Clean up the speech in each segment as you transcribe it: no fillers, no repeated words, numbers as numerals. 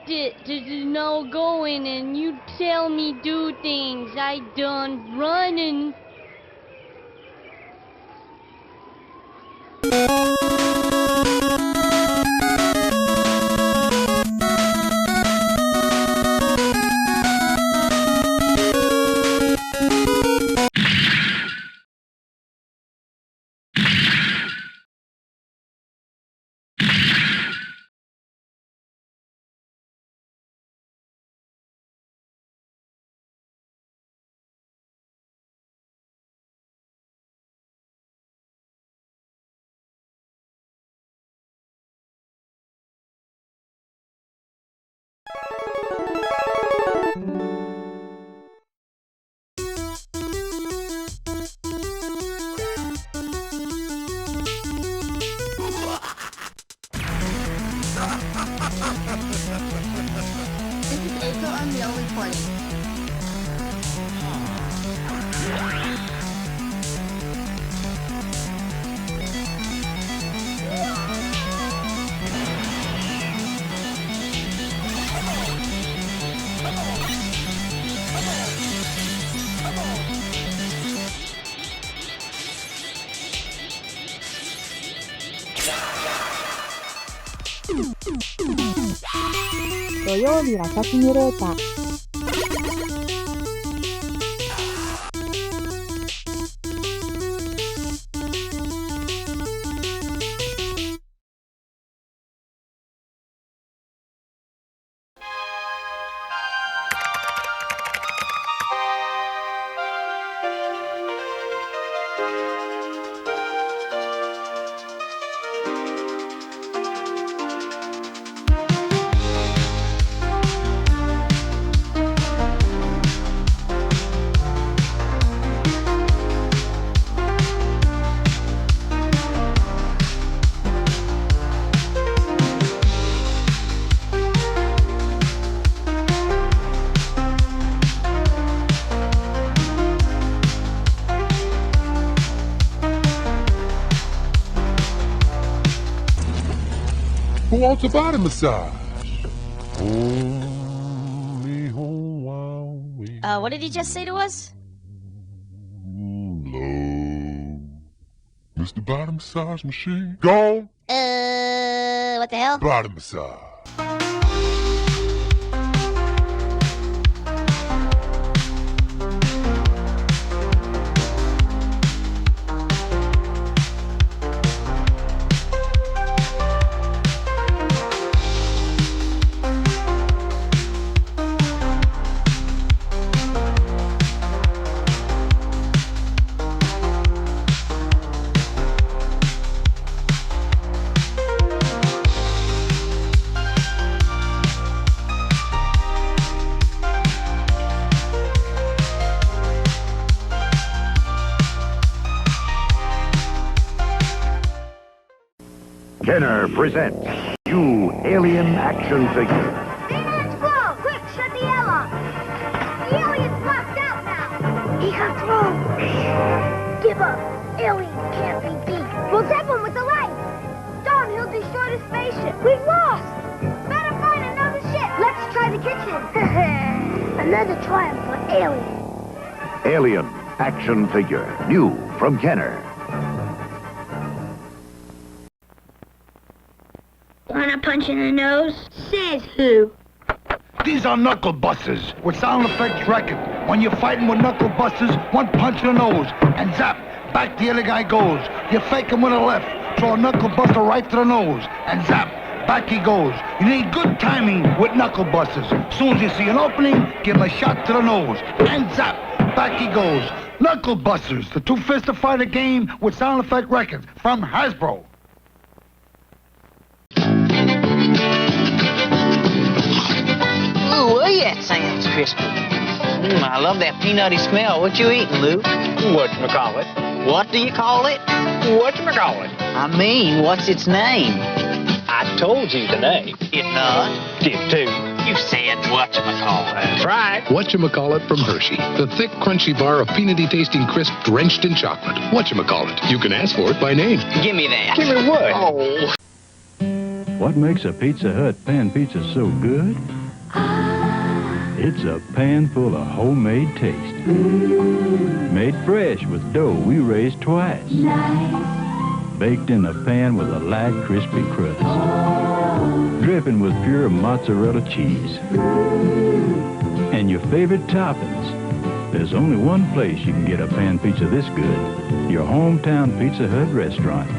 it to no going and you tell me do things. I done running. I'm the only 20.土曜日はシミュレーター。Who wants a body massage? What did he just say to us? Low. Mr. Body Massage Machine. Gone. What the hell? Body massage. Kenner presents new alien action figure. Phoenix Flow! Quick, shut the L off! The alien's locked out now! He got through! Give up! Alien can't be beat! We'll zap him with the light! Don, he'll destroy the spaceship! We've lost! Better find another ship! Let's try the kitchen! Another triumph for Alien! Alien action figure, new from Kenner. Wanna punch in the nose? Says who? These are knuckle busters with sound effects record. When you're fighting with knuckle busters, one punch in the nose and zap, back the other guy goes. You fake him with a left, throw a knuckle buster right to the nose and zap, back he goes. You need good timing with knuckle busters. Soon as you see an opening, give him a shot to the nose and zap, back he goes. Knuckle busters, the two-fisted fighter game with sound effect records from Hasbro. Ooh, that sounds crispy. I love that peanutty smell. What you eating, Lou? Whatchamacallit. What do you call it? Whatchamacallit. I mean, what's its name? I told you the name. Did not. Did too. You said whatchamacallit. That's right. Whatchamacallit from Hershey. The thick, crunchy bar of peanutty tasting crisp drenched in chocolate. Whatchamacallit. You can ask for it by name. Give me that. Give me what? Oh. What makes a Pizza Hut pan pizza so good? It's a pan full of homemade taste. Made fresh with dough we raised twice. Baked in a pan with a light, crispy crust. Dripping with pure mozzarella cheese. And your favorite toppings. There's only one place you can get a pan pizza this good. Your hometown Pizza Hut restaurant.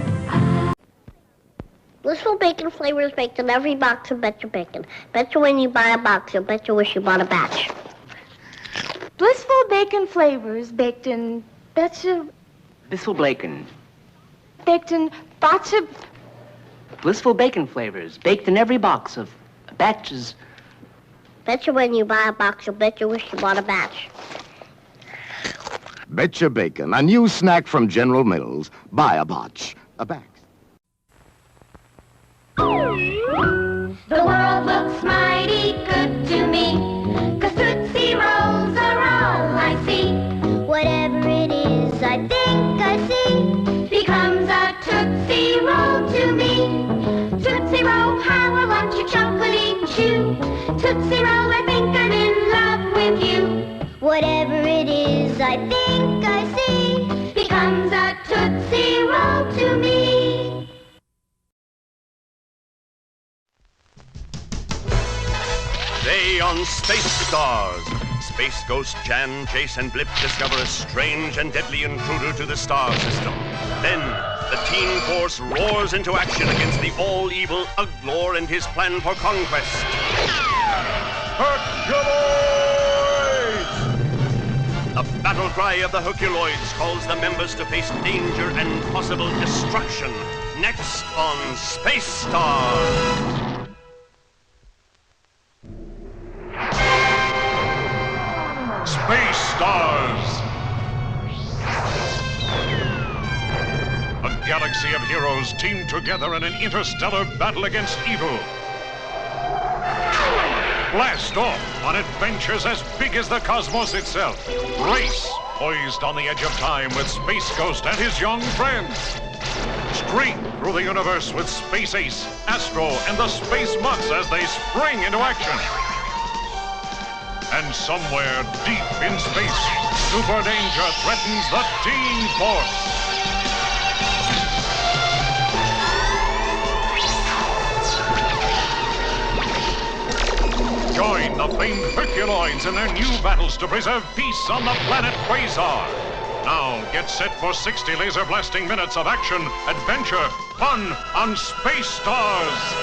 Blissful bacon flavors baked in every box of Betcha Bacon. Betcha when you buy a box, you'll bet you wish you bought a batch. Blissful bacon flavors baked in Betcha... Blissful bacon. Baked in Betcha... Blissful bacon flavors baked in every box of batches. Betcha when you buy a box, you'll bet you wish you bought a batch. Betcha Bacon, a new snack from General Mills. Buy a batch. A batch. The world looks mighty good to me, 'cause Tootsie Rolls are all I see. Whatever it is I think I see becomes a Tootsie Roll to me. Tootsie Roll, how I want your chocolatey chew. Tootsie Roll, I think I'm in love with you. Whatever it is I think I see becomes a Tootsie Roll to me. Today on Space Stars, Space Ghost, Jan, Jace, and Blip discover a strange and deadly intruder to the star system. Then, the teen force roars into action against the all-evil Uglor and his plan for conquest. Herculoids! The battle cry of the Herculoids calls the members to face danger and possible destruction. Next on Space Stars. Space Stars! A galaxy of heroes team together in an interstellar battle against evil. Blast off on adventures as big as the cosmos itself. Race, poised on the edge of time with Space Ghost and his young friends. Streak through the universe with Space Ace, Astro, and the Space Mutts as they spring into action. And somewhere deep in space, super danger threatens the Teen Force. Join the famed Herculoids in their new battles to preserve peace on the planet Quasar. Now get set for 60 laser blasting minutes of action, adventure, fun on Space Stars.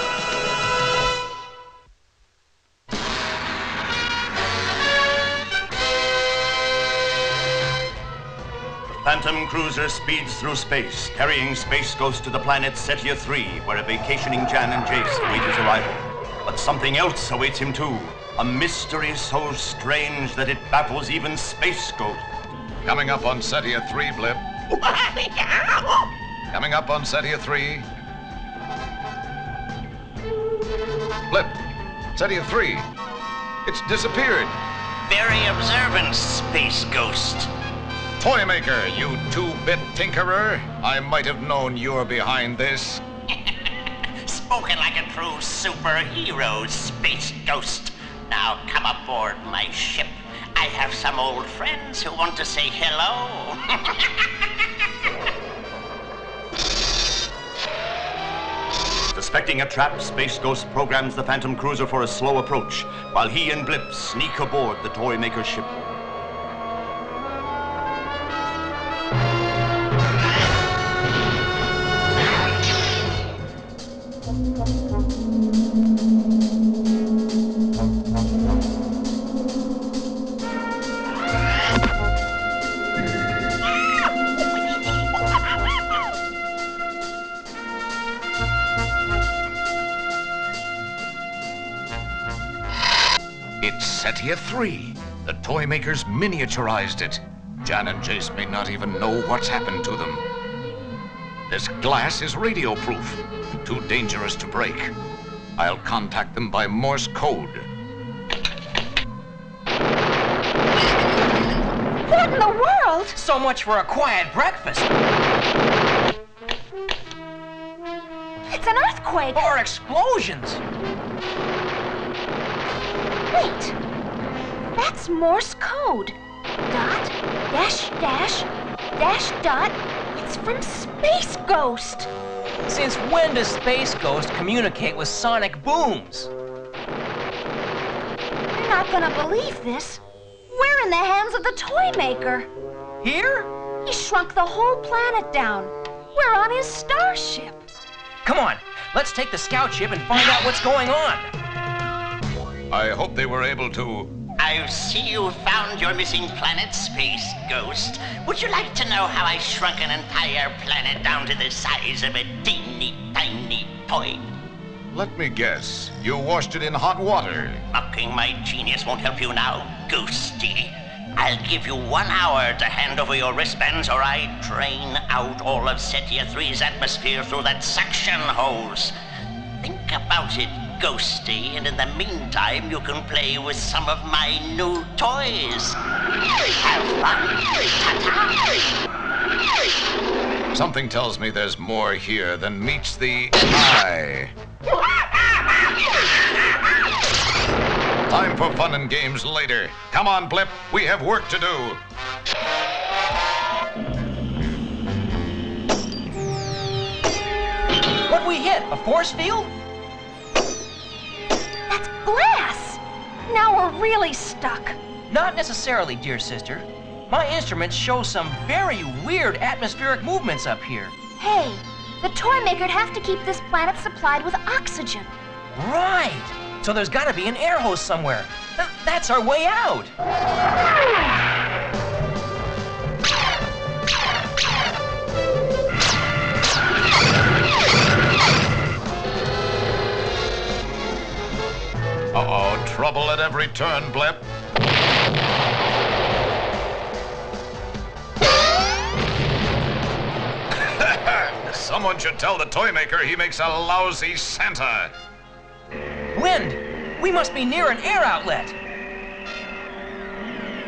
Phantom Cruiser speeds through space, carrying Space Ghost to the planet Setia 3, where a vacationing Jan and Jace await his arrival. But something else awaits him too. A mystery so strange that it baffles even Space Ghost. Coming up on Setia 3, Blip. Coming up on Setia 3. Blip, Setia 3. It's disappeared. Very observant, Space Ghost. Toymaker, you two-bit tinkerer. I might have known you were behind this. Spoken like a true superhero, Space Ghost. Now come aboard my ship. I have some old friends who want to say hello. Suspecting a trap, Space Ghost programs the Phantom Cruiser for a slow approach, while he and Blip sneak aboard the Toymaker's ship. It's Setia 3. The Toymakers miniaturized it. Jan and Jace may not even know what's happened to them. This glass is radio-proof, too dangerous to break. I'll contact them by Morse code. What in the world? So much for a quiet breakfast. It's an earthquake! Or explosions. Wait! That's Morse code. Dot, dash, dash, dash, dot. It's from Space Ghost. Since when does Space Ghost communicate with sonic booms? You're not gonna believe this. We're in the hands of the toy maker. Here? He shrunk the whole planet down. We're on his starship. Come on, let's take the scout ship and find out what's going on. I hope they were able to... I see you found your missing planet, Space Ghost. Would you like to know how I shrunk an entire planet down to the size of a teeny tiny toy? Let me guess. You washed it in hot water. Mocking my genius won't help you now, Ghosty. I'll give you 1 hour to hand over your wristbands or I drain out all of Setia 3's atmosphere through that suction hose. Think about it, Ghosty, and in the meantime, you can play with some of my new toys. Have fun. Ta-ta. Something tells me there's more here than meets the eye. Time for fun and games later. Come on, Blip. We have work to do. What'd we hit? A force field? That's glass. Now we're really stuck. Not necessarily, dear sister. My instruments show some very weird atmospheric movements up here. Hey, the toy maker'd have to keep this planet supplied with oxygen. Right. So there's got to be an air hose somewhere. That's our way out. Uh-oh, trouble at every turn, Blip. Someone should tell the toy maker he makes a lousy Santa. Wind! We must be near an air outlet.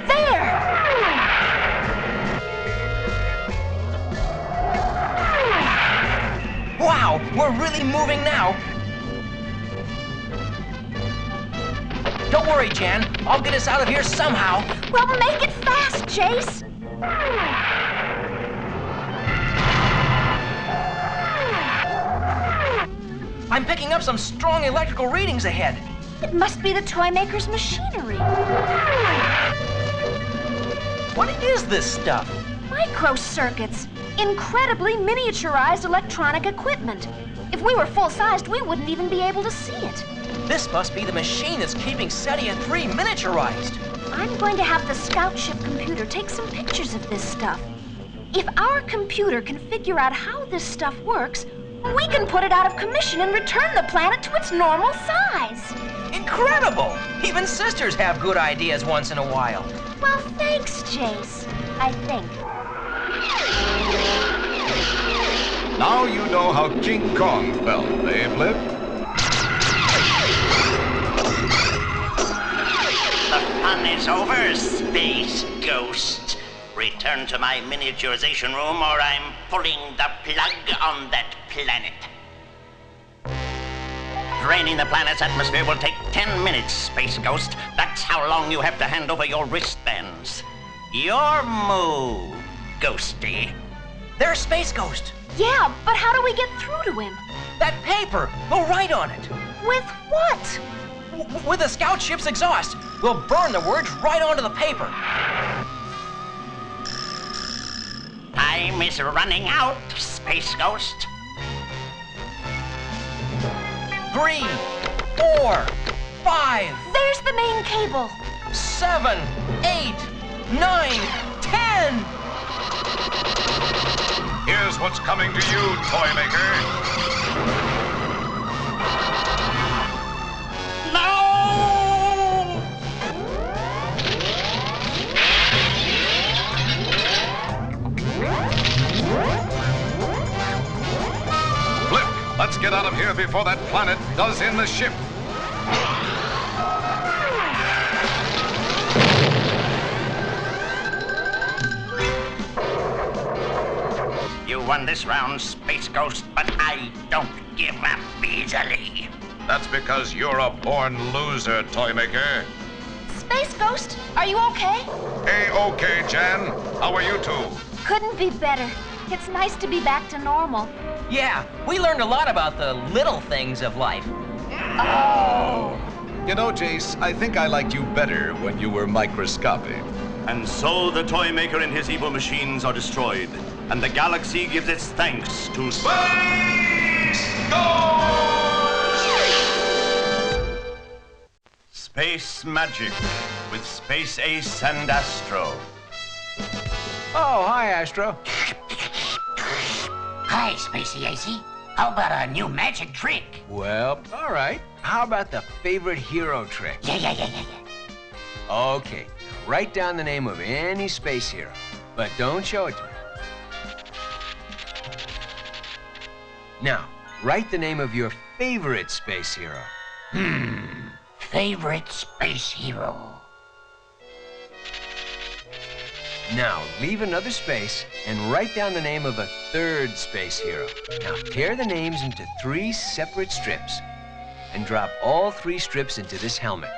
There! Wow, we're really moving now. Don't worry, Jan. I'll get us out of here somehow. Well, make it fast, Jace. I'm picking up some strong electrical readings ahead. It must be the toy maker's machinery. What is this stuff? Microcircuits. Incredibly miniaturized electronic equipment. If we were full-sized, we wouldn't even be able to see it. This must be the machine that's keeping Setia 3 miniaturized. I'm going to have the scout ship computer take some pictures of this stuff. If our computer can figure out how this stuff works, we can put it out of commission and return the planet to its normal size. Incredible! Even sisters have good ideas once in a while. Well, thanks, Jace. I think. Now you know how King Kong felt, eh, Blip? The fun is over, Space Ghost. Return to my miniaturization room or I'm pulling the plug on that planet. Draining the planet's atmosphere will take 10 minutes, Space Ghost. That's how long you have to hand over your wristbands. Your move, Ghosty. There's Space Ghost. Yeah, but how do we get through to him? That paper. We'll write on it. With what? With the scout ship's exhaust. We'll burn the words right onto the paper. Time is running out, Space Ghost. 3, 4, 5. There's the main cable. 7, 8, 9, 10. Here's what's coming to you, toy maker. No! Blip, let's get out of here before that planet does in the ship. You won this round, Space Ghost, but I don't give up easily. That's because you're a born loser, toy maker. Space Ghost, are you okay? Hey, okay, Jan. How are you two? Couldn't be better. It's nice to be back to normal. Yeah, we learned a lot about the little things of life. Oh. You know, Jace, I think I liked you better when you were microscopic. And so the toy maker and his evil machines are destroyed, and the galaxy gives its thanks to Space Ghost! Space Magic with Space Ace and Astro. Oh, hi, Astro. Hi, Spacey Acey. How about a new magic trick? Well, all right. How about the favorite hero trick? Yeah. Okay, write down the name of any space hero, but don't show it to me. Now, write the name of your favorite space hero. Favorite space hero. Now, leave another space and write down the name of a third space hero. Now, tear the names into 3 separate strips and drop all 3 strips into this helmet.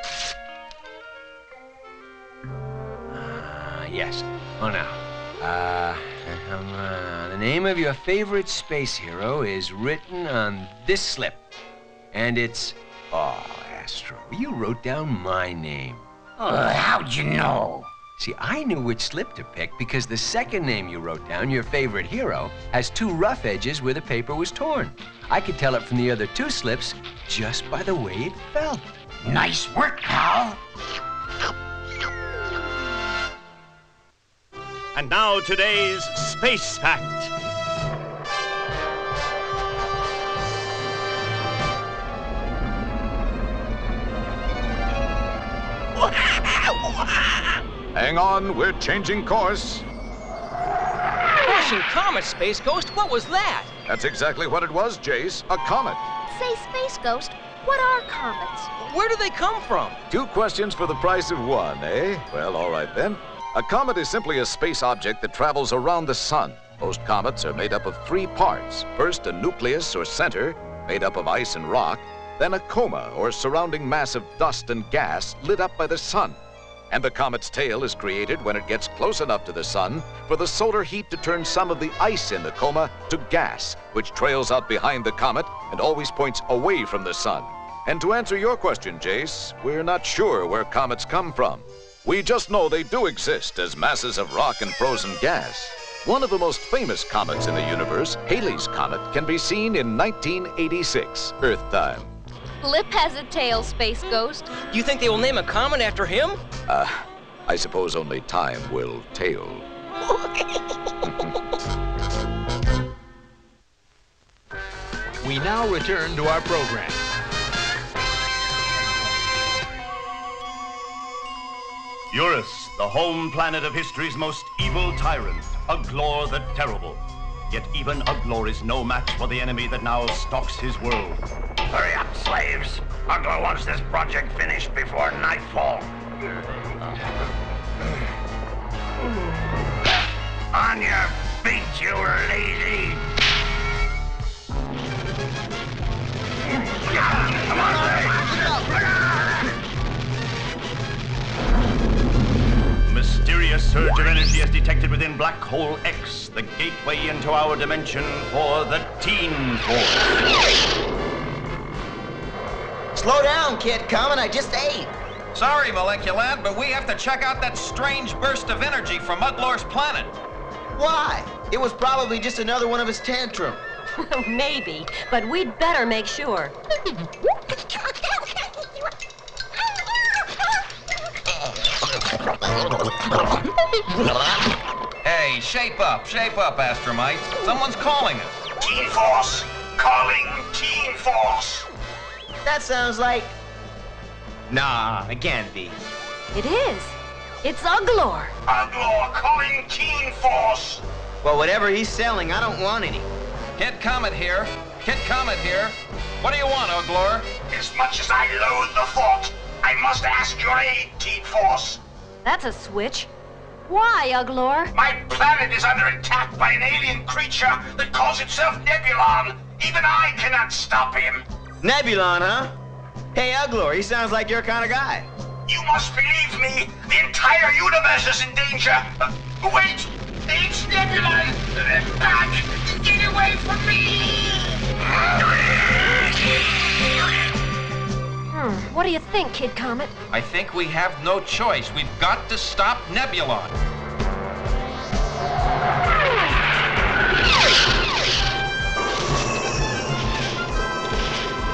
Yes. Oh, now. The name of your favorite space hero is written on this slip. And it's... Oh, Astro, you wrote down my name. How'd you know? See, I knew which slip to pick because the second name you wrote down, your favorite hero, has 2 rough edges where the paper was torn. I could tell it from the other 2 slips just by the way it felt. Nice work, pal. And now today's Space Fact. Hang on, we're changing course. Russian comet, Space Ghost, what was that? That's exactly what it was, Jace, a comet. Say, Space Ghost, what are comets? Where do they come from? 2 questions for the price of 1, eh? Well, all right then. A comet is simply a space object that travels around the sun. Most comets are made up of 3 parts. First, a nucleus or center, made up of ice and rock, then a coma or surrounding mass of dust and gas lit up by the sun. And the comet's tail is created when it gets close enough to the sun for the solar heat to turn some of the ice in the coma to gas, which trails out behind the comet and always points away from the sun. And to answer your question, Jace, we're not sure where comets come from. We just know they do exist as masses of rock and frozen gas. One of the most famous comets in the universe, Halley's Comet, can be seen in 1986, Earth time. Lip has a tail, Space Ghost. Do you think they will name a comet after him? I suppose only time will tell. We now return to our program. Eurus, the home planet of history's most evil tyrant, Uglor the Terrible. Yet even Uglor is no match for the enemy that now stalks his world. Hurry up, slaves. Uglor wants this project finished before nightfall. On your feet, you lazy. Come on, Mysterious surge of energy is detected within Black Hole X, the gateway into our dimension for the Teen Force. Slow down, kid. Comet, I just ate. Sorry, Moleculad, but we have to check out that strange burst of energy from Uglor's planet. Why? It was probably just another one of his tantrums. Maybe, but we'd better make sure. Hey, shape up, Astromite. Someone's calling us. Teen Force! Calling Teen Force! That sounds like... Nah, it can't be. It is. It's Uglor. Uglor calling Teen Force! Well, whatever he's selling, I don't want any. Kid Comet here. What do you want, Uglor? As much as I loathe the thought, I must ask your aid, Teen Force. That's a switch. Why, Uglor? My planet is under attack by an alien creature that calls itself Nebulon. Even I cannot stop him. Nebulon, huh? Hey, Uglor, he sounds like your kind of guy. You must believe me. The entire universe is in danger. Wait! It's Nebula! Back! Get away from me! What do you think, Kid Comet? I think we have no choice. We've got to stop Nebulon.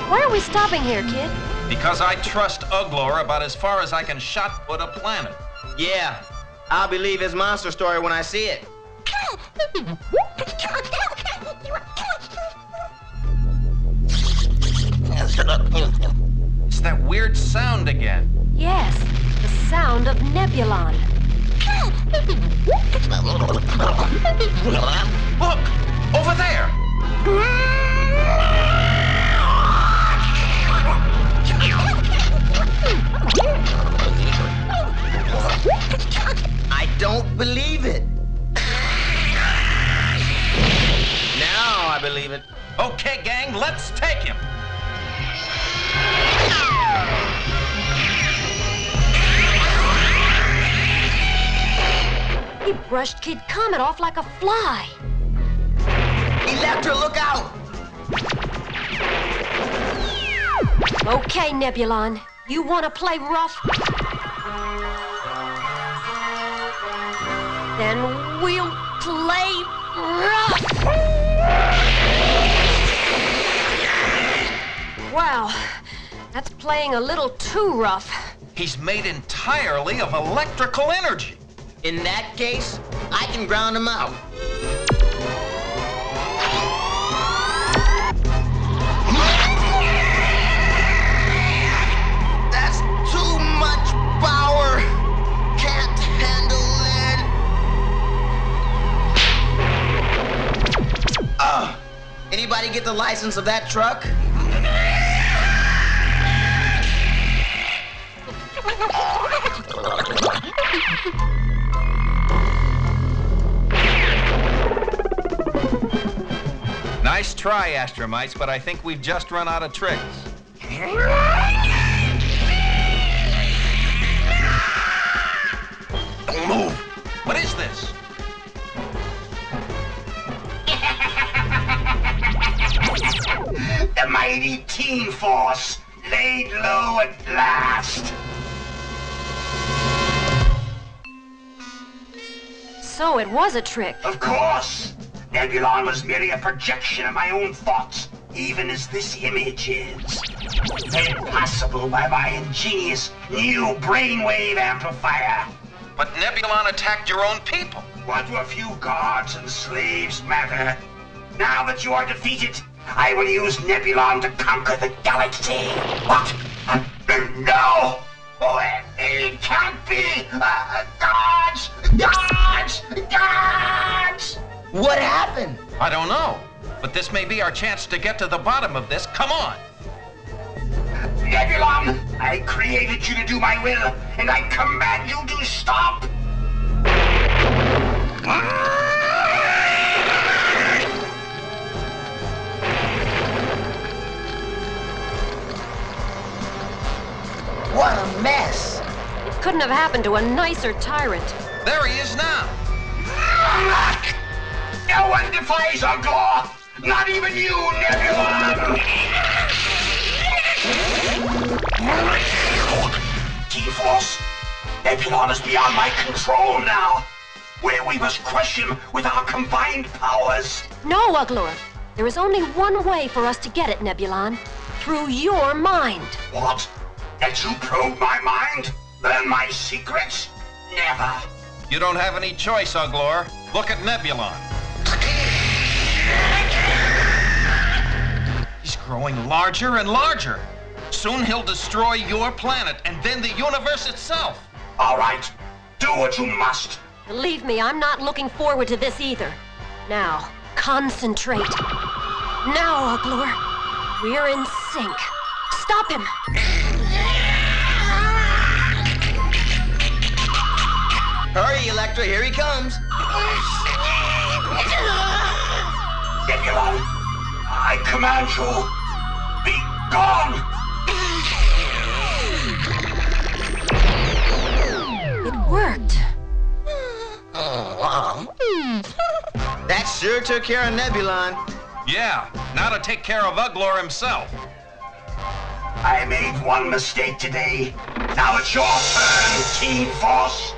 Why are we stopping here, kid? Because I trust Uglor about as far as I can shot put a planet. Yeah, I'll believe his monster story when I see it. It's that weird sound again. Yes, the sound of Nebulon. Look! Over there! I don't believe it. Now I believe it. Okay, gang, let's take him. He brushed Kid Comet off like a fly. Electra, look out! Okay, Nebulon. You want to play rough? Then we'll play rough. Wow, that's playing a little too rough. He's made entirely of electrical energy. In that case, I can ground him out. That's too much power. Can't handle it. Anybody get the license of that truck? Nice try, Astromites, but I think we've just run out of tricks. Don't move! What is this? The mighty Team Force, laid low at last. So it was a trick. Of course! Nebulon was merely a projection of my own thoughts, even as this image is. Made possible by my ingenious new brainwave amplifier. But Nebulon attacked your own people. What do a few gods and slaves matter? Now that you are defeated, I will use Nebulon to conquer the galaxy. What? No! Oh, it can't be! Gods! Gods! Gods! What happened? I don't know, but this may be our chance to get to the bottom of this. Come on! Nebulon, I created you to do my will, and I command you to stop! What a mess! It couldn't have happened to a nicer tyrant. There he is now! No one defies Uglor! Not even you, Nebulon! T-Force, Nebulon is beyond my control now. We must crush him with our combined powers. No, Uglor. There is only one way for us to get it, Nebulon. Through your mind. What? That you probe my mind? Learn my secrets? Never. You don't have any choice, Uglor. Look at Nebulon. He's growing larger and larger. Soon he'll destroy your planet and then the universe itself. All right. Do what you must. Believe me, I'm not looking forward to this either. Now, concentrate. Now, Uglor. We're in sync. Stop him! Hurry, Electra, here he comes. Nebulon, I command you, be gone! worked. That sure took care of Nebulon. Yeah, now to take care of Uglor himself. I made one mistake today. Now it's your turn, Team Force.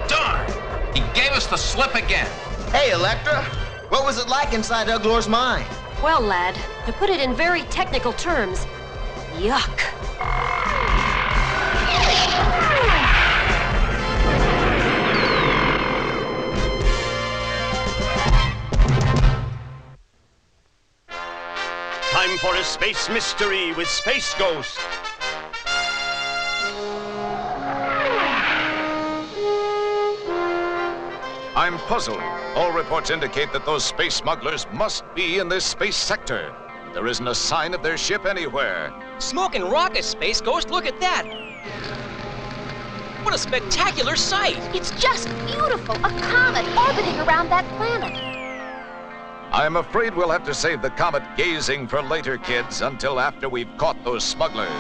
Darn! He gave us the slip again. Hey, Elektra. What was it like inside Uglor's mind? Well, lad, to put it in very technical terms, yuck. Time for a space mystery with Space Ghost. I'm puzzled. All reports indicate that those space smugglers must be in this space sector. There isn't a sign of their ship anywhere. Smoking rockets, Space Ghost, look at that! What a spectacular sight! It's just beautiful. A comet orbiting around that planet. I'm afraid we'll have to save the comet gazing for later, kids, until after we've caught those smugglers.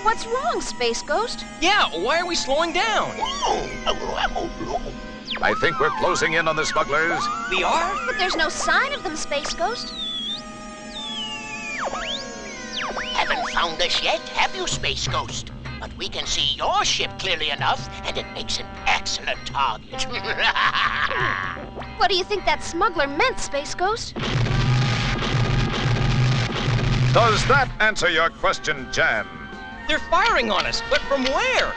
What's wrong, Space Ghost? Yeah, why are we slowing down? I think we're closing in on the smugglers. We are? But there's no sign of them, Space Ghost. Haven't found us yet, have you, Space Ghost? But we can see your ship clearly enough, and it makes an excellent target. What do you think that smuggler meant, Space Ghost? Does that answer your question, Jan? They're firing on us, but from where?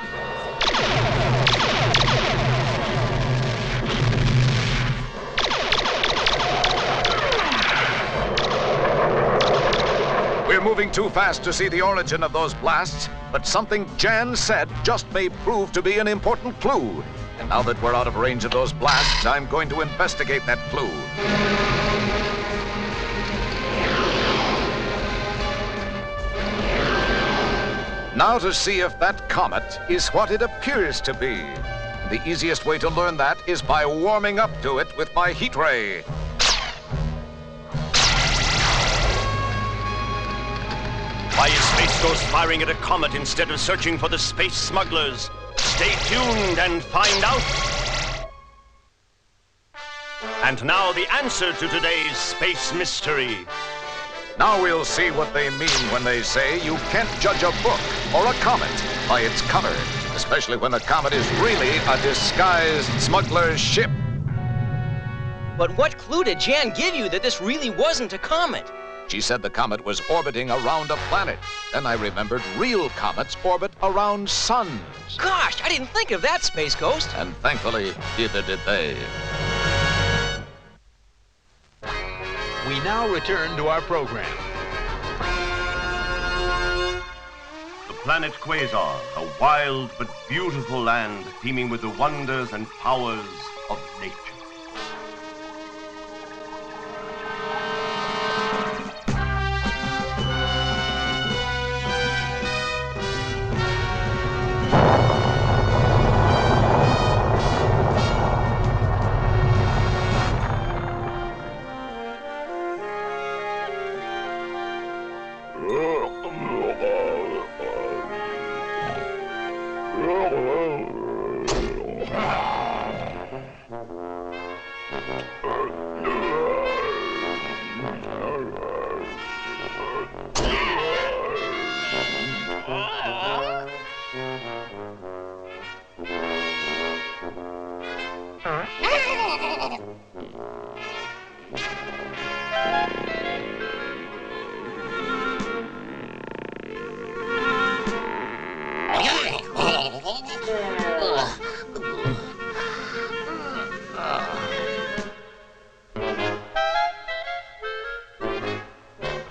We're moving too fast to see the origin of those blasts, but something Jan said just may prove to be an important clue. And now that we're out of range of those blasts, I'm going to investigate that clue. Now to see if that comet is what it appears to be. The easiest way to learn that is by warming up to it with my heat ray. Why is Space Ghost firing at a comet instead of searching for the space smugglers? Stay tuned and find out. And now the answer to today's space mystery. Now we'll see what they mean when they say you can't judge a book or a comet by its cover, especially when the comet is really a disguised smuggler's ship. But what clue did Jan give you that this really wasn't a comet? She said the comet was orbiting around a planet. Then I remembered real comets orbit around suns. Gosh, I didn't think of that, Space Ghost. And thankfully, neither did they. We now return to our program. The planet Quasar, a wild but beautiful land teeming with the wonders and powers of nature.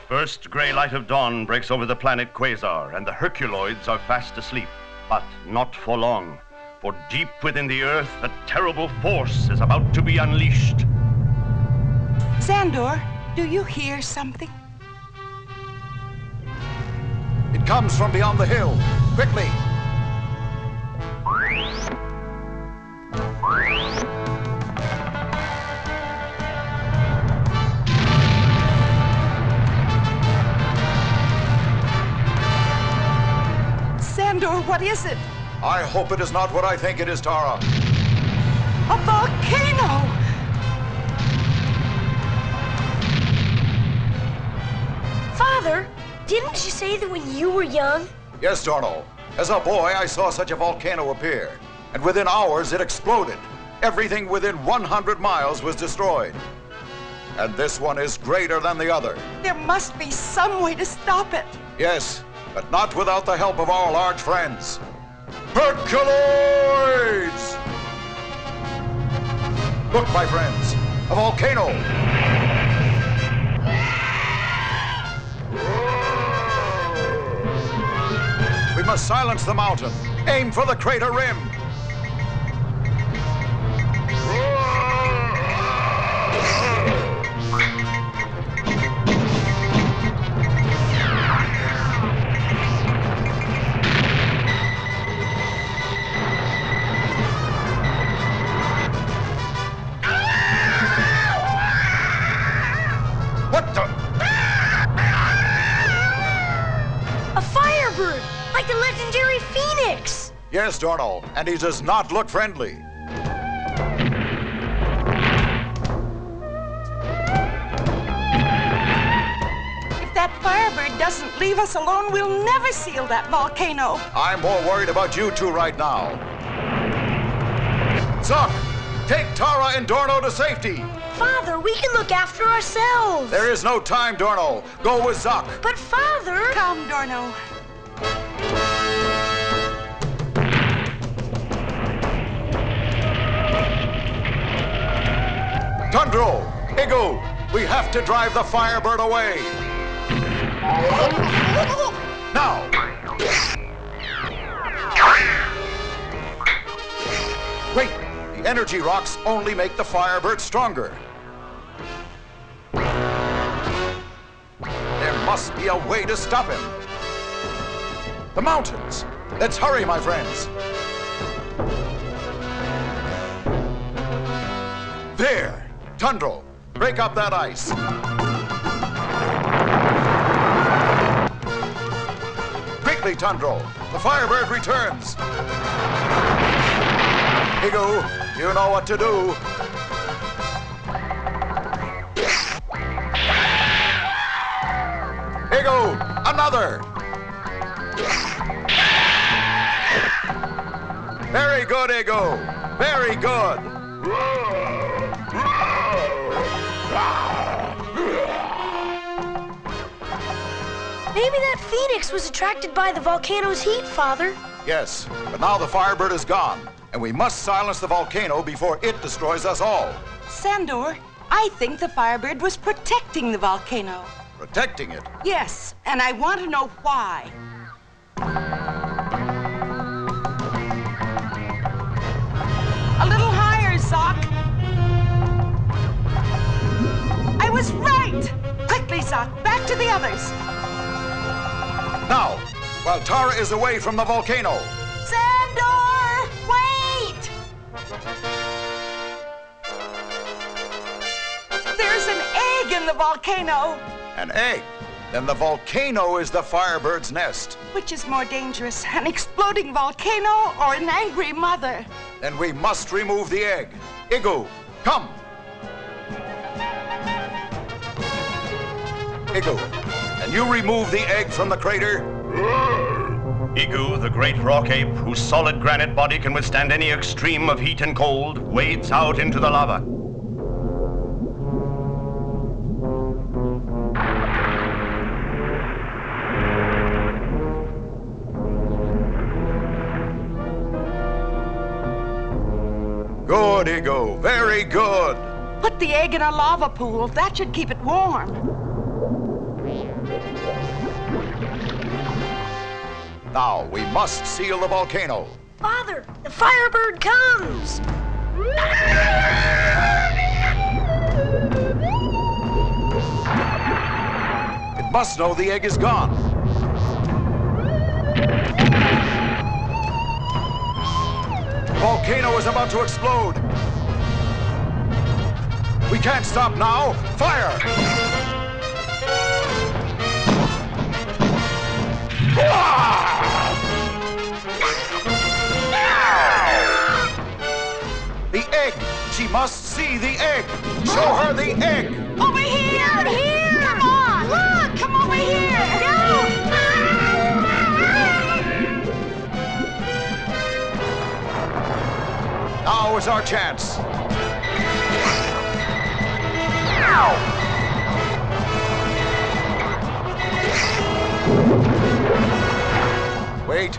First gray light of dawn breaks over the planet Quasar, and the Herculoids are fast asleep. But not for long, for deep within the Earth, a terrible force is about to be unleashed. Sandor, do you hear something? It comes from beyond the hill. Quickly! What is it? I hope it is not what I think it is, Tara. A volcano! Father, didn't you say that when you were young? Yes, Dorno. As a boy, I saw such a volcano appear. And within hours, it exploded. Everything within 100 miles was destroyed. And this one is greater than the other. There must be some way to stop it. Yes, but not without the help of our large friends. Herculoids! Look, my friends, a volcano. We must silence the mountain. Aim for the crater rim. What the? A firebird, like the legendary Phoenix. Yes, Dorno, and he does not look friendly. If that firebird doesn't leave us alone, we'll never seal that volcano. I'm more worried about you two right now. Zuck, take Tara and Dorno to safety. Father, we can look after ourselves. There is no time, Dorno. Go with Zuck. But Father... Come, Dorno. Tundro, Igu, we have to drive the Firebird away. Now. Wait, the energy rocks only make the Firebird stronger. There must be a way to stop him. The mountains. Let's hurry, my friends. There. Tundro, break up that ice. Quickly, Tundro. The Firebird returns. Igu, you know what to do. Igu, another. Very good, Igu. Very good. Maybe that Phoenix was attracted by the volcano's heat, Father. Yes, but now the Firebird is gone, and we must silence the volcano before it destroys us all. Sandor, I think the Firebird was protecting the volcano. Protecting it? Yes, and I want to know why. A little higher, Zoc. I was right! Quickly, Zoc, back to the others. Now, while Tara is away from the volcano. Sandor, wait! There's an egg in the volcano. An egg? Then the volcano is the Firebird's nest. Which is more dangerous, an exploding volcano or an angry mother? Then we must remove the egg. Igu, come! Igu, can you remove the egg from the crater? Igu, the great rock ape, whose solid granite body can withstand any extreme of heat and cold, wades out into the lava. Good, Igu. Very good. Put the egg in a lava pool. That should keep it warm. Now, we must seal the volcano. Father, the Firebird comes! It must know the egg is gone. The volcano is about to explode. We can't stop now. Fire! must see the egg. Show her the egg. Over here! Out here! Come on! Look! Come over here! Now is our chance. Wait.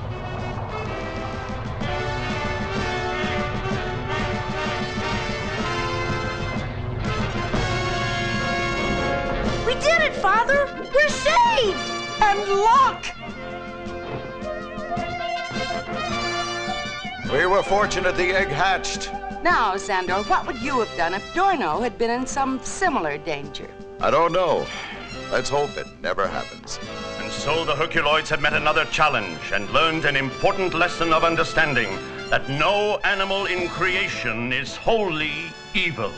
We did it, Father! We're saved! And look! We were fortunate the egg hatched. Now, Xandor, what would you have done if Dorno had been in some similar danger? I don't know. Let's hope it never happens. And so the Herculoids had met another challenge and learned an important lesson of understanding that no animal in creation is wholly evil.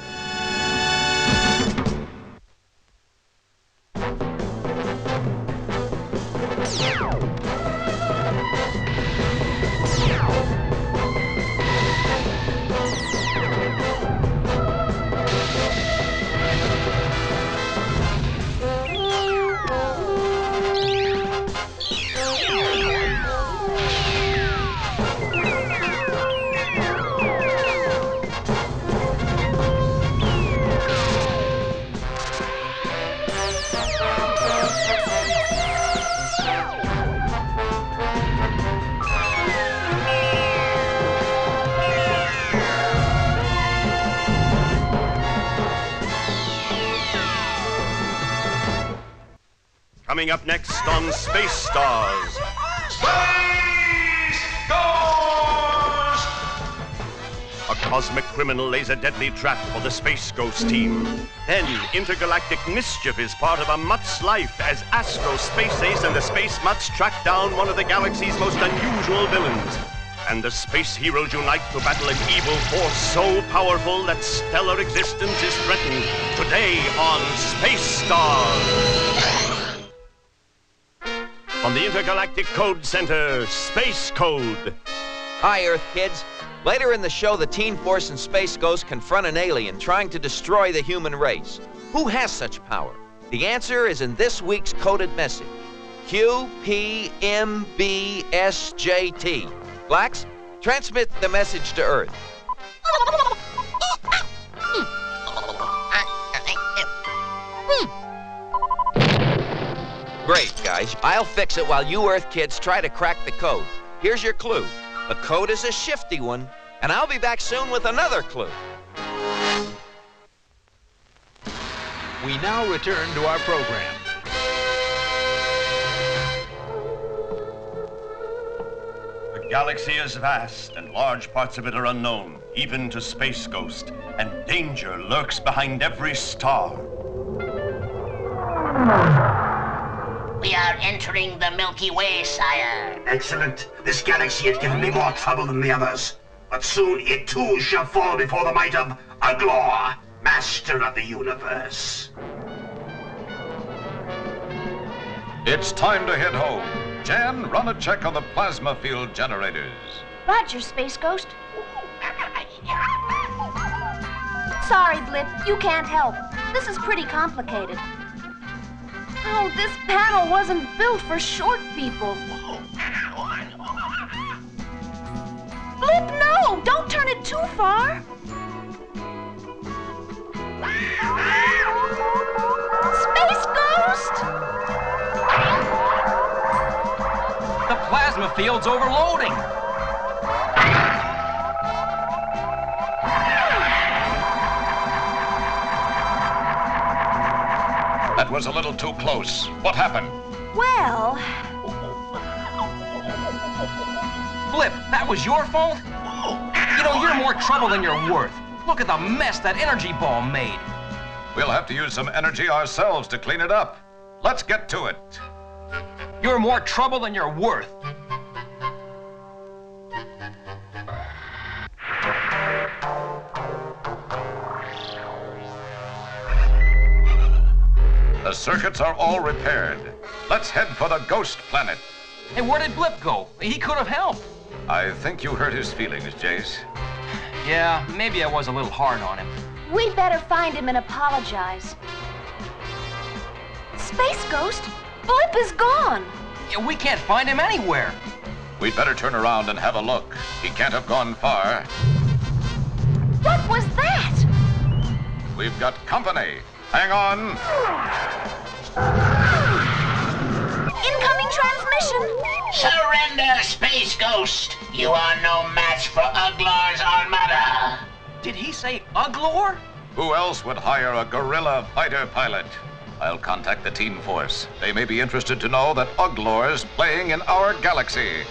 Coming up next on Space Stars. Space Ghost! A cosmic criminal lays a deadly trap for the Space Ghost team. Then, intergalactic mischief is part of a Mutt's life as Astro, Space Ace, and the Space Mutts track down one of the galaxy's most unusual villains. And the space heroes unite to battle an evil force so powerful that stellar existence is threatened. Today on Space Stars. From the Intergalactic Code Center, Space Code. Hi, Earth kids. Later in the show, the Teen Force and Space Ghost confront an alien trying to destroy the human race. Who has such power? The answer is in this week's coded message. QPMBSJT. Blacks, transmit the message to Earth. Great, guys. I'll fix it while you Earth kids try to crack the code. Here's your clue. The code is a shifty one, and I'll be back soon with another clue. We now return to our program. The galaxy is vast, and large parts of it are unknown, even to Space Ghost, and danger lurks behind every star. We are entering the Milky Way, sire. Excellent. This galaxy has given me more trouble than the others. But soon it too shall fall before the might of Aglor, master of the universe. It's time to head home. Jan, run a check on the plasma field generators. Roger, Space Ghost. Sorry, Blip, you can't help. This is pretty complicated. Oh, this panel wasn't built for short people. Blip, no! Don't turn it too far. Space Ghost! The plasma field's overloading. That was a little too close. What happened? Well... Blip, that was your fault? You know, you're more trouble than you're worth. Look at the mess that energy ball made. We'll have to use some energy ourselves to clean it up. Let's get to it. You're more trouble than you're worth. The circuits are all repaired. Let's head for the ghost planet. Hey, where did Blip go? He could have helped. I think you hurt his feelings, Jace. Yeah, maybe I was a little hard on him. We'd better find him and apologize. Space Ghost, Blip is gone. Yeah, we can't find him anywhere. We'd better turn around and have a look. He can't have gone far. What was that? We've got company. Hang on. Incoming transmission. Surrender, Space Ghost. You are no match for Uglor's armada. Did he say Uglor? Who else would hire a guerrilla fighter pilot? I'll contact the Teen Force. They may be interested to know that Uglor's playing in our galaxy.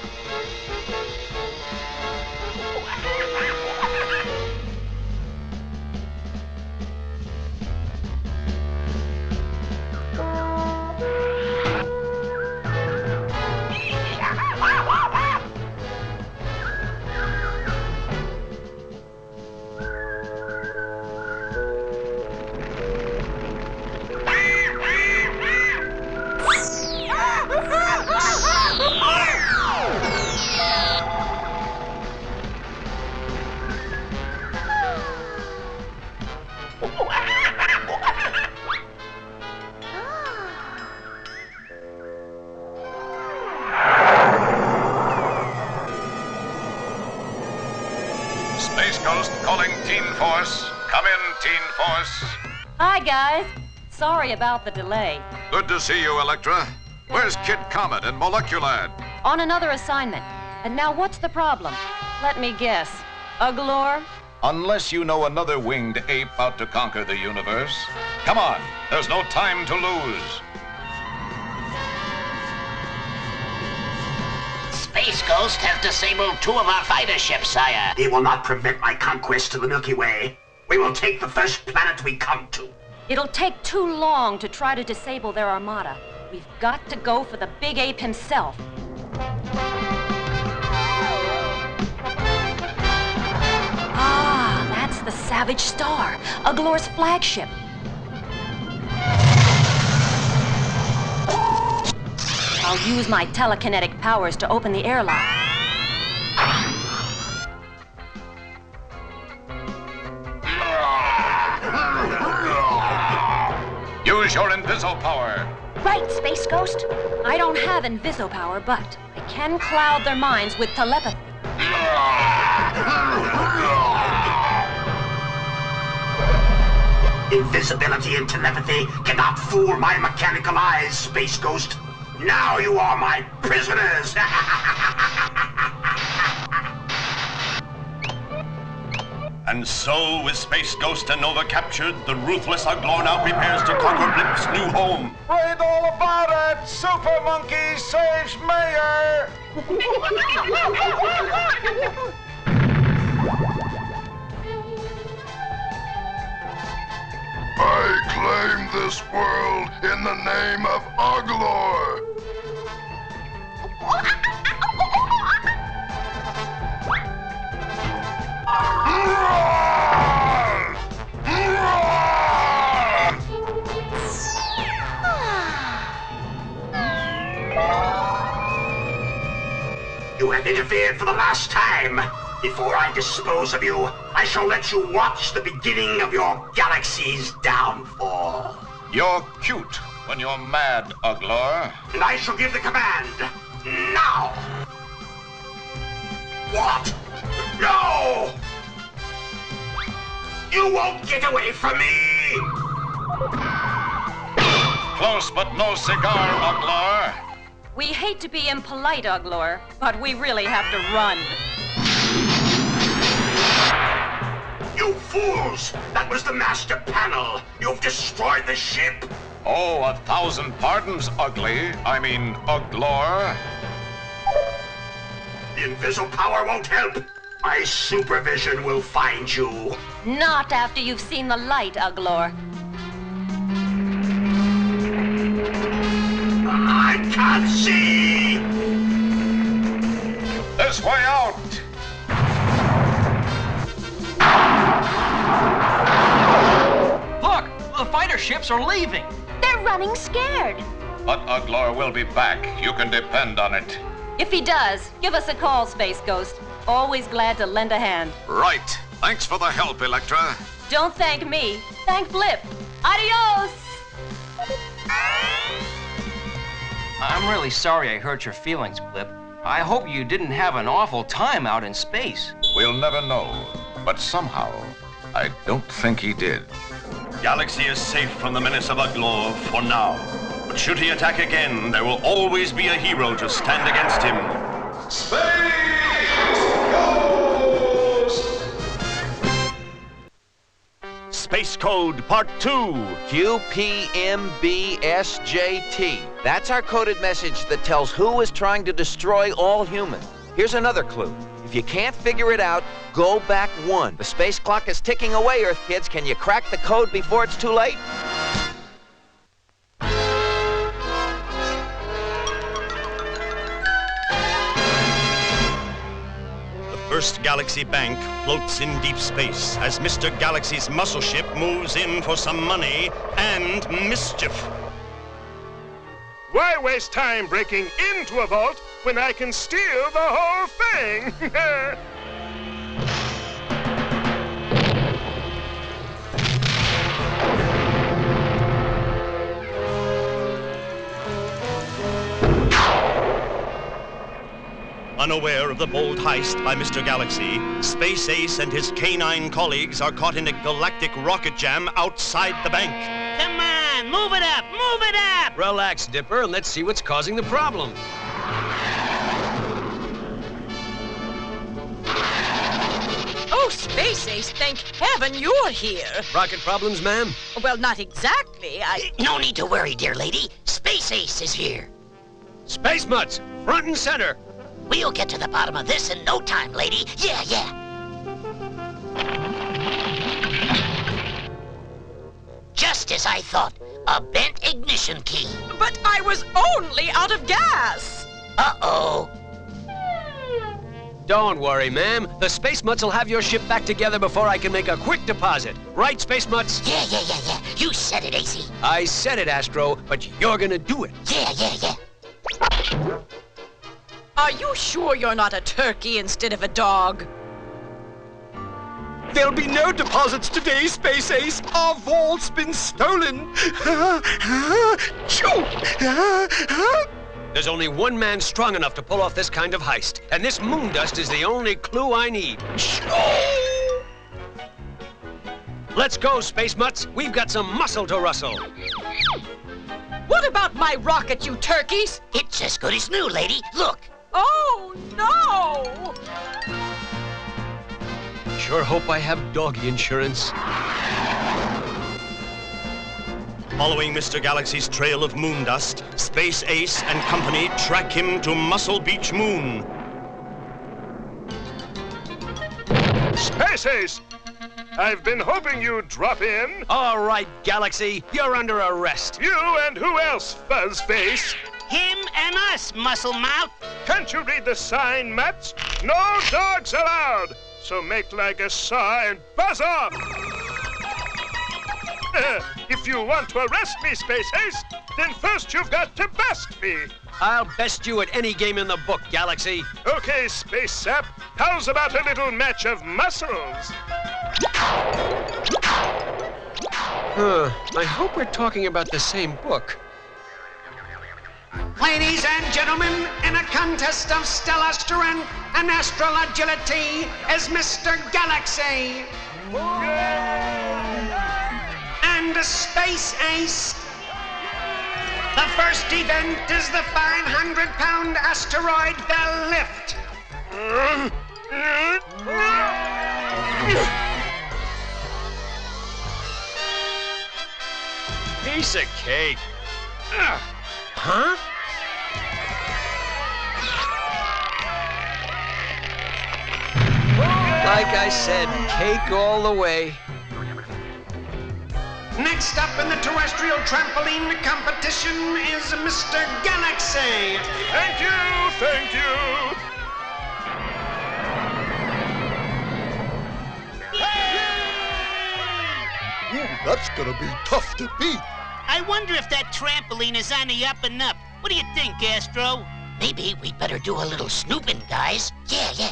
Space Ghost calling Teen Force. Come in, Teen Force. Hi, guys. Sorry about the delay. Good to see you, Electra. Where's Kid Comet and Moleculad? On another assignment. And now what's the problem? Let me guess. Uglor? Unless you know another winged ape out to conquer the universe. Come on, there's no time to lose. Space Ghost has disabled 2 of our fighter ships, sire. He will not prevent my conquest of the Milky Way. We will take the first planet we come to. It'll take too long to try to disable their armada. We've got to go for the big ape himself. Ah, that's the Savage Star, Uglor's flagship. I'll use my telekinetic powers to open the airlock. Use your Inviso power. Right, Space Ghost. I don't have Inviso power, but I can cloud their minds with telepathy. Invisibility and telepathy cannot fool my mechanical eyes, Space Ghost. Now you are my prisoners! And so, with Space Ghost and Nova captured, the ruthless Uglor now prepares to conquer Blip's new home. Read all about it! Super Monkey saves Mayor! I claim this world in the name of Uglor! You have interfered for the last time. Before I dispose of you, I shall let you watch the beginning of your galaxy's downfall. You're cute when you're mad, Uglor. And I shall give the command. Now! What? No! You won't get away from me! Close but no cigar, Uglor. We hate to be impolite, Uglor, but we really have to run. You fools! That was the master panel! You've destroyed the ship! Oh, 1,000 pardons, Uglor. The Inviso power won't help! My supervision will find you! Not after you've seen the light, Uglor. I can't see! This way out! Look! The fighter ships are leaving! They're running scared. But Uglor will be back. You can depend on it. If he does, give us a call, Space Ghost. Always glad to lend a hand. Right. Thanks for the help, Electra. Don't thank me. Thank Blip. Adios! I'm really sorry I hurt your feelings, Blip. I hope you didn't have an awful time out in space. We'll never know, but somehow, I don't think he did. Galaxy is safe from the menace of Uglor for now. But should he attack again, there will always be a hero to stand against him. Space Code Part 2. QPMBSJT. That's our coded message that tells who is trying to destroy all humans. Here's another clue. If you can't figure it out, go back one. The space clock is ticking away, Earth kids. Can you crack the code before it's too late? First Galaxy Bank floats in deep space as Mr. Galaxy's muscle ship moves in for some money and mischief. Why waste time breaking into a vault when I can steal the whole thing? Unaware of the bold heist by Mr. Galaxy, Space Ace and his canine colleagues are caught in a galactic rocket jam outside the bank. Come on, move it up, move it up! Relax, Dipper, and let's see what's causing the problem. Oh, Space Ace, thank heaven you're here. Rocket problems, ma'am? Well, not exactly. No need to worry, dear lady. Space Ace is here. Space Mutts, front and center. We'll get to the bottom of this in no time, lady. Yeah, yeah. Just as I thought. A bent ignition key. But I was only out of gas. Uh-oh. Don't worry, ma'am. The Space Mutts will have your ship back together before I can make a quick deposit. Right, Space Mutts? Yeah. You said it, AC. I said it, Astro, but you're gonna do it. Yeah. Are you sure you're not a turkey instead of a dog? There'll be no deposits today, Space Ace. Our vault's been stolen. There's only one man strong enough to pull off this kind of heist, and this moon dust is the only clue I need. Let's go, Space Mutts. We've got some muscle to rustle. What about my rocket, you turkeys? It's as good as new, lady. Look. Oh, no! Sure hope I have doggy insurance. Following Mr. Galaxy's trail of moon dust, Space Ace and company track him to Muscle Beach Moon. Space Ace! I've been hoping you'd drop in. All right, Galaxy, you're under arrest. You and who else, Fuzzface? Him and us, Muscle Mouth. Can't you read the sign, Mutts? No dogs allowed. So make like a saw and buzz off. If you want to arrest me, Space Ace, then first you've got to best me. I'll best you at any game in the book, Galaxy. Okay, Space Sap. How's about a little match of muscles? I hope we're talking about the same book. Ladies and gentlemen, in a contest of stellar strength and astral agility is Mr. Galaxy. And Space Ace. The first event is the 500-pound asteroid Bell Lift. Piece of cake. Huh? Like I said, cake all the way. Next up in the terrestrial trampoline competition is Mr. Galaxy. Thank you. Ooh, that's gonna be tough to beat. I wonder if that trampoline is on the up and up. What do you think, Astro? Maybe we'd better do a little snooping, guys. Yeah.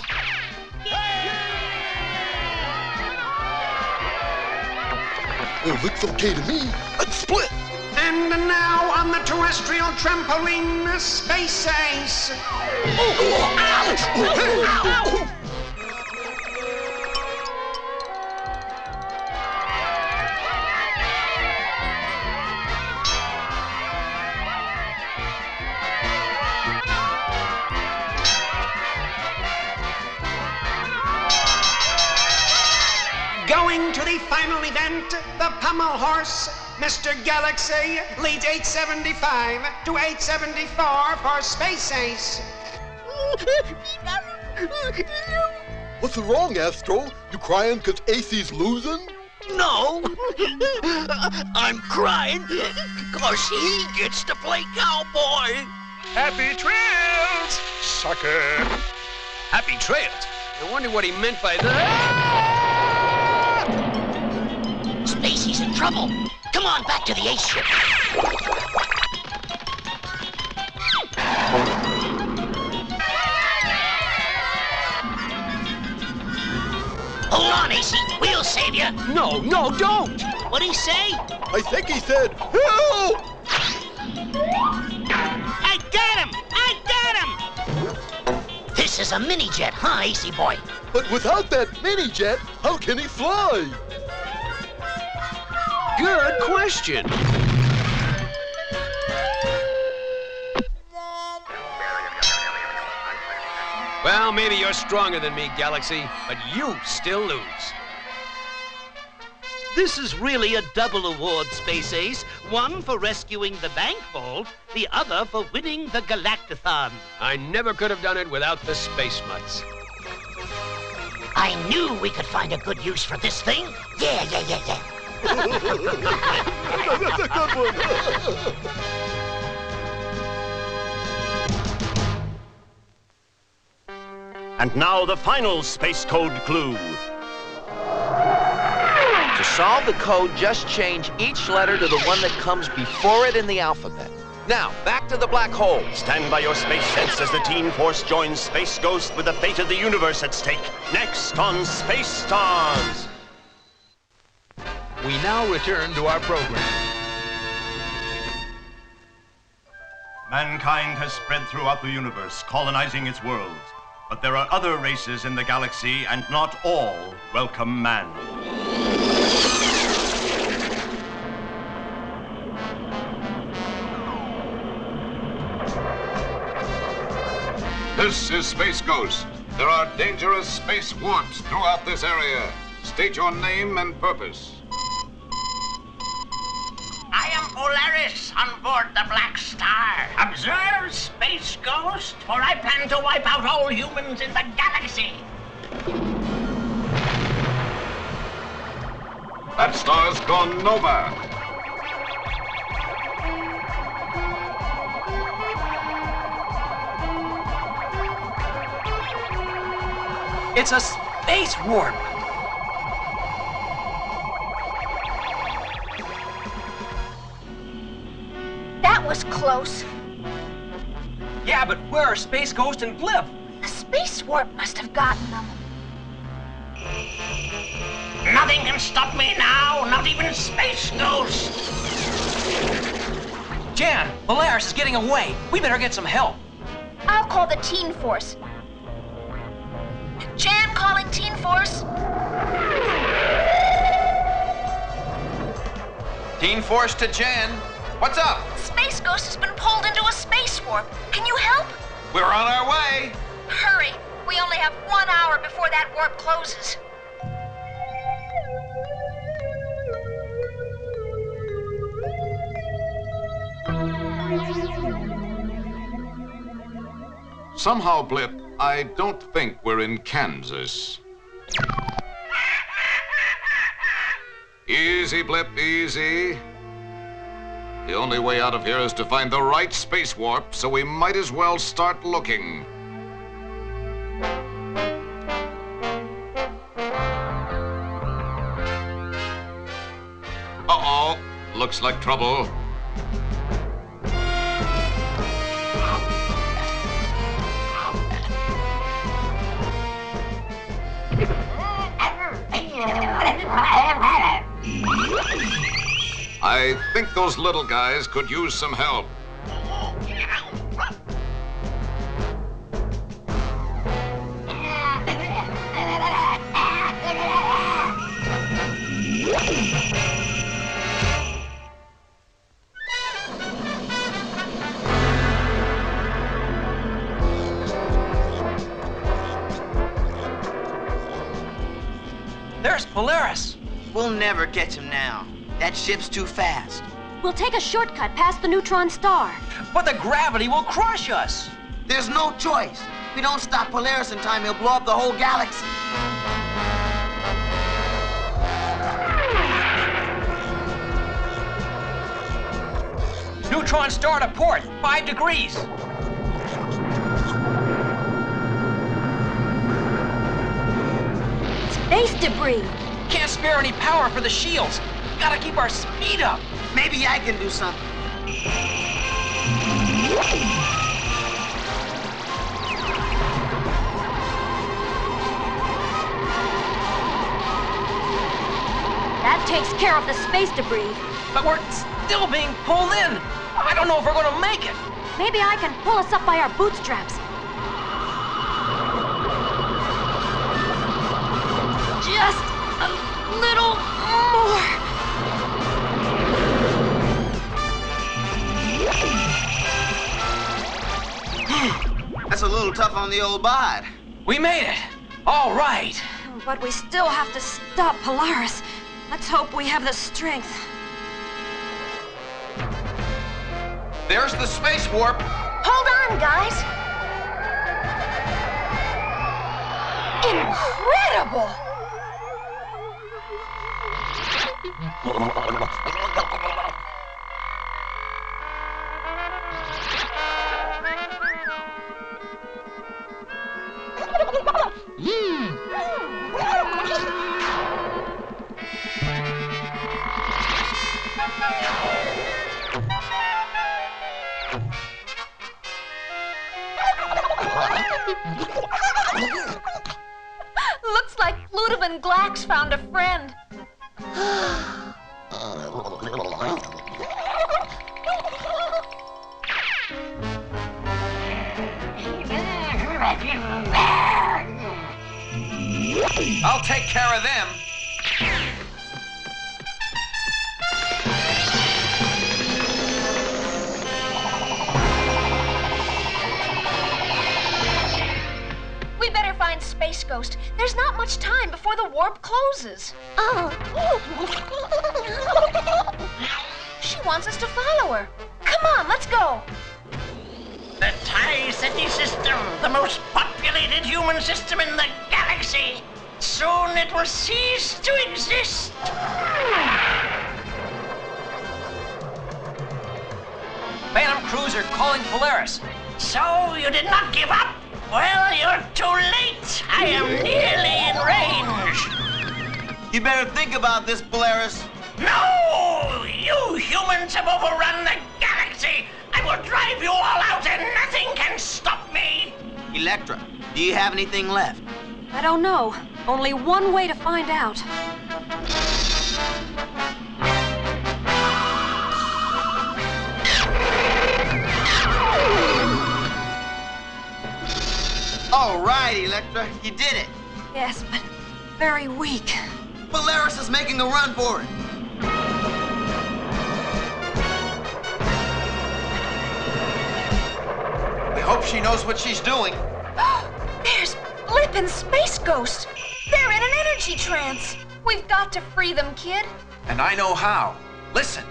It looks okay to me. Let's split. And now on the terrestrial trampoline, Space Ace. Going to the final event, the pommel horse. Mr. Galaxy leads 875 to 874 for Space Ace. What's wrong, Astro? You crying because AC's losing? No, I'm crying because he gets to play cowboy. Happy trails, sucker. Happy trails? I wonder what he meant by that. Spacey's in trouble. Come on back to the ace ship. Hold on, AC. We'll save you. No, don't. What'd he say? I think he said, help! I got him! This is a mini-jet, huh, AC boy? But without that mini-jet, how can he fly? Good question. Well, maybe you're stronger than me, Galaxy, but you still lose. This is really a double award, Space Ace. One for rescuing the bank vault, the other for winning the Galactathon. I never could have done it without the space mutts. I knew we could find a good use for this thing. Yeah. That's a good one. And now the final space code clue. To solve the code, just change each letter to the one that comes before it in the alphabet. Now, back to the black hole. Stand by your space sets as the Teen Force joins Space Ghost with the fate of the universe at stake. Next on Space Stars. We now return to our program. Mankind has spread throughout the universe, colonizing its worlds. But there are other races in the galaxy, and not all welcome man. This is Space Ghost. There are dangerous space warps throughout this area. State your name and purpose. I am Polaris on board the Black Star. Observe, Space Ghost, for I plan to wipe out all humans in the galaxy. That star's gone nova. It's a space warp. That was close. Yeah, but where are Space Ghost and Blip? The space warp must have gotten them. Nothing can stop me now, not even Space Ghost. Jan, Polaris is getting away. We better get some help. I'll call the Teen Force. Jan calling Teen Force. Teen Force to Jan. What's up? Space Ghost has been pulled into a space warp. Can you help? We're on our way. Hurry. We only have 1 hour before that warp closes. Somehow, Blip, I don't think we're in Kansas. Easy, Blip, easy. The only way out of here is to find the right space warp, so we might as well start looking. Uh-oh, looks like trouble. I think those little guys could use some help. There's Polaris. We'll never catch him now. That ship's too fast. We'll take a shortcut past the neutron star. But the gravity will crush us. There's no choice. If we don't stop Polaris in time, he'll blow up the whole galaxy. Neutron star to port, 5 degrees. Space debris. Can't spare any power for the shields. Gotta keep our speed up. Maybe I can do something. That takes care of the space debris. But we're still being pulled in. I don't know if we're gonna make it. Maybe I can pull us up by our bootstraps. Just a little more. That's a little tough on the old bod. We made it. All right. But we still have to stop Polaris. Let's hope we have the strength. There's the space warp. Hold on, guys. Incredible! Looks like Ludov and Glax found a friend. I'll take care of them. We better find Space Ghost. There's not much time before the warp closes. She wants us to follow her. Come on, let's go. The TIE City system, the most populated human system in the galaxy. Soon it will cease to exist. Phantom Cruiser calling Polaris. So you did not give up? Well, you're too late. I am nearly in range. You better think about this, Polaris. No! You humans have overrun the galaxy. I will drive you all out and nothing can stop me. Electra, do you have anything left? I don't know. Only one way to find out. All right, Electra, you did it. Yes, but very weak. Polaris is making a run for it. We hope she knows what she's doing. There's Blip and Space Ghost. They're in an energy trance. We've got to free them, kid. And I know how. Listen.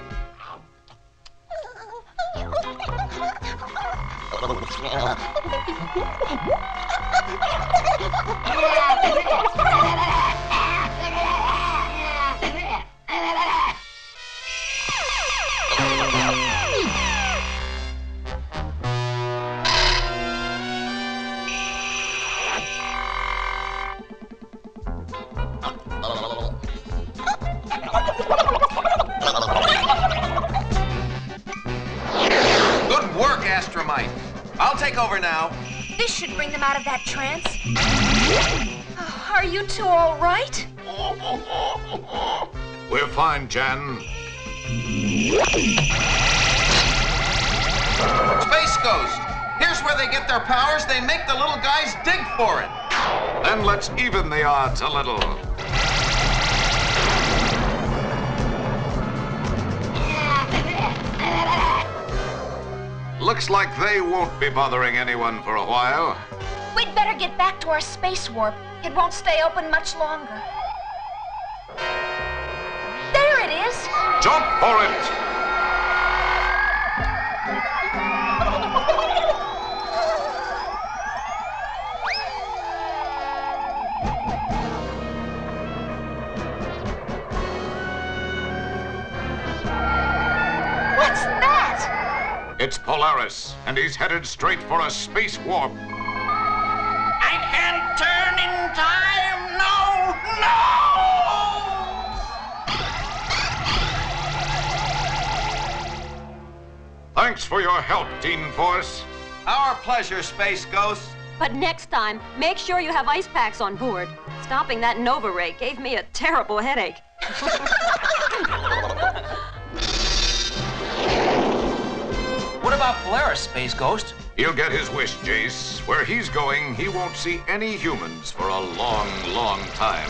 Good work, Astromite. I'll take over now. This should bring them out of that trance. Oh, are you two all right? We're fine, Jan. Space Ghost! Here's where they get their powers. They make the little guys dig for it. Then let's even the odds a little. Looks like they won't be bothering anyone for a while. We'd better get back to our space warp. It won't stay open much longer. There it is! Jump for it! What's that? It's Polaris, and he's headed straight for a space warp. I can't turn in time. No, no! Thanks for your help, Teen Force. Our pleasure, Space Ghost. But next time, make sure you have ice packs on board. Stopping that Nova Ray gave me a terrible headache. What about Polaris, Space Ghost? He'll get his wish, Jace. Where he's going, he won't see any humans for a long, long time.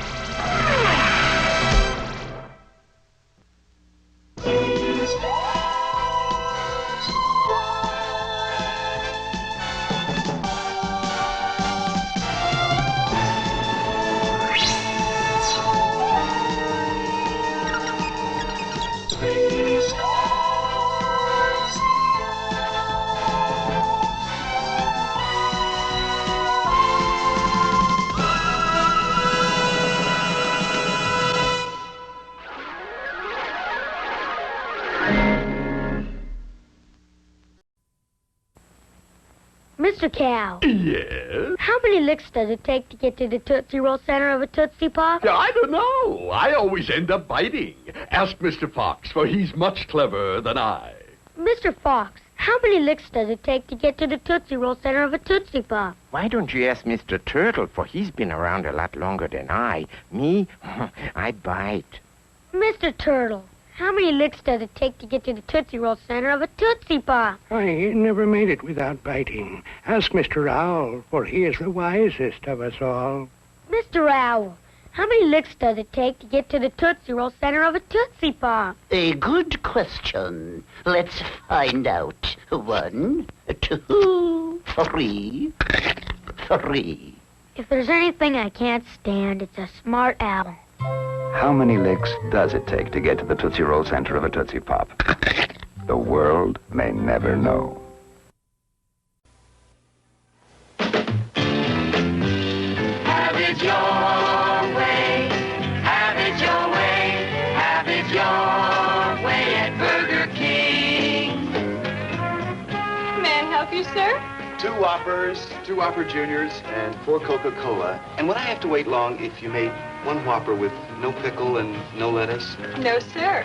Mr. Cow. Yes? How many licks does it take to get to the Tootsie Roll center of a Tootsie Pop? I don't know. I always end up biting. Ask Mr. Fox, for he's much cleverer than I. Mr. Fox, how many licks does it take to get to the Tootsie Roll center of a Tootsie Pop? Why don't you ask Mr. Turtle, for he's been around a lot longer than I. Me, I bite. Mr. Turtle, how many licks does it take to get to the Tootsie Roll center of a Tootsie Pop? I never made it without biting. Ask Mr. Owl, for he is the wisest of us all. Mr. Owl, how many licks does it take to get to the Tootsie Roll center of a Tootsie Pop? A good question. Let's find out. 1, 2, 3. If there's anything I can't stand, it's a smart owl. How many licks does it take to get to the Tootsie Roll center of a Tootsie Pop? The world may never know. Have it your way. Have it your way. Have it your way at Burger King. May I help you, sir? 2 Whoppers, 2 Whopper Juniors, and 4 Coca-Cola. And would I have to wait long if you made 1 Whopper with no pickle and no lettuce? No, sir.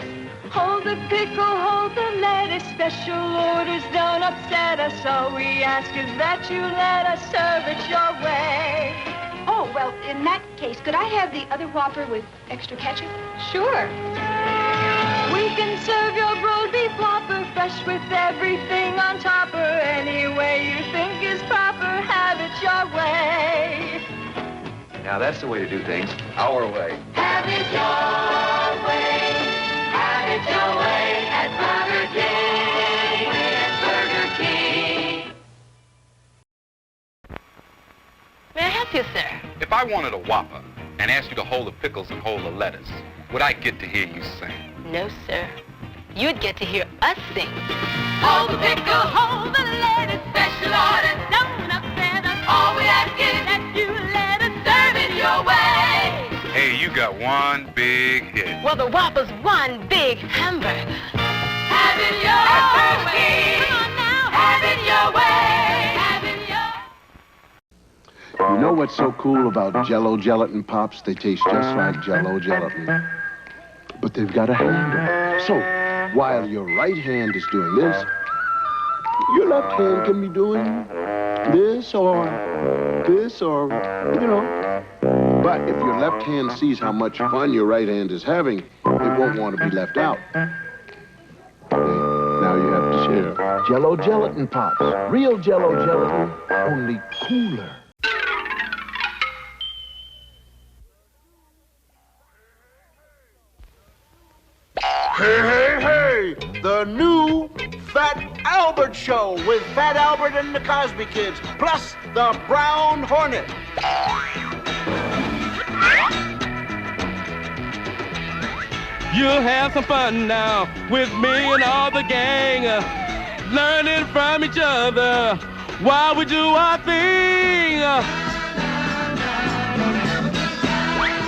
Hold the pickle, hold the lettuce. Special orders don't upset us. All we ask is that you let us serve it your way. Oh, well, in that case, could I have the other Whopper with extra ketchup? Sure. We can serve your broiled beef Whopper fresh with everything on topper. Any way you think is proper, have it your way. Now that's the way to do things, our way. Have it your way. Have it your way at Burger King. At Burger King. May I help you, sir? If I wanted a Whopper and asked you to hold the pickles and hold the lettuce, would I get to hear you sing? No, sir. You'd get to hear us sing. Hold the pickle, hold the lettuce. Special orders don't upset us. All we ask is that you let us serve it your way. Hey, you got one big hit. Well, the Whopper's one big hamburger. Have it your way. Come on now. Have it your way. Have it your You know what's so cool about Jell-O gelatin pops? They taste just like Jell-O gelatin. But they've got a handle. So, while your right hand is doing this, your left hand can be doing this or, you know. But if your left hand sees how much fun your right hand is having, They won't want to be left out. Now you have to share. Jell-O gelatin pops. Real Jell-O gelatin, only cooler. Hey, hey, hey! The new Fat Albert Show with Fat Albert and the Cosby Kids, plus the Brown Hornet. You'll have some fun now with me and all the gang, learning from each other while we do our thing.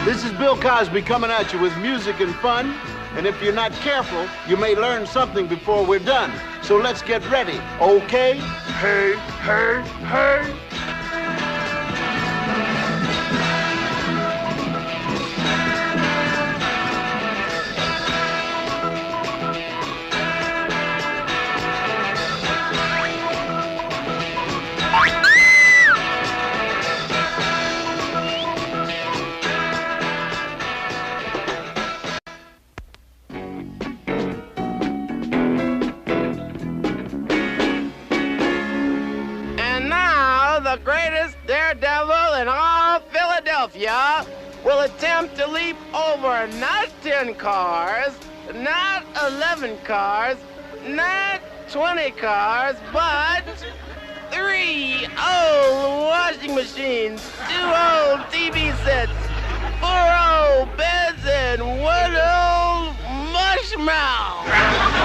This is Bill Cosby coming at you with music and fun. And if you're not careful, you may learn something before we're done. So let's get ready, okay? Hey, hey, hey! The greatest daredevil in all Philadelphia will attempt to leap over not 10 cars, not 11 cars, not 20 cars, but 3 old washing machines, 2 old TV sets, 4 old beds, and 1 old mushmouth.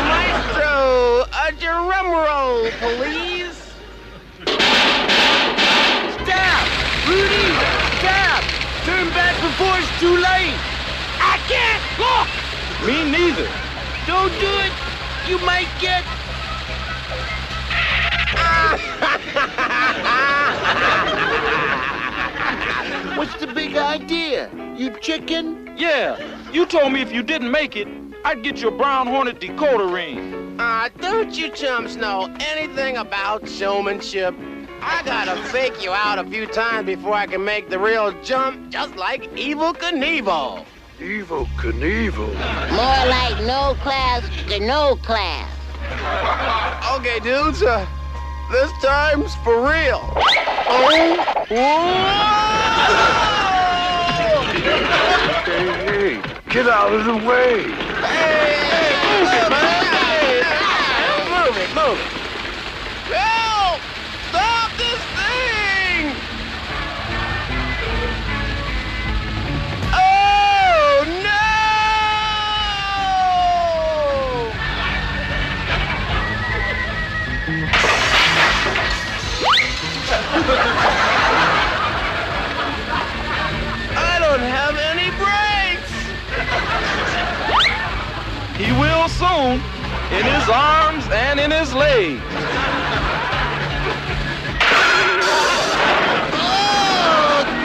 Maestro, a drum roll, please. Stop! Rudy! Stop! Turn back before it's too late! I can't! Look! Me neither. Don't do it! You might get... What's the big idea? You chicken? Yeah, you told me if you didn't make it, I'd get your Brown Hornet decoder ring. Don't you chumps know anything about showmanship? I gotta fake you out a few times before I can make the real jump, just like Evel Knievel. Evel Knievel? More like no class to no class. Okay, dudes, this time's for real. Oh, whoa! Hey, get out of the way! Hey, move it, move it. Help! Stop this thing! Oh, no! I don't have any brakes! He will soon, in his arms and in his legs.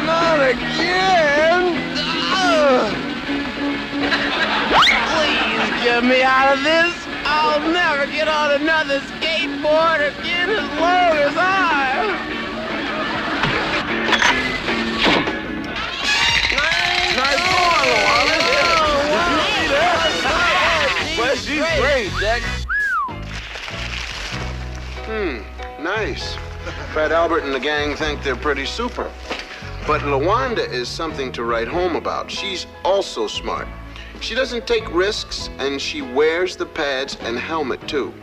Not again! Please get me out of this! I'll never get on another skateboard again as long as Nice going, Luana. Well, she's great, Jack. Nice. Fat Albert and the gang think they're pretty super. But LaWanda is something to write home about. She's also smart. She doesn't take risks, and she wears the pads and helmet, too.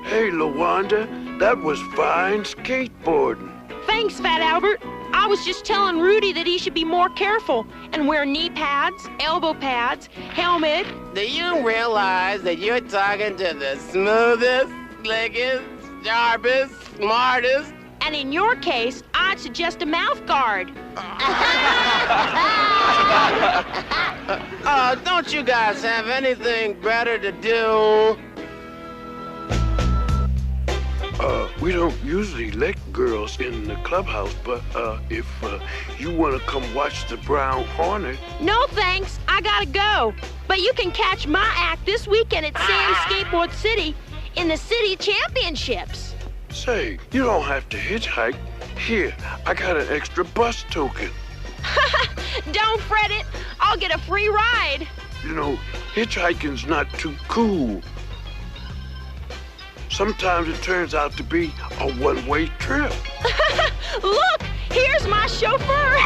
Hey, LaWanda, that was fine skateboarding. Thanks, Fat Albert. I was just telling Rudy that he should be more careful and wear knee pads, elbow pads, helmet. Do you realize that you're talking to the smoothest, slickest, sharpest, smartest? And in your case, I'd suggest a mouth guard. Don't you guys have anything better to do? We don't usually let girls in the clubhouse, but if you want to come watch the Brown Hornet... No, thanks. I gotta go. But you can catch my act this weekend at Sam's Skateboard City in the City Championships. Say, you don't have to hitchhike. Here, I got an extra bus token. Don't fret it. I'll get a free ride. You know, hitchhiking's not too cool. Sometimes it turns out to be a one-way trip. Look, here's my chauffeur.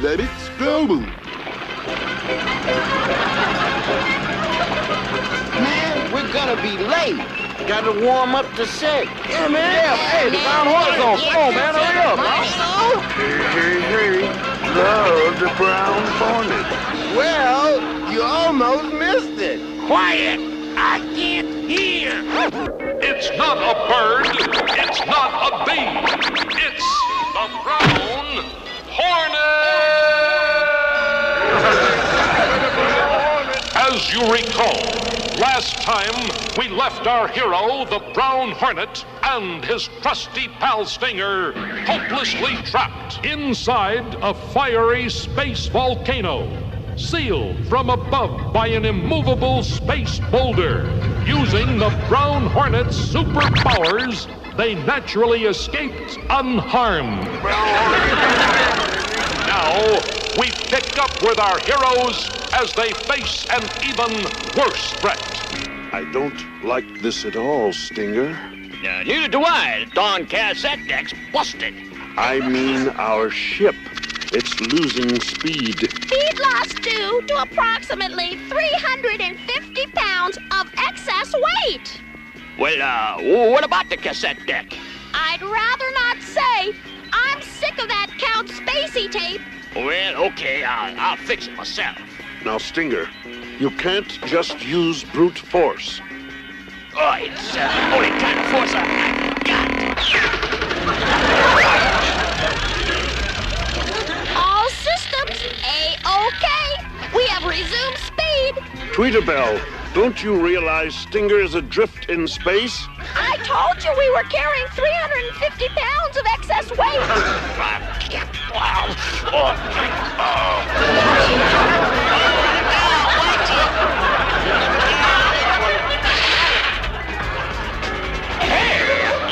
Let it go. Man, we're gonna be late. Gotta warm up the set. Yeah, man. Yeah, hey, the Brown Hornet's on. Come on, man, hurry up. Hey. Love the Brown Hornet. Well, you almost missed it. Quiet! I can't hear. It's not a bird. It's not a bee. It's the Brown Hornet! As you recall, last time we left our hero, the Brown Hornet, and his trusty pal Stinger, hopelessly trapped inside a fiery space volcano, sealed from above by an immovable space boulder. Using the Brown Hornet's superpowers, they naturally escaped unharmed. Now, we pick up with our heroes as they face an even worse threat. I don't like this at all, Stinger. Neither do I. The darn cassette deck's busted. I mean our ship. It's losing speed. Speed loss due to approximately 350 pounds of excess weight. Well, what about the cassette deck? I'd rather not say. I'm sick of that Count Spacey tape. Well, okay, I'll fix it myself. Now, Stinger, you can't just use brute force. Oh, it's the only kind of force I've got. All systems A-OK. We have resumed speed. Tweeterbell, don't you realize Stinger is adrift in space? I told you we were carrying 350 pounds of excess weight.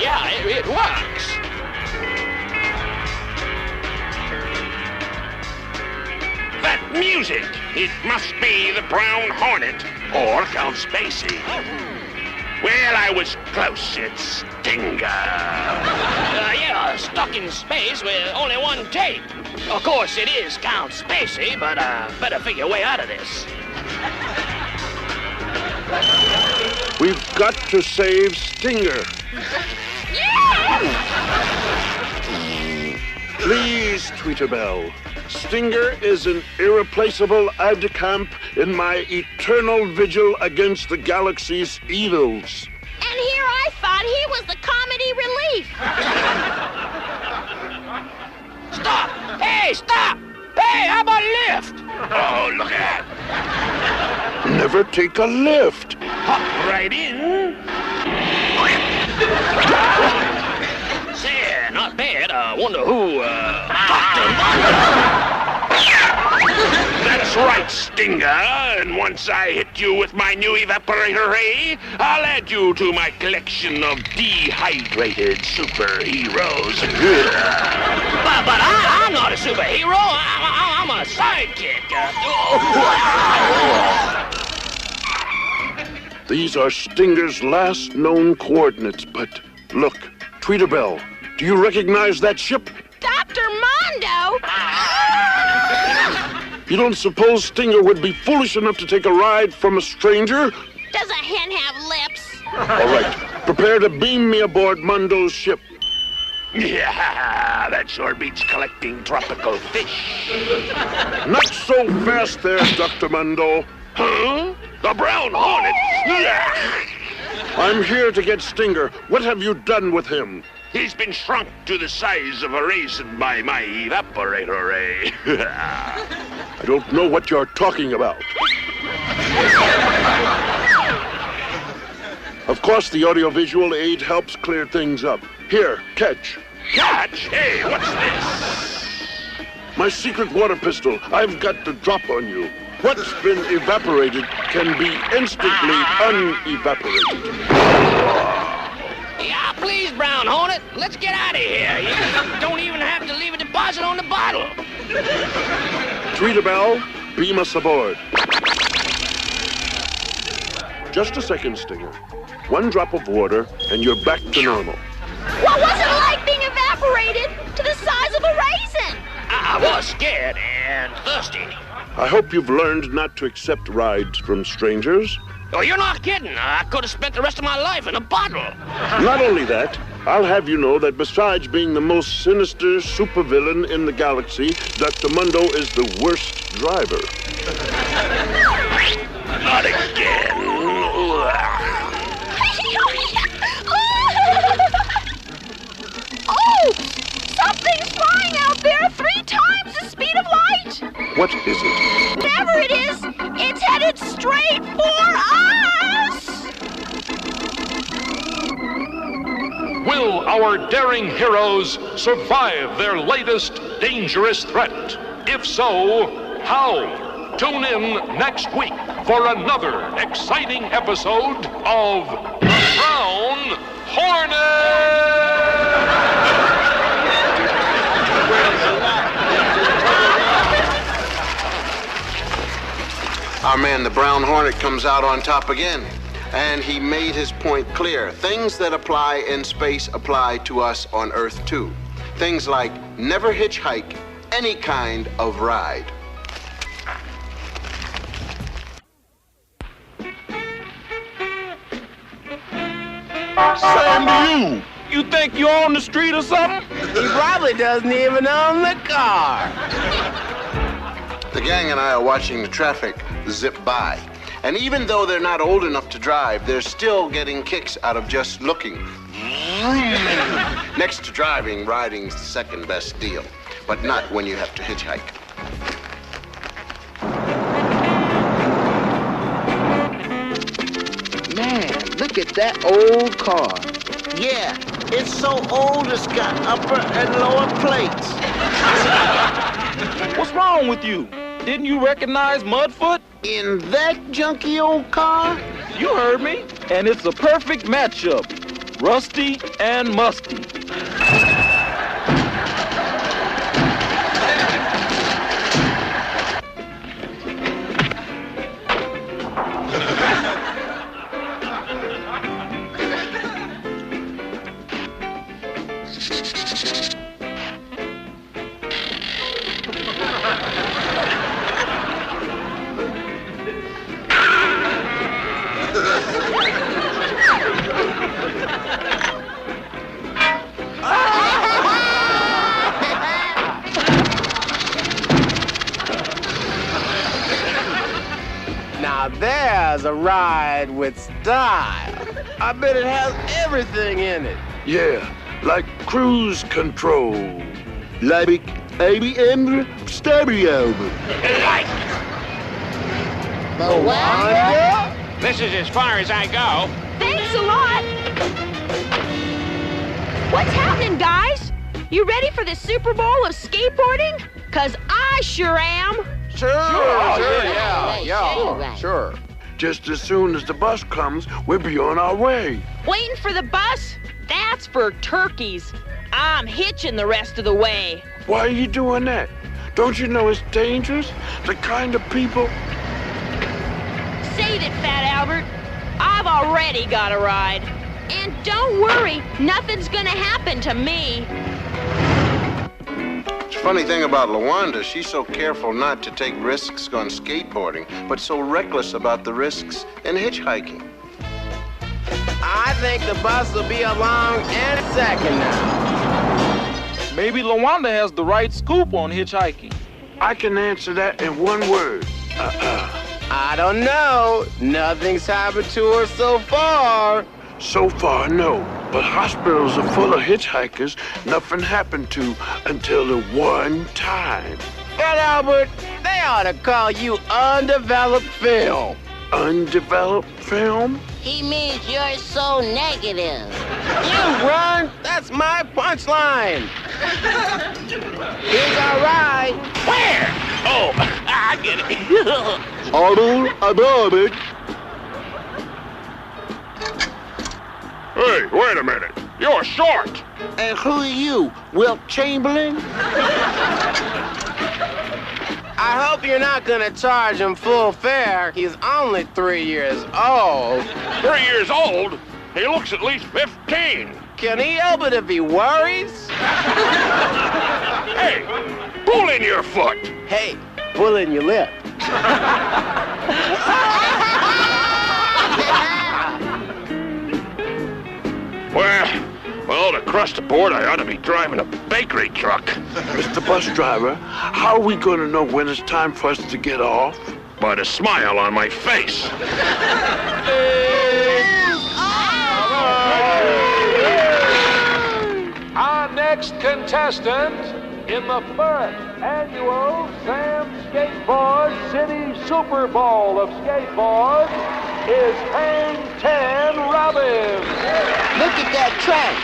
Yeah, it works. That music! It must be the Brown Hornet or Count Spacey. Well, I was close. It's Stinger. Yeah, stuck in space with only one tape. Of course, it is Count Spacey, but better figure a way out of this. We've got to save Stinger. Please, Tweeterbell. Stinger is an irreplaceable aide-de-camp in my eternal vigil against the galaxy's evils. And here I thought he was the comedy relief. Stop! Hey, stop! Hey, how about a lift? Oh, look at that. Never take a lift. Hop right in. Say, not bad. Wonder who, That's right, Stinger. And once I hit you with my new evaporator ray, I'll add you to my collection of dehydrated superheroes. But I'm not a superhero. I'm a sidekick. These are Stinger's last known coordinates, but look, Tweeterbell, do you recognize that ship? Dr. Mondo? You don't suppose Stinger would be foolish enough to take a ride from a stranger? Does a hen have lips? All right, prepare to beam me aboard Mondo's ship. Yeah, that sure beats collecting tropical fish. Not so fast there, Dr. Mondo. Huh? The Brown Hornet? I'm here to get Stinger. What have you done with him? He's been shrunk to the size of a raisin by my evaporator ray. I don't know what you're talking about. Of course, the audiovisual aid helps clear things up. Here, catch. Catch? Hey, what's this? My secret water pistol. I've got the drop on you. What's been evaporated can be instantly unevaporated. Yeah, please, Brown Hornet, let's get out of here. You don't even have to leave a deposit on the bottle. Tweeterbell, beam us aboard. Just a second, Stinger. One drop of water, and you're back to normal. What was it like being evaporated to the size of a raisin? I was scared and thirsty. I hope you've learned not to accept rides from strangers. Oh, you're not kidding. I could have spent the rest of my life in a bottle. Not only that, I'll have you know that besides being the most sinister supervillain in the galaxy, Dr. Mundo is the worst driver. Not again. Oh! Something's flying out there 3 times the speed of light! What is it? Whatever it is, it's headed straight for us! Will our daring heroes survive their latest dangerous threat? If so, how? Tune in next week for another exciting episode of The Brown Hornet! Our man, the Brown Hornet, comes out on top again. And he made his point clear. Things that apply in space apply to us on Earth, too. Things like never hitchhike any kind of ride. Same to you. You think you're on the street or something? He probably doesn't even own the car. The gang and I are watching the traffic zip by. And even though they're not old enough to drive, they're still getting kicks out of just looking. Next to driving, riding's the second best deal. But not when you have to hitchhike. Man, look at that old car. Yeah, it's so old it's got upper and lower plates. What's wrong with you? Didn't you recognize Mudfoot? In that junky old car? You heard me. And it's a perfect matchup. Rusty and musty. Now there's a ride with style. I bet it has everything in it. Yeah, like cruise control. Like ABM stereo. Wanda? This is as far as I go. Thanks a lot! What's happening, guys? You ready for the Super Bowl of skateboarding? 'Cause I sure am. Sure, sure. Just as soon as the bus comes, we'll be on our way. Waiting for the bus? That's for turkeys. I'm hitching the rest of the way. Why are you doing that? Don't you know it's dangerous? The kind of people... Save it, Fat Albert. I've already got a ride. And don't worry, nothing's gonna happen to me. The funny thing about LaWanda, she's so careful not to take risks on skateboarding, but so reckless about the risks in hitchhiking. I think the bus will be along any second now. Maybe LaWanda has the right scoop on hitchhiking. I can answer that in one word. I don't know. Nothing's happened to her so far. So far, no. But hospitals are full of hitchhikers nothing happened to until the one time. But Albert, they ought to call you undeveloped film. Undeveloped film? He means you're so negative. You run, that's my punchline. Here's our ride. Where? Oh, I get it. Auto adorbit. Hey, wait a minute. You're short. And who are you, Wilt Chamberlain? I hope you're not gonna charge him full fare. He's only 3 years old. 3 years old? He looks at least 15. Can he help it if he worries? Hey, pull in your foot. Hey, pull in your lip. Well, to cross the board, I ought to be driving a bakery truck. Mr. Bus Driver, how are we going to know when it's time for us to get off? By the smile on my face. Our next contestant in the first annual Sam Skateboard City Super Bowl of Skateboards is Hang 10 Robbins. Look at that track.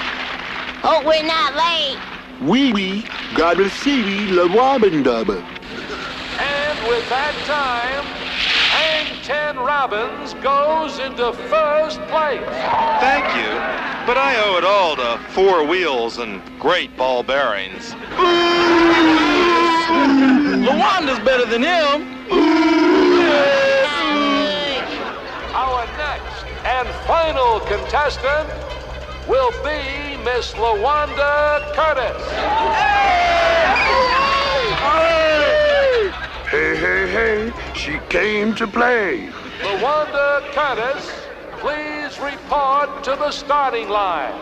Hope we're not late. We gotta see the Robin Dubber. And with that time, Hang 10 Robbins goes into first place. Thank you, but I owe it all to 4 wheels and great ball bearings. Lawanda's better than him. Our next and final contestant will be Miss LaWanda Curtis. Hey, she came to play. LaWanda Curtis, please report to the starting line.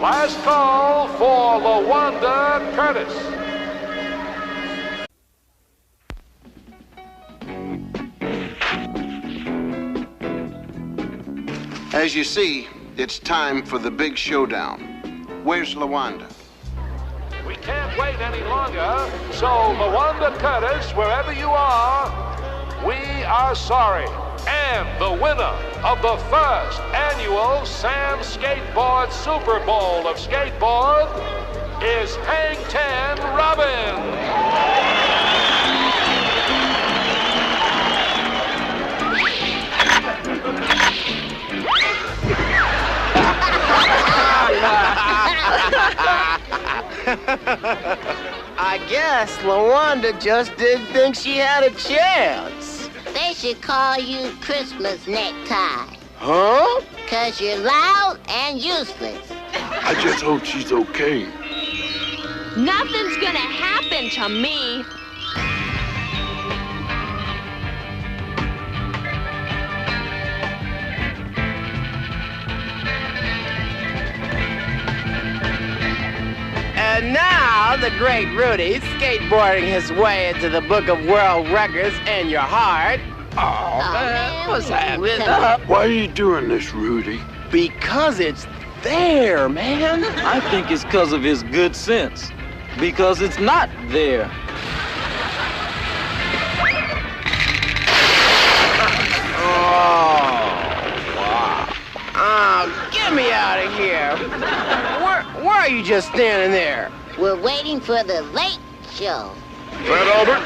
Last call for LaWanda Curtis. As you see, it's time for the big showdown. Where's LaWanda? We can't wait any longer, so LaWanda Curtis, wherever you are, we are sorry. And the winner of the first annual Sam Skateboard Super Bowl of Skateboard is Hang 10 Robbins. I guess LaWanda just didn't think she had a chance. They should call you Christmas necktie. Huh? 'Cause you're loud and useless. I just hope she's okay. Nothing's gonna happen to me. And now, the great Rudy, skateboarding his way into the Book of World Records in your heart. Oh, man, what's happening? Why are you doing this, Rudy? Because it's there, man. I think it's because of his good sense. Because it's not there. Get me out of here. Why are you just standing there? We're waiting for the late show. Fat Albert?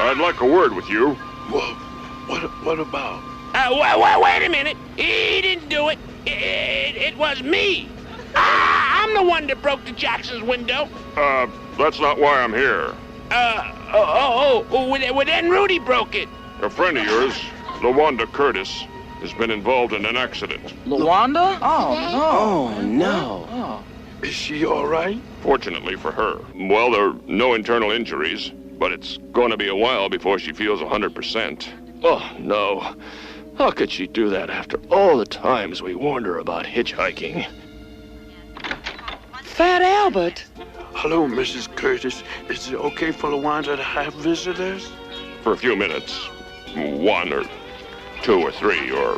I'd like a word with you. Well, what about? Wait a minute. He didn't do it. It was me. I'm the one that broke the Jackson's window. That's not why I'm here. Well, then Rudy broke it. A friend of yours, LaWanda Curtis, has been involved in an accident. LaWanda? Oh, no. Oh. Is she all right? Fortunately for her. Well, there are no internal injuries, but it's going to be a while before she feels 100%. Oh, no. How could she do that after all the times we warned her about hitchhiking? Fat Albert. Hello, Mrs. Curtis. Is it okay for LaWanda to have visitors? For a few minutes. 1 or 2 or 3 or,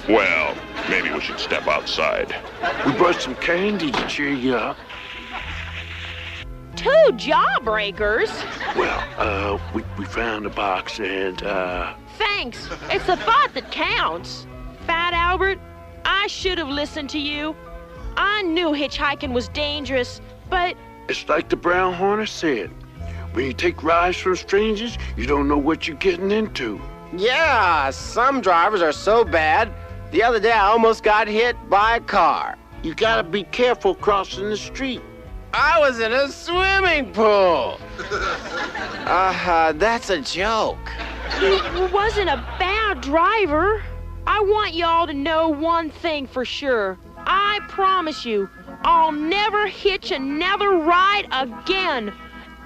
well, maybe we should step outside. We brought some candy to cheer you up. 2 jawbreakers? Well, we found a box and, Thanks. It's the thought that counts. Fat Albert, I should have listened to you. I knew hitchhiking was dangerous, but... It's like the Brown Hornet said. When you take rides from strangers, you don't know what you're getting into. Yeah, some drivers are so bad. The other day, I almost got hit by a car. You gotta be careful crossing the street. I was in a swimming pool. That's a joke. He wasn't a bad driver. I want y'all to know one thing for sure. I promise you, I'll never hitch another ride again.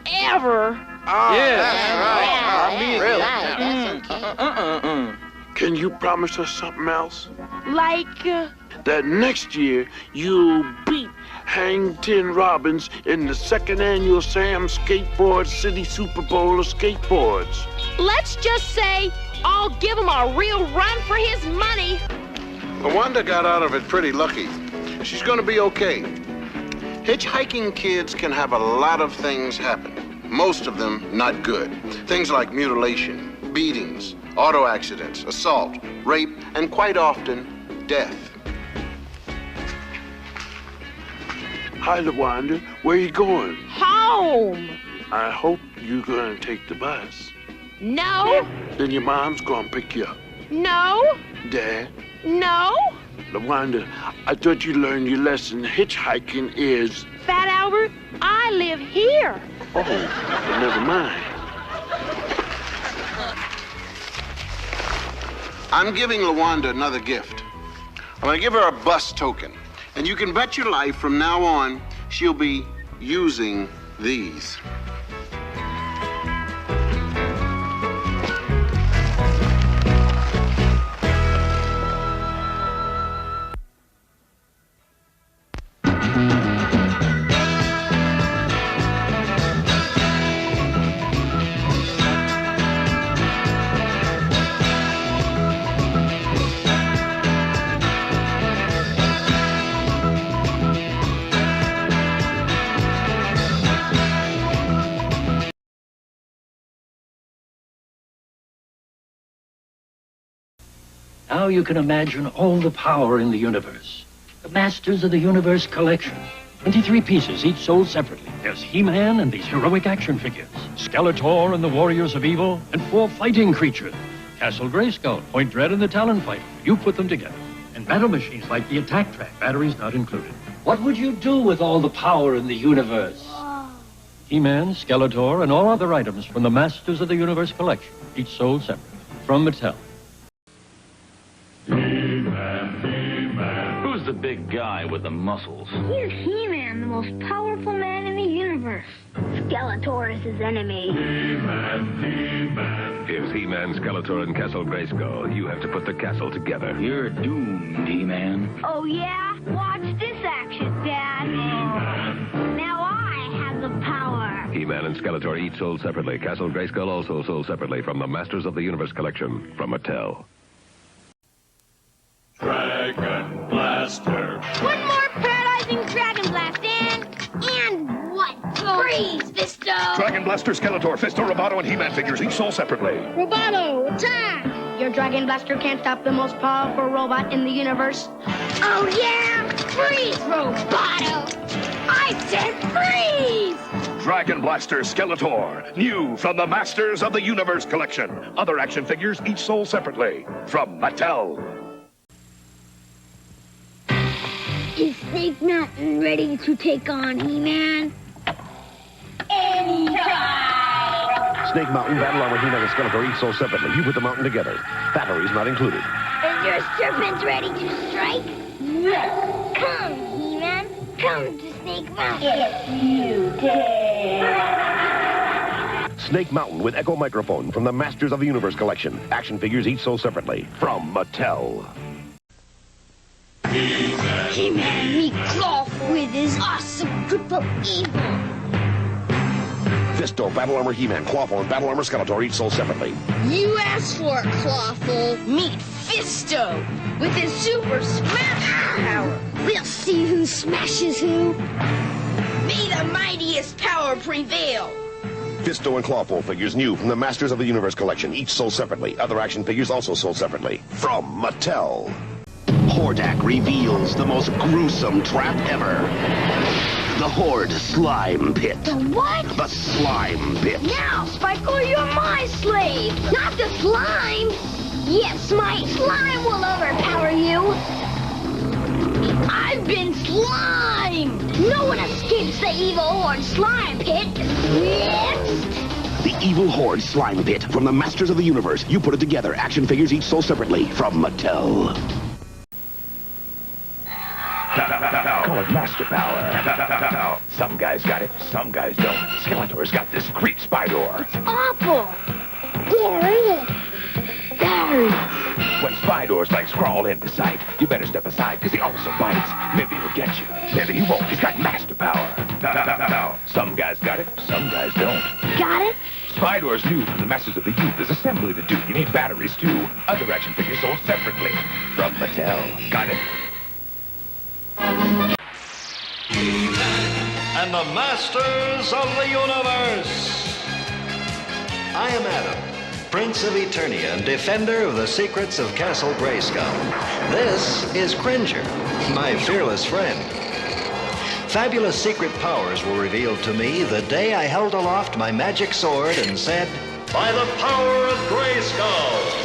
Ever. Oh, yeah, that's right. Really? Can you promise us something else? Like, that next year, you'll beat Hang 10 Robbins in the 2nd annual Sam Skateboard City Super Bowl of skateboards. Let's just say I'll give him a real run for his money. LaWanda got out of it pretty lucky. She's gonna be okay. Hitchhiking kids can have a lot of things happen. Most of them not good. Things like mutilation, beatings, auto accidents, assault, rape, and quite often, death. Hi, LaWanda. Where you going? Home. I hope you're gonna take the bus. No. Then your mom's gonna pick you up. No. Dad? No. LaWanda, I thought you learned your lesson. Hitchhiking is... Fat Albert, I live here. Oh, but never mind. I'm giving LaWanda another gift. I'm gonna give her a bus token. And you can bet your life from now on, she'll be using these. Now you can imagine all the power in the universe. The Masters of the Universe collection. 23 pieces, each sold separately. There's He-Man and these heroic action figures. Skeletor and the Warriors of Evil, and 4 fighting creatures. Castle Grayskull, Point Dread, and the Talonfighter. You put them together. And battle machines like the Attack Track, batteries not included. What would you do with all the power in the universe? He-Man, Skeletor, and all other items from the Masters of the Universe collection, each sold separately. From Mattel. Who's the big guy with the muscles? He's He-Man, the most powerful man in the universe. Skeletor is his enemy. Here's He-Man, Skeletor, and Castle Grayskull. You have to put the castle together. You're doomed, He-Man. Oh, yeah? Watch this action, Dad. Now I have the power. He-Man and Skeletor each sold separately. Castle Grayskull also sold separately from the Masters of the Universe collection from Mattel. Dragon Blaster. One more paralyzing Dragon Blast, and what? Freeze, Fisto! Dragon Blaster, Skeletor, Fisto, Roboto, and He-Man figures each sold separately. Roboto, attack! Your Dragon Blaster can't stop the most powerful robot in the universe. Oh, yeah? Freeze, Roboto! I said freeze! Dragon Blaster, Skeletor, new from the Masters of the Universe collection. Other action figures each sold separately from Mattel. Is Snake Mountain ready to take on He-Man? Anytime! Snake Mountain, Battle Armor, He-Man, and Skeletor each sold separately. You put the mountain together. Batteries not included. Is your serpent ready to strike? Yes. Come, He-Man. Come to Snake Mountain. If you dare. Snake Mountain with Echo Microphone from the Masters of the Universe collection. Action figures each sold separately from Mattel. He-Man, he claw with his awesome grip Clawful evil. Fisto, Battle Armor He-Man, Clawful, and Battle Armor Skeletor each sold separately. You asked for it, Clawful. Meet Fisto with his super smash power. We'll see who smashes who. May the mightiest power prevail. Fisto and Clawful figures new from the Masters of the Universe collection, each sold separately. Other action figures also sold separately. From Mattel. Hordak reveals the most gruesome trap ever. The Horde Slime Pit. The what? The Slime Pit. Now, Spikeor, you're my slave, not the slime. Yes, my slime will overpower you. I've been slime. No one escapes the evil Horde Slime Pit. Next. The Evil Horde Slime Pit from the Masters of the Universe. You put it together. Action figures each sold separately from Mattel. Call it Master Power. Some guys got it, some guys don't. Skeletor's got this creep Spydor. Awful. Gary. Gary. When Spydor's legs crawl into sight, you better step aside, because he also bites. Maybe he'll get you, maybe he won't. He's got Master Power. Some guys got it, some guys don't. Got it? Spydor's new from the Masters of the Youth. There's assembly to do. You need batteries, too. Other action figures sold separately from Mattel. Got it? And the Masters of the Universe. I am Adam, Prince of Eternia and defender of the secrets of Castle Grayskull. This is Cringer, my fearless friend. Fabulous secret powers were revealed to me the day I held aloft my magic sword and said, "By the power of Grayskull!"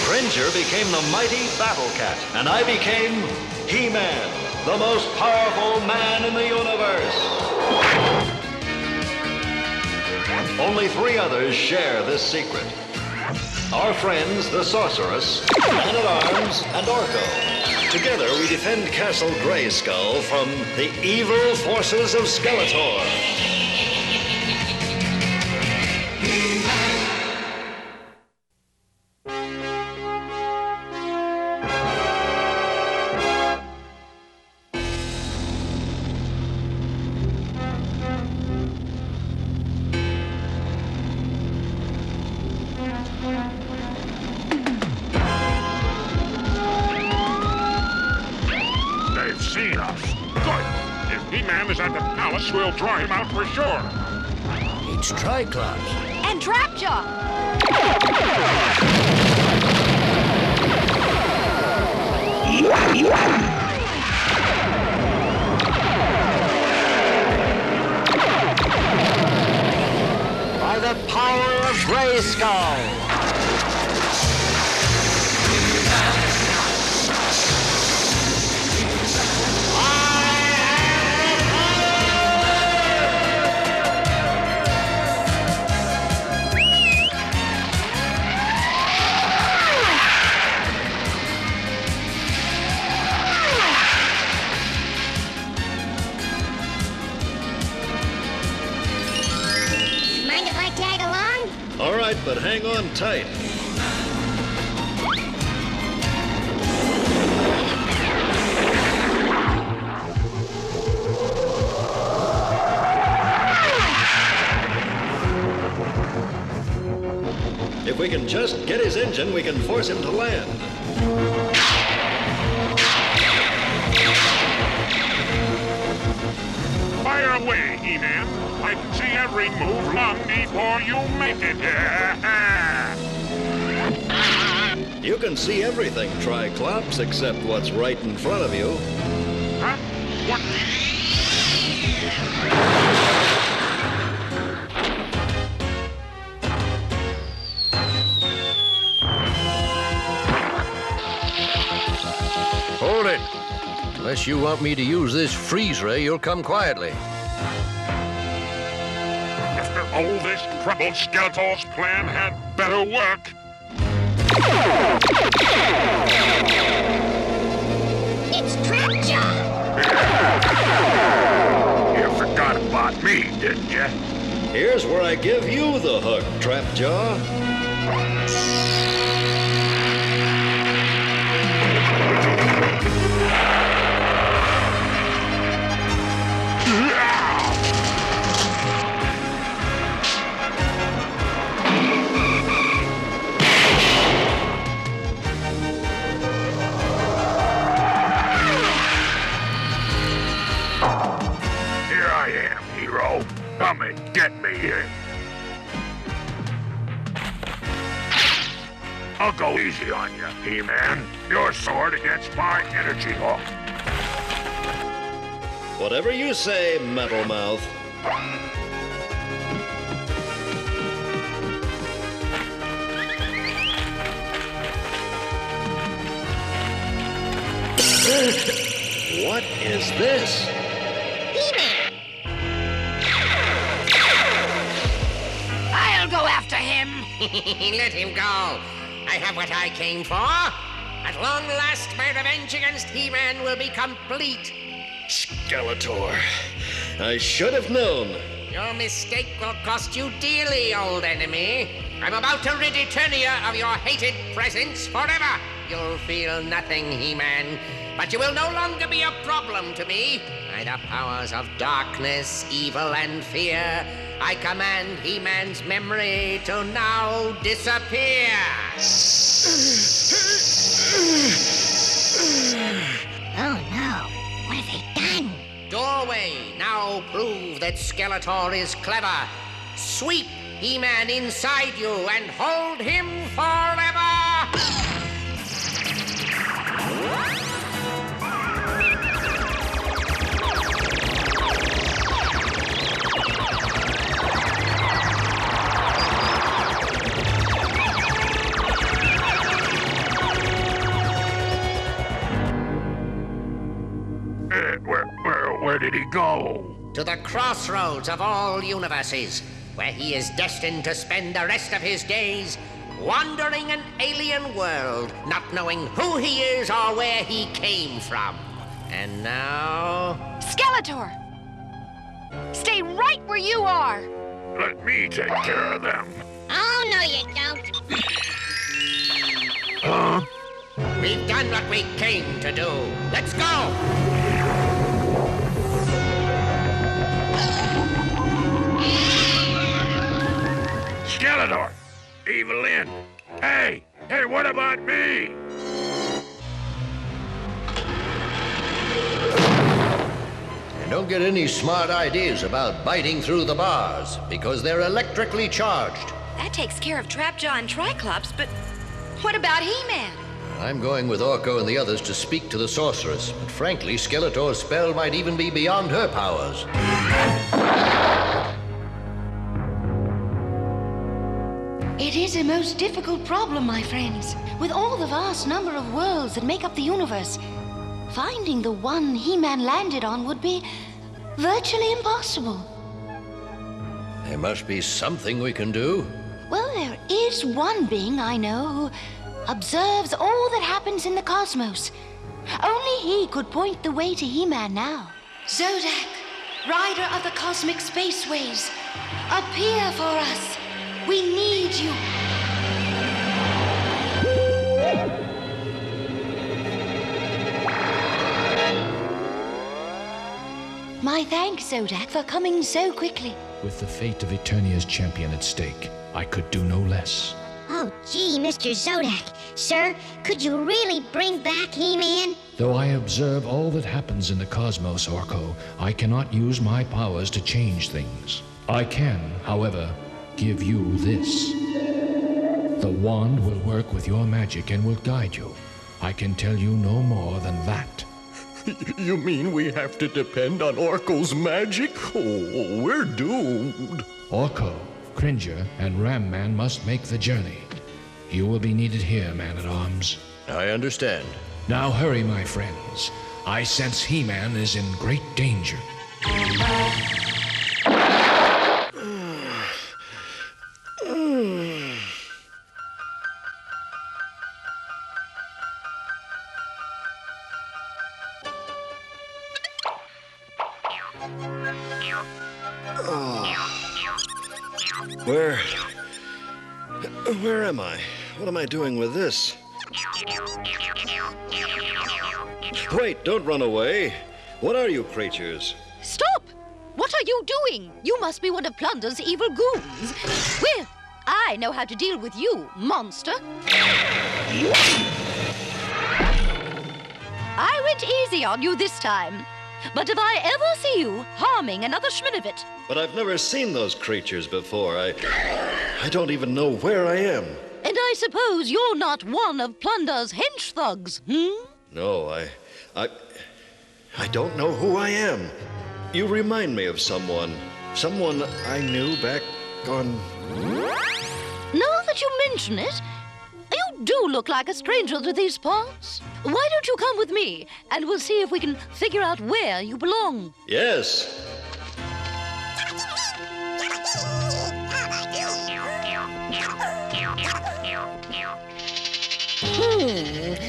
Cringer became the mighty Battle Cat, and I became He-Man, the most powerful man in the universe. Only 3 others share this secret. Our friends, the Sorceress, Man-at-Arms, and Orko. Together we defend Castle Grayskull from the evil forces of Skeletor. They've seen us. Good. If He-Man is at the palace, we'll draw him out for sure. It's Triclops. And Trapjaw. By the power of Grayskull. Mind if I tag along? All right, but hang on tight. If we can just get his engine, we can force him to land. Fire away, He-Man. I can see every move long before you make it. You can see everything, Triclops, except what's right in front of you. Huh? What? Hold it. Unless you want me to use this freeze ray, you'll come quietly. After all this trouble, Skeletor's plan had better work. It's Trapjaw! You forgot about got me, didn't you? Here's where I give you the hook, Trapjaw. Here I am, hero. Come and get me here. I'll go easy on you, He-Man. Your sword against my energy hook. Whatever you say, Metal Mouth. What is this? I'll go after him. Let him go. I have what I came for. At long last, my revenge against He-Man will be complete. Skeletor. I should have known. Your mistake will cost you dearly, old enemy. I'm about to rid Eternia of your hated presence forever. You'll feel nothing, He-Man, but you will no longer be a problem to me. By the powers of darkness, evil, and fear, I command He-Man's memory to now disappear. Oh no, what have they done? Doorway, now prove that Skeletor is clever. Sweep He-Man inside you and hold him forever! Where did he go? To the crossroads of all universes, where he is destined to spend the rest of his days wandering an alien world, not knowing who he is or where he came from. And now... Skeletor! Stay right where you are! Let me take care of them. Oh, no, you don't. Huh? We've done what we came to do. Let's go! Skeletor! Evelyn! Hey, what about me? And don't get any smart ideas about biting through the bars, because they're electrically charged. That takes care of Trapjaw and Triclops, but what about He-Man? I'm going with Orko and the others to speak to the sorceress, but frankly, Skeletor's spell might even be beyond her powers. It is a most difficult problem, my friends. With all the vast number of worlds that make up the universe, finding the one He-Man landed on would be virtually impossible. There must be something we can do. Well, there is one being I know who observes all that happens in the cosmos. Only he could point the way to He-Man now. Zodak, rider of the cosmic spaceways, appear for us. We need you. My thanks, Zodak, for coming so quickly. With the fate of Eternia's champion at stake, I could do no less. Oh, gee, Mr. Zodak. Sir, could you really bring back He-Man? Though I observe all that happens in the cosmos, Orko, I cannot use my powers to change things. I can, however, give you this. The wand will work with your magic and will guide you. I can tell you no more than that. You mean we have to depend on Orko's magic? Oh, we're doomed. Orko, Cringer, and Ram Man must make the journey. You will be needed here, Man-at-Arms. I understand. Now hurry, my friends. I sense He-Man is in great danger. Where am I? What am I doing with this? Wait, don't run away. What are you creatures? Stop! What are you doing? You must be one of Plunder's evil goons. Well, I know how to deal with you, monster. I went easy on you this time. But if I ever see you harming another Schminovit... But I've never seen those creatures before. I don't even know where I am. And I suppose you're not one of Plunder's hench thugs, No, I don't know who I am. You remind me of someone. Someone I knew back on... Now that you mention it, you do look like a stranger to these parts. Why don't you come with me, and we'll see if we can figure out where you belong. Yes.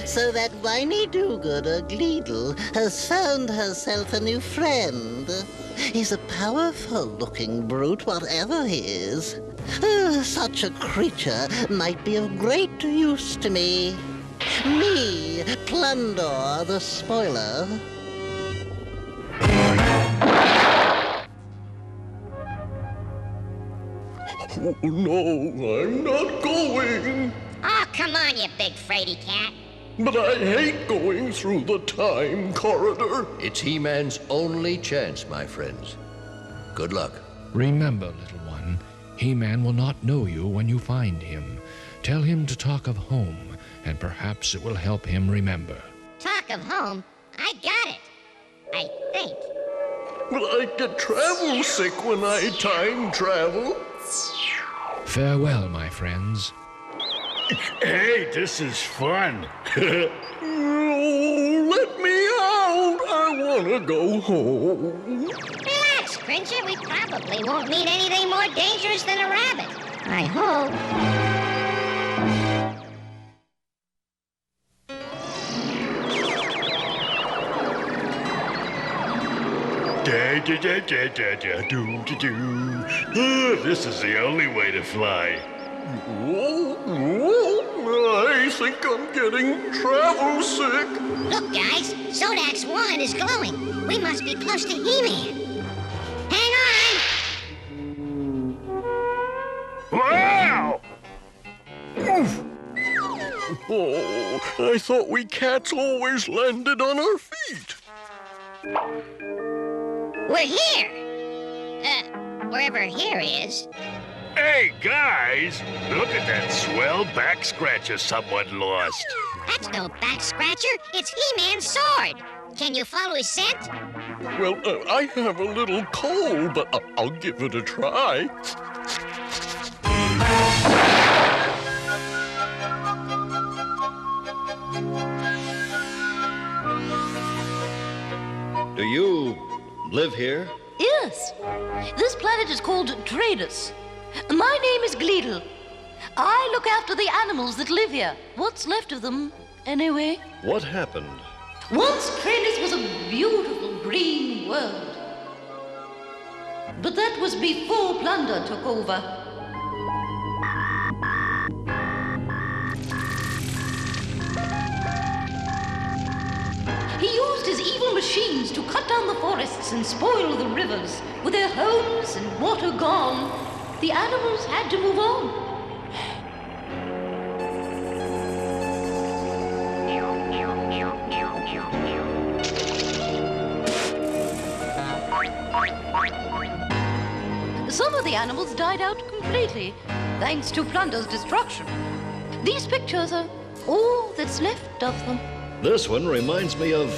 So that whiny do-gooder, Gleedle, has found herself a new friend. He's a powerful-looking brute, whatever he is. Such a creature might be of great use to me. Me, Plunder the Spoiler. Oh, no, I'm not going. Oh, come on, you big fraidy cat. But I hate going through the time corridor. It's He-Man's only chance, my friends. Good luck. Remember, little one, He-Man will not know you when you find him. Tell him to talk of home, and perhaps it will help him remember. Talk of home? I got it. I think. But I get travel sick when I time travel. Farewell, my friends. Hey, this is fun. Oh, let me out. I want to go home. Relax, Cringer. We probably won't meet anything more dangerous than a rabbit. I hope. This is the only way to fly. I think I'm getting travel sick. Look, guys, Zodak's wand is glowing. We must be close to He-Man. Hang on! Wow! Oof. Oh, I thought we cats always landed on our feet. We're here. Wherever here is. Hey, guys! Look at that swell back scratcher someone lost. That's no back scratcher. It's He-Man's sword. Can you follow his scent? Well, I have a little cold, but I'll give it a try. Do you live here? Yes. This planet is called Tradus. My name is Gleedle. I look after the animals that live here. What's left of them, anyway. What happened? Once Tradus was a beautiful green world. But that was before Plunder took over. He used his evil machines to cut down the forests and spoil the rivers. With their homes and water gone, the animals had to move on. Some of the animals died out completely, thanks to Plunder's destruction. These pictures are all that's left of them. This one reminds me of...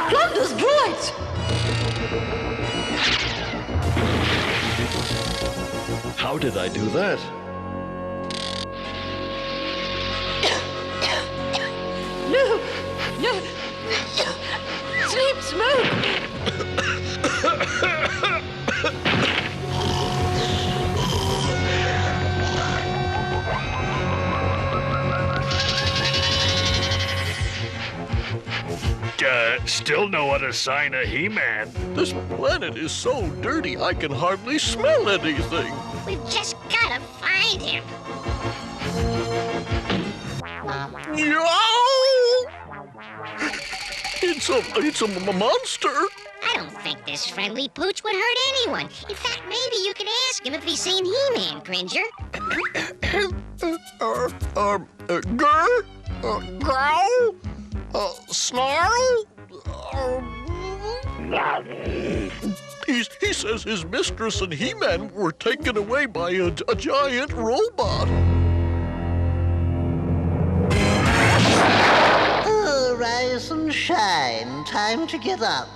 Plunder's droids! How did I do that? No! Sleep, smoke! Still no other sign of He-Man. This planet is so dirty I can hardly smell anything. We've just gotta find him. It's a monster. I don't think this friendly pooch would hurt anyone. In fact, maybe you could ask him if he's seen He-Man, Cringer. Growl? Snarl? He says his mistress and He-Man were taken away by a giant robot. Oh, rise and shine. Time to get up.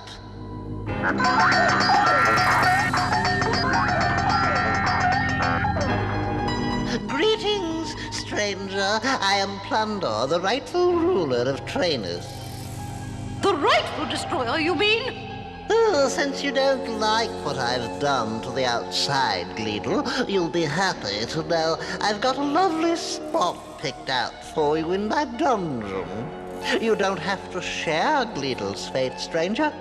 Greetings, stranger. I am Plunder, the rightful ruler of trainers. The rightful destroyer, you mean? Oh, since you don't like what I've done to the outside, Gleedle, you'll be happy to know I've got a lovely spot picked out for you in my dungeon. You don't have to share Gleedle's fate, stranger.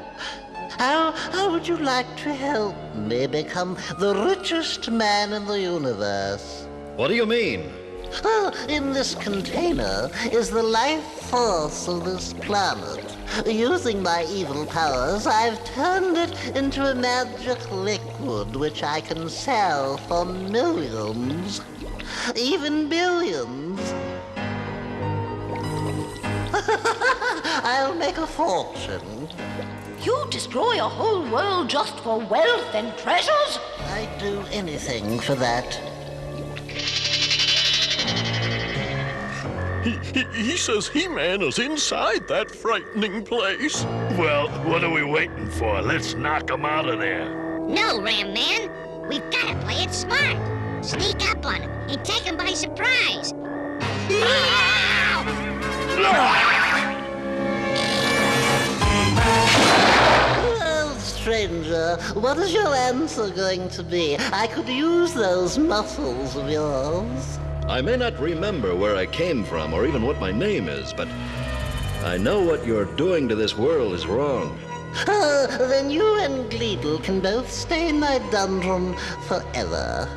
How would you like to help me become the richest man in the universe? What do you mean? Well, in this container is the life force of this planet. Using my evil powers, I've turned it into a magic liquid which I can sell for millions, even billions. I'll make a fortune. You destroy a whole world just for wealth and treasures? I'd do anything for that. He says He-Man is inside that frightening place. Well, what are we waiting for? Let's knock him out of there. No, Ram Man. We've got to play it smart. Sneak up on him and take him by surprise. Well, stranger, what is your answer going to be? I could use those muscles of yours. I may not remember where I came from or even what my name is, but I know what you're doing to this world is wrong. Then you and Gleedle can both stay in my dungeon forever.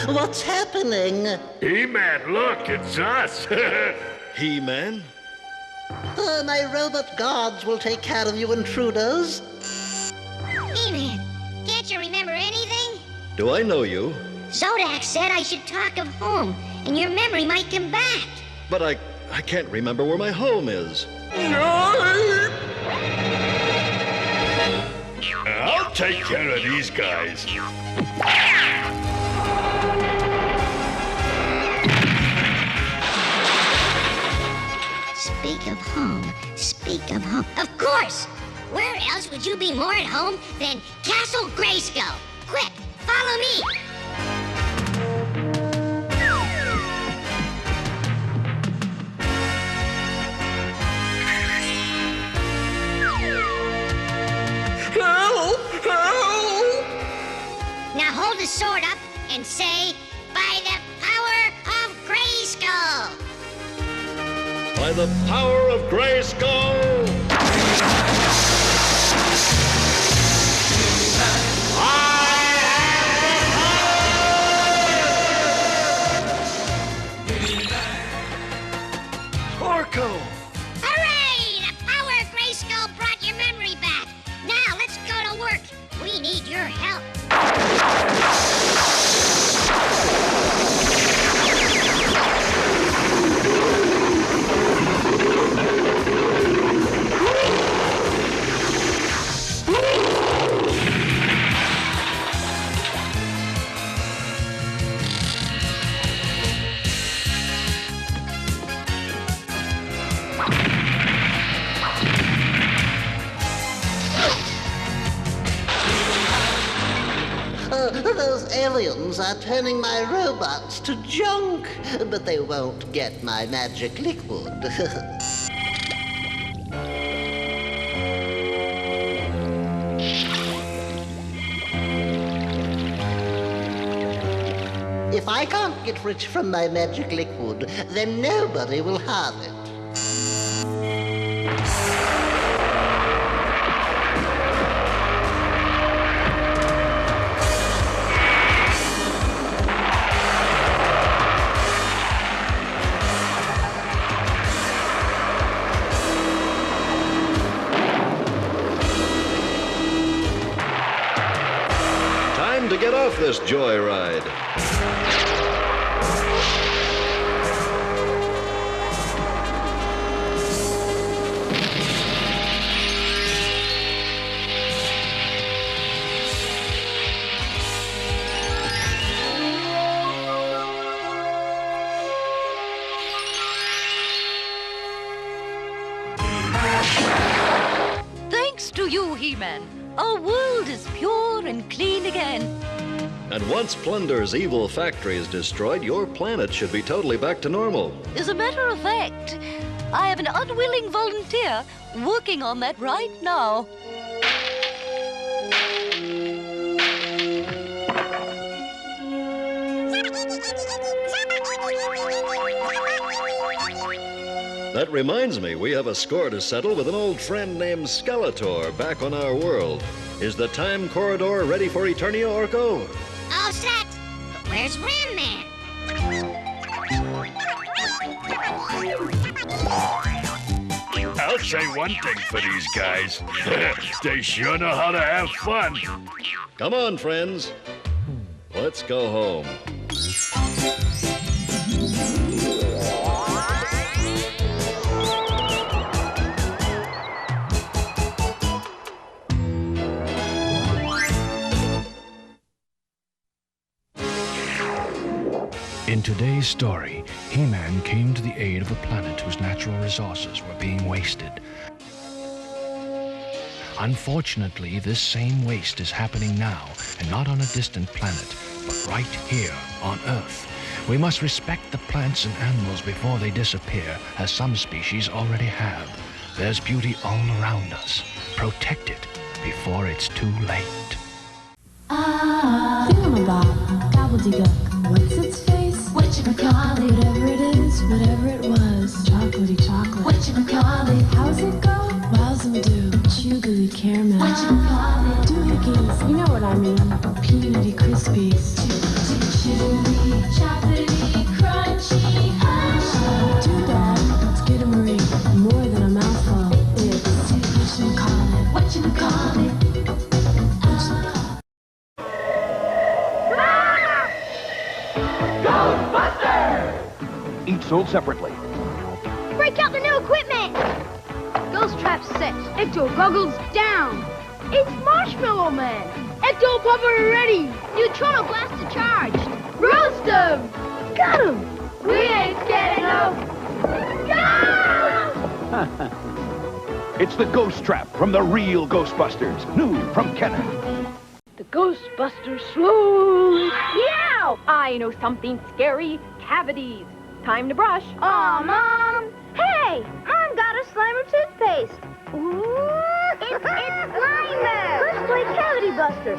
What's happening? He-Man, look, it's us. He-Man? My robot guards will take care of you intruders. He-Man, can't you remember anything? Do I know you? Zodak said I should talk of home, and your memory might come back. But I can't remember where my home is. I'll take care of these guys. Speak of home, speak of home. Of course! Where else would you be more at home than Castle Grayskull? Quick, follow me! Help! Help! Now hold the sword up and say, by the power of Grayskull! By the power of Grayskull! Orko! Hooray! The power of Grayskull brought your memory back. Now let's go to work. We need your help. Those aliens are turning my robots to junk, but they won't get my magic liquid. If I can't get rich from my magic liquid, then nobody will have it. Time to get off this joyride. Thanks to you, He-Man, our world is pure and clean again. And once Plunder's evil factory is destroyed, your planet should be totally back to normal. As a matter of fact, I have an unwilling volunteer working on that right now. That reminds me, we have a score to settle with an old friend named Skeletor back on our world. Is the time corridor ready for Eternia, Orko? All set. But where's Ram Man? I'll say one thing for these guys. They sure know how to have fun. Come on, friends. Let's go home. In today's story, He-Man came to the aid of a planet whose natural resources were being wasted. Unfortunately, this same waste is happening now, and not on a distant planet, but right here on Earth. We must respect the plants and animals before they disappear, as some species already have. There's beauty all around us. Protect it before it's too late. Thingamabob, gobbledygook, what's its face? Whatchamacallit, whatever it is, whatever it was. Chocolatey chocolate, whatchamacallit, how's it go? Wowzum-doo, chugly caramel, whatchamacallit, doohickeys, you know what I mean, peanutty crispies. Chewy, chocolatey, crunchy, Doodah, skidamaring, more than a mouthful. It's whatchamacallit, whatchamacallit. Each sold separately. Break out the new equipment! Ghost trap set. Ecto goggles down. It's Marshmallow Man. Ecto puffer ready. Neutrino blaster charged. Roast him! Got him! We ain't scared enough. It's the Ghost Trap from the real Ghostbusters. New from Kenner. The Ghostbusters slowly. Meow! I know something scary. Cavities. Time to brush. Aw, Mom! Hey! Mom got a Slimer toothpaste. Ooh! It's Slimer! Let's play Cavity Busters.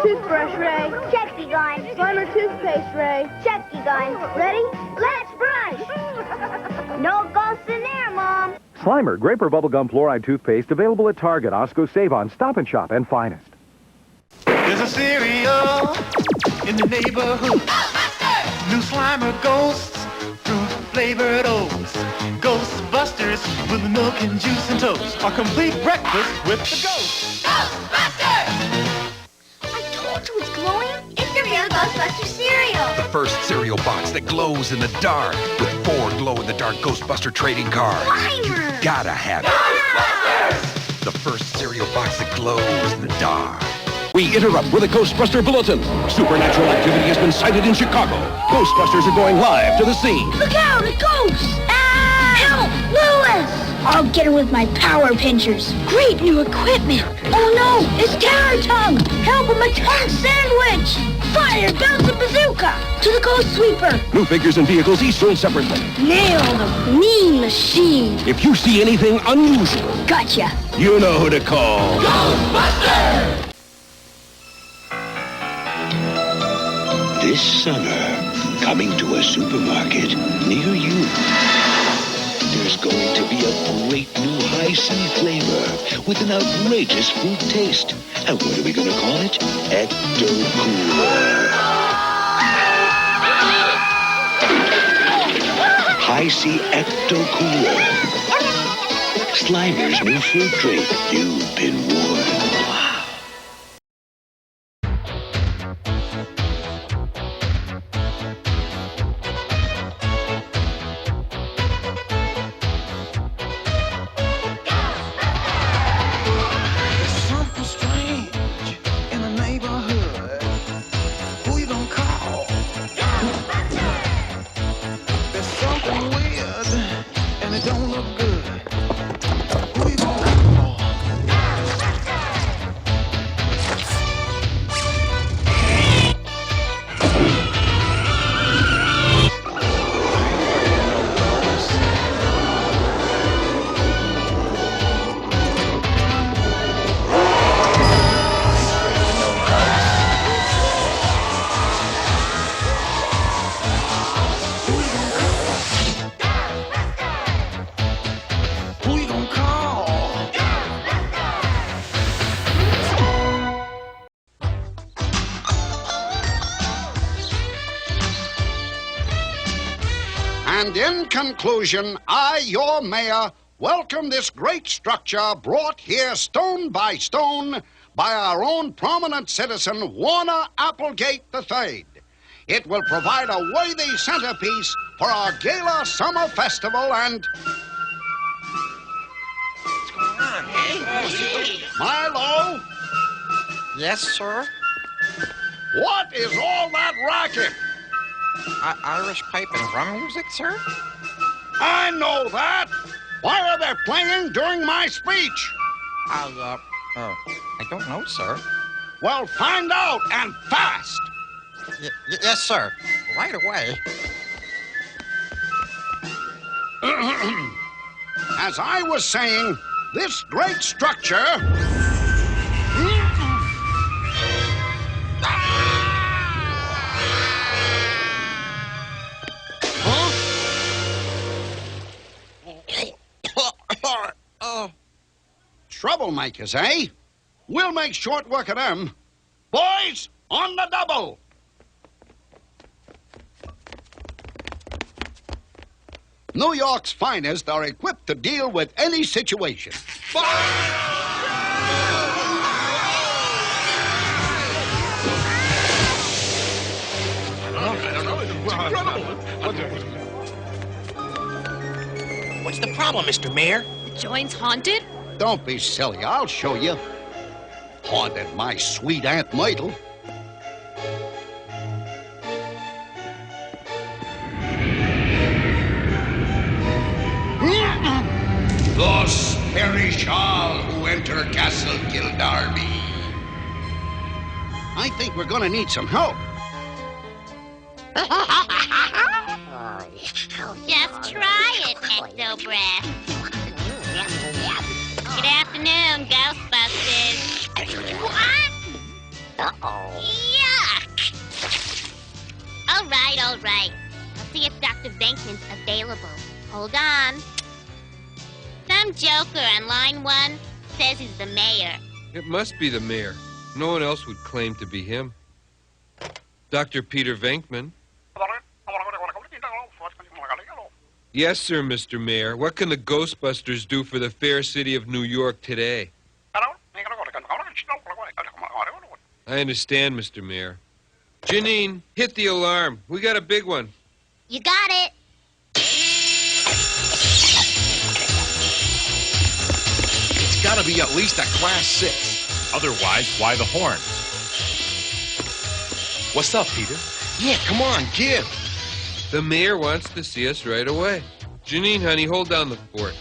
Toothbrush, Ray. Check the gun. Slimer toothpaste, Ray. Check the gun. Ready? Let's brush! No ghosts in there, Mom. Slimer, Graper Bubblegum Fluoride Toothpaste, available at Target, Osco, Save-On, Stop and Shop, and Finest. There's a cereal in the neighborhood. New Slimer ghosts, fruit-flavored oats. Ghostbusters with milk and juice and toast. A complete breakfast with the ghosts. Ghostbusters! I told you it's glowing. It's the real Ghostbuster cereal. The first cereal box that glows in the dark with 4 glow-in-the-dark Ghostbuster trading cards. Slimer! You gotta have it. Ghostbusters! The first cereal box that glows in the dark. We interrupt with a Ghostbuster bulletin. Supernatural activity has been sighted in Chicago. Ghostbusters are going live to the scene. Look out, a ghost! Ah! Help, Lewis! I'll get her with my power pinchers. Great new equipment. Oh no, it's Terror Tongue. Help him, a tongue sandwich. Fire, bounce a bazooka. To the Ghost Sweeper. New figures and vehicles each sold separately. Nailed him. Mean machine. If you see anything unusual, Gotcha. you know who to call. Ghostbusters! This summer, coming to a supermarket near you. There's going to be a great new high-C flavor with an outrageous fruit taste. And what are we going to call it? Ecto Cooler. High-C Ecto Cooler. Slimer's new fruit drink. You've been warned. And in conclusion, I, your mayor, welcome this great structure brought here stone by stone by our own prominent citizen, Warner Applegate III. It will provide a worthy centerpiece for our gala summer festival and... What's going on, hey? Milo? Yes, sir? What is all that racket? Irish pipe and rum music, sir? I know that. Why are they playing during my speech? I don't know, sir. Well, find out, and fast. Yes, sir. Right away. As I was saying, this great structure... Troublemakers, eh? We'll make short work of them. Boys, on the double! New York's finest are equipped to deal with any situation. What's the problem, Mr. Mayor? The joint's haunted? Don't be silly. I'll show you. Haunted my sweet Aunt Myrtle. Thus perish all who enter Castle Kildarby. I think we're gonna need some help. Just try it, Ecto Breath. Good afternoon, Ghostbusters. What? Uh-oh. Yuck! All right. I'll see if Dr. Venkman's available. Hold on. Some joker on line 1 says he's the mayor. It must be the mayor. No one else would claim to be him. Dr. Peter Venkman. Yes, sir, Mr. Mayor. What can the Ghostbusters do for the fair city of New York today? I understand, Mr. Mayor. Janine, hit the alarm. We got a big one. You got it. It's got to be at least a Class 6. Otherwise, why the horn? What's up, Peter? Yeah, come on, give. The mayor wants to see us right away. Janine, honey, hold down the fort.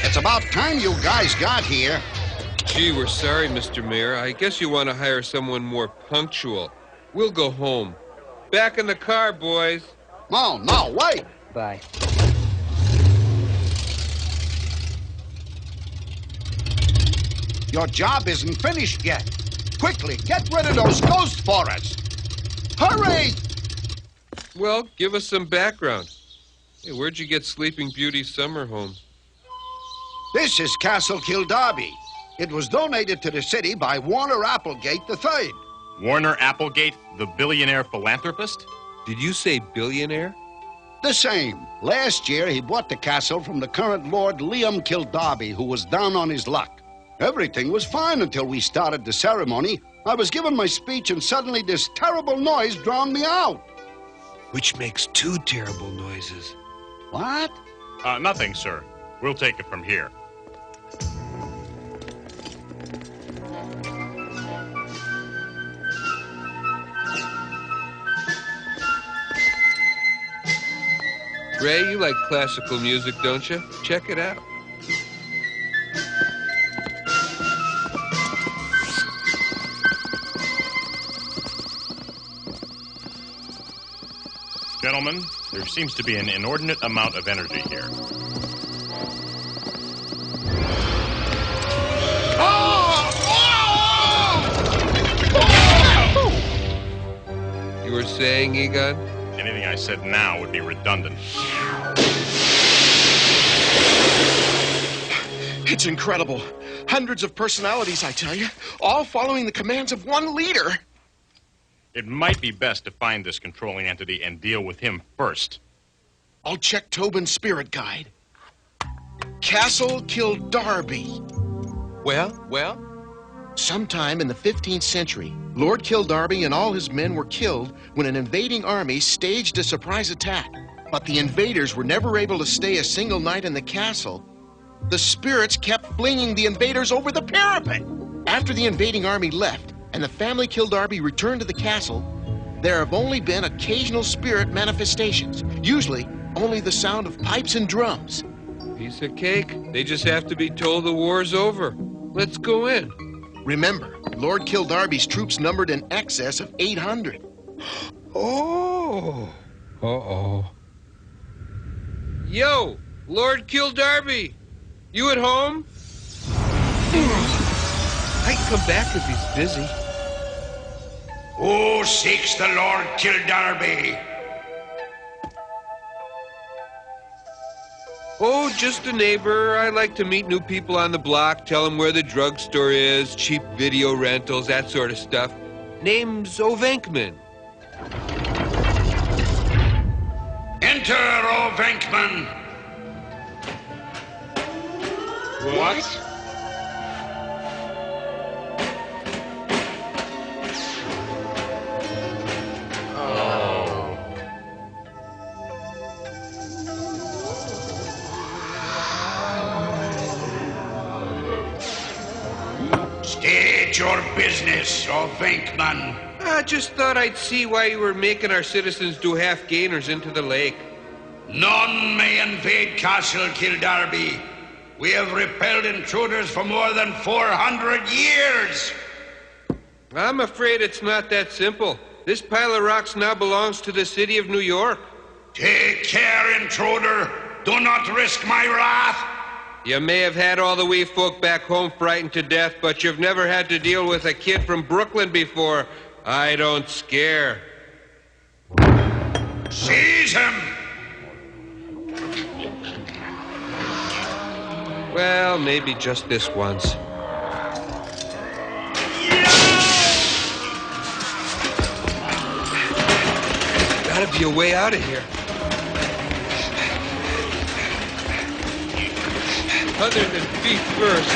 It's about time you guys got here. Gee, we're sorry, Mr. Mayor. I guess you want to hire someone more punctual. We'll go home. Back in the car, boys. No, wait. Bye. Your job isn't finished yet. Quickly, get rid of those ghosts for us. Hurry! Well, give us some background. Hey, where'd you get Sleeping Beauty's summer home? This is Castle Kildarby. It was donated to the city by Warner Applegate III. Warner Applegate, the billionaire philanthropist? Did you say billionaire? The same. Last year, he bought the castle from the current Lord Liam Kildarby, who was down on his luck. Everything was fine until we started the ceremony. I was giving my speech, and suddenly this terrible noise drowned me out. Which makes two terrible noises. What? Nothing, sir. We'll take it from here. Ray, you like classical music, don't you? Check it out. Gentlemen, there seems to be an inordinate amount of energy here. You were saying, Egon? Anything I said now would be redundant. It's incredible. Hundreds of personalities, I tell you, all following the commands of one leader. It might be best to find this controlling entity and deal with him first. I'll check Tobin's spirit guide. Castle Kildarby. Well? Sometime in the 15th century, Lord Kildarby and all his men were killed when an invading army staged a surprise attack. But the invaders were never able to stay a single night in the castle. The spirits kept flinging the invaders over the parapet. After the invading army left and the family Kildarby returned to the castle, there have only been occasional spirit manifestations, usually only the sound of pipes and drums. Piece of cake. They just have to be told the war's over. Let's go in. Remember, Lord Kildarby's troops numbered in excess of 800. Oh. Uh-oh. Yo, Lord Kildarby. You at home? I can come back if he's busy. Who seeks the Lord Kildarby? Oh, just a neighbor. I like to meet new people on the block, tell them where the drugstore is, cheap video rentals, that sort of stuff. Name's O'Venkman. Enter, O'Venkman. What? State your business, O'Venkman. I just thought I'd see why you were making our citizens do half-gainers into the lake. None may invade Castle Kildarby. We have repelled intruders for more than 400 years. I'm afraid it's not that simple. This pile of rocks now belongs to the city of New York. Take care, intruder. Do not risk my wrath. You may have had all the wee folk back home frightened to death, but you've never had to deal with a kid from Brooklyn before. I don't scare. Seize him! Well, maybe just this once. Gotta be a way out of here. Other than feet first.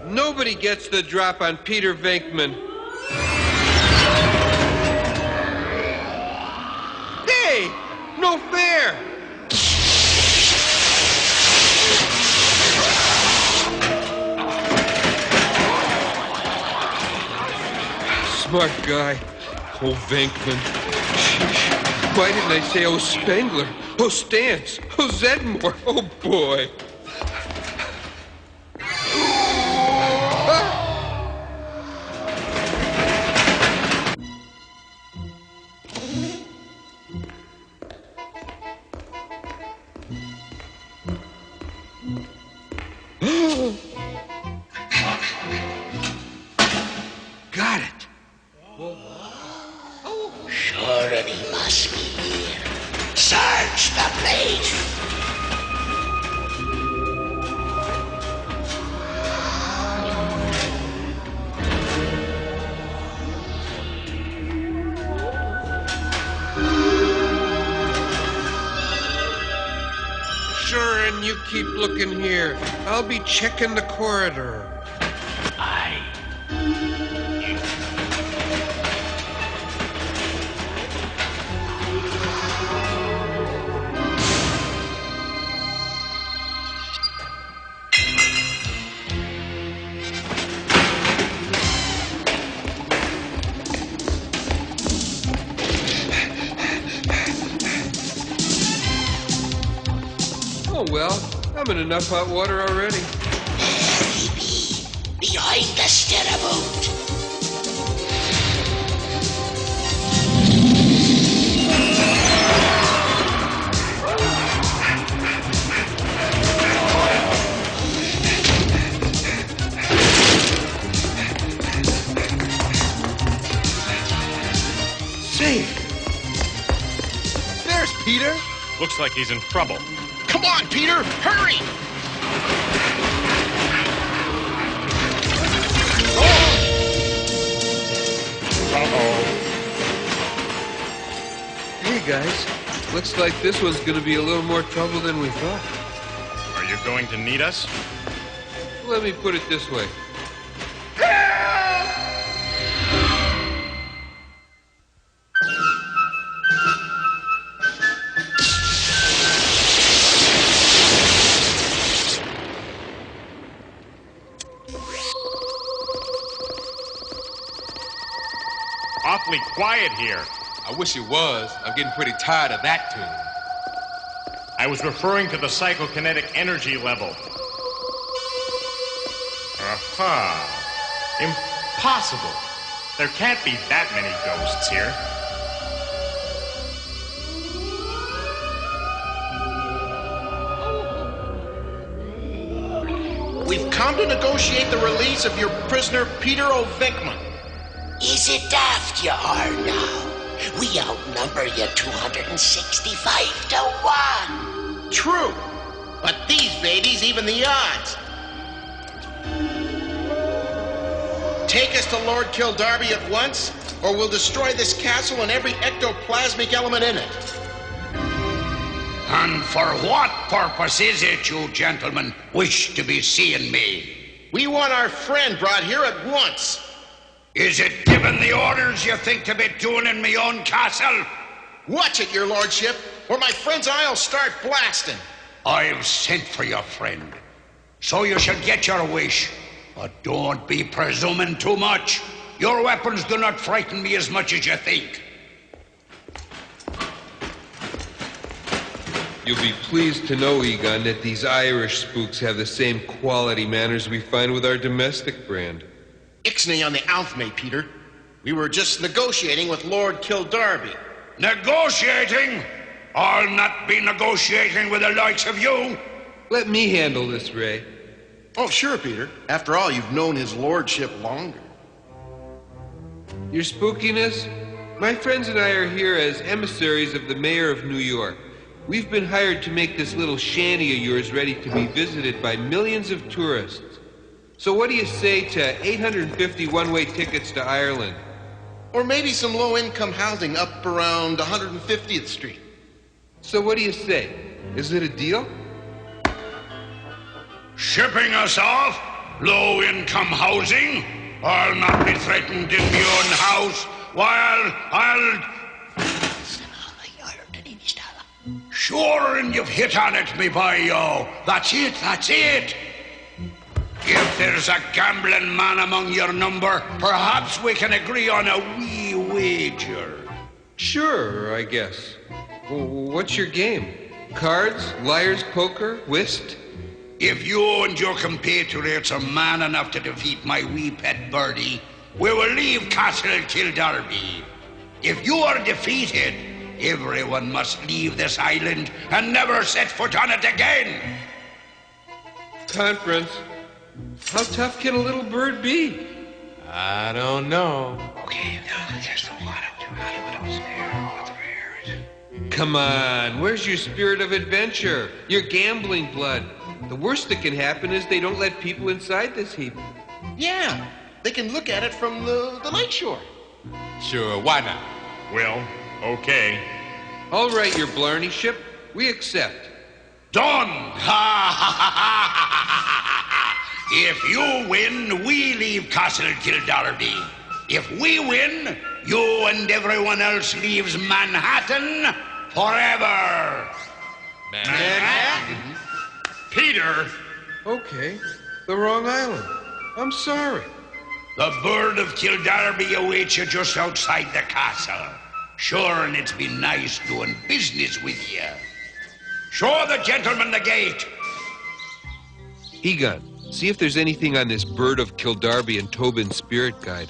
Nobody gets the drop on Peter Venkman. Hey! No fair! Smart guy. Oh, Venkman. Why didn't I say, oh, Spengler? Oh, Stantz. Oh, Zedmore. Oh, boy. Security must be here. Search the place. Sure, and you keep looking here. I'll be checking the corridor. Oh, well, I'm in enough hot water already. Behind the steerboat. Say, there's Peter. Looks like he's in trouble. Come on, Peter, hurry! Hey, guys. Looks like this one's gonna be a little more trouble than we thought. Are you going to need us? Let me put it this way. Awfully quiet here. I wish it was. I'm getting pretty tired of that tune. I was referring to the psychokinetic energy level. Aha. Impossible. There can't be that many ghosts here. We've come to negotiate the release of your prisoner, Peter O'Vinkman. Is it daft you are now? We outnumber you 265 to 1. True. But these babies even the odds. Take us to Lord Kildarby at once, or we'll destroy this castle and every ectoplasmic element in it. And for what purpose is it you gentlemen wish to be seeing me? We want our friend brought here at once. Is it given the orders you think to be doing in me own castle? Watch it, your lordship, or my friends and I'll start blasting. I've sent for your friend, so you shall get your wish. But don't be presuming too much. Your weapons do not frighten me as much as you think. You'll be pleased to know, Egon, that these Irish spooks have the same quality manners we find with our domestic brand. Ixnay on the Alfmay, Peter. We were just negotiating with Lord Kildarby. Negotiating? I'll not be negotiating with the likes of you. Let me handle this, Ray. Oh, sure, Peter. After all, you've known his lordship longer. Your spookiness? My friends and I are here as emissaries of the mayor of New York. We've been hired to make this little shanty of yours ready to be visited by millions of tourists. So what do you say to 850 one-way tickets to Ireland? Or maybe some low-income housing up around 150th Street. So what do you say? Is it a deal? Shipping us off? Low-income housing? I'll not be threatened in my own house while I'll... Sure, and you've hit on it, me boy-o. That's it, that's it. If there's a gambling man among your number, perhaps we can agree on a wee wager. Sure, I guess. What's your game? Cards, liar's poker, whist? If you and your compatriots are man enough to defeat my wee pet birdie, we will leave Castle Kildarby. If you are defeated, everyone must leave this island and never set foot on it again. Conference. How tough can a little bird be? I don't know. Okay, there's a lot of those there. Come on, where's your spirit of adventure? Your gambling blood? The worst that can happen is they don't let people inside this heap. Yeah, they can look at it from the lakeshore. Sure, why not? Well, okay. All right, your Blarney ship. We accept. Done! If you win, we leave Castle Kildarby. If we win, you and everyone else leaves Manhattan forever. Manhattan? Peter! Okay, the wrong island. I'm sorry. The bird of Kildarby awaits you just outside the castle. Sure, and it's been nice doing business with you. Show the gentleman the gate. Egon, see if there's anything on this Bird of Kildarby and Tobin's spirit guide.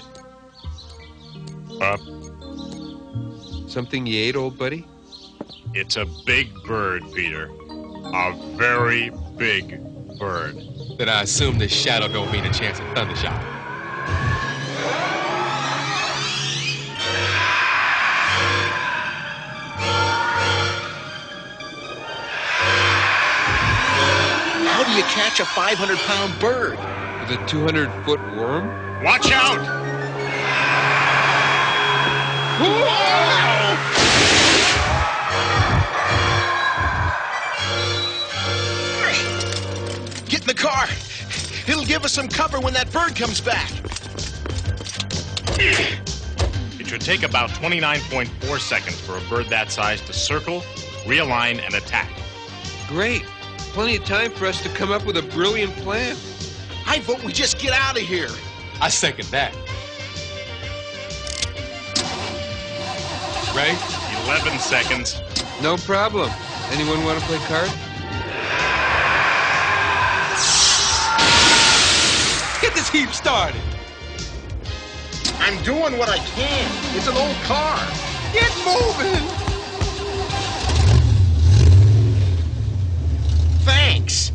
Something you ate, old buddy? It's a big bird, Peter. A very big bird. Then I assume this shadow don't mean a chance at thundershot. How do you catch a 500-pound bird? With a 200-foot worm? Watch out! Get in the car. It'll give us some cover when that bird comes back. It should take about 29.4 seconds for a bird that size to circle, realign, and attack. Great. Plenty of time for us to come up with a brilliant plan. I vote we just get out of here. I second that. Ray? 11 seconds. No problem. Anyone want to play cards? Get this heap started. I'm doing what I can. It's an old car. Get moving. Thanks.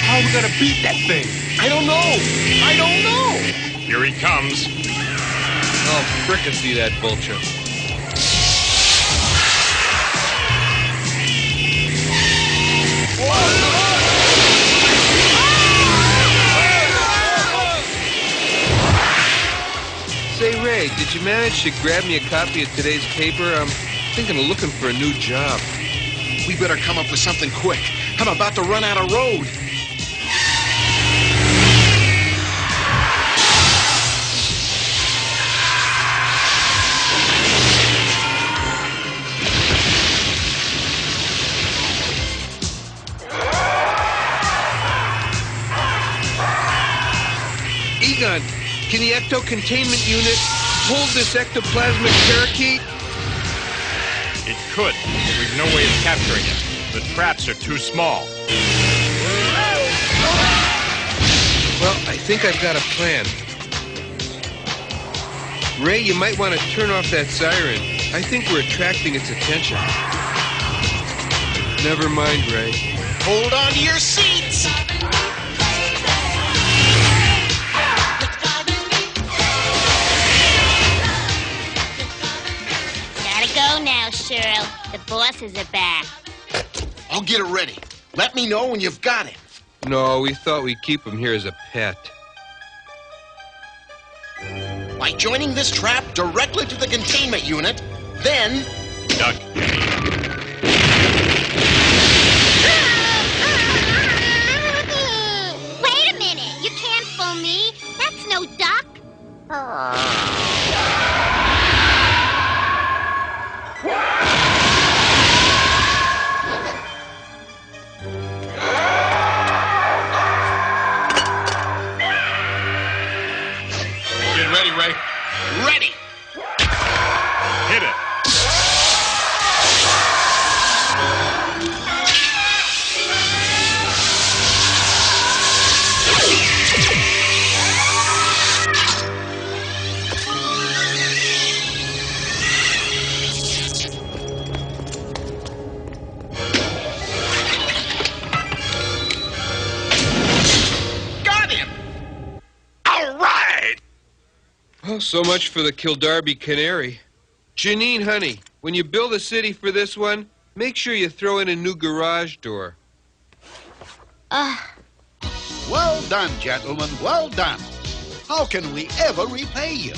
How are we gonna beat that thing? I don't know. Here he comes. Oh, fricassee that vulture. Say, Ray, did you manage to grab me a copy of today's paper? I'm thinking of looking for a new job. We better come up with something quick. I'm about to run out of road. Egon, can the ecto-containment unit hold this ectoplasmic parakeet? It could, but we've no way of capturing it. The traps are too small. Well, I think I've got a plan. Ray, you might want to turn off that siren. I think we're attracting its attention. Never mind, Ray. Hold on to your seats. Gotta go now, Cheryl. The bosses are back. I'll get it ready. Let me know when you've got it. No, we thought we'd keep him here as a pet. By joining this trap directly to the containment unit, then... Duck. Wait a minute. You can't fool me. That's no duck. Get ready, Ray. Ready. Hit it. Oh, so much for the Kildarby Canary. Janine, honey, when you build a city for this one, make sure you throw in a new garage door. Well done, gentlemen, well done. How can we ever repay you?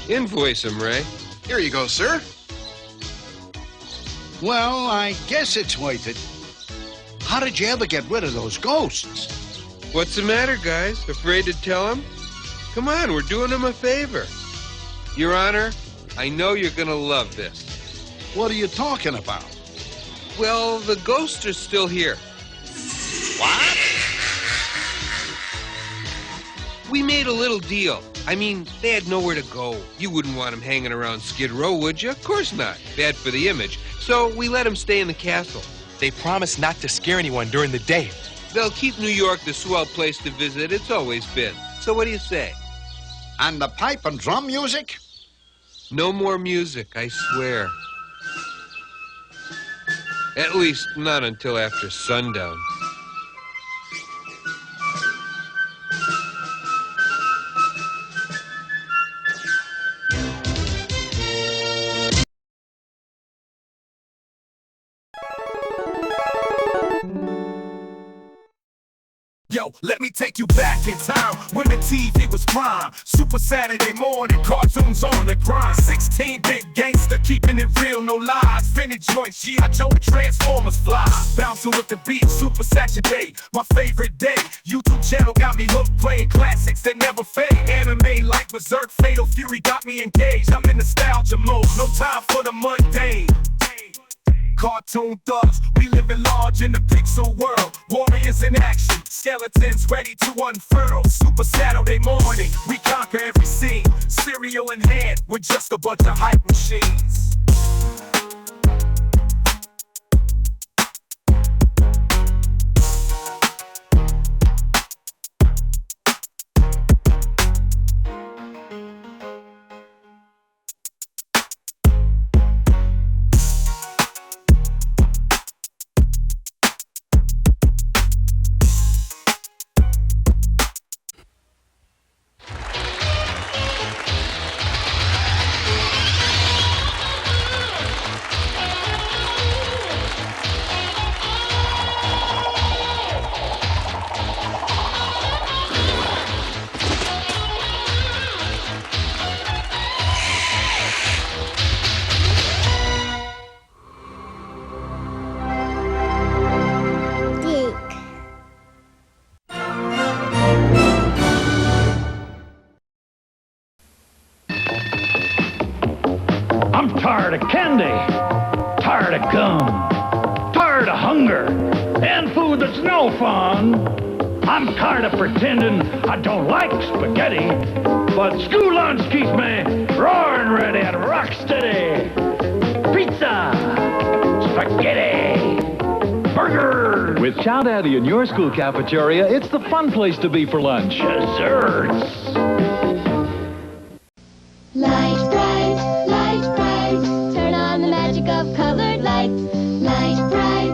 Invoice him, Ray. Here you go, sir. Well, I guess it's worth it. How did you ever get rid of those ghosts? What's the matter, guys? Afraid to tell him? Come on, we're doing him a favor. Your Honor, I know you're gonna love this. What are you talking about? Well, the ghosts are still here. What? We made a little deal. I mean, they had nowhere to go. You wouldn't want them hanging around Skid Row, would you? Of course not. Bad for the image. So we let them stay in the castle. They promised not to scare anyone during the day. They'll keep New York the swell place to visit. It's always been. So what do you say? And the pipe and drum music? No more music, I swear. At least not until after sundown. Yo, let me take you back in time when the TV was prime. Super Saturday morning, cartoons on the grind. 16-bit gangster, keeping it real, no lies. Finny joints, G.I. Joe, Transformers fly. Bouncing with the beat, Super Saturday, my favorite day. YouTube channel got me hooked, playing classics that never fade. Anime like Berserk, Fatal Fury got me engaged. I'm in nostalgia mode, no time for the mundane. Cartoon thugs, we living large in the pixel world. Warriors in action, skeletons ready to unfurl. Super Saturday morning, we conquer every scene. Cereal in hand, we're just a bunch of hype machines. I'm tired of candy, tired of gum, tired of hunger, and food that's no fun. I'm tired of pretending I don't like spaghetti, but school lunch keeps me roaring ready and rock steady. Pizza, spaghetti, burgers. With Chow Daddy in your school cafeteria, it's the fun place to be for lunch. Desserts. Light bright, turn on the magic of colored lights. Light bright,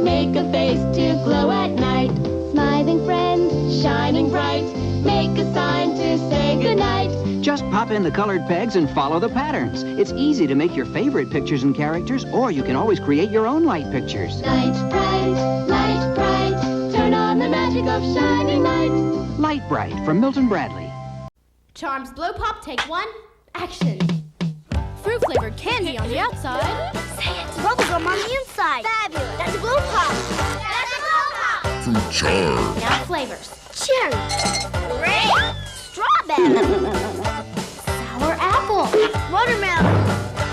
make a face to glow at night. Smiling friend, shining bright, make a sign to say goodnight. Just pop in the colored pegs and follow the patterns. It's easy to make your favorite pictures and characters, or you can always create your own light pictures. Light bright, turn on the magic of shining light. Light Bright from Milton Bradley. Charms Blow Pop, take one, action. Fruit-flavored candy on the outside. Say it. Bubblegum on the inside. Fabulous. That's a Blow Pop. That's a Blow Pop. Fruit charm. Now flavors. Cherry. Grape. Strawberry. Sour apple. Watermelon.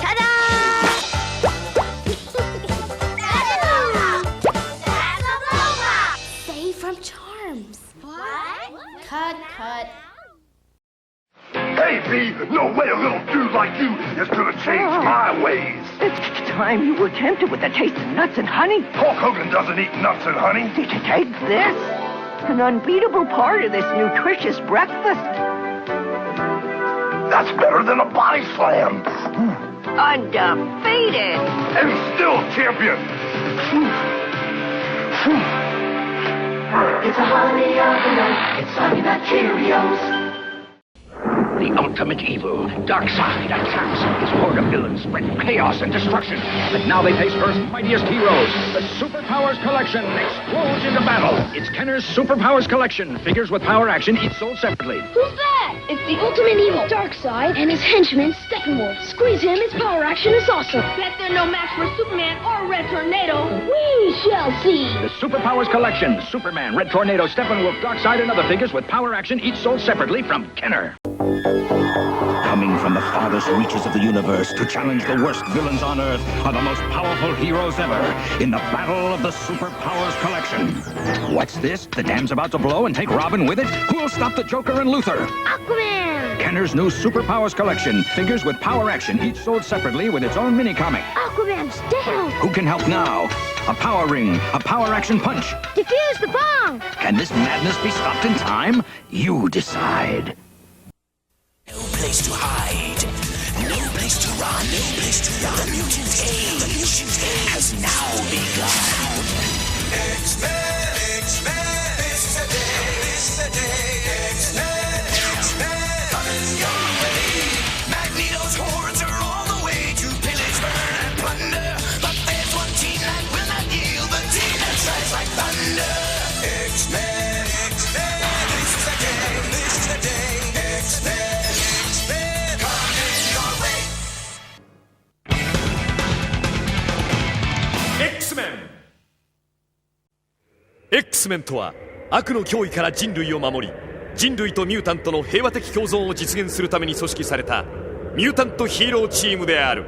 Ta-da! That's a Blow Pop. That's a Blow Pop. Save from Charms. What? Cut. Hey, B, no way a little dude like you is gonna change my ways. It's time you were tempted with a taste of nuts and honey. Hulk Hogan doesn't eat nuts and honey. Did you take this? An unbeatable part of this nutritious breakfast. That's better than a body slam. Undefeated. And still champion. It's a holiday of the night. It's Honey Nut Cheerios. The ultimate evil, Darkseid attacks. His horde of villains spread chaos and destruction. But now they face Earth's mightiest heroes. The Superpowers Collection explodes into battle. It's Kenner's Superpowers Collection. Figures with power action, each sold separately. Who's that? It's the ultimate evil, Darkseid, and his henchman, Steppenwolf. Squeeze him, his power action is awesome. Bet they're no match for Superman or Red Tornado. We shall see. The Superpowers Collection. Superman, Red Tornado, Steppenwolf, Darkseid, and other figures with power action, each sold separately from Kenner. Coming from the farthest reaches of the universe to challenge the worst villains on Earth are the most powerful heroes ever in the Battle of the Superpowers Collection. What's this? The dam's about to blow and take Robin with it? Who'll stop the Joker and Luthor? Aquaman! Kenner's new Superpowers Collection. Figures with power action, each sold separately with its own mini-comic. Aquaman's down! Who can help now? A power ring, a power action punch. Defuse the bomb! Can this madness be stopped in time? You decide. No place to hide, no place to run, no place to run. The mutant age has now begun. X-Men, X-Men, this is the day, this is the day. X-Men, X-Men, coming your way. Magneto's hordes are on the way to pillage, burn, and plunder. But there's one team that will not yield, the team that strikes like thunder. X-Men, X-Men, this is the day, this is the day. X-Men. X-Men とは悪の脅威から人類を守り、人類とミュータントの平和的共存を実現するために組織されたミュータントヒーローチームである。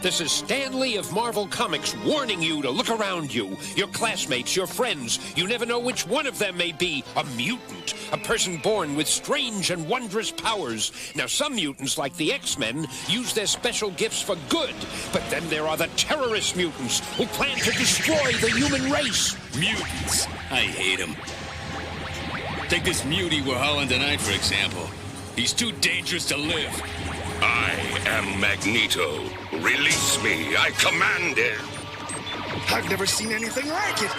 This is Stan Lee of Marvel Comics warning you to look around you. Your classmates, your friends, you never know which one of them may be a mutant, a person born with strange and wondrous powers. Now, some mutants, like the X-Men, use their special gifts for good, but then there are the terrorist mutants who plan to destroy the human race. Mutants. I hate them. Take this mutie we're hauling tonight, for example. He's too dangerous to live. I am Magneto. Release me. I command it. I've never seen anything like it.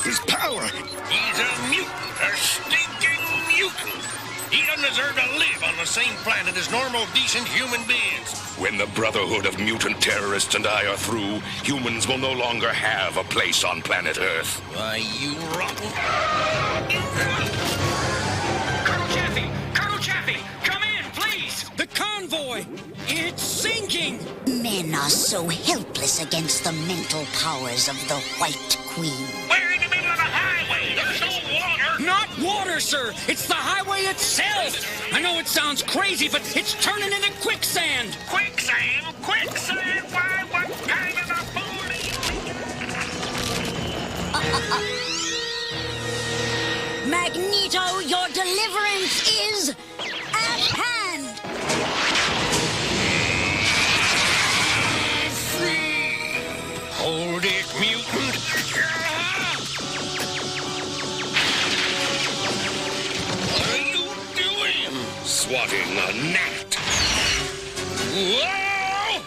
His power. He's a mutant. A stinking mutant. He doesn't deserve to live on the same planet as normal, decent human beings. When the Brotherhood of Mutant Terrorists and I are through, humans will no longer have a place on planet Earth. Why, you rotten... Colonel Chaffee! Colonel Chaffee! Come in, please! The convoy! It's sinking! Men are so helpless against the mental powers of the White Queen. We're in the middle of the highway! There's no water! Not water, sir! It's the highway itself! I know it sounds crazy, but it's turning into quicksand! Quicksand? Quicksand? Why, what kind of a fool are you? Magneto, your deliverance is at hand! Free! Whoa!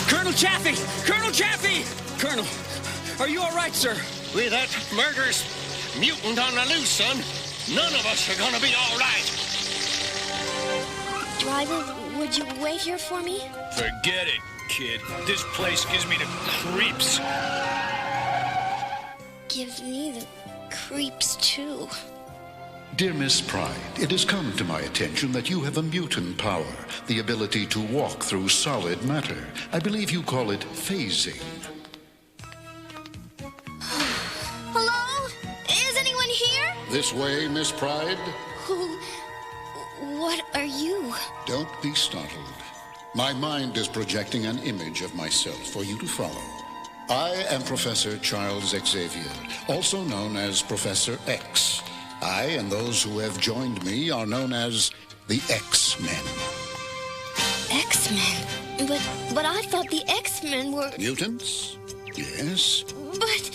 Colonel Chaffee! Colonel Chaffee! Colonel, are you all right, sir? With that murderous mutant on the loose, son, none of us are gonna be all right. Driver, would you wait here for me? Forget it, kid. This place gives me the creeps. Gives me the creeps, too. Dear Miss Pryde, it has come to my attention that you have a mutant power, the ability to walk through solid matter. I believe you call it phasing. Hello? Is anyone here? This way, Miss Pryde? What are you? Don't be startled. My mind is projecting an image of myself for you to follow. I am Professor Charles Xavier, also known as Professor X. I and those who have joined me are known as the X-Men. X-Men? But I thought the X-Men were... Mutants? Yes. But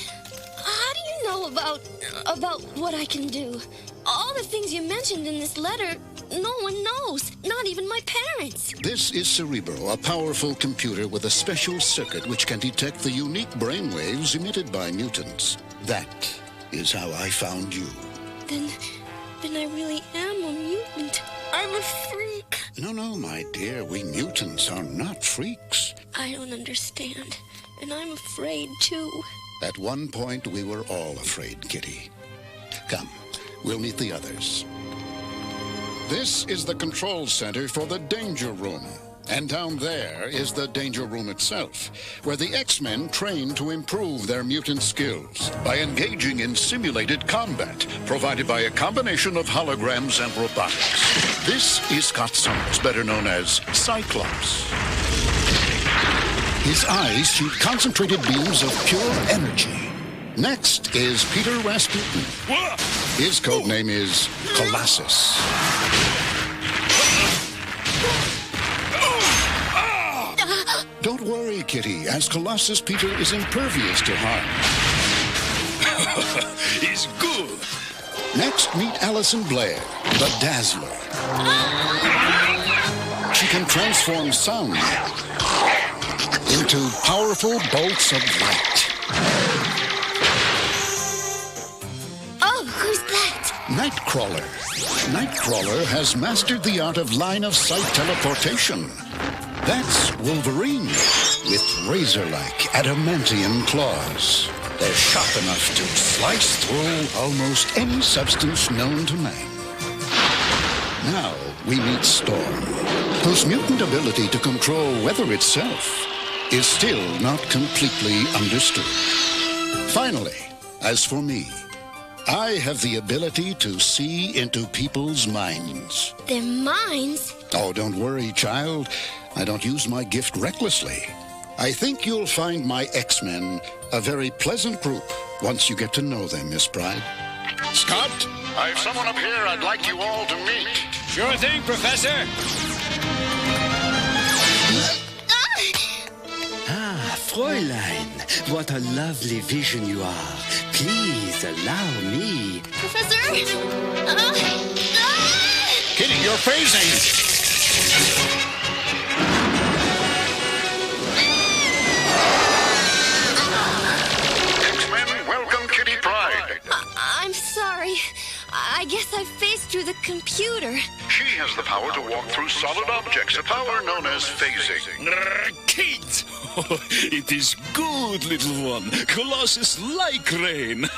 how do you know about what I can do? All the things you mentioned in this letter, no one knows, not even my parents. This is Cerebro, a powerful computer with a special circuit which can detect the unique brainwaves emitted by mutants. That is how I found you. Then I really am a mutant. I'm a freak. No, my dear, we mutants are not freaks. I don't understand, and I'm afraid too. At one point, we were all afraid, Kitty. Come, we'll meet the others. This is the control center for the Danger Room. And down there is the Danger Room itself, where the X-Men train to improve their mutant skills by engaging in simulated combat, provided by a combination of holograms and robotics. This is Scott Summers, better known as Cyclops. His eyes shoot concentrated beams of pure energy. Next is Peter Rasputin. His code name is Colossus. Don't worry, Kitty. As Colossus, Peter is impervious to harm. He's good. Next, meet Allison Blair, the Dazzler. She can transform sound into powerful bolts of light. Oh, who's that? Nightcrawler. Nightcrawler has mastered the art of line-of-sight teleportation. That's Wolverine, with razor-like adamantium claws. They're sharp enough to slice through almost any substance known to man. Now we meet Storm, whose mutant ability to control weather itself is still not completely understood. Finally, as for me, I have the ability to see into people's minds. Their minds? Oh, don't worry, child. I don't use my gift recklessly. I think you'll find my X-Men a very pleasant group once you get to know them, Miss Pryde. Scott, I have someone up here I'd like you all to meet. Sure thing, Professor. Fräulein, what a lovely vision you are. Please allow me. Professor? Kitty, you're phasing. Welcome, Kitty Pryde. I'm sorry. I guess I phased through the computer. She has the power to walk through solid objects, a power known as phasing. Kids! It is good, little one. Colossus like rain.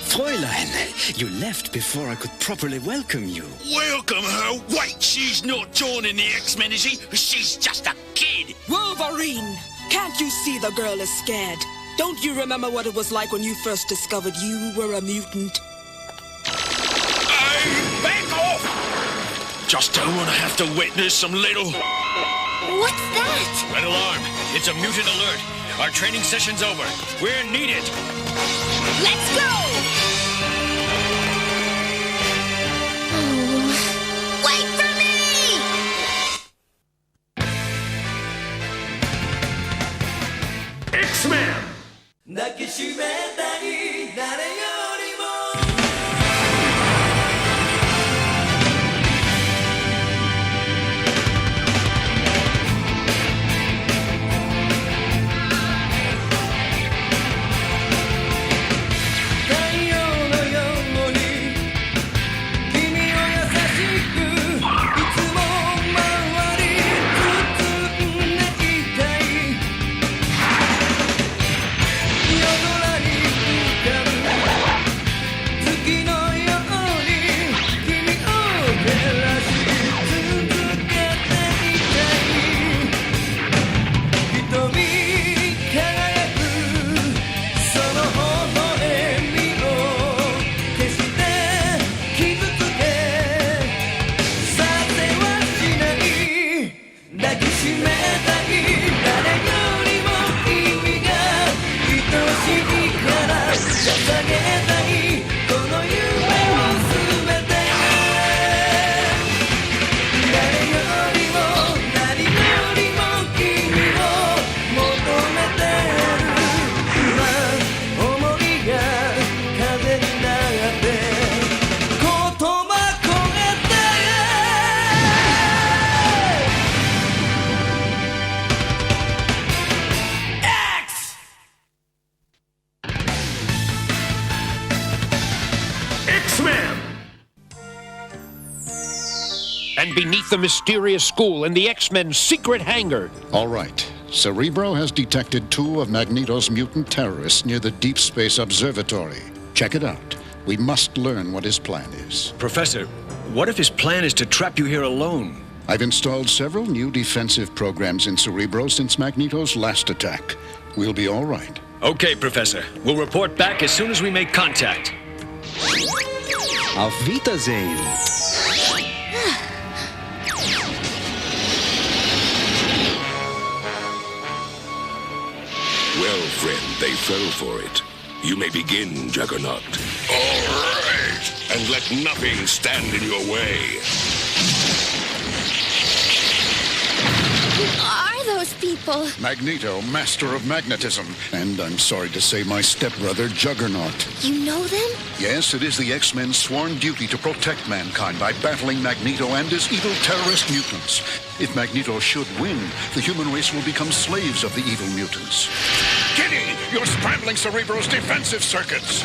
Fräulein, you left before I could properly welcome you. Welcome her? Wait, she's not joining the X-Men, is she? She's just a kid. Wolverine, can't you see the girl is scared? Don't you remember what it was like when you first discovered you were a mutant? Back off! Just don't want to have to witness some little... What's that? Red alarm. It's a mutant alert. Our training session's over. We're needed. Let's go! Wait for me! X-Men! And beneath the mysterious school in the X-Men's secret hangar. All right. Cerebro has detected 2 of Magneto's mutant terrorists near the Deep Space Observatory. Check it out. We must learn what his plan is. Professor, what if his plan is to trap you here alone? I've installed several new defensive programs in Cerebro since Magneto's last attack. We'll be all right. Okay, Professor. We'll report back as soon as we make contact. Auf Wiedersehen. Well, friend, they fell for it. You may begin, Juggernaut. All right! And let nothing stand in your way. Who are those people? Magneto, master of magnetism. And I'm sorry to say my stepbrother, Juggernaut. You know them? Yes, it is the X-Men's sworn duty to protect mankind by battling Magneto and his evil terrorist mutants. If Magneto should win, the human race will become slaves of the evil mutants. Kitty, you're scrambling Cerebro's defensive circuits.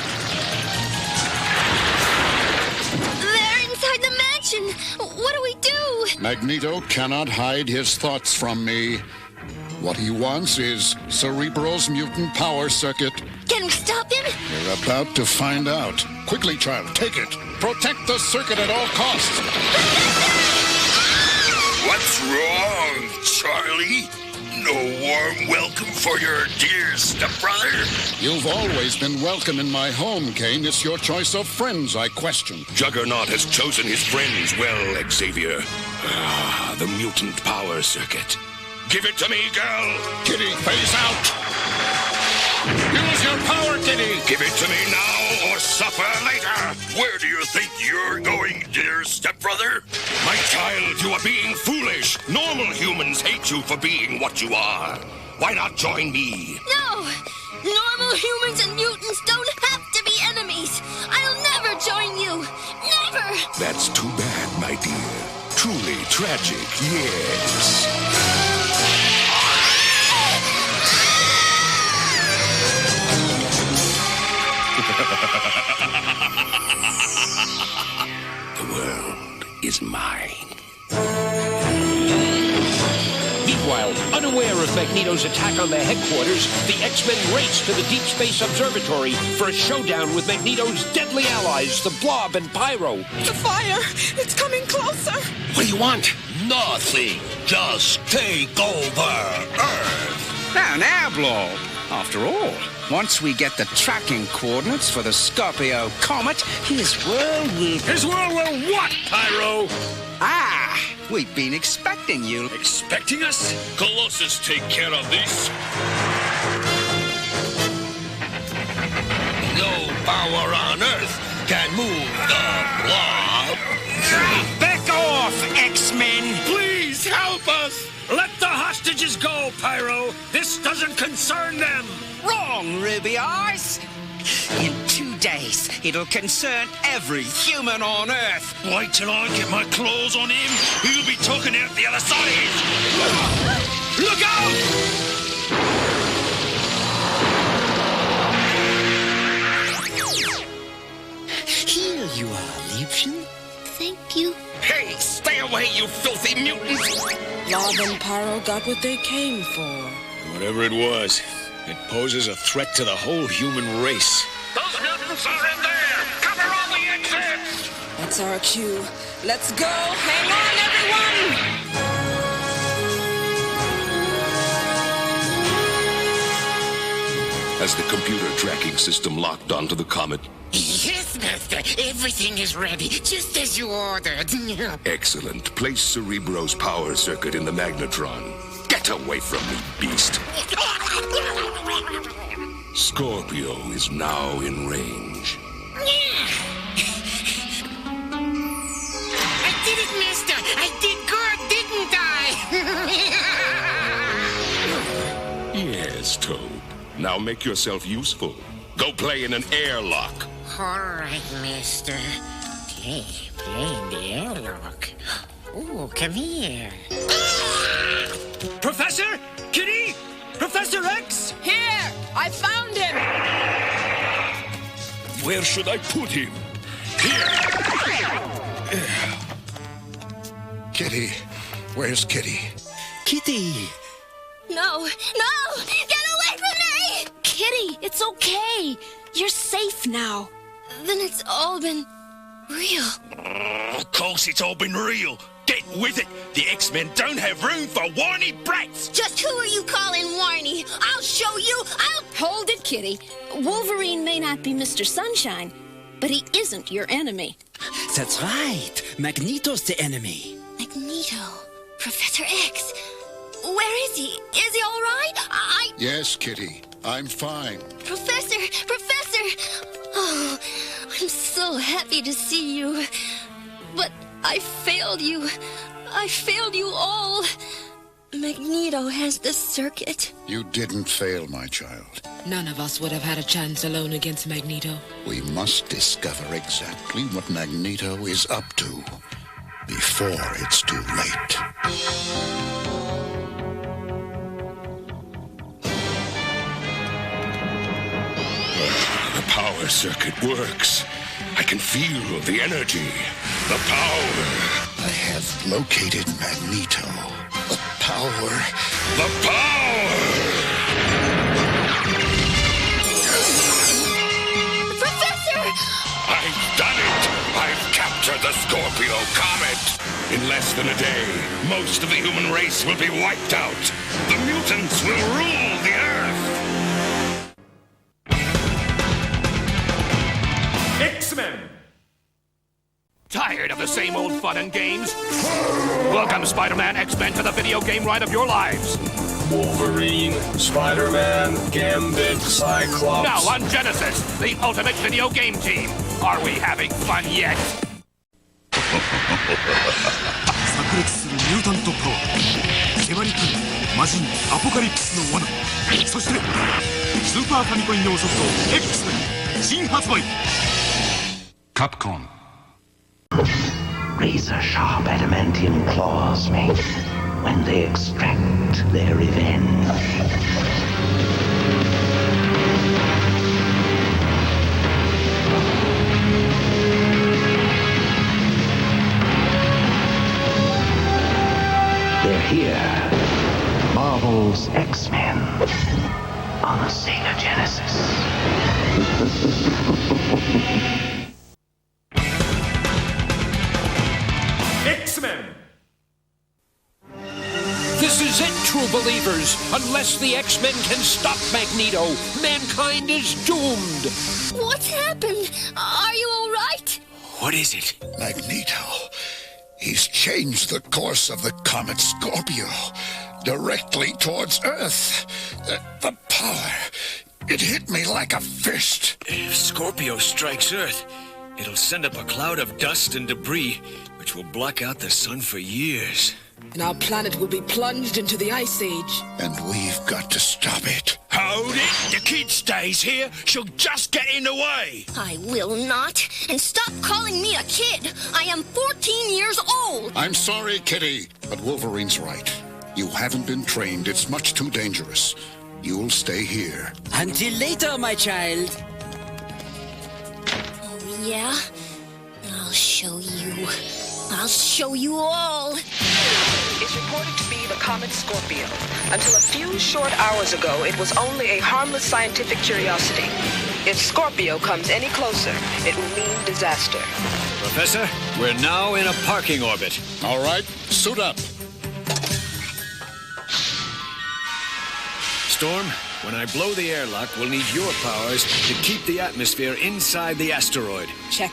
They're inside the mansion. What do we do? Magneto cannot hide his thoughts from me. What he wants is Cerebro's mutant power circuit. Can we stop him? We're about to find out. Quickly, child, take it. Protect the circuit at all costs. What's wrong, Charlie? No warm welcome for your dear stepbrother? You've always been welcome in my home, Kane. It's your choice of friends I question. Juggernaut has chosen his friends well, Xavier. Ah, the mutant power circuit. Give it to me, girl. Kitty, phase out. Use your power, Kitty. Give it to me now or suffer later. Where do you think you're going, dear stepbrother? My child, you are being foolish. Normal humans hate you for being what you are. Why not join me? No! Normal humans and mutants don't have to be enemies. I'll never join you. Never! That's too bad, my dear. Truly tragic, yes. The world is mine. Meanwhile, unaware of Magneto's attack on their headquarters, the X-Men race to the Deep Space Observatory for a showdown with Magneto's deadly allies, the Blob and Pyro. The fire! It's coming closer! What do you want? Nothing. Just take over Earth. Now, Blob. After all, once we get the tracking coordinates for the Scorpio Comet, his world will... His world will what, Pyro? Ah, we've been expecting you. Expecting us? Colossus, take care of this. No power on Earth can move the Blob. Back off, X-Men! Please help us! Let the hostages go, Pyro! This doesn't concern them! Wrong, Ruby Eyes! In 2 days, it'll concern every human on Earth. Wait till I get my claws on him. He'll be talking out the other side. Look out! Here you are, Liebchen. Thank you. Hey, stay away, you filthy mutants! Blob and Pyro got what they came for. Whatever it was, it poses a threat to the whole human race. Those mutants are in there! Cover all the exits! That's our cue. Let's go! Hang on, everyone! As the computer tracking system locked onto the comet. Yes, Master. Everything is ready, just as you ordered. Excellent. Place Cerebro's power circuit in the magnetron. Get away from me, beast. Scorpio is now in range. I did it, mister! I did good, didn't I? Yes, Toad. Now make yourself useful. Go play in an airlock. All right, mister. Okay, play in the airlock. Ooh, come here. Professor? Kitty? Professor X? Here! I found him! Where should I put him? Here! Kitty. Where's Kitty? Kitty! No! No! Get away from me! Kitty, it's okay. You're safe now. Then it's all been real. Of course it's all been real. Get with it. The X-Men don't have room for whiny brats. Just who are you calling whiny? I'll show you. Hold it, Kitty. Wolverine may not be Mr. Sunshine, but he isn't your enemy. That's right. Magneto's the enemy. Magneto. Professor X. Where is he? Is he all right? Yes, Kitty. I'm fine. Professor! Oh, I'm so happy to see you. But I failed you. I failed you all. Magneto has the circuit. You didn't fail, my child. None of us would have had a chance alone against Magneto. We must discover exactly what Magneto is up to before it's too late. The power circuit works. I can feel the energy, the power. I have located Magneto. The power. The power! Professor! I've done it! I've captured the Scorpio Comet! In less than a day, most of the human race will be wiped out. The mutants will rule the Earth! X-Men! Tired of the same old fun and games? Welcome, Spider-Man, X-Men, to the video game ride of your lives. Wolverine, Spider-Man, Gambit, Cyclops... Now on Genesis, the ultimate video game team. Are we having fun yet? 炸裂するミュータントパワー、迫り来る魔人アポカリプスの罠、そしてスーパーファミコン用ソフト X-Men 新発売。Capcom. Razor-sharp adamantium claws make when they extract their revenge. They're here. Marvel's X-Men on the Sega Genesis. X-Men! This is it, true believers. Unless the X-Men can stop Magneto, mankind is doomed. What's happened? Are you all right? What is it? Magneto. He's changed the course of the comet Scorpio directly towards Earth. The power. It hit me like a fist. If Scorpio strikes Earth, it'll send up a cloud of dust and debris, which will block out the sun for years. And our planet will be plunged into the Ice Age. And we've got to stop it. Hold it! The kid stays here. She'll just get in the way. I will not. And stop calling me a kid. I am 14 years old. I'm sorry, Kitty, but Wolverine's right. You haven't been trained. It's much too dangerous. You'll stay here. Until later, my child. Oh, yeah? I'll show you. I'll show you all. Is reported to be the comet Scorpio. Until a few short hours ago, it was only a harmless scientific curiosity. If Scorpio comes any closer, it will mean disaster. Professor, we're now in a parking orbit. All right, suit up. Storm, when I blow the airlock, we'll need your powers to keep the atmosphere inside the asteroid. Check.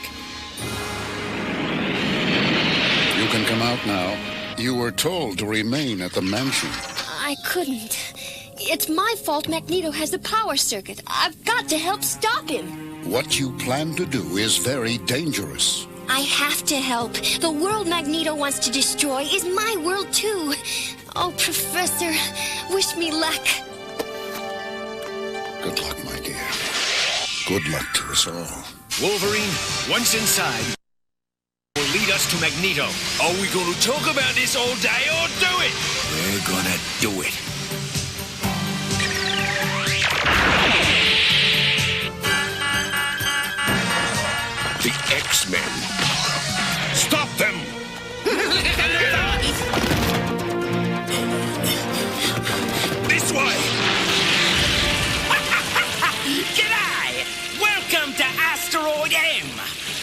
You can come out now. You were told to remain at the mansion. I couldn't. It's my fault Magneto has the power circuit. I've got to help stop him. What you plan to do is very dangerous. I have to help. The world Magneto wants to destroy is my world, too. Oh, Professor, wish me luck. Good luck, my dear. Good luck to us all. Wolverine, once inside, will lead us to Magneto. Are we going to talk about this all day or do it? We're gonna do it. The X-Men. Stop them! This way! G'day! Welcome to Asteroid M!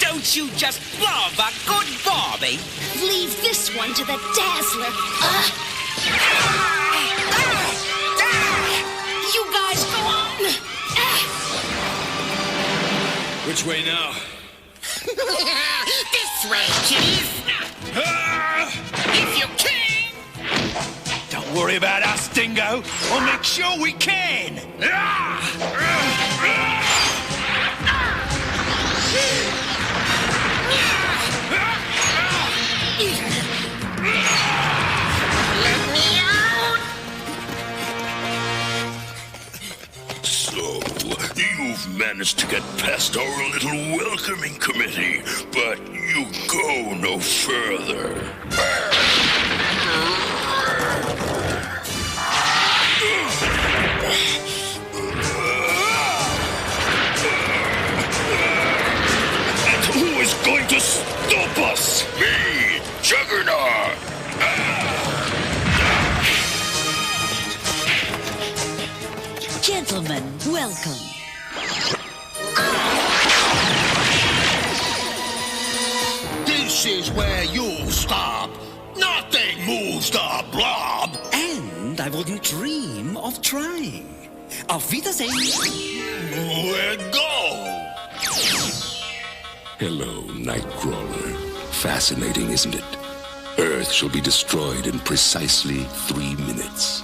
Don't you just love a good Barbie? Leave this one to the Dazzler. You guys go on! Which way now? This way, kiddies! If you can! Don't worry about us, Dingo. I'll make sure we can. Let me out! So, you've managed to get past our little welcoming committee, but you go no further. And who is going to stop us? Me, Juggernaut! Gentlemen, welcome. This is where you'll stop. Nothing moves the blob. And I wouldn't dream of trying. Auf Wiedersehen. Where go? Hello, Nightcrawler. Fascinating, isn't it? Earth shall be destroyed in precisely 3 minutes.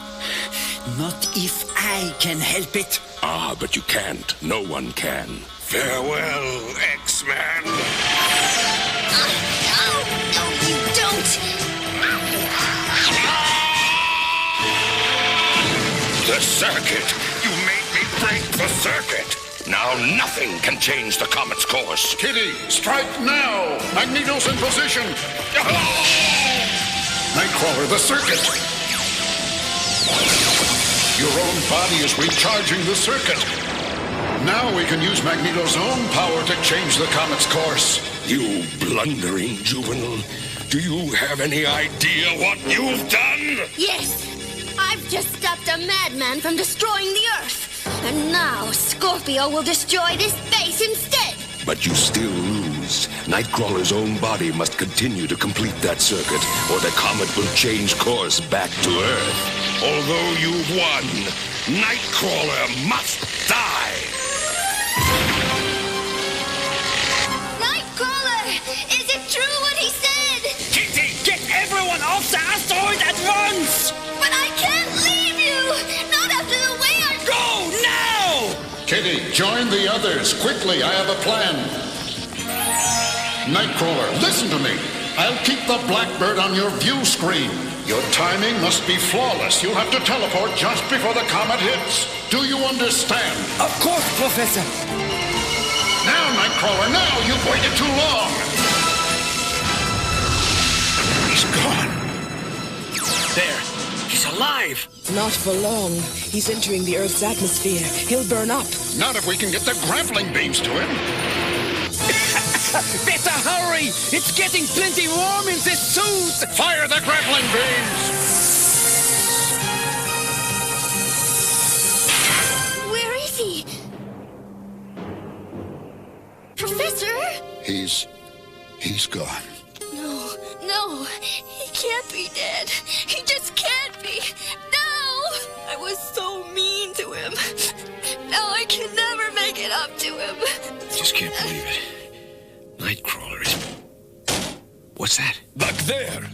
Not if I can help it. Ah, but you can't. No one can. Farewell, X-Man. No, you don't. The circuit! You made me break the circuit! Now nothing can change the comet's course. Kitty, strike now! Magneto's in position! Nightcrawler, the circuit! Your own body is recharging the circuit. Now we can use Magneto's own power to change the comet's course. You blundering juvenile. Do you have any idea what you've done? Yes, I've just stopped a madman from destroying the Earth. And now Scorpio will destroy this base instead. But you still lose. Nightcrawler's own body must continue to complete that circuit, or the comet will change course back to Earth. Although you've won, Nightcrawler must die. Nightcrawler! Is it true what he said? Kitty, get everyone off the asteroid at once! But I can't leave you! Not after the way I... Go now! Kitty, join the others. Quickly, I have a plan. Nightcrawler, listen to me. I'll keep the Blackbird on your view screen. Your timing must be flawless. You'll have to teleport just before the comet hits. Do you understand? Of course, Professor. Now, Nightcrawler, now! You've waited too long! He's gone. There. He's alive. Not for long. He's entering the Earth's atmosphere. He'll burn up. Not if we can get the grappling beams to him. Better hurry! It's getting plenty warm in this suit! Fire the grappling beams! Where is he? Professor? He's gone. No, he can't be dead. He just can't be. No! I was so mean to him. Now I can never make it up to him. Just can't believe it. Nightcrawler is... What's that? Back there!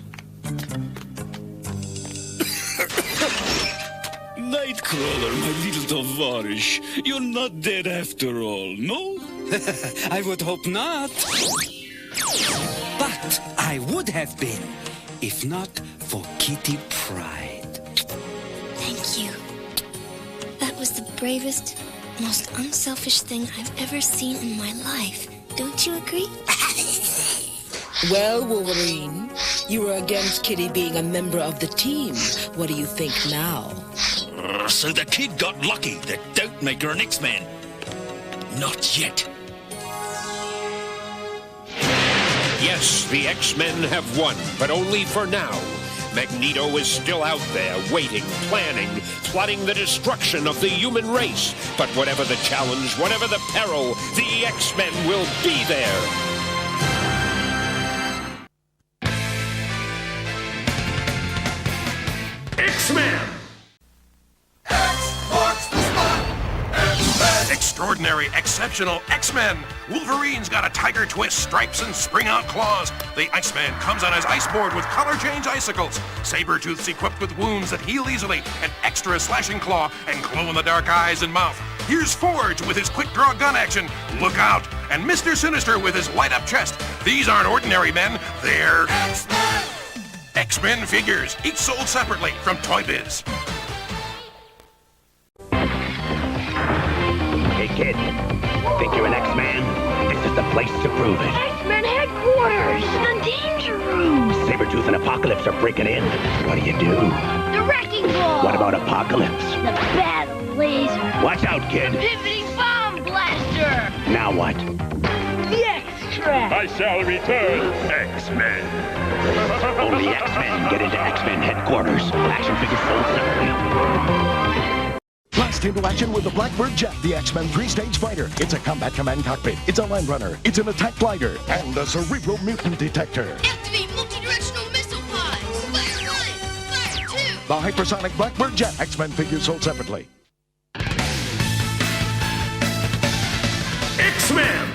Nightcrawler, my little tovarish. You're not dead after all, no? I would hope not. But I would have been, if not for Kitty Pryde. Thank you. That was the bravest, most unselfish thing I've ever seen in my life. Don't you agree? Well, Wolverine, you were against Kitty being a member of the team. What do you think now? So the kid got lucky. That don't make her an X-Man. Not yet. Yes, the X-Men have won, but only for now. Magneto is still out there, waiting, planning, plotting the destruction of the human race. But whatever the challenge, whatever the peril, the X-Men will be there. X-Men! Extraordinary, exceptional X-Men! Wolverine's got a tiger twist, stripes, and spring-out claws. The Iceman comes on his ice board with color-change icicles. Sabretooth's equipped with wounds that heal easily, an extra slashing claw, and glow-in-the-dark eyes and mouth. Here's Forge with his quick-draw gun action. Look out! And Mr. Sinister with his light-up chest. These aren't ordinary men, they're... X-Men! X-Men figures, each sold separately from Toy Biz. Hey, kid. Think you're an X-Man? This is the place to prove it. X-Men headquarters! The danger room! Sabretooth and Apocalypse are breaking in. What do you do? The wrecking ball! What about Apocalypse? The battle laser! Watch out, kid! Pivoting bomb blaster! Now what? The X-Track! I shall return, X-Men. Only X-Men get into X-Men headquarters. Action figures sold separately. Blast into action with the Blackbird Jet, the X-Men 3-stage fighter. It's a combat command cockpit, it's a line runner, it's an attack glider, and a cerebral mutant detector. Activate multi-directional missile pods! Fire 1! Fire 2! The hypersonic Blackbird Jet, X-Men figures sold separately. X-Men!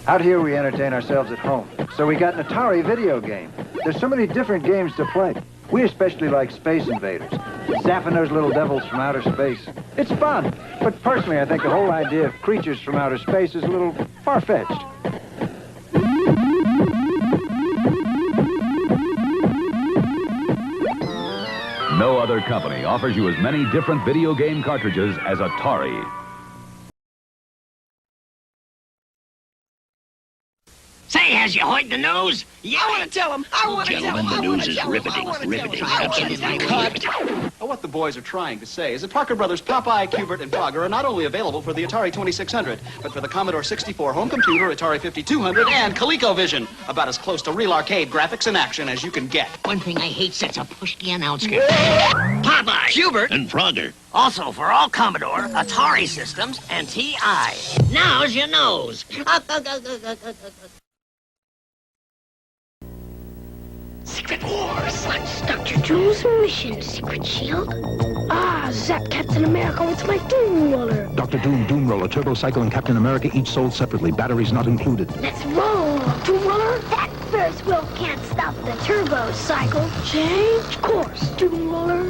Out here we entertain ourselves at home. So we got an Atari video game. There's so many different games to play. We especially like Space Invaders. Zapping those little devils from outer space. It's fun. But personally, I think the whole idea of creatures from outer space is a little far-fetched. No other company offers you as many different video game cartridges as Atari. Say, has you heard the news? Yeah. I want to tell him. I want to tell him. Gentlemen, the news is riveting. Riveting. Absolutely riveting. What the boys are trying to say is that Parker Brothers Popeye, Cubert, and Frogger are not only available for the Atari 2600, but for the Commodore 64 home computer, Atari 5200, and ColecoVision. About as close to real arcade graphics and action as you can get. One thing I hate such a pushkin outskirt. Popeye, Cubert, And Frogger. also for all Commodore, Atari systems, and TI. Now's your nose. Secret Wars. What's Dr. Doom's mission, Secret Shield? Ah, Zap Captain America with my Doom Roller. Dr. Doom, Doom Roller, Turbo Cycle, and Captain America each sold separately. Batteries not included. Let's roll. Doom Roller, that Ferris wheel can't stop the Turbo Cycle. Change course, Doom Roller.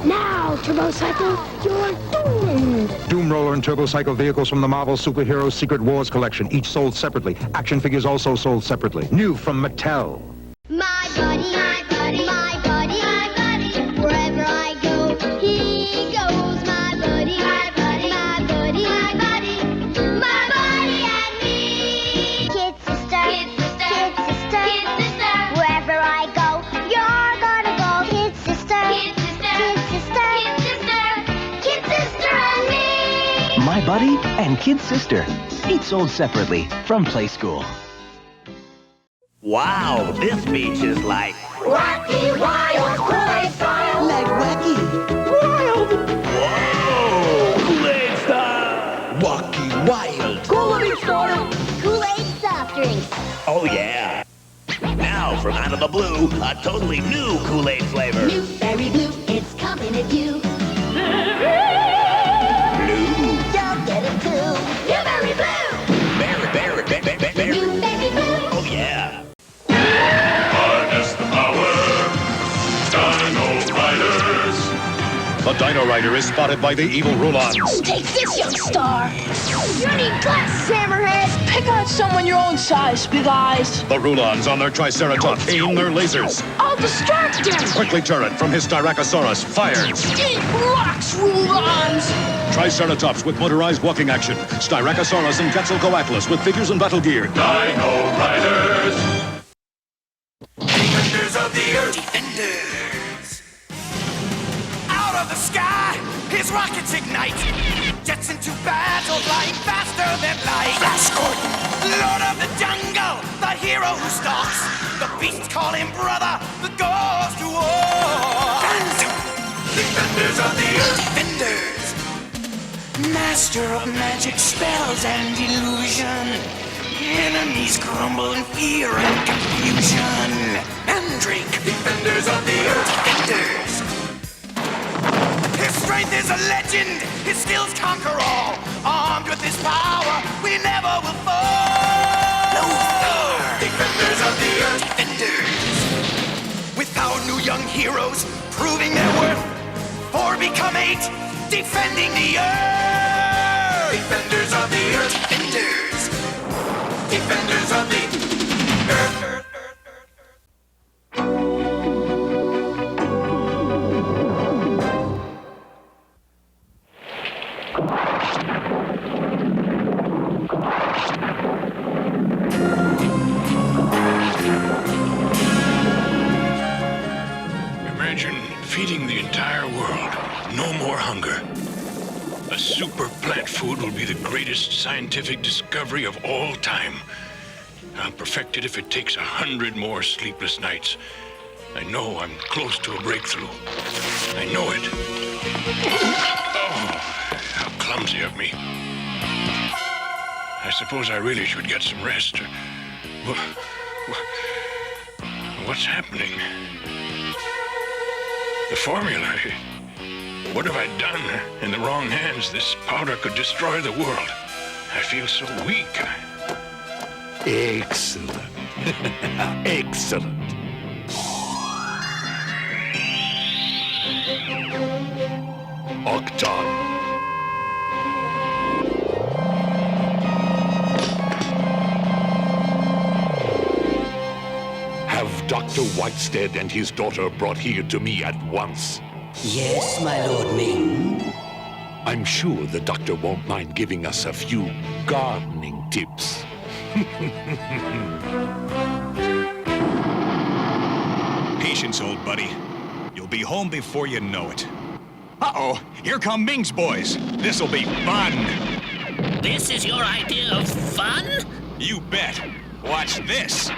Now, Turbo Cycle, you're doomed. Doom Roller and Turbo Cycle vehicles from the Marvel Superheroes Secret Wars collection, each sold separately. Action figures also sold separately. New from Mattel. My buddy, my buddy, my buddy, my buddy. Wherever I go, he goes. My buddy, my buddy, my buddy, my buddy, my buddy and me. Kid sister, kid sister, kid sister, kid sister. Wherever I go, you're gonna go. Kid sister, kid sister, kid sister, kid sister. Buddy and Kid Sister. Each sold separately from Play School. Wow, this beach is like... Wacky, wild, Kool-Aid style! Like wacky. Wild! Whoa! Kool-Aid style! Wacky, wild! Kool-Aid style! Kool-Aid soft drinks! Oh, yeah. Now, from out of the blue, a totally new Kool-Aid flavor. New berry blue, it's coming at you. Blue. You'll get it too. New berry blue! Berry. New berry blue! Oh, yeah. Harness the power, Dino Riders. The Dino Rider is spotted by the evil Rulons. Take this, young star! You need guts, Hammerhead! Pick out someone your own size, Big Eyes. The Rulons on their Triceratops aim their lasers. I'll distract him! Quickly turret from his Styracosaurus fires. Deep rocks, Rulons! Triceratops with motorized walking action. Styracosaurus and Quetzalcoatlus with figures and battle gear. Dino Riders. Defenders of the Earth. Defenders. Out of the sky, his rockets ignite. Jets into battle, flying faster than light. Flash Gordon. Lord of the jungle, the hero who stalks. The beasts call him brother, the goes to war. Defenders of the Earth. Defenders. Master of magic spells and illusion. Enemies crumble in fear and confusion. Mandrake. Defenders of the Earth. Defenders. His strength is a legend. His skills conquer all. Armed with his power, we never will fall. No Star. Defenders of the Earth. Defenders. With our new young heroes proving their worth. 4 become 8. Defending the Earth. Defenders of the Earth. Defenders. Defenders of the Earth. Imagine feeding the entire world. No more hunger. A super plant food will be the greatest scientific discovery of all time. I'll perfect it if it takes 100 more sleepless nights. I know I'm close to a breakthrough. I know it. Oh, how clumsy of me. I suppose I really should get some rest. What's happening? The formula. What have I done? In the wrong hands, this powder could destroy the world. I feel so weak. Excellent. Excellent. Octon. Have Dr. Whitestead and his daughter brought here to me at once. Yes, my Lord Ming. I'm sure the doctor won't mind giving us a few gardening tips. Patience, old buddy. You'll be home before you know it. Uh-oh, here come Ming's boys. This'll be fun. This is your idea of fun? You bet. Watch this.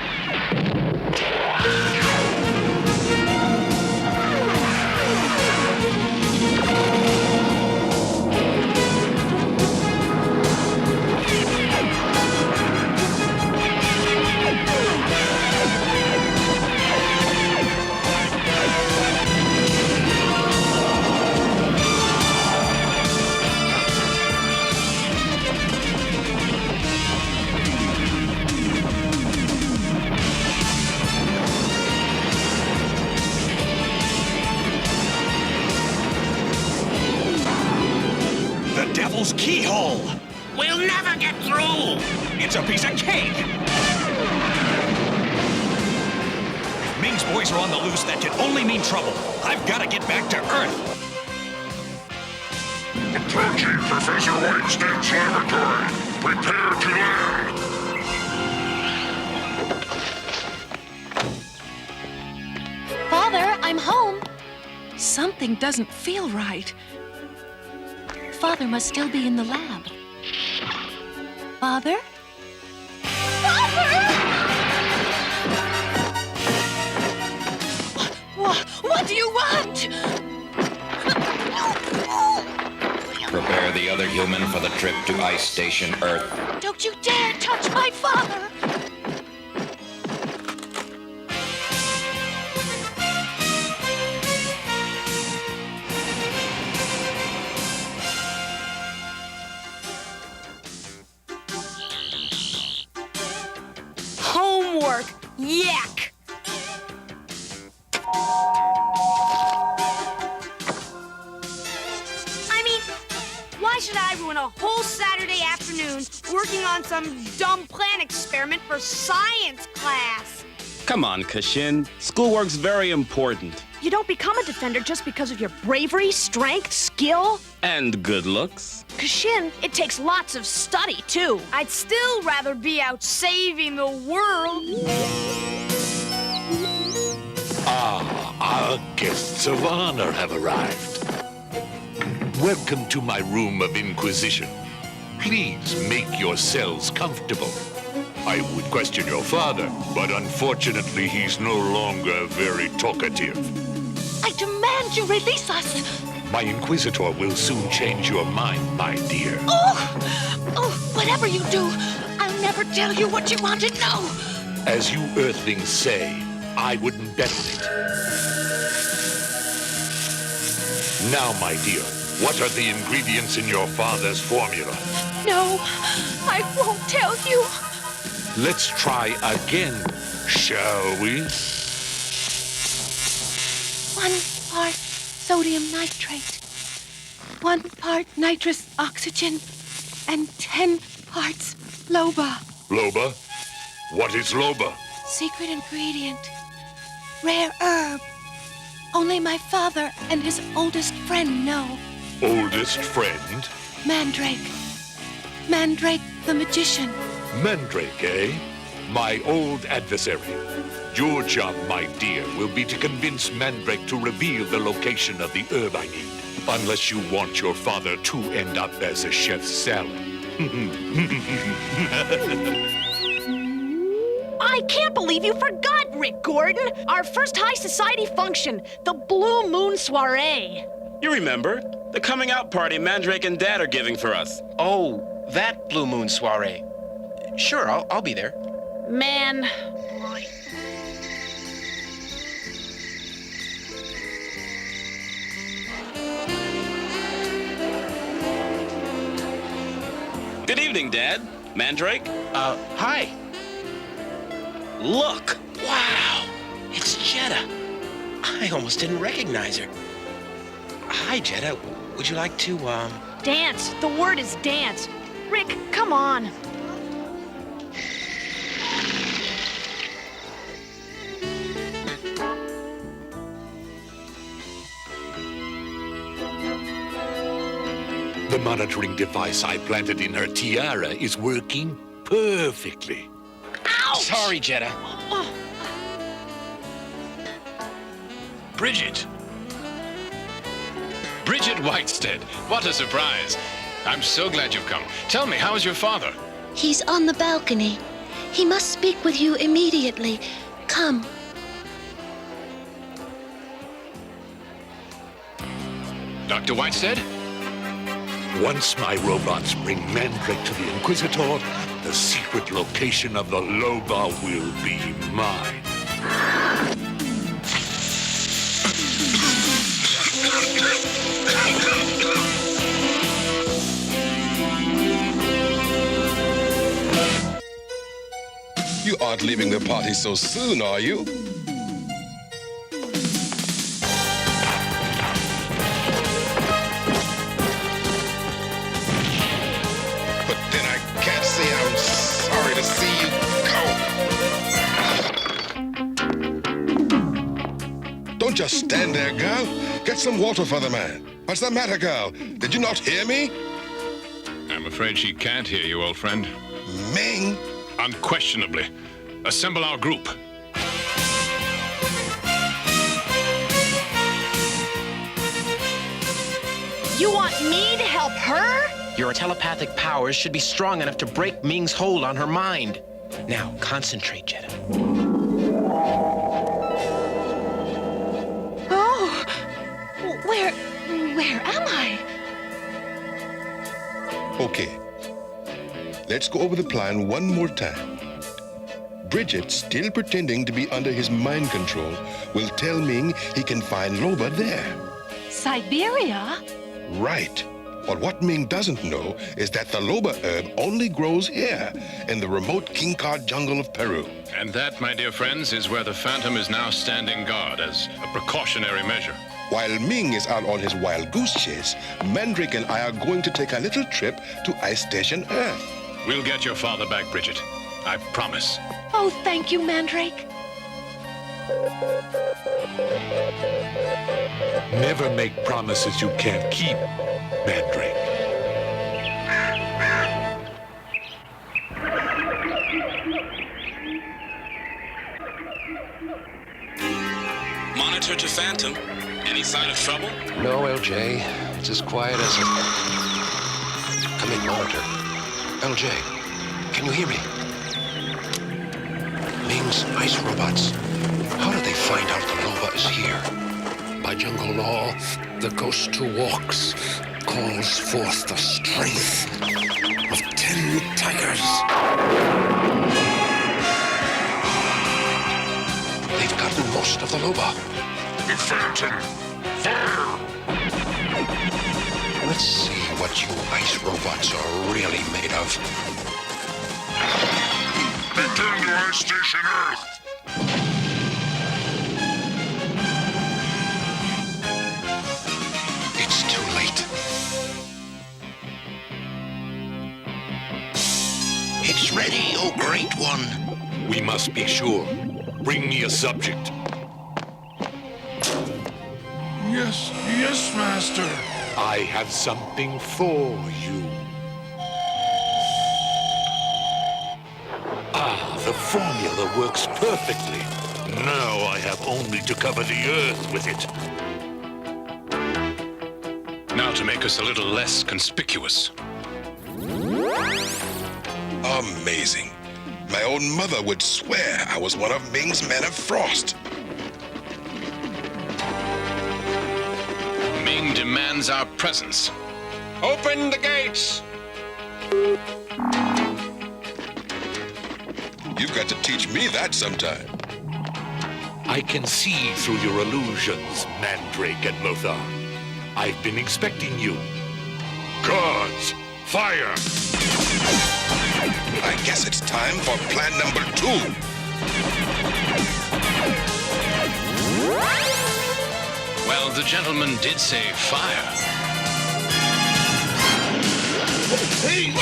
Devil's keyhole! We'll never get through! It's a piece of cake! If Ming's boys are on the loose, that can only mean trouble. I've got to get back to Earth. Approaching Professor Whitestead's laboratory. Prepare to land. Father, I'm home. Something doesn't feel right. Father must still be in the lab. Father? What do you want? Prepare the other human for the trip to Ice Station Earth. Don't you dare touch my father! Homework! Yak! Why should I ruin a whole Saturday afternoon working on some dumb plan experiment for science class? Come on, Kashin. Schoolwork's very important. You don't become a defender just because of your bravery, strength, skill. And good looks. Kashin, it takes lots of study, too. I'd still rather be out saving the world. Ah, our guests of honor have arrived. Welcome to my room of inquisition. Please make yourselves comfortable. I would question your father, but unfortunately he's no longer very talkative. I demand you release us! My Inquisitor will soon change your mind, my dear. Oh, whatever you do, I'll never tell you what you want to know. As you Earthlings say, I wouldn't bet on it. Now, my dear, what are the ingredients in your father's formula? No, I won't tell you. Let's try again, shall we? 1 part sodium nitrate, 1 part nitrous oxygen, and 10 parts loba. Loba? What is loba? Secret ingredient. Rare herb. Only my father and his oldest friend know. Oldest friend? Mandrake. Mandrake the magician. Mandrake, eh? My old adversary. Your job, my dear, will be to convince Mandrake to reveal the location of the herb I need. Unless you want your father to end up as a chef's salad. I can't believe you forgot, Rick Gordon! Our first high society function, the Blue Moon Soiree. You remember? The coming out party Mandrake and Dad are giving for us. Oh, that Blue Moon Soiree. Sure, I'll be there. Man. Good evening, Dad. Mandrake? Hi. Look! Wow! It's Jetta. I almost didn't recognize her. Hi, Jetta. Would you like to, Dance. The word is dance. Rick, come on. The monitoring device I planted in her tiara is working perfectly. Ouch! Sorry, Jetta. Bridget! Bridget Whitestead, what a surprise. I'm so glad you've come. Tell me, how is your father? He's on the balcony. He must speak with you immediately. Come. Dr. Whitestead? Once my robots bring Mandrake to the Inquisitor, the secret location of the Loba will be mine. You aren't leaving the party so soon, are you? But then I can't say I'm sorry to see you go. Don't just stand there, girl. Get some water for the man. What's the matter, girl? Did you not hear me? I'm afraid she can't hear you, old friend. Ming? Unquestionably. Assemble our group. You want me to help her? Your telepathic powers should be strong enough to break Ming's hold on her mind. Now, concentrate, Jedha. Oh, where am I? Okay. Let's go over the plan one more time. Bridget, still pretending to be under his mind control, will tell Ming he can find Loba there. Siberia? Right. But what Ming doesn't know is that the Loba herb only grows here, in the remote King Cod jungle of Peru. And that, my dear friends, is where the Phantom is now standing guard as a precautionary measure. While Ming is out on his wild goose chase, Mandrake and I are going to take a little trip to Ice Station Earth. We'll get your father back, Bridget. I promise. Oh, thank you, Mandrake. Never make promises you can't keep, Mandrake. Monitor to Phantom. Any sign of trouble? No, LJ. It's as quiet as a... Come in, Monitor. LJ, can you hear me? Ming's ice robots. How did they find out the Loba is here? By jungle law, the ghost who walks calls forth the strength of 10 tigers. They've gotten most of the Loba. The Phantom! Fire! Let's see what you ice robots are really made of. Return to Ice Station Earth! It's too late. It's ready, oh great one. We must be sure. Bring me a subject. Yes, Master. I have something for you. Ah, the formula works perfectly. Now I have only to cover the Earth with it. Now to make us a little less conspicuous. Amazing. My own mother would swear I was one of Ming's men of frost. Ming demands our presence. Open the gates! You've got to teach me that sometime. I can see through your illusions, Mandrake and Lothar. I've been expecting you. Guards, fire! I guess it's time for plan number 2. Well, the gentleman did say fire. Hey,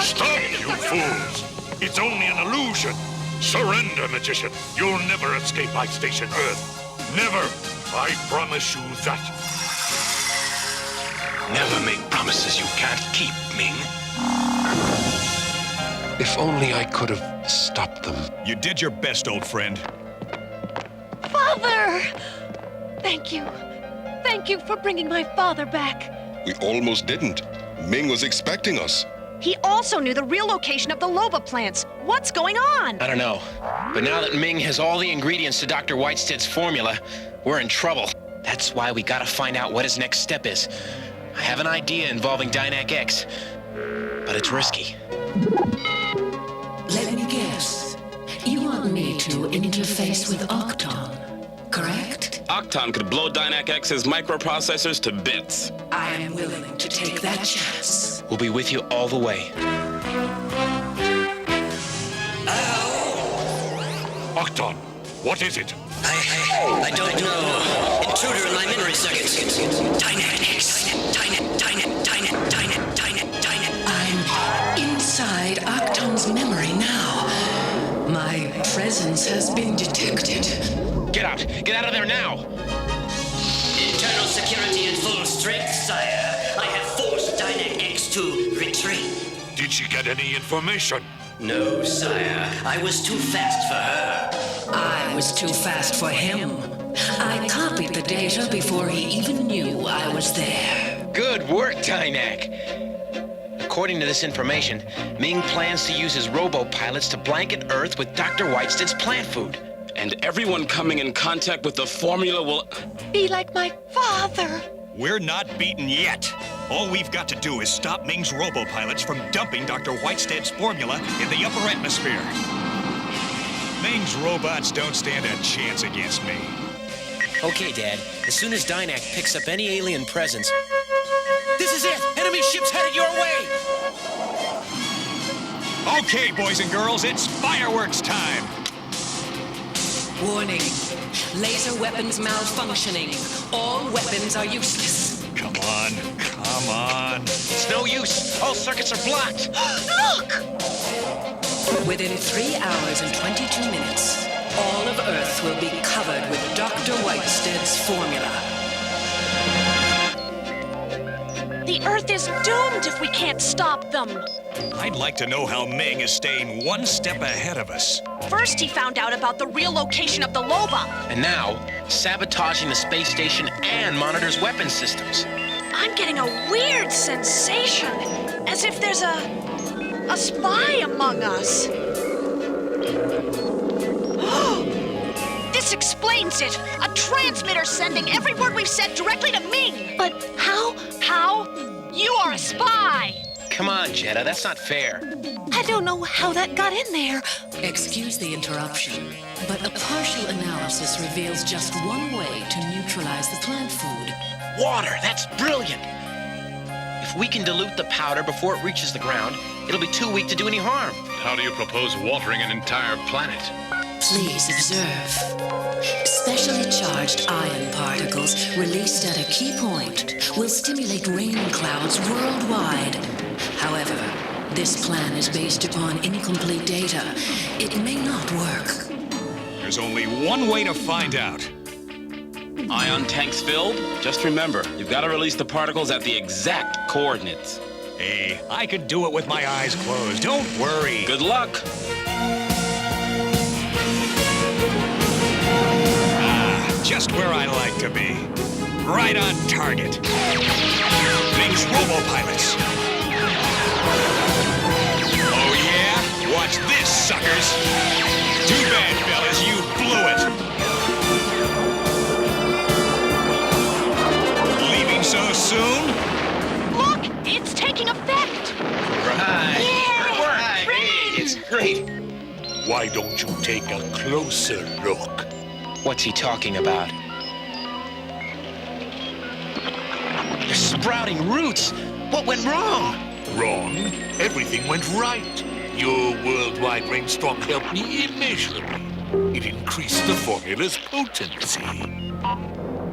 stop, you fools! It's only an illusion. Surrender, magician. You'll never escape Ice Station Earth. Never. I promise you that. Never make promises you can't keep, Ming. If only I could have stopped them. You did your best, old friend. Father! Thank you. Thank you for bringing my father back. We almost didn't. Ming was expecting us. He also knew the real location of the Loba plants. What's going on? I don't know. But now that Ming has all the ingredients to Dr. Whitestead's formula, we're in trouble. That's why we gotta find out what his next step is. I have an idea involving Dynac X, but it's risky. Let me guess. You want me to interface with Octon, correct? Octon could blow Dynac X's microprocessors to bits. I am willing to take that chance. We'll be with you all the way. Octon, what is it? I don't know. Intruder in my memory circuits. Dynac X. Dynac. I'm inside Octon's memory now. My presence has been detected. Get out! Get out of there now! Internal security in full strength, sire. I have forced Dynac X to retreat. Did she get any information? No, sire. I was too fast for her. I was too fast for him. I copied the data before he even knew I was there. Good work, Dynac. According to this information, Ming plans to use his robo-pilots to blanket Earth with Dr. Whitestead's plant food. And everyone coming in contact with the formula will... Be like my father. We're not beaten yet. All we've got to do is stop Ming's robo-pilots from dumping Dr. Whitestead's formula in the upper atmosphere. Ming's robots don't stand a chance against me. Okay, Dad. As soon as Dynak picks up any alien presence... This is it! Enemy ship's headed your way! Okay, boys and girls, it's fireworks time! Warning. Laser weapons malfunctioning. All weapons are useless. Come on, come on. It's no use. All circuits are blocked. Look! Within 3 hours and 22 minutes, all of Earth will be covered with Dr. Whitestead's formula. The Earth is doomed if we can't stop them. I'd like to know how Ming is staying one step ahead of us. First, he found out about the real location of the Loba. And now, sabotaging the space station and monitors weapon systems. I'm getting a weird sensation, as if there's a spy among us. This explains it. A transmitter sending every word we've said directly to Ming. But how? How? You are a spy. Come on, Jetta, that's not fair. I don't know how that got in there. Excuse the interruption, but a partial analysis reveals just one way to neutralize the plant food. Water, that's brilliant. If we can dilute the powder before it reaches the ground, it'll be too weak to do any harm. How do you propose watering an entire planet? Please observe. Specially charged ion particles released at a key point will stimulate rain clouds worldwide. However, this plan is based upon incomplete data. It may not work. There's only one way to find out. Ion tanks filled? Just remember, you've got to release the particles at the exact coordinates. Hey, I could do it with my eyes closed. Don't worry. Good luck. Just where I like to be. Right on target. Ming's robo-pilots. Oh yeah? Watch this, suckers. Too bad, fellas, you blew it. Leaving so soon? Look, it's taking effect. Right. Yeah. Right. Great. It's great. Why don't you take a closer look? What's he talking about? They're sprouting roots. What went wrong? Wrong? Everything went right. Your worldwide rainstorm helped me immeasurably. It increased the formula's potency.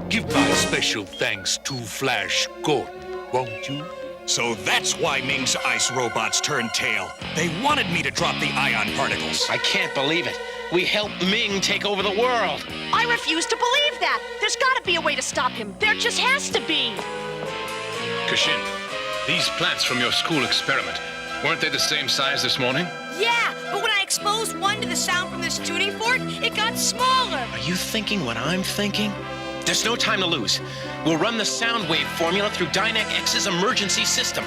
Give my special thanks to Flash Gordon, won't you? So that's why Ming's ice robots turned tail. They wanted me to drop the ion particles. I can't believe it. We helped Ming take over the world. I refuse to believe that. There's got to be a way to stop him. There just has to be. Kashin, these plants from your school experiment, weren't they the same size this morning? Yeah, but when I exposed one to the sound from this tuning fork, it got smaller. Are you thinking what I'm thinking? There's no time to lose. We'll run the sound wave formula through Dynak X's emergency system.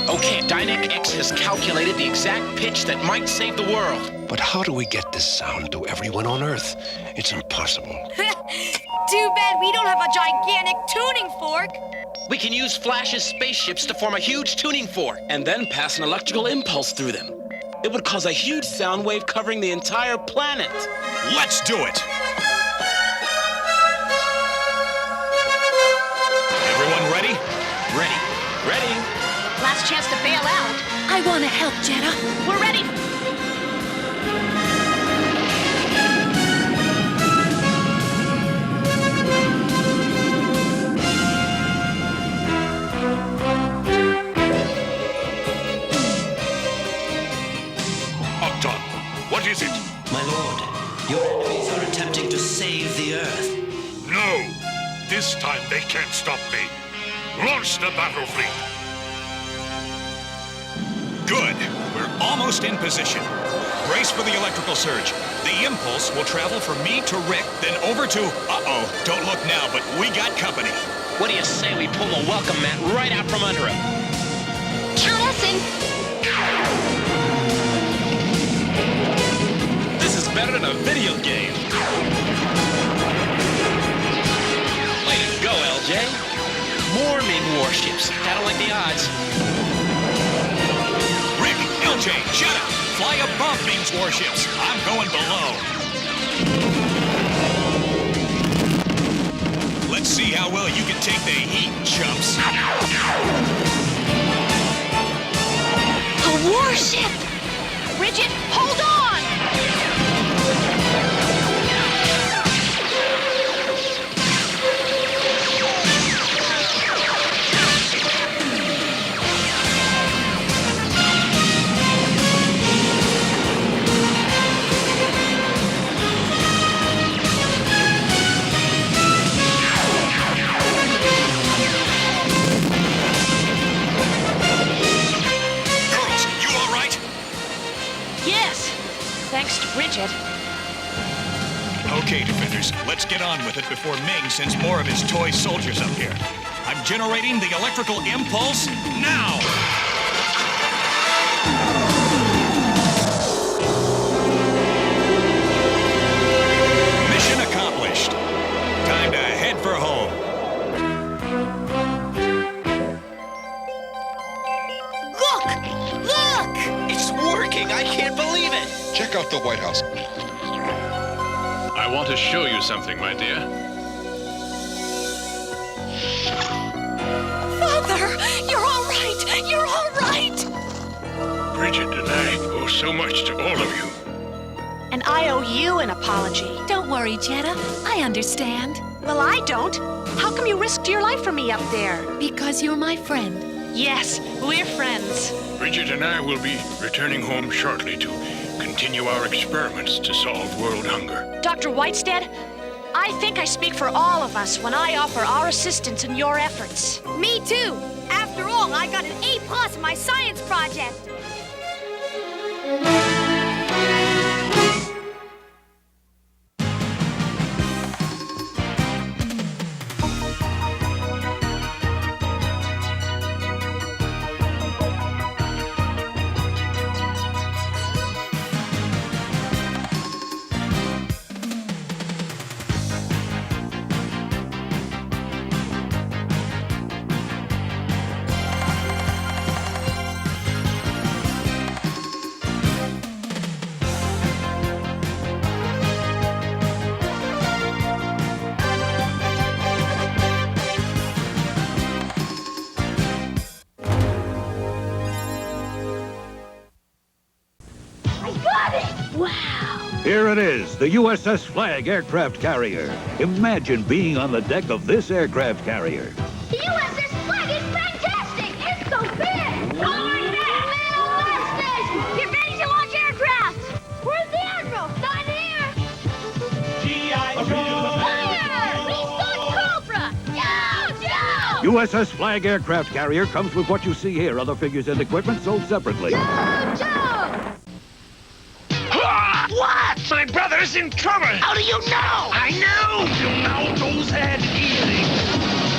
Okay, Dynak X has calculated the exact pitch that might save the world. But how do we get this sound to everyone on Earth? It's impossible. Too bad we don't have a gigantic tuning fork. We can use Flash's spaceships to form a huge tuning fork. And then pass an electrical impulse through them. It would cause a huge sound wave covering the entire planet. Let's do it! Everyone ready? Ready. Ready? Last chance to bail out. I want to help, Jetta. We're ready. Octon, what is it? My lord, your enemies are attempting to save the Earth. No! This time they can't stop me. Launch the battle fleet! Good. We're almost in position. Brace for the electrical surge. The impulse will travel from me to Rick, then over to... Uh-oh, don't look now, but we got company. What do you say we pull the welcome mat right out from under him? Count us in. This is better than a video game. Way to go, LJ. More Ming warships. I don't like the odds. Rick, LJ, shut up! Fly above Ming's warships. I'm going below. Let's see how well you can take the heat, chumps. A warship! Bridget, hold on! Thanks to Bridget. Okay, Defenders, let's get on with it before Ming sends more of his toy soldiers up here. I'm generating the electrical impulse now! Mission accomplished. Time to head for home. Look! Look! It's working! I can't believe it! Check out the White House. I want to show you something, my dear. Father! You're all right! You're all right! Bridget and I owe so much to all of you. And I owe you an apology. Don't worry, Jetta. I understand. Well, I don't. How come you risked your life for me up there? Because you're my friend. Yes, we're friends. Bridget and I will be returning home shortly to continue our experiments to solve world hunger. Dr. Whitestead, I think I speak for all of us when I offer our assistance in your efforts. Me too. After all, I got an A+ in my science project. Here it is, the USS Flag aircraft carrier. Imagine being on the deck of this aircraft carrier. The USS Flag is fantastic! It's so big! Lowering back! Get ready to launch aircraft! Where's the Admiral? Not here! G.I. Joe! Fire! We fought Cobra! Joe! USS Flag aircraft carrier comes with what you see here. Other figures and equipment sold separately. Joe! What? My brother's in trouble! How do you know? I knew! Till now, goes ahead easy.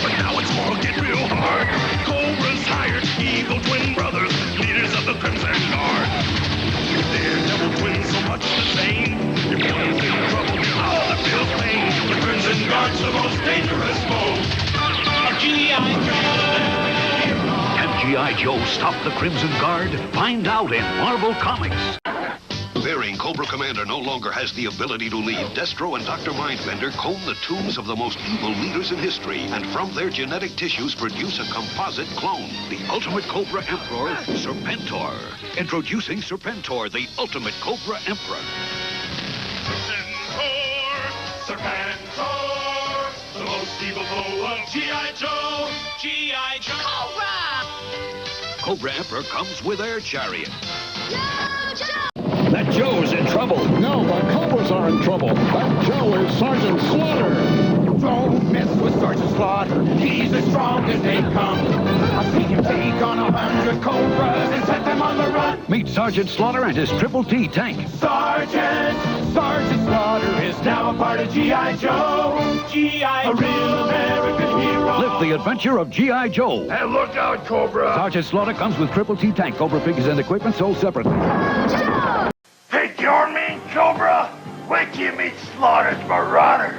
But now it's all getting real hard. Cobra's hired Eagle twin brothers, leaders of the Crimson Guard. They're double twins, so much the same. If one's in trouble, the other feels pain. The Crimson Guard's the most dangerous foe. G.I. Joe! Can G.I. Joe stop the Crimson Guard? Find out in Marvel Comics. Fearing Cobra Commander no longer has the ability to lead, Destro and Dr. Mindbender comb the tombs of the most evil leaders in history, and from their genetic tissues produce a composite clone. The ultimate Cobra Emperor, Serpentor. Introducing Serpentor, the ultimate Cobra Emperor. Serpentor, the most evil foe of G.I. Joe. G.I. Joe! Cobra! Cobra Emperor comes with air chariot. That Joe's in trouble. No, the Cobras are in trouble. That Joe is Sergeant Slaughter. Don't mess with Sergeant Slaughter. He's as strong as they come. I've seen him take on 100 Cobras and set them on the run. Meet Sergeant Slaughter and his Triple T tank. Sergeant Slaughter is now a part of G.I. Joe. G.I. A real American hero. Lift the the adventure of G.I. Joe. Hey, look out, Cobra! Sergeant Slaughter comes with Triple T tank, Cobra figures and equipment sold separately. Take your mean Cobra! Wait till you meet Slaughter's Marauders!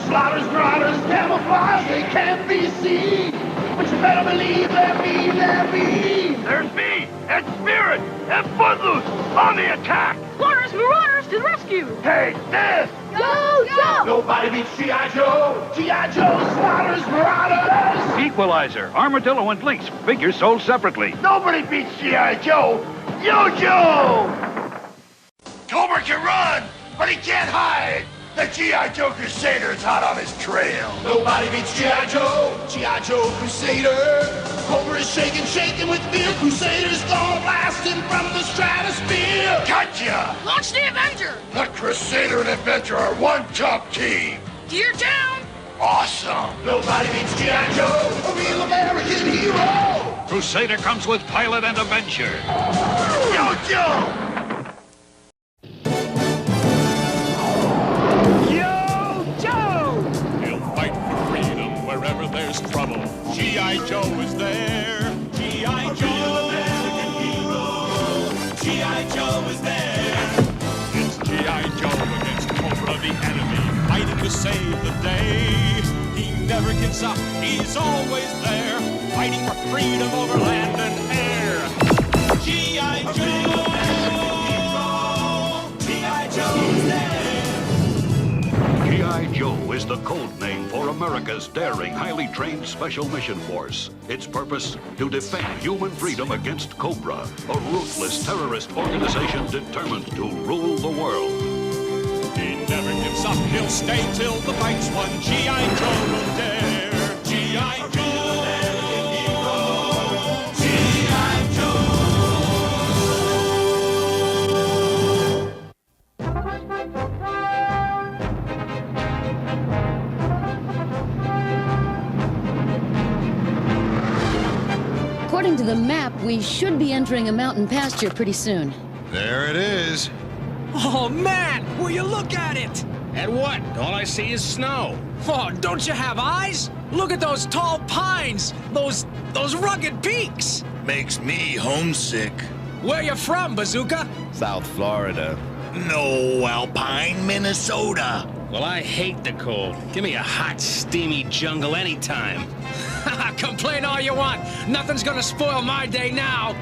Slaughter's Marauders camouflage, they can't be seen! But you better believe they're mean! There's me, and Spirit, and Footloose on the attack! Slaughter's Marauders to the rescue! Take this! Go, Joe! Nobody beats G.I. Joe! G.I. Joe, Slaughter's Marauders! Equalizer, Armadillo, and Lynx figures sold separately. Nobody beats G.I. Joe! Yo-Joe! Cobra can run, but he can't hide! The G.I. Joe Crusader's hot on his trail! Nobody beats G.I. Joe! G.I. Joe Crusader! Cobra is shaking with fear! Crusader's gonna blast him from the stratosphere! Gotcha! Launch the Avenger! The Crusader and Avenger are one top team! Gear down! Awesome! Nobody beats G.I. Joe! A real American hero! Crusader comes with pilot and Avenger. Yo-Joe! Wherever there's trouble, G.I. Joe is there. G.I. Joe, American hero. G.I. Joe is there. It's G.I. Joe against Cobra, the enemy, fighting to save the day. He never gives up, he's always there, fighting for freedom over land and air. G.I. Joe, American hero. G.I. Joe is there. G.I. Joe is the code name for America's daring, highly trained Special Mission Force. Its purpose, to defend human freedom against Cobra, a ruthless terrorist organization determined to rule the world. He never gives up, he'll stay till the fight's won. G.I. Joe will dare. G.I. Joe, American hero. G.I. Joe. According to the map, we should be entering a mountain pasture pretty soon. There it is. Oh, man! Will you look at it? At what? All I see is snow. Oh, don't you have eyes? Look at those tall pines! Those rugged peaks! Makes me homesick. Where you from, Bazooka? South Florida. No, Alpine, Minnesota. Well, I hate the cold. Give me a hot, steamy jungle anytime. Complain all you want. Nothing's gonna spoil my day now.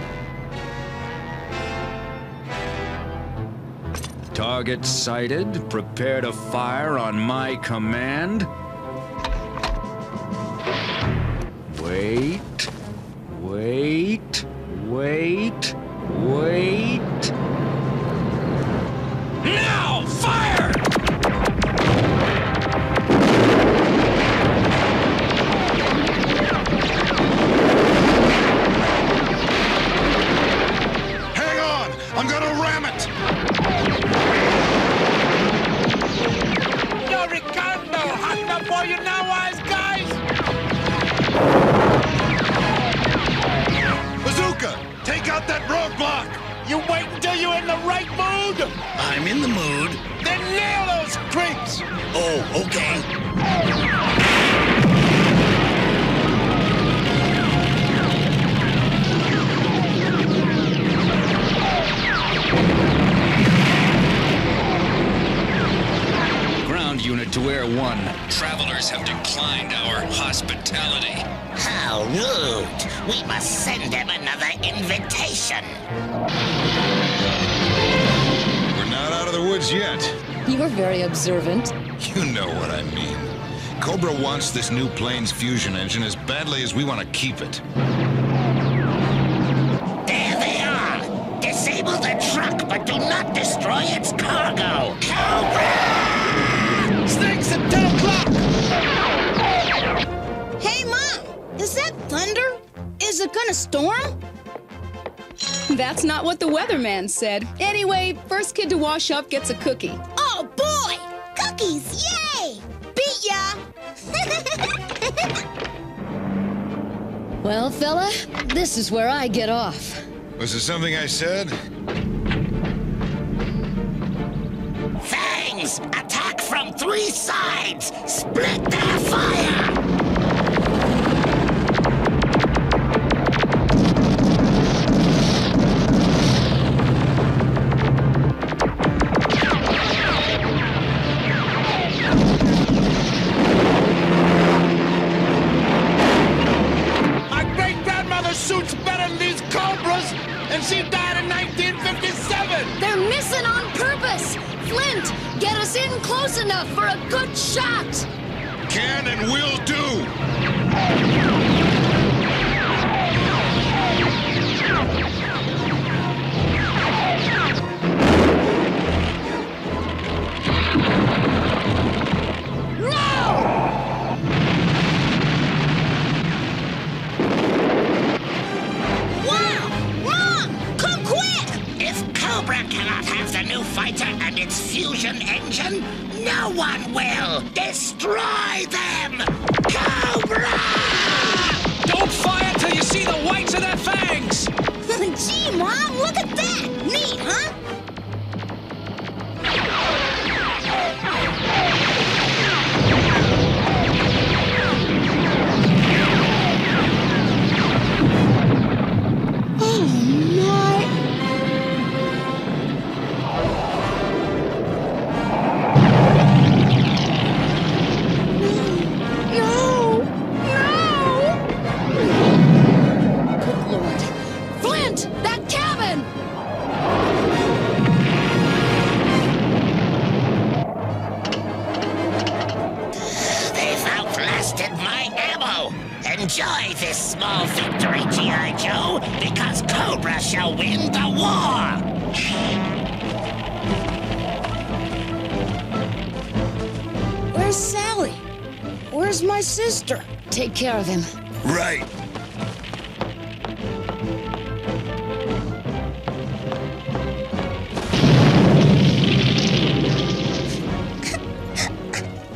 Target sighted. Prepare to fire on my command. Wait. Now, fire! Hang on! I'm gonna ram it! Yo, Ricardo! Hot enough for you now, wise guys? Bazooka! Take out that roadblock! You wait until you're in the right mood? I'm in the mood. Then nail those creeps! Oh, okay. Ground unit to Air 1. Travelers have declined our hospitality. How rude! We must send them another invitation. We're not out of the woods yet. You were very observant. You know what I mean. Cobra wants this new plane's fusion engine as badly as we want to keep it. There they are! Disable the truck, but do not destroy its cargo! Cobra! Snakes at 10 o'clock! Hey, Mom! Is that thunder? Is it gonna storm? That's not what the weatherman said. Anyway, first kid to wash up gets a cookie. Oh, boy! Cookies, yay! Beat ya! Well, fella, this is where I get off. Was there something I said? Fangs! Attack from 3 sides! Split their fire! shot! Can and will do! Fighter and its fusion engine, no one will destroy them! Cobra! Don't fire till you see the whites of their fangs! Gee, Mom, look at that! Neat, huh? Enjoy this small victory, G.I. Joe, because Cobra shall win the war! Where's Sally? Where's my sister? Take care of him. Right.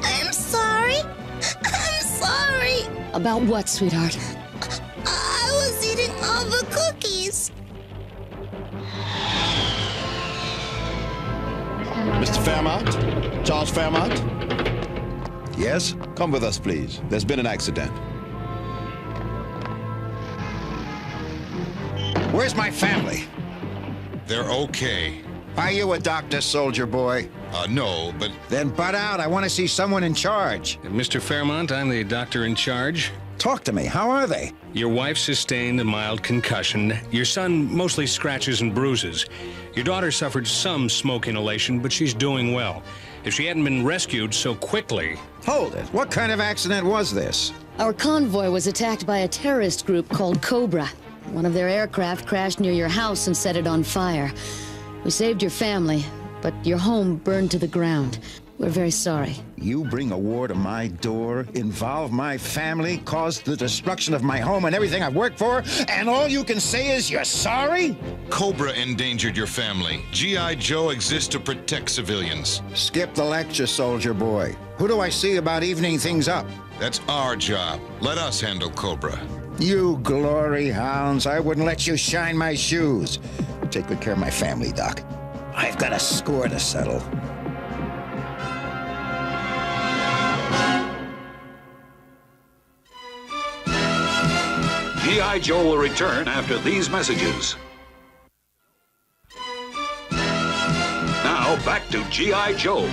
I'm sorry. I'm sorry. About what, sweetheart? I was eating all the cookies. Mr. Fairmount? Charles Fairmount? Yes? Come with us, please. There's been an accident. Where's my family? They're okay. Are you a doctor, soldier boy? No, but... Then butt out. I want to see someone in charge. Mr. Fairmount, I'm the doctor in charge. Talk to me. How are they? Your wife sustained a mild concussion. Your son mostly scratches and bruises. Your daughter suffered some smoke inhalation, but she's doing well. If she hadn't been rescued so quickly... Hold it. What kind of accident was this? Our convoy was attacked by a terrorist group called Cobra. One of their aircraft crashed near your house and set it on fire. We saved your family, but your home burned to the ground. We're very sorry. You bring a war to my door, involve my family, cause the destruction of my home and everything I've worked for, and all you can say is you're sorry? Cobra endangered your family. G.I. Joe exists to protect civilians. Skip the lecture, soldier boy. Who do I see about evening things up? That's our job. Let us handle Cobra. You glory hounds. I wouldn't let you shine my shoes. Take good care of my family, Doc. I've got a score to settle. G.I. Joe will return after these messages. Now, back to G.I. Joe.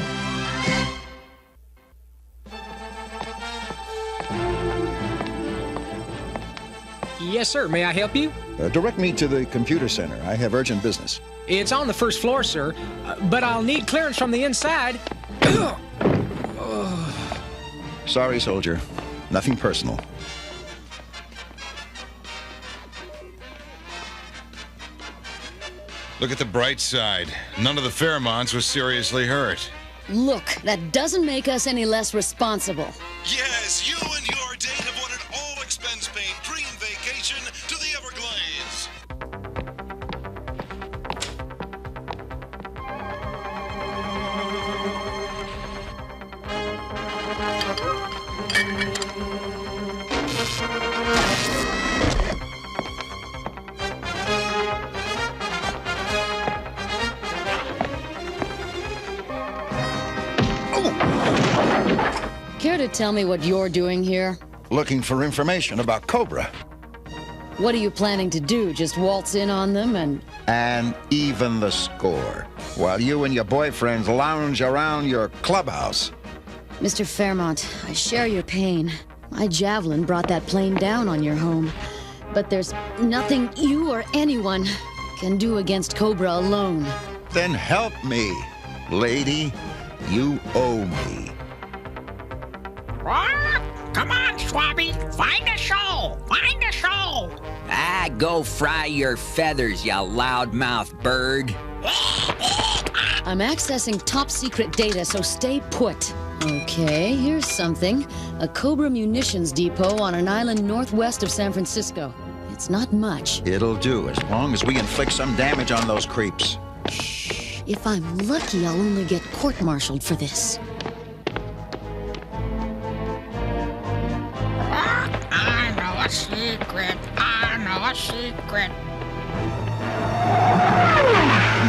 Yes, sir. May I help you? Direct me to the computer center. I have urgent business. It's on the first floor, sir, but I'll need clearance from the inside. Sorry, soldier. Nothing personal. Look at the bright side. None of the Fairmounts was seriously hurt. Look, that doesn't make us any less responsible. Yes, you and your date have won an all-expense-paid dream vacation to the Everglades. Care to tell me what you're doing here? Looking for information about Cobra. What are you planning to do? Just waltz in on them and even the score, while you and your boyfriends lounge around your clubhouse. Mr. Fairmount, I share your pain. My javelin brought that plane down on your home. But there's nothing you or anyone can do against Cobra alone. Then help me, lady. You owe me. Come on, Swabby. Find a show. Find a show. Ah, go fry your feathers, you loudmouth bird. I'm accessing top secret data, so stay put. Okay, here's something. A Cobra munitions depot on an island northwest of San Francisco. It's not much. It'll do, as long as we inflict some damage on those creeps. If I'm lucky, I'll only get court-martialed for this. I know a secret. I know a secret.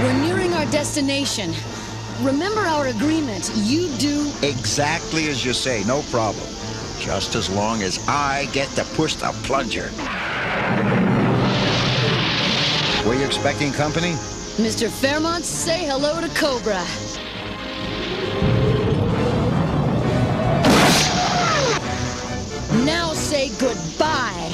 We're nearing our destination. Remember our agreement. You do... Exactly as you say, no problem. Just as long as I get to push the plunger. Were you expecting company? Mr. Fairmont, say hello to Cobra. Now say goodbye.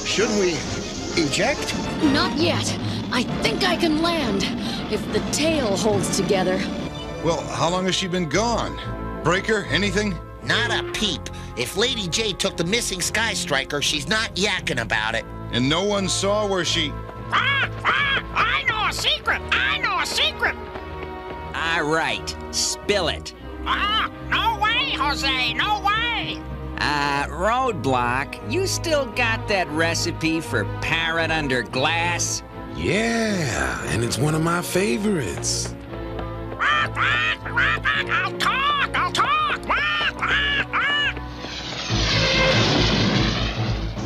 Shouldn't we eject? Not yet. I think I can land, if the tail holds together. Well, how long has she been gone? Breaker, anything? Not a peep. If Lady J took the missing Sky Striker, she's not yakking about it. And no one saw where she... I know a secret! I know a secret! All right, spill it. No way, Jose, no way! Roadblock, you still got that recipe for parrot under glass? Yeah, and it's one of my favorites. I'll talk!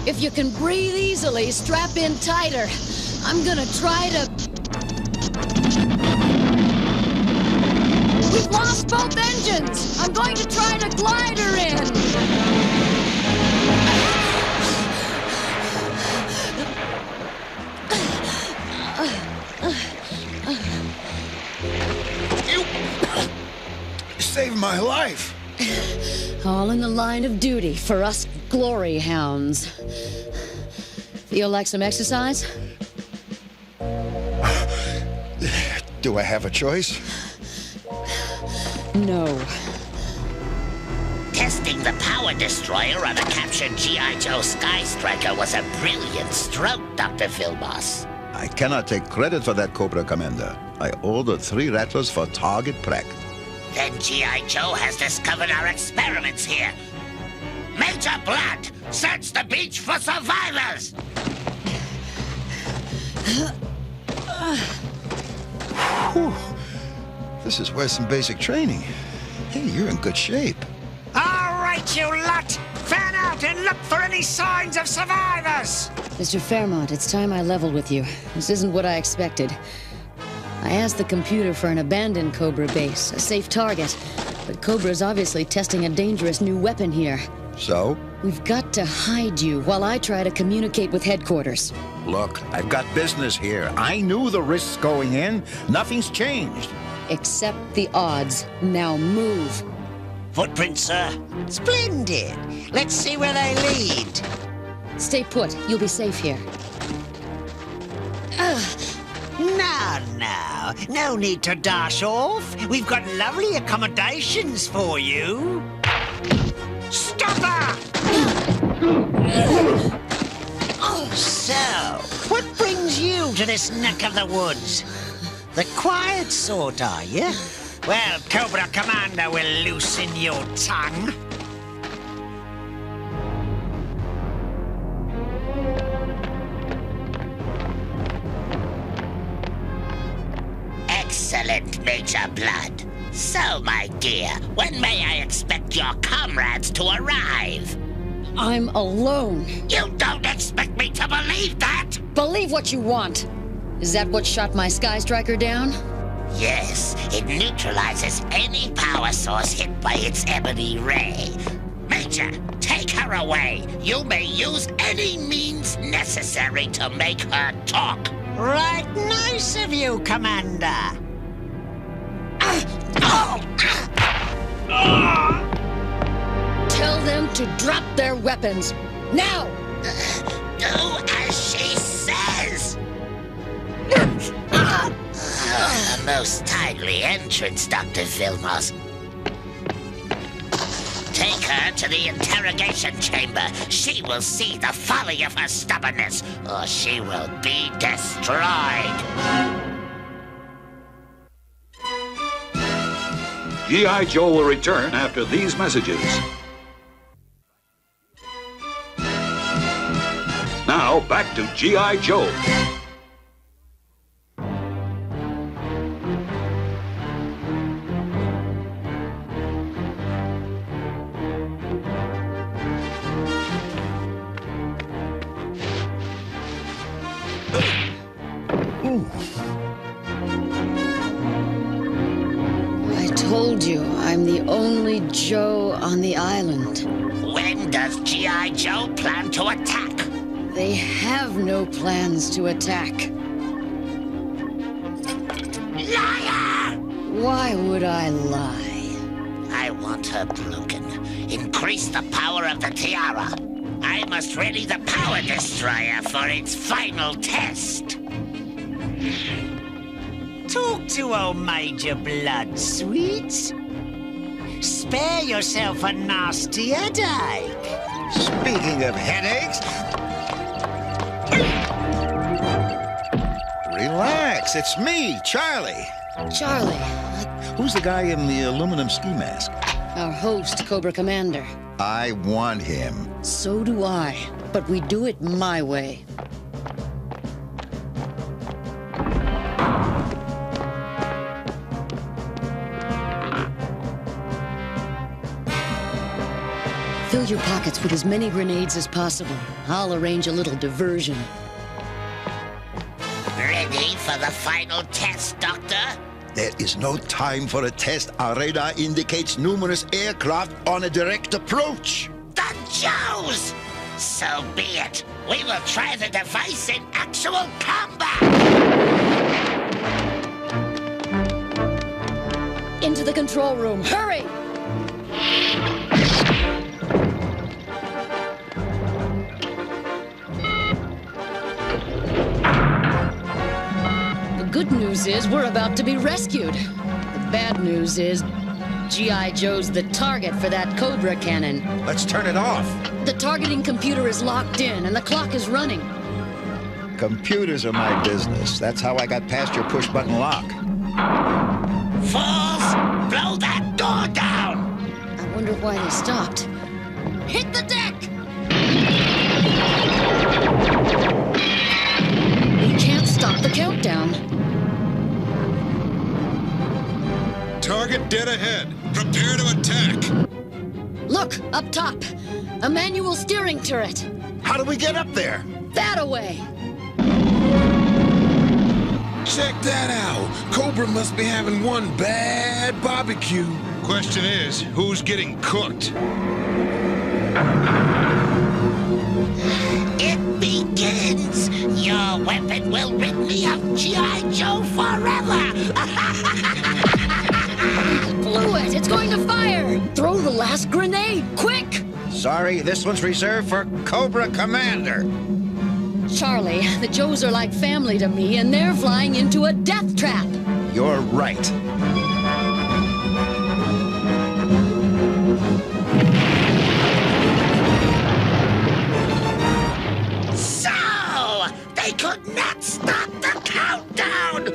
If you can breathe easily, strap in tighter. I'm gonna try to... We've lost both engines! I'm going to try to glide her in! You saved my life! All in the line of duty for us glory hounds. Feel like some exercise? Do I have a choice? No. Testing the power destroyer on a captured G.I. Joe Sky Striker was a brilliant stroke, Dr. Philbos. I cannot take credit for that, Cobra Commander. I ordered 3 rattlers for target practice. Then G.I. Joe has discovered our experiments here. Major Blood, search the beach for survivors! Whew. This is worth some basic training. Hey, you're in good shape. All right, you lot! Fan out and look for any signs of survivors! Mr. Fairmont, it's time I leveled with you. This isn't what I expected. I asked the computer for an abandoned Cobra base, a safe target. But Cobra's obviously testing a dangerous new weapon here. So? We've got to hide you while I try to communicate with headquarters. Look, I've got business here. I knew the risks going in. Nothing's changed. Except the odds. Now move. Footprints, sir. Splendid. Let's see where they lead. Stay put. You'll be safe here. No need to dash off. We've got lovely accommodations for you. Stop her! So, what brings you to this neck of the woods? The quiet sort, are you? Well, Cobra Commander will loosen your tongue. Excellent, Major Blood. So, my dear, when may I expect your comrades to arrive? I'm alone. You don't expect me to believe that? Believe what you want. Is that what shot my Sky Striker down? Yes, it neutralizes any power source hit by its ebony ray. Major, take her away. You may use any means necessary to make her talk. Right nice of you, Commander. Tell them to drop their weapons. Now! Do as she says! Most timely entrance, Dr. Vilmos. Take her to the interrogation chamber. She will see the folly of her stubbornness, or she will be destroyed. G.I. Joe will return after these messages. Now, back to G.I. Joe. I told you, I'm the only Joe on the island. When does G.I. Joe plan to attack? They have no plans to attack. Liar! Why would I lie? I want her broken. Increase the power of the tiara. I must ready the power destroyer for its final test. Talk to old Major Blood, sweets. Spare yourself a nasty headache. Speaking of headaches... Relax, it's me, Charlie. Charlie. Who's the guy in the aluminum ski mask? Our host, Cobra Commander. I want him. So do I, but we do it my way. Fill your pockets with as many grenades as possible. I'll arrange a little diversion. Ready for the final test, Doctor? There is no time for a test. Our radar indicates numerous aircraft on a direct approach. The Joes! So be it. We will try the device in actual combat. Into the control room. Hurry! The good news is we're about to be rescued. The bad news is G.I. Joe's the target for that Cobra cannon. Let's turn it off. The targeting computer is locked in and the clock is running. Computers are my business. That's how I got past your push-button lock. Fools! Blow that door down! I wonder why they stopped. Hit the deck! We can't stop the countdown. Target dead ahead. Prepare to attack. Look, up top. A manual steering turret. How do we get up there? That away. Check that out. Cobra must be having one bad barbecue. Question is, who's getting cooked? It begins! Your weapon will rid me of G.I. Joe forever! Blew it! It's going to fire! Throw the last grenade, quick! Sorry, this one's reserved for Cobra Commander. Charlie, the Joes are like family to me, and they're flying into a death trap. You're right. So! They could not stop the countdown!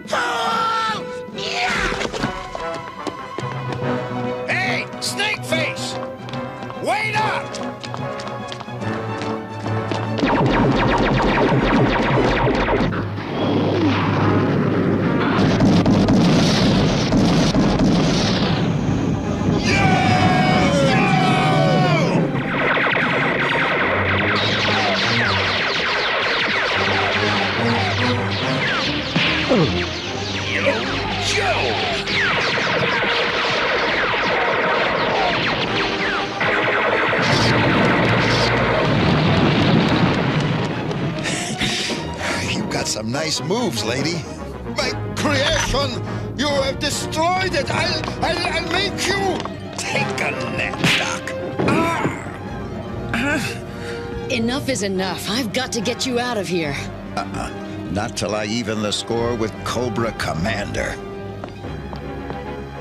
Fool! Yeah! Hey, Snake Face! Wait up! Some nice moves, lady. My creation! You have destroyed it! I'll make you! Take a nap, Doc. Enough is enough. I've got to get you out of here. Not till I even the score with Cobra Commander.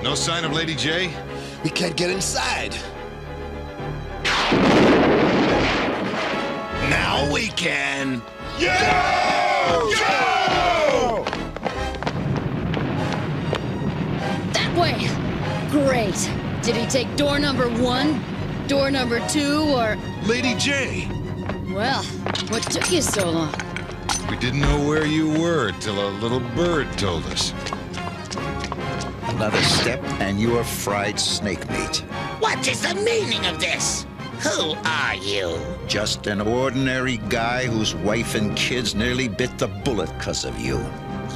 No sign of Lady J? We can't get inside. Now we can. Yo! That way! Great. Did he take door number 1, door number 2, or... Lady J! Well, what took you so long? We didn't know where you were till a little bird told us. Another step and you're fried snake meat. What is the meaning of this? Who are you? Just an ordinary guy whose wife and kids nearly bit the bullet because of you.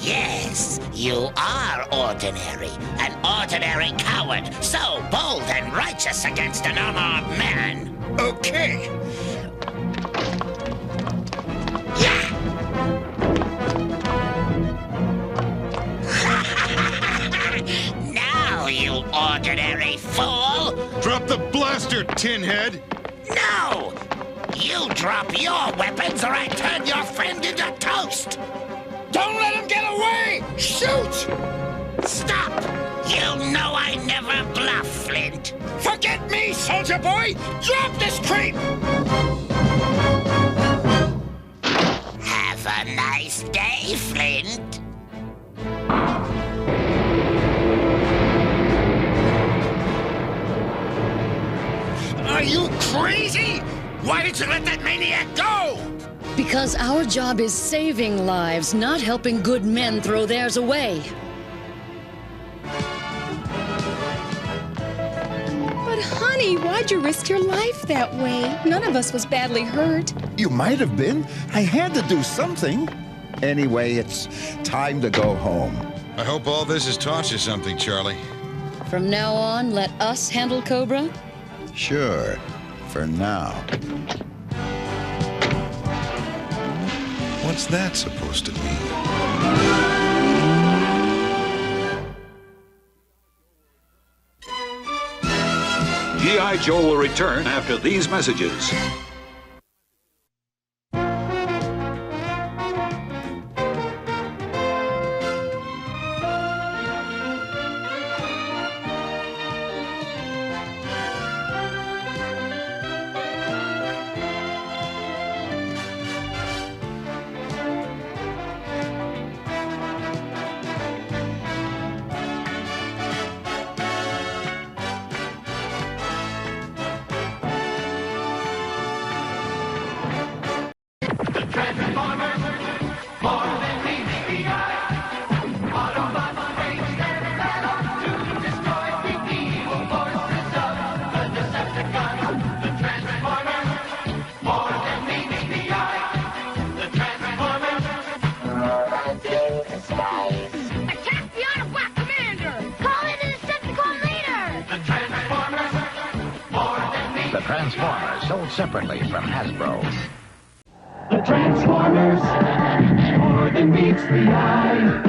Yes, you are ordinary. An ordinary coward, so bold and righteous against an unarmed man. Okay. Now, you ordinary fool! Drop the blaster, tinhead! No! You drop your weapons or I turn your friend into toast! Don't let him get away! Shoot! Stop! You know I never bluff, Flint. Forget me, soldier boy! Drop this creep! Have a nice day, Flint. Are you crazy? Why did you let that maniac go? Because our job is saving lives, not helping good men throw theirs away. But honey, why'd you risk your life that way? None of us was badly hurt. You might have been. I had to do something. Anyway, it's time to go home. I hope all this has taught you something, Charlie. From now on, let us handle Cobra? Sure, for now. What's that supposed to mean? G.I. Joe will return after these messages. Transformers, sold separately from Hasbro. The Transformers, more than meets the eye.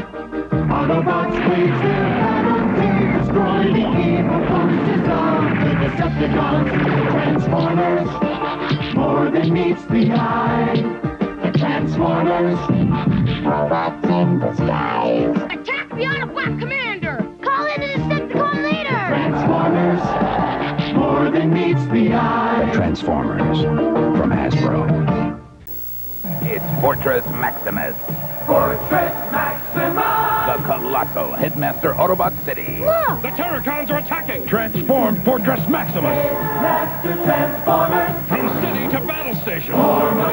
Autobots wage their battle to destroy the evil forces of the Decepticons. The Transformers, more than meets the eye. The Transformers, robots in disguise. Attack the Autobot Commander! Call in the Decepticon leader! Transformers, more than meets the eye. Transformers from Hasbro. It's Fortress Maximus. Fortress Maximus! The colossal Headmaster Autobot City. Look! The Terracons are attacking! Transform Fortress Maximus! Master Transformers! From city to battle station! Form and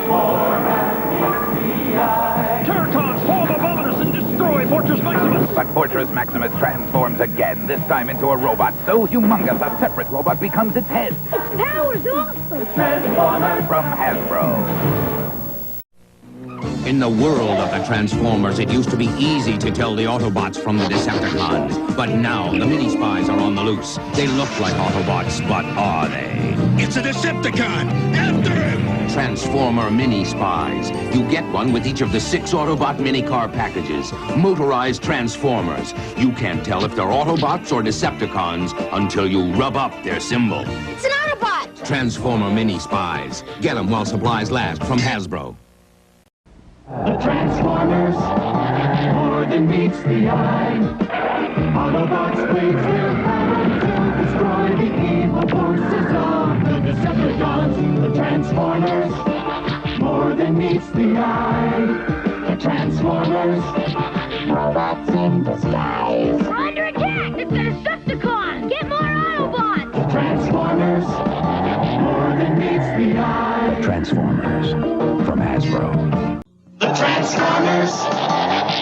meets the eye. Terracons, form above us and destroy Fortress Maximus! But Fortress Maximus transforms again, this time into a robot so humongous a separate robot becomes its head. Its power's awesome! Transformers! From Hasbro. In the world of the Transformers, it used to be easy to tell the Autobots from the Decepticons. But now, the mini-spies are on the loose. They look like Autobots, but are they? It's a Decepticon! After him! Transformer mini-spies. You get one with each of the 6 Autobot mini-car packages. Motorized Transformers. You can't tell if they're Autobots or Decepticons until you rub up their symbol. It's an Autobot! Transformer mini-spies. Get them while supplies last from Hasbro. The Transformers, more than meets the eye. Autobots wage their battle to destroy the evil forces of the Decepticons. The Transformers, more than meets the eye. The Transformers, robots in disguise. We're under attack! It's the Decepticons! Get more Autobots! The Transformers, more than meets the eye. The Transformers, from Hasbro. The Transformers,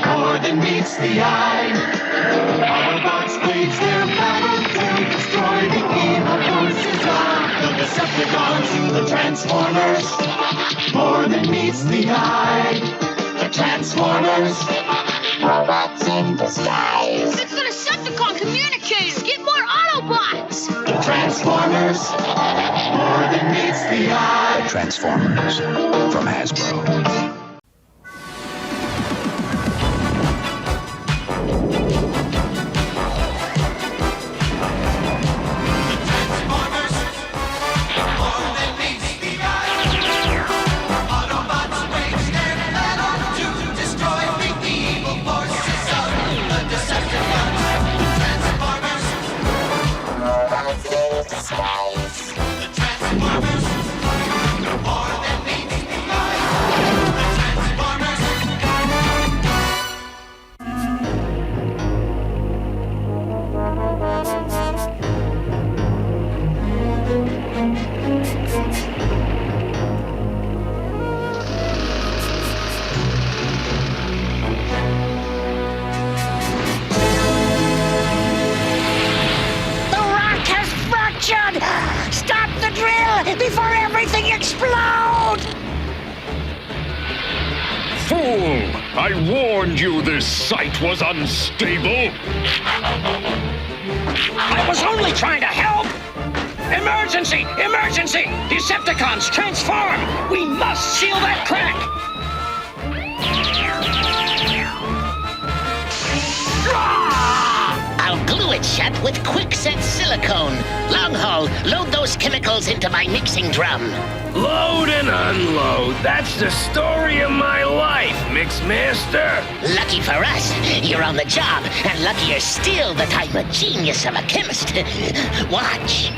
more than meets the eye. Autobots wage their battle to destroy the evil forces of the Decepticons. The Transformers, more than meets the eye. The Transformers, robots in disguise. It's the Decepticon communicators! Get more Autobots! The Transformers, more than meets the eye. The Transformers, from Hasbro. Stop the drill before everything explodes! Fool! I warned you this site was unstable. I was only trying to help! Emergency! Emergency! Decepticons, transform! We must seal that crack! I'll glue it shut with quickset silicone. Long haul, load those chemicals into my mixing drum. Load and unload. That's the story of my life, Mixmaster. Lucky for us, you're on the job, and luckier still that I'm a genius of a chemist. Watch.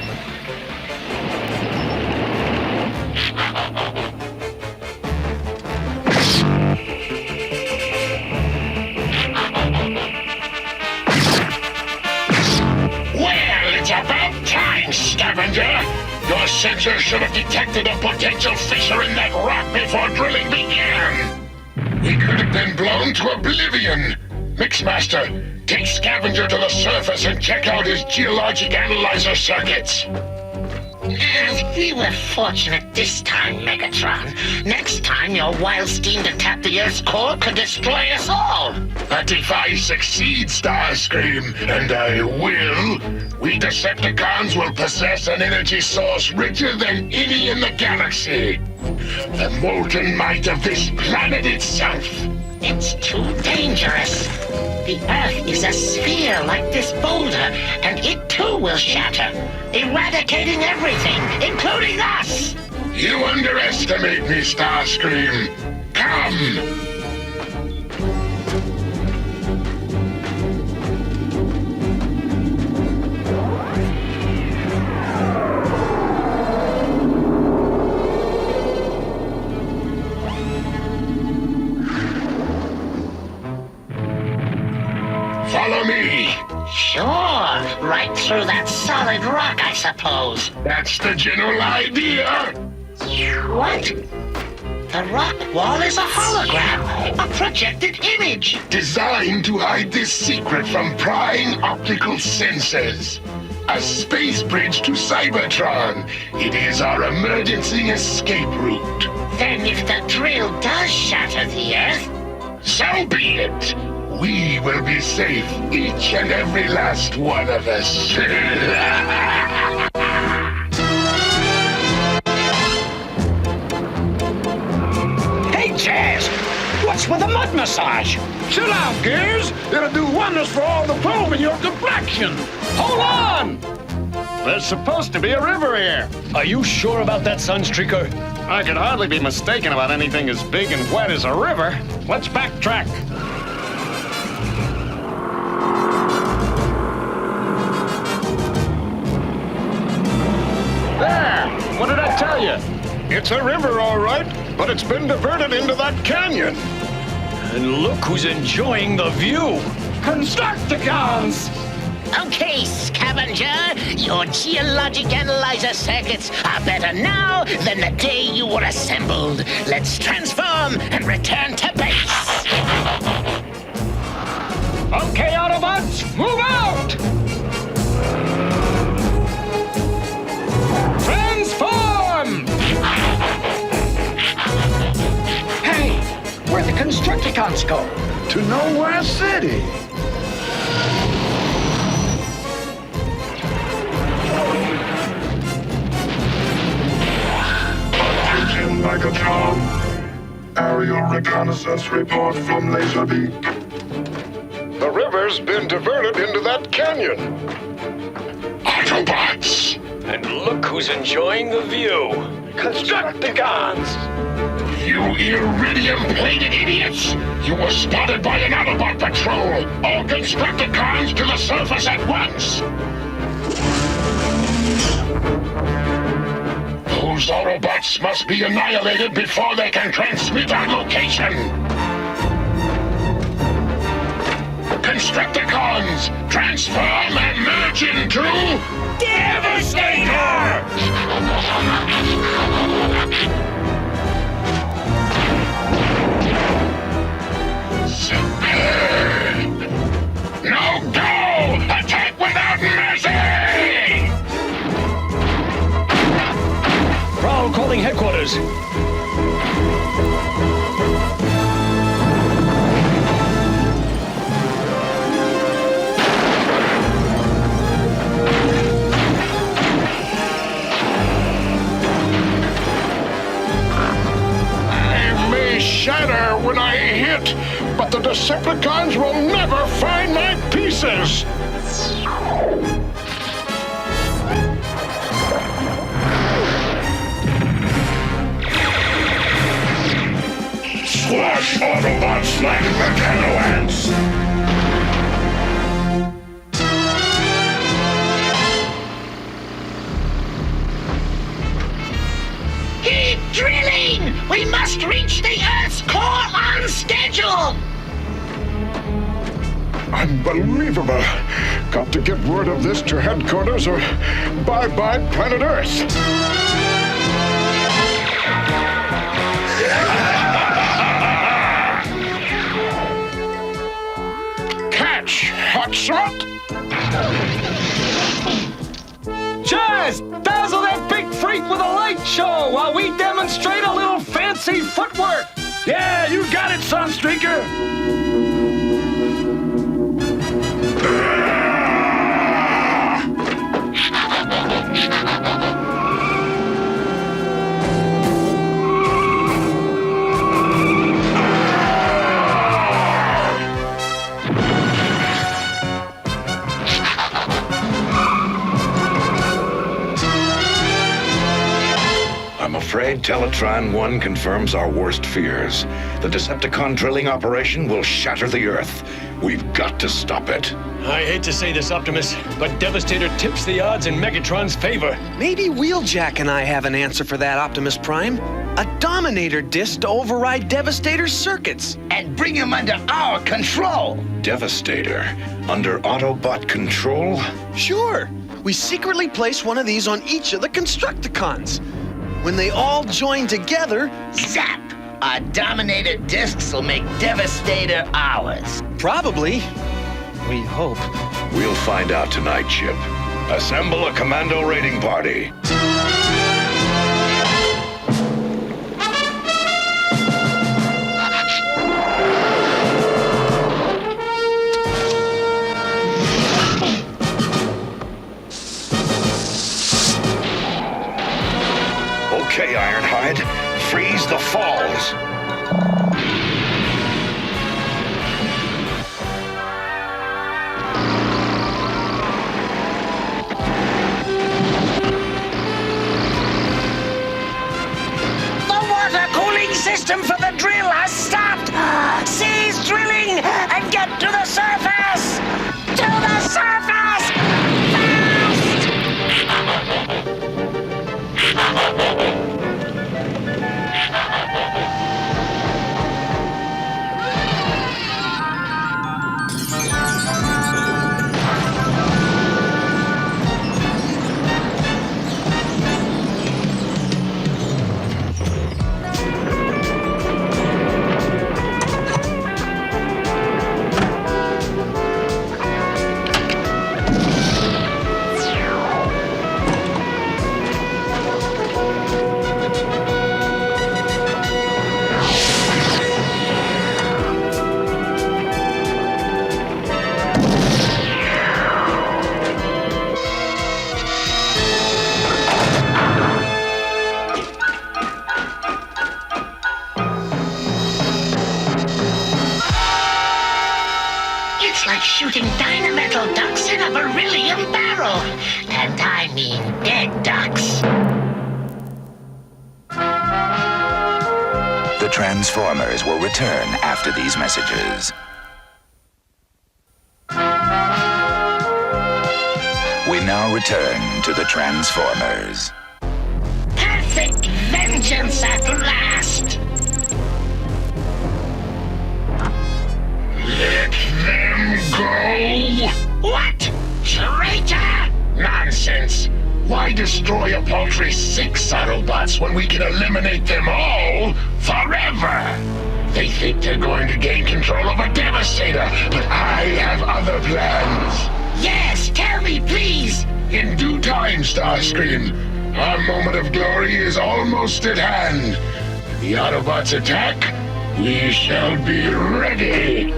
Scavenger! Your sensors should have detected a potential fissure in that rock before drilling began! We could have been blown to oblivion! Mixmaster, take Scavenger to the surface and check out his geologic analyzer circuits! We were fortunate this time, Megatron. Next time, your wild steam to tap the Earth's core could destroy us all. But if I succeed, Starscream, and I will, we Decepticons will possess an energy source richer than any in the galaxy. The molten might of this planet itself. It's too dangerous. The Earth is a sphere like this boulder, and it too will shatter, eradicating everything, including us! You underestimate me, Starscream. Come! Follow me. Sure, right through that solid rock, I suppose. That's the general idea. What? The rock wall is a hologram, a projected image. Designed to hide this secret from prying optical sensors. A space bridge to Cybertron. It is our emergency escape route. Then if the drill does shatter the Earth, so be it. We will be safe, each and every last one of us. Hey, Jazz! What's with the mud massage? Chill out, Gears. It'll do wonders for all the foam in your complexion. Hold on! There's supposed to be a river here. Are you sure about that, Sunstreaker? I could hardly be mistaken about anything as big and wet as a river. Let's backtrack. There! What did I tell you? It's a river, all right, but it's been diverted into that canyon. And look who's enjoying the view. Constructicons! Okay, scavenger, your geologic analyzer circuits are better now than the day you were assembled. Let's transform and return to base. Okay, Autobots, move out! Transform! Hey, where'd the Constructicons go? To Nowhere City. Attention, Megatron. Aerial reconnaissance report from Laserbeak. The river's been diverted into that canyon. Autobots! And look who's enjoying the view. Constructicons! You iridium-plated idiots! You were spotted by an Autobot patrol! All Constructicons to the surface at once! Those Autobots must be annihilated before they can transmit our location! Constructicons, transform and merge into... Devastator! Superb! Now go! Attack without mercy! Prowl calling headquarters. Shatter when I hit, but the Decepticons will never find my pieces! Squash Autobots like Mechanoants! Keep drilling! We must reach the Earth's core on schedule! Unbelievable! Got to get word of this to headquarters or bye-bye planet Earth! Catch, hotshot! Just dazzle that big freak with a light show while we demonstrate a little fancy footwork. Yeah, you got it, Sunstreaker. I'm afraid Teletron 1 confirms our worst fears. The Decepticon drilling operation will shatter the Earth. We've got to stop it. I hate to say this, Optimus, but Devastator tips the odds in Megatron's favor. Maybe Wheeljack and I have an answer for that, Optimus Prime. A Dominator disc to override Devastator's circuits. And bring him under our control. Devastator? Under Autobot control? Sure. We secretly place one of these on each of the Constructicons. When they all join together... Zap! Our Dominator discs will make Devastator ours. Probably. We hope. We'll find out tonight, Chip. Assemble a commando raiding party. Okay, Ironhide. Freeze the falls. It's like shooting dynamital ducks in a beryllium barrel. And I mean dead ducks. The Transformers will return after these messages. We now return to the Transformers. Perfect vengeance at last! Let them go! What? Traitor! Nonsense! Why destroy a paltry 6 Autobots when we can eliminate them all forever? They think they're going to gain control of a Devastator, but I have other plans. Yes, tell me, please! In due time, Starscream. Our moment of glory is almost at hand. The Autobots attack, we shall be ready.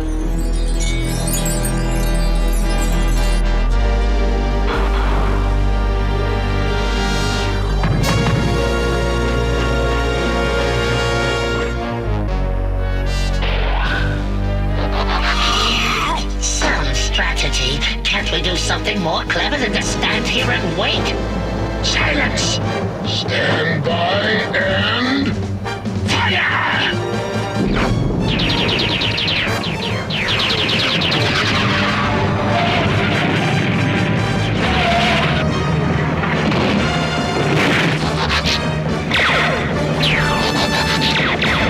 Strategy. Can't we do something more clever than to stand here and wait? Silence! Stand by and... fire!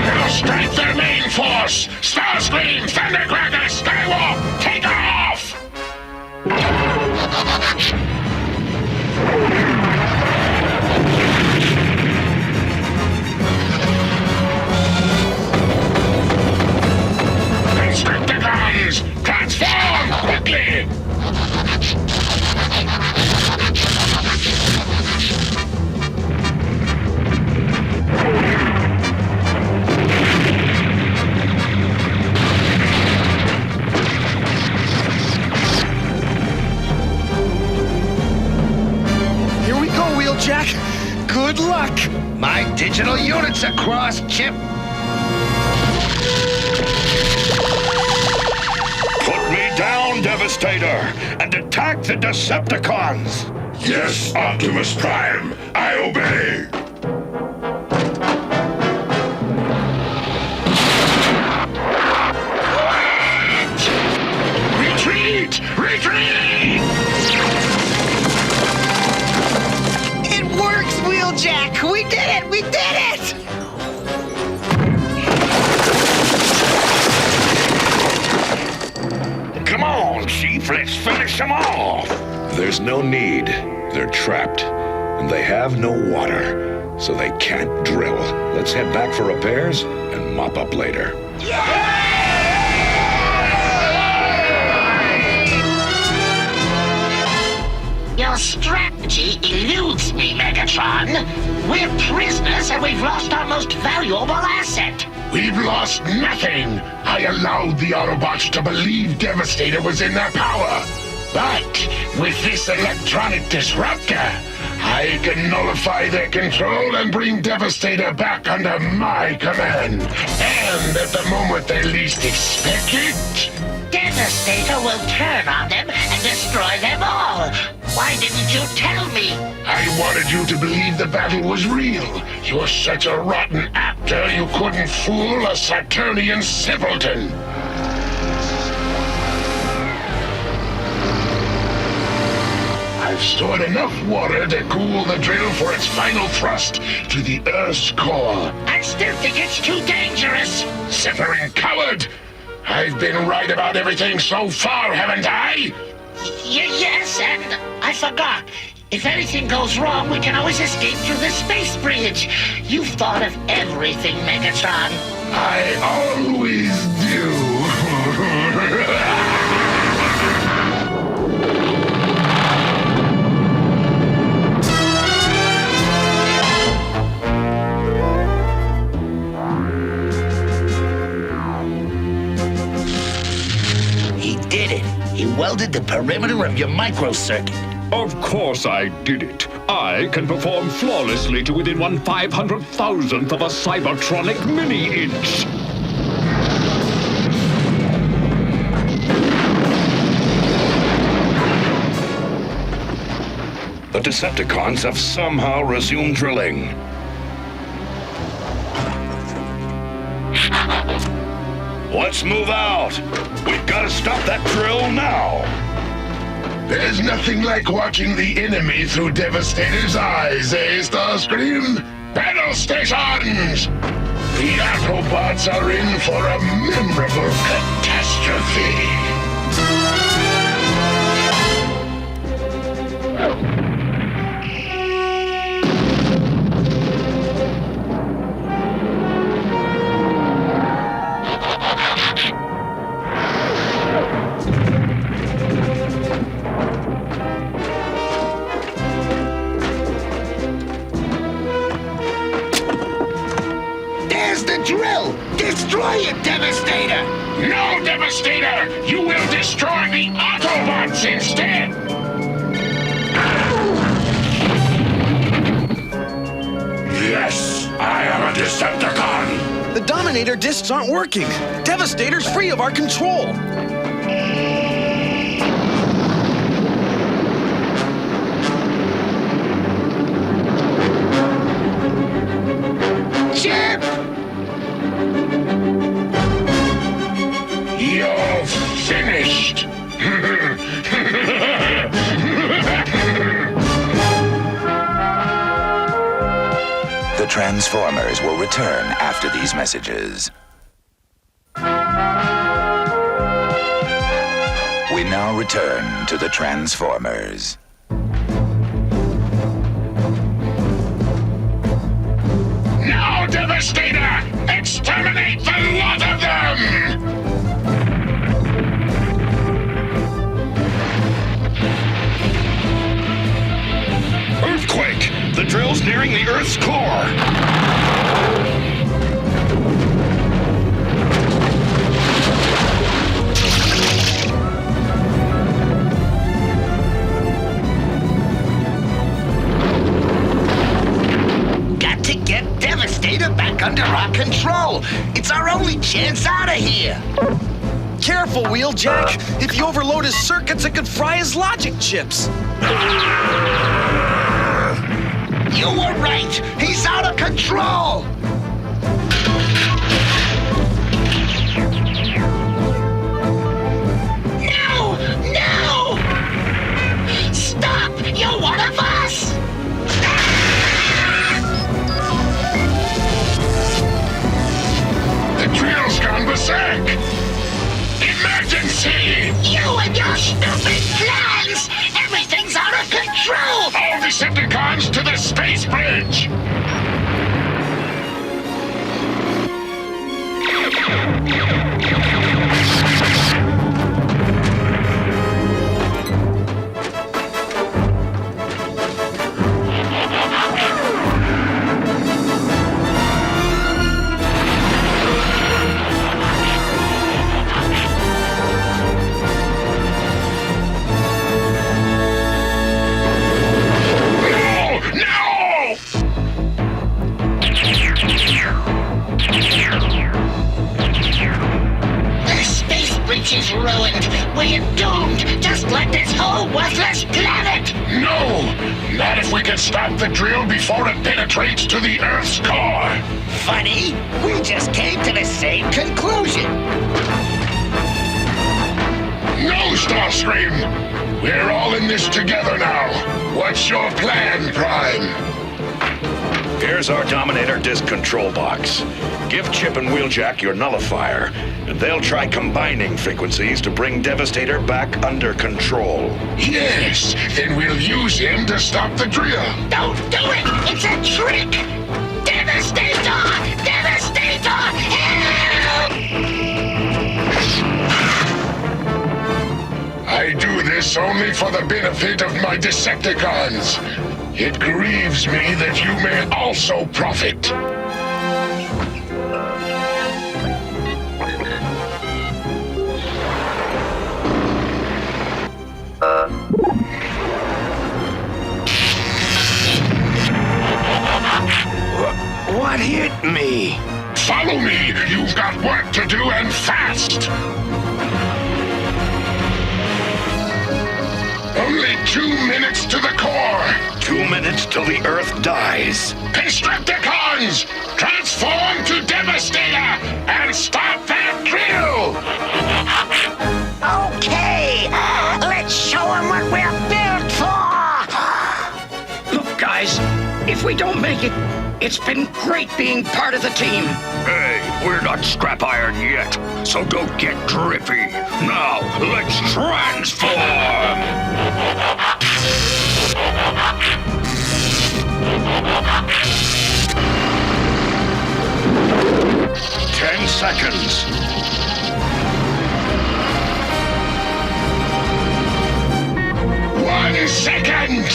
Now strike their main force! Starscream, Thundercracker, Skywalk, take off! Constructicons, transform quickly! Jack, good luck! My digital units across, Chip! Put me down, Devastator, and attack the Decepticons! Yes, Optimus Prime, I obey! Retreat! Retreat! Wheeljack! We did it! We did it! Come on, Chief, let's finish them off! There's no need. They're trapped, and they have no water, so they can't drill. Let's head back for repairs and mop up later. Your strategy eludes me, Megatron. We're prisoners and we've lost our most valuable asset. We've lost nothing. I allowed the Autobots to believe Devastator was in their power. But with this electronic disruptor, I can nullify their control and bring Devastator back under my command. And at the moment they least expect it, Devastator will turn on them and destroy them all. Why didn't you tell me? I wanted you to believe the battle was real. You're such a rotten actor, you couldn't fool a Saturnian simpleton. I've stored enough water to cool the drill for its final thrust to the Earth's core. I still think it's too dangerous. Simpering coward! I've been right about everything so far, haven't I? Yes, and I forgot. If anything goes wrong, we can always escape through the space bridge. You've thought of everything, Megatron. I always do. He did it. He welded the perimeter of your microcircuit. Of course I did it. I can perform flawlessly to within 1/500,000th of a Cybertronic mini-inch. Decepticons have somehow resumed drilling. Let's move out. We've got to stop that drill now. There's nothing like watching the enemy through Devastator's eyes, eh, Starscream? Battle stations! The Autobots are in for a memorable catastrophe. Drill! Destroy it, Devastator! No, Devastator! You will destroy the Autobots instead! Yes, I am a Decepticon! The Dominator discs aren't working. Devastator's free of our control. Chip! You're finished! The Transformers will return after these messages. We now return to the Transformers. Now, Devastator! Exterminate the lot of them! Earthquake! The drill's nearing the Earth's core! Got to get Devastator back under our control. It's our only chance out of here. Careful, Wheeljack. If you overload his circuits, it could fry his logic chips. You were right! He's out of control! No! No! Stop! You're one of us! The drill's gone berserk! Emergency! You and your stupid plans! Everything's out of control! All Decepticons to the space bridge! Is ruined. We're doomed, just like this whole worthless planet. No! Not if we can stop the drill before it penetrates to the Earth's core. Funny, we just came to the same conclusion. No, Starscream! We're all in this together now. What's your plan, Prime? Here's our Dominator disc control box. Give Chip and Wheeljack your nullifier, and they'll try combining frequencies to bring Devastator back under control. Yes, then we'll use him to stop the drill. Don't do it! It's a trick! Devastator! Devastator! Help! I do this only for the benefit of my Decepticons. It grieves me that you may also profit. What hit me? Follow me! You've got work to do, and fast! Only 2 minutes to the core! 2 minutes till the Earth dies. Constructicons, transform to Devastator and stop that drill! Okay, let's show them what we're built for! Look, guys, if we don't make it, it's been great being part of the team. Hey, we're not scrap iron yet, so don't get drippy. Now, let's transform! 10 seconds. 1 second!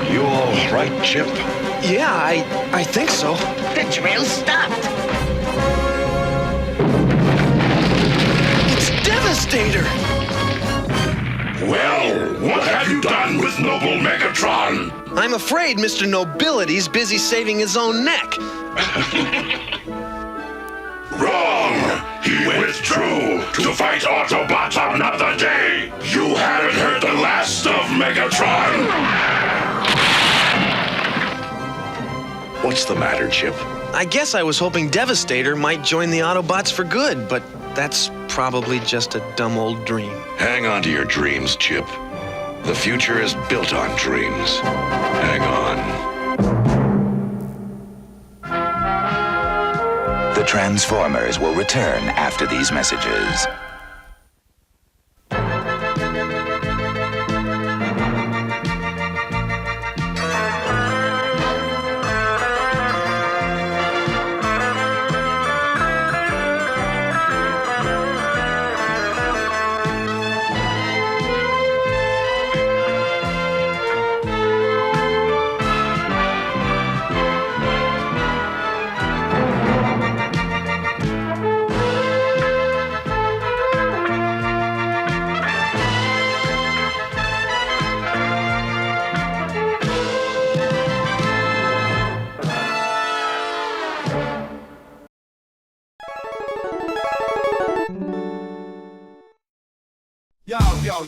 You all right, Chip? Yeah, I think so. The drill stopped. It's Devastator! Well, what have you done with Noble Megatron? I'm afraid Mr. Nobility's busy saving his own neck. Wrong! He withdrew to fight Autobots another day! You haven't heard the last of Megatron! What's the matter, Chip? I guess I was hoping Devastator might join the Autobots for good, but that's probably just a dumb old dream. Hang on to your dreams, Chip. The future is built on dreams. Hang on. The Transformers will return after these messages.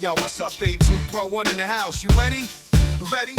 Yo, what's up, baby? PRO-1 in the house. You ready? Ready?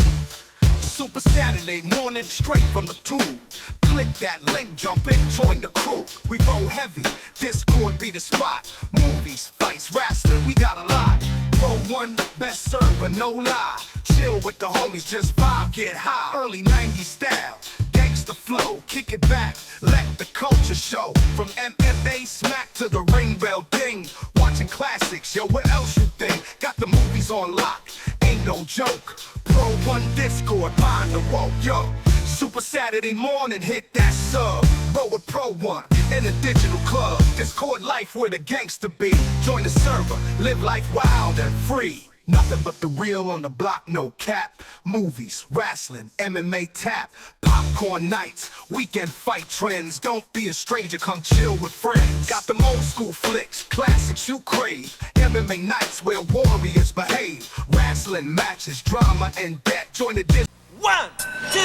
Super Saturday morning, straight from the tube. Click that link, jump in, join the crew. We roll heavy, Discord be the spot. Movies, fights, wrestling, we got a lot. PRO-1, best server, no lie. Chill with the homies, just vibe, get high. Early 90s style, gangsta flow. Kick it back, let the culture show. From MMA smack to the ring bell ding. Watching classics, yo, what else you think? Got the movies on lock, ain't no joke. PRO-1 Discord, find the woke, yo. Super Saturday morning, hit that sub. Roll with PRO-1 in a digital club. Discord life where the gangster be. Join the server, live life wild and free. Nothing but the real on the block, no cap. Movies, wrestling, MMA tap. Popcorn nights, weekend fight trends. Don't be a stranger, come chill with friends. Got them old school flicks, classics you crave. MMA nights where warriors behave. Wrestling matches, drama and death. Join the Discord. 1, 2,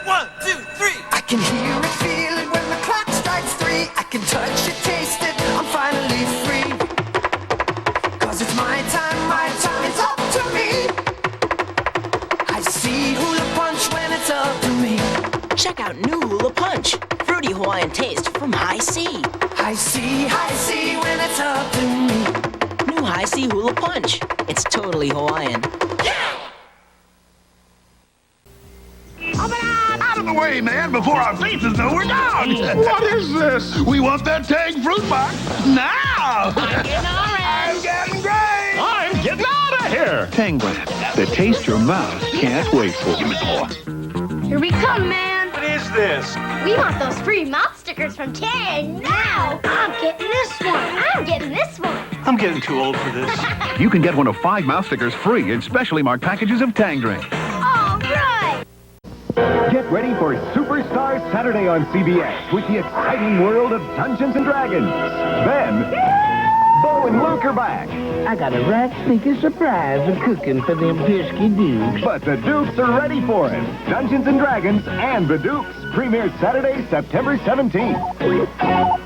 1, 2, 3. I can hear it, feel it when the clock strikes 3. I can touch it, taste it, I'm finally free. Cause it's my time, it's up to me. I see hula punch when it's up to me. Check out new Hula Punch, fruity Hawaiian taste from High C. I see when it's up to me. New High C Hula Punch. It's totally Hawaiian. Out of the way, man, before our faces know we're down! What is this? We want that Tang fruit box now! I'm getting orange. I'm getting gray! I'm getting out of here. Tangland, the taste your mouth can't wait for. Here we come, man. What is this? We want those free mouth stickers from Tang now. I'm getting this one. I'm getting this one. I'm getting too old for this. You can get one of 5 mouth stickers free in specially marked packages of Tang drink. All right. Get ready for Superstar Saturday on CBS with the exciting world of Dungeons and Dragons. Then, Bo and Luke are back. I got a right sneaky surprise of cooking for them pesky dukes. But the Dukes are ready for it. Dungeons & Dragons and the Dukes premieres Saturday, September 17th.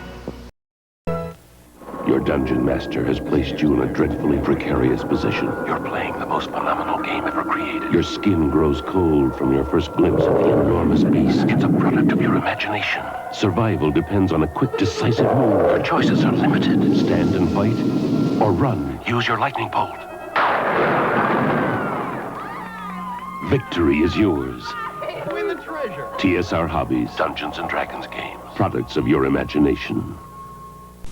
Your dungeon master has placed you in a dreadfully precarious position. You're playing the most phenomenal game ever created. Your skin grows cold from your first glimpse of the enormous beast. It's a product of your imagination. Survival depends on a quick, decisive move. Your choices are limited. Stand and fight, or run. Use your lightning bolt. Victory is yours. Win the treasure. TSR Hobbies, Dungeons & Dragons games. Products of your imagination.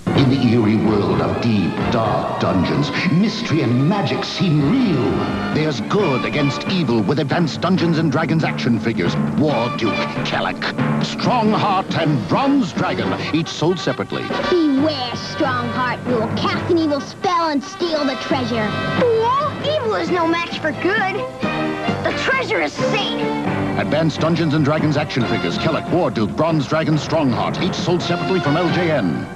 In the eerie world of deep, dark dungeons, mystery and magic seem real. There's good against evil with advanced Dungeons & Dragons action figures. War Duke, Kellic, Strongheart, and Bronze Dragon, each sold separately. Beware, Strongheart. We will cast an evil spell and steal the treasure. Well, evil is no match for good. The treasure is safe. Advanced Dungeons & Dragons action figures, Kellic, War Duke, Bronze Dragon, Strongheart, each sold separately from LJN.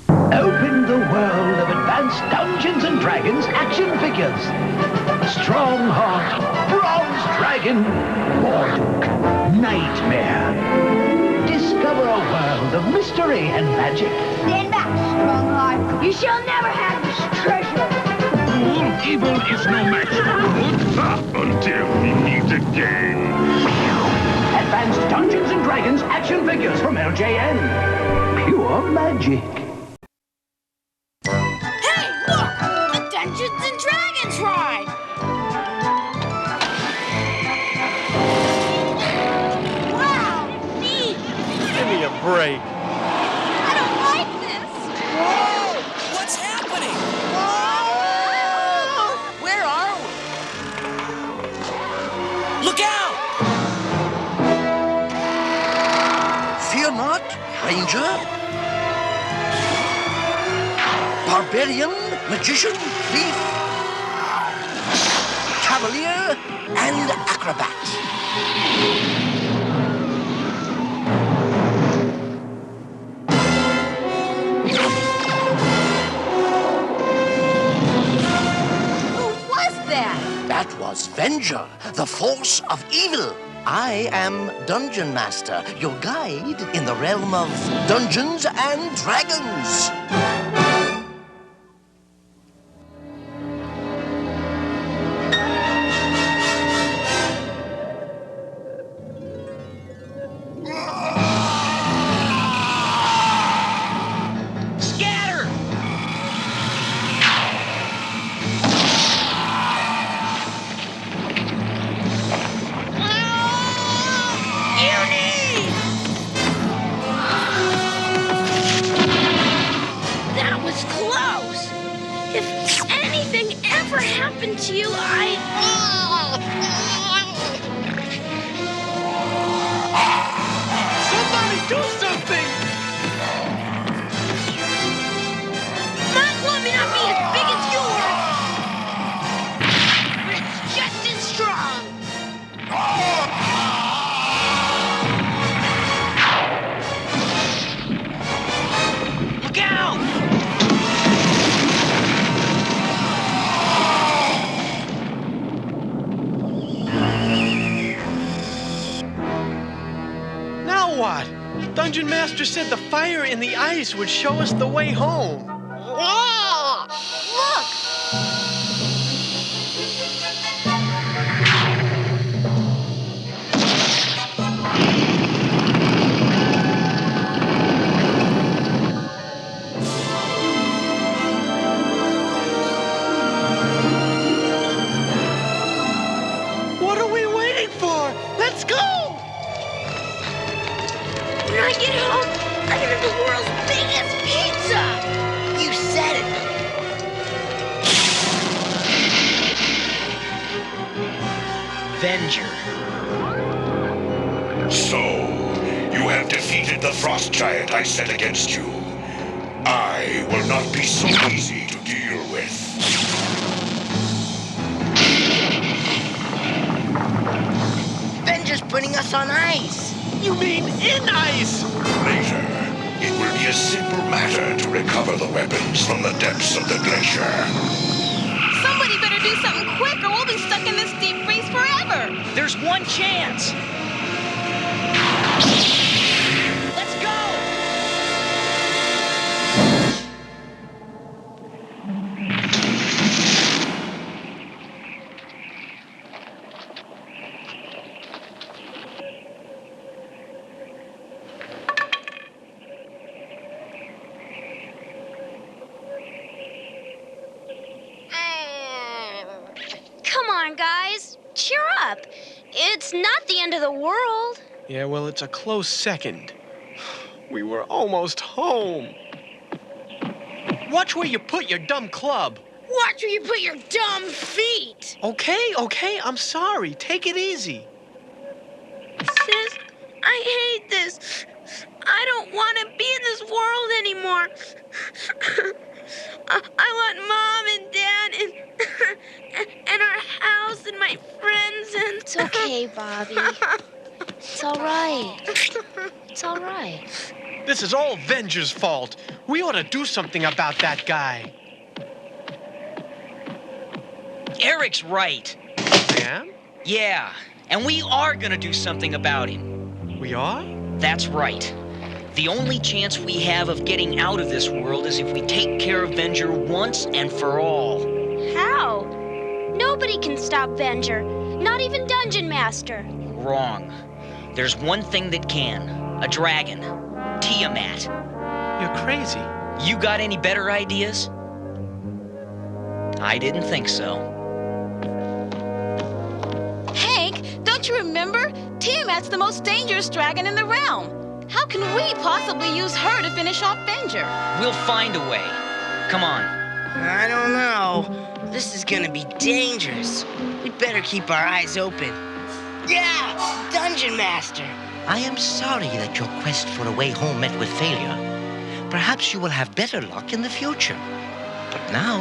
Open the world of advanced Dungeons & Dragons action figures. Strongheart, Bronze Dragon, Warduke, Nightmare. Discover a world of mystery and magic. Stand back, Strongheart. You shall never have this treasure. Evil is no match for good until we meet again. Advanced Dungeons & Dragons action figures from LJN. Pure magic. Hey, look! The Dungeons & Dragons ride! Wow, neat! Give me a break. I don't like this! Whoa! What's happening? Whoa! Where are we? Look out! Fear not, Ranger. Barbarian, magician, thief, cavalier, and acrobat. Who was that? That was Venger, the force of evil. I am Dungeon Master, your guide in the realm of Dungeons and Dragons. Scatter! That was close! If anything ever happened to you, Somebody do something! My glove may not be as big as yours! But it's just as strong! Look out! Now what? Dungeon Master said the fire in the ice would show us the way home. Look! What are we waiting for? Let's go! When I get home, I'm gonna have the world's biggest pizza! You said it! Venger. So, you have defeated the frost giant I set against you. I will not be so easy to deal with. Venger's putting us on ice. You mean in ice? Later, it will be a simple matter to recover the weapons from the depths of the glacier. Somebody better do something quick or we'll be stuck in this deep freeze forever. There's one chance. Let's go! Come on, guys. Cheer up. It's not the end of the world. Yeah, well, it's a close second. We were almost home. Watch where you put your dumb club. Watch where you put your dumb feet. Okay, I'm sorry. Take it easy. Sis, I hate this. I don't want to be in this world anymore. I want Mom and Dad and our house and my friends and... It's okay, Bobby. It's all right. It's all right. This is all Venger's fault. We ought to do something about that guy. Eric's right. Yeah? Yeah, and we are gonna do something about him. We are? That's right. The only chance we have of getting out of this world is if we take care of Venger once and for all. How? Nobody can stop Venger. Not even Dungeon Master. Wrong. There's one thing that can. A dragon. Tiamat. You're crazy. You got any better ideas? I didn't think so. Hank, don't you remember? Tiamat's the most dangerous dragon in the realm. How can we possibly use her to finish off Venger? We'll find a way. Come on. I don't know. This is gonna be dangerous. We'd better keep our eyes open. Yeah! Dungeon Master! I am sorry that your quest for a way home met with failure. Perhaps you will have better luck in the future. But now,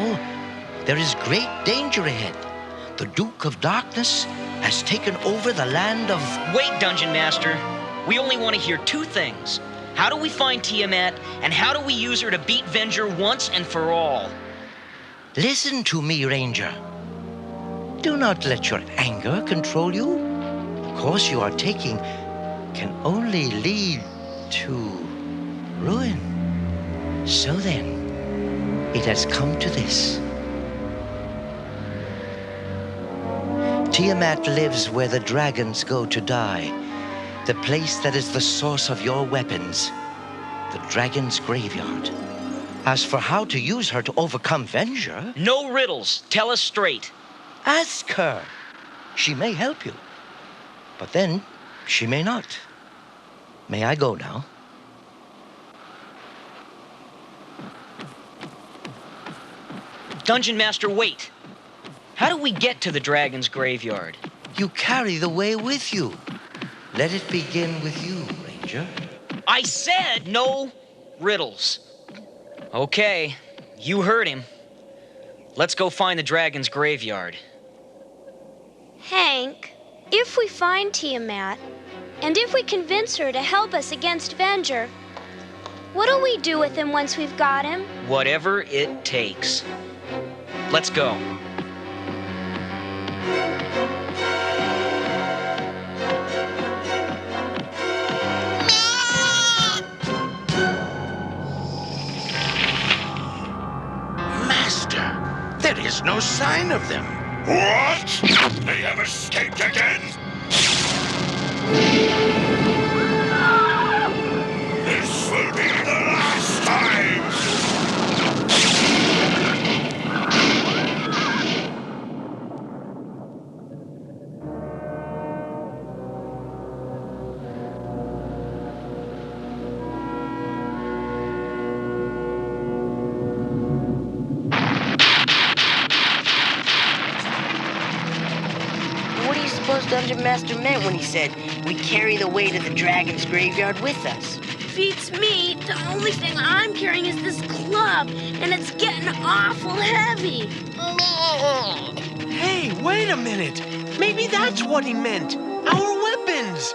there is great danger ahead. The Duke of Darkness has taken over the land of... Wait, Dungeon Master. We only want to hear two things. How do we find Tiamat, and how do we use her to beat Venger once and for all? Listen to me, Ranger. Do not let your anger control you. The course you are taking can only lead to ruin. So then, it has come to this. Tiamat lives where the dragons go to die. The place that is the source of your weapons. The dragon's graveyard. As for how to use her to overcome Venger... No riddles. Tell us straight. Ask her. She may help you. But then, she may not. May I go now? Dungeon Master, wait. How do we get to the dragon's graveyard? You carry the way with you. Let it begin with you, Ranger. I said no riddles. Okay, you heard him. Let's go find the dragon's graveyard. Hank, if we find Tiamat, and if we convince her to help us against Venger, what'll we do with him once we've got him? Whatever it takes. Let's go. There is no sign of them. What? They have escaped again? This will be the last time! Dungeon Master meant when he said we carry the weight of the dragon's graveyard with us. Beats me. The only thing I'm carrying is this club, and it's getting awful heavy. Hey, wait a minute. Maybe that's what he meant. Our weapons.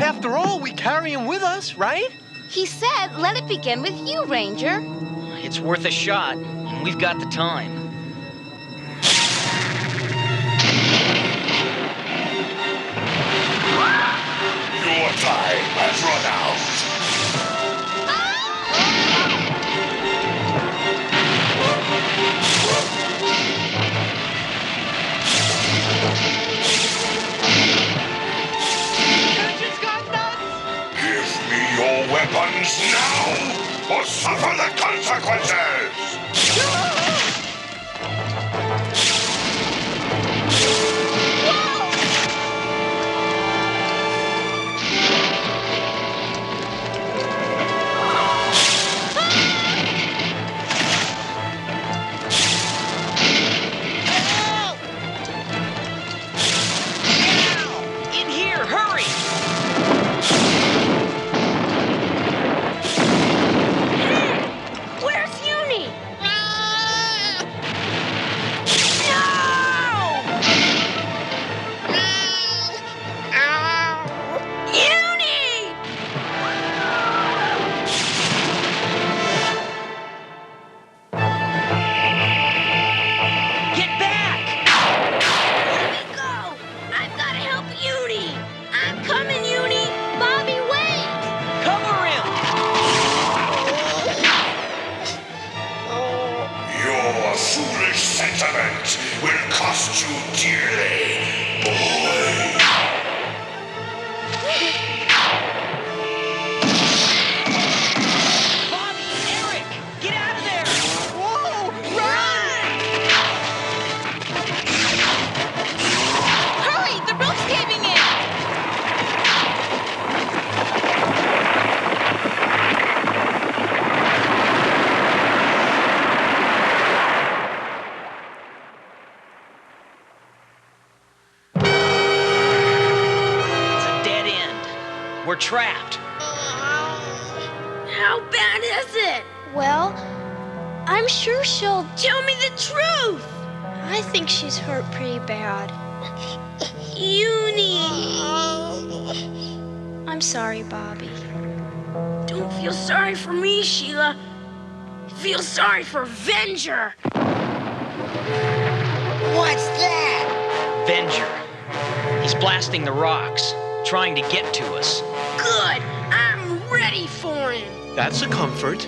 After all, we carry them with us, right? He said, let it begin with you, Ranger. It's worth a shot, and we've got the time. Your time has run out. Give me your weapons now, or suffer the consequences! In here, hurry! Where's Uni? No! Uni! Get back! Let me go! I've got to help Uni! I'm coming, Uni! Bobby, wait! Cover him! Your foolish sentiment will cost you dearly, boy. Bobby, Eric, get out of there! Whoa! Run! Hurry, the rope's caving in. It's a dead end. We're trapped. How bad is it? Well, I'm sure she'll tell me the truth. I think she's hurt pretty bad. Uni. I'm sorry, Bobby. Don't feel sorry for me, Sheila. Feel sorry for Venger. What's that? Venger. He's blasting the rocks, trying to get to us. Good. I'm ready for him. That's a comfort.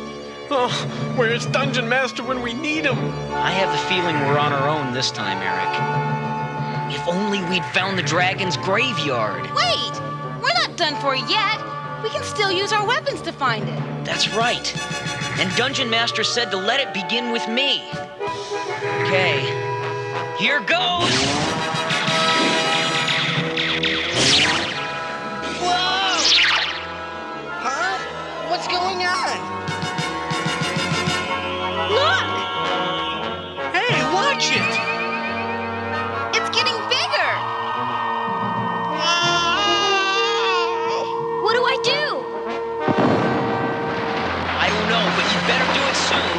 Oh, where's Dungeon Master when we need him? I have the feeling we're on our own this time, Eric. If only we'd found the dragon's graveyard. Wait, we're not done for yet. We can still use our weapons to find it. That's right. And Dungeon Master said to let it begin with me. Okay, here goes! Whoa! Huh? What's going on? Look! Hey, watch it! It's getting bigger! What do I do? I don't know, but you better do it soon.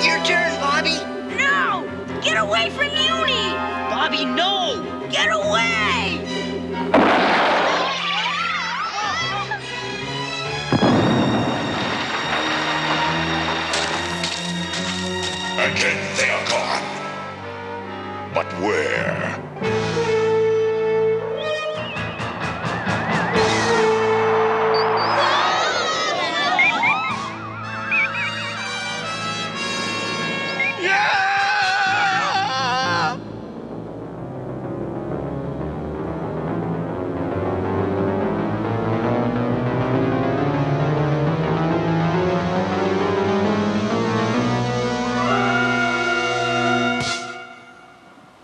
Your turn, Bobby. No! Get away from Uni! Bobby, no! Get away! Again, they are gone. But where?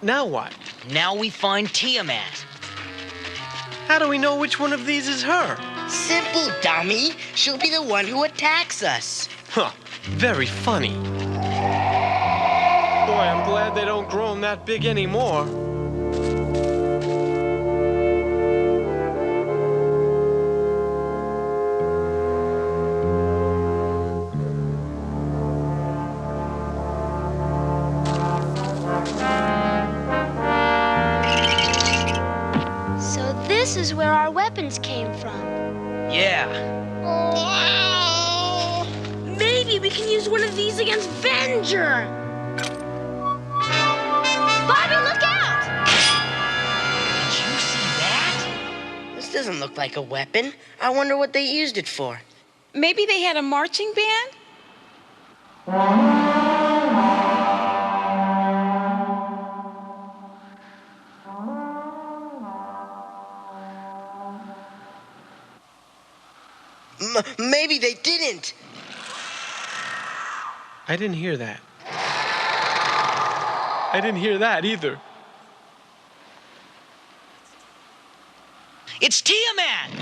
Now what? Now we find Tiamat. How do we know which one of these is her? Simple, dummy. She'll be the one who attacks us. Huh, very funny. Boy, I'm glad they don't grow them that big anymore. this is where our weapons came from. Yeah. Maybe we can use one of these against Venger. Bobby, look out! Did you see that? This doesn't look like a weapon. I wonder what they used it for. Maybe they had a marching band? Maybe they didn't. I didn't hear that. I didn't hear that either. It's Tiamat! You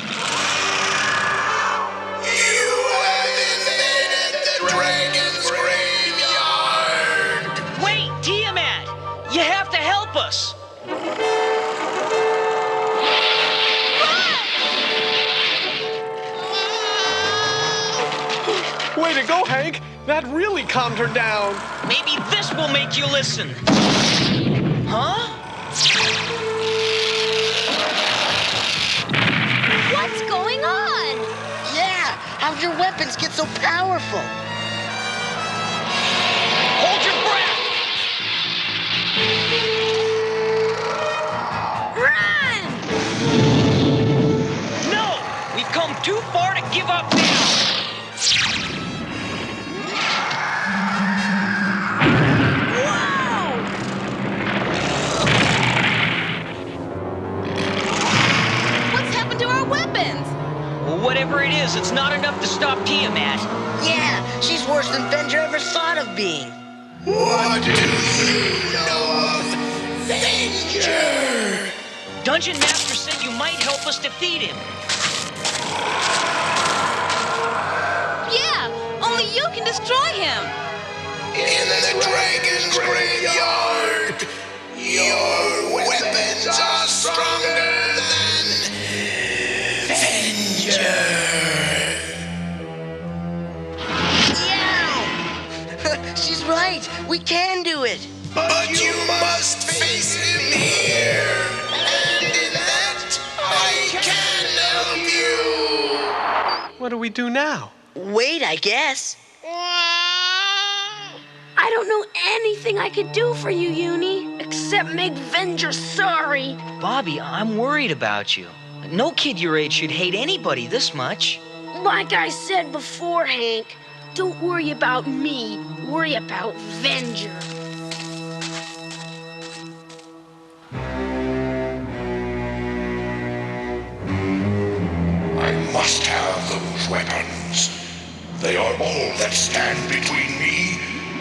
have invaded the dragon's graveyard! Wait, Tiamat! You have to help us! Way to go, Hank! That really calmed her down. Maybe this will make you listen. Huh? What's going on? Yeah, how'd your weapons get so powerful? Hold your breath! Run! No! We've come too far to give up now! Whatever it is, it's not enough to stop Tiamat. Yeah, she's worse than Venger ever thought of being. What do you know of Venger? Dungeon Master said you might help us defeat him. Yeah, only you can destroy him. In the dragon's graveyard, your weapons are stronger than Venger. She's right. We can do it. But you must face him here. And in that, I can help you. What do we do now? Wait, I guess. I don't know anything I could do for you, Uni, except make Venger sorry. Bobby, I'm worried about you. No kid your age should hate anybody this much. Like I said before, Hank, don't worry about me. Worry about Venger. I must have those weapons. They are all that stand between me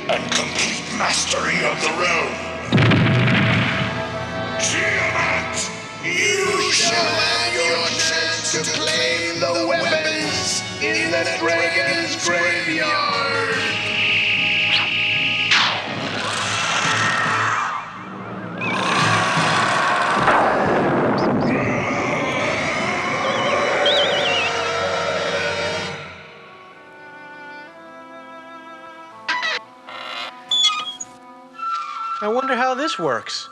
and complete mastery of the realm. Tiamat, you shall have your chance to claim the weapons in the dragon's graveyard. I wonder how this works.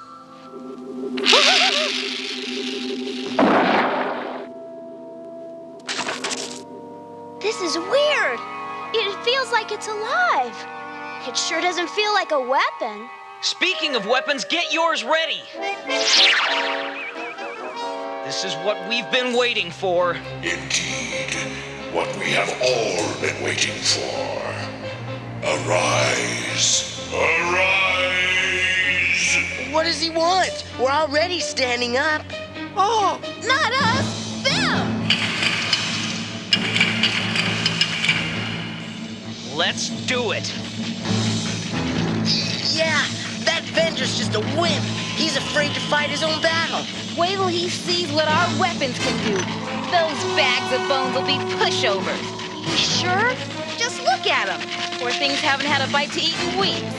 This is weird. It feels like it's alive. It sure doesn't feel like a weapon. Speaking of weapons, get yours ready. This is what we've been waiting for. Indeed, what we have all been waiting for. Arise. Arise! What does he want? We're already standing up. Oh, not us, them! Let's do it. Yeah, that Venger's just a wimp. He's afraid to fight his own battle. Wait till he sees what our weapons can do. Those bags of bones will be pushovers. You sure? Just look at them. Poor things haven't had a bite to eat in weeks.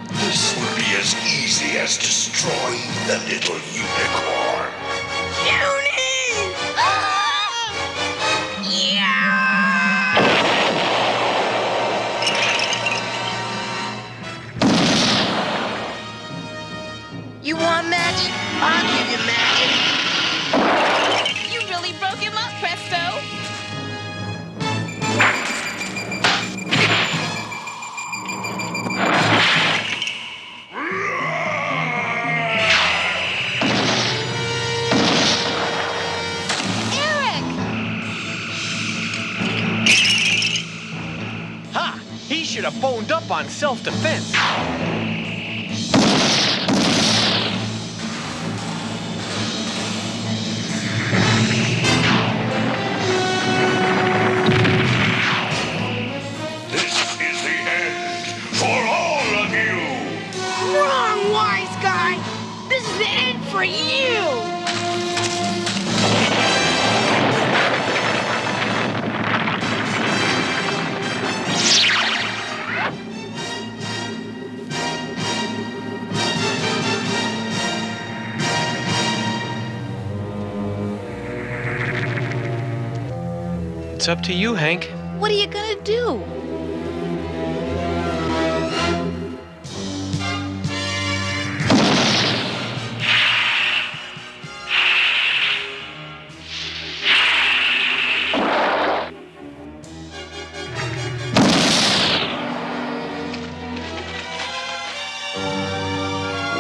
This will be as easy as destroying the little unicorn. You match? I'll give you magic. You really broke him up, Presto. He should have boned up on self-defense. This is the end for all of you! Wrong, wise guy! This is the end for you! It's up to you, Hank. What are you gonna do?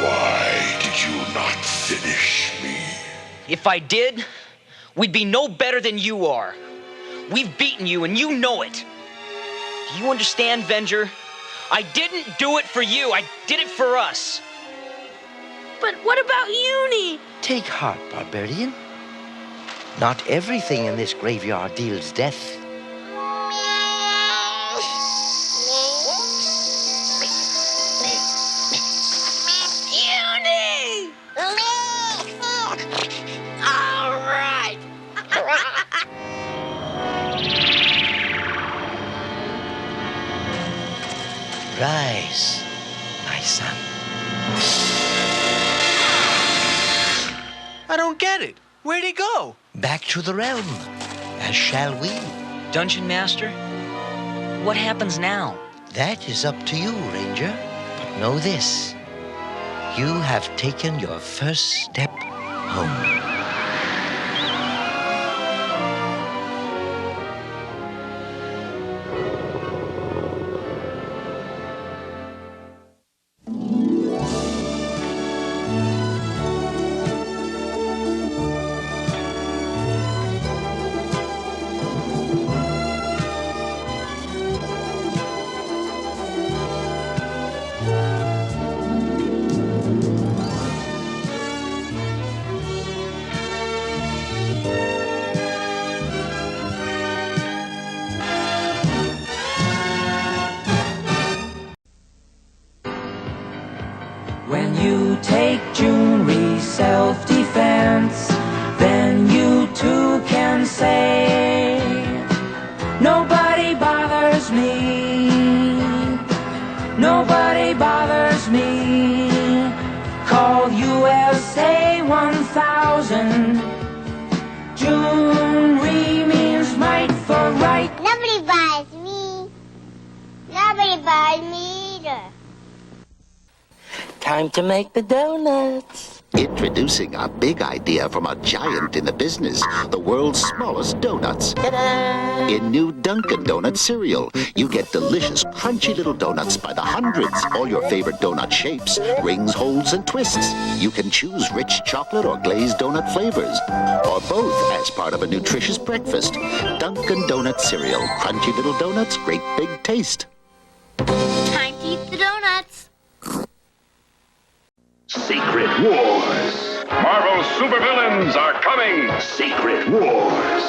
Why did you not finish me? If I did, we'd be no better than you are. We've beaten you, and you know it. Do you understand, Venger? I didn't do it for you. I did it for us. But what about Uni? Take heart, barbarian. Not everything in this graveyard deals death. Uni! All right. Rise, my son. I don't get it. Where'd he go? Back to the realm, as shall we. Dungeon Master, what happens now? That is up to you, Ranger. But know this. You have taken your first step home. When you take Junri self-defense, then you too can say, nobody bothers me, nobody bothers me. Call USA 1000. Junri means might for right. Nobody buys me. Nobody buys me either. Time to make the donuts. Introducing a big idea from a giant in the business, the world's smallest donuts. Ta-da! In new Dunkin' Donut cereal, you get delicious, crunchy little donuts by the hundreds. All your favorite donut shapes, rings, holes, and twists. You can choose rich chocolate or glazed donut flavors, or both as part of a nutritious breakfast. Dunkin' Donut cereal, crunchy little donuts, great big taste. Time to eat the donuts. Secret Wars. Marvel supervillains are coming. Secret Wars.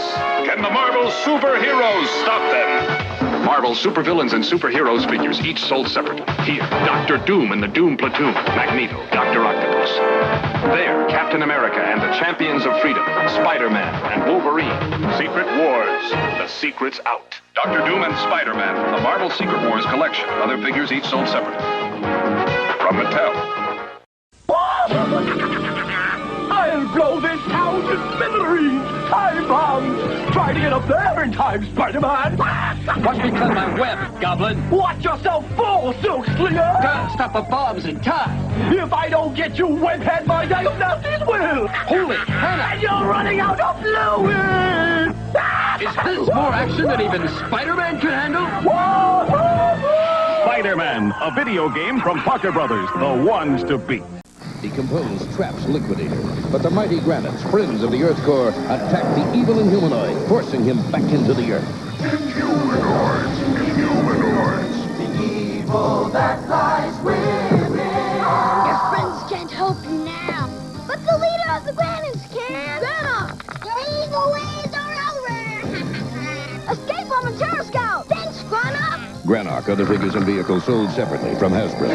Can the Marvel superheroes stop them? Marvel supervillains and superheroes figures each sold separately. Here, Doctor Doom and the Doom Platoon, Magneto, Dr. Octopus. There, Captain America and the Champions of Freedom, Spider-Man and Wolverine. Secret Wars. The secret's out. Dr. Doom and Spider-Man from the Marvel Secret Wars collection. Other figures each sold separately. From Mattel. I'll blow this town to smithereens! Time bombs! Try to get up there in time, Spider-Man! Watch me cleanse my web, Goblin. Watch yourself fall, Silk Slinger! Stop the bombs and tie. If I don't get you, webhead, my diagnostics will! Holy Hannah! And you're running out of fluid! Is this more action than even Spider-Man could handle? Spider-Man, a video game from Parker Brothers, the ones to beat. Decompose Trap's Liquidator, but the mighty Granites, friends of the Earth core, attack the evil Inhumanoid, forcing him back into the Earth. Inhumanoids! The evil that lies within. Your friends can't help you now. But the leader of the Granites can. Grandma! Your evil ways are over. Escape from a terror scout. Thanks, Grandma. Granarch, other figures and vehicles sold separately from Hasbro.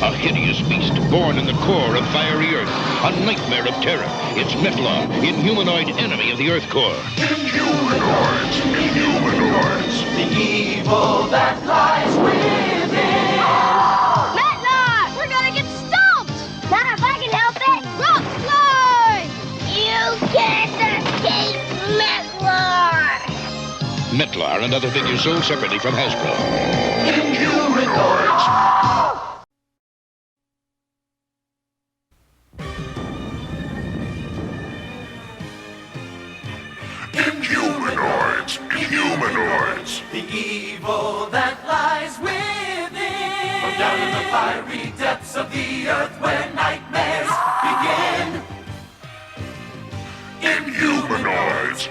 A hideous beast born in the core of fiery Earth, a nightmare of terror. It's Metlar, Inhumanoid enemy of the Earth core. Inhumanoids! The evil that lies within. Metlar! We're gonna get stumped! Not if I can help it. Rock slide! You can't escape Metlar! Metlar and other figures sold separately from Hasbro. Inhumanoids! Inhumanoids! The evil that lies within. From down in the fiery depths of the earth where nightmares begin. Inhumanoids!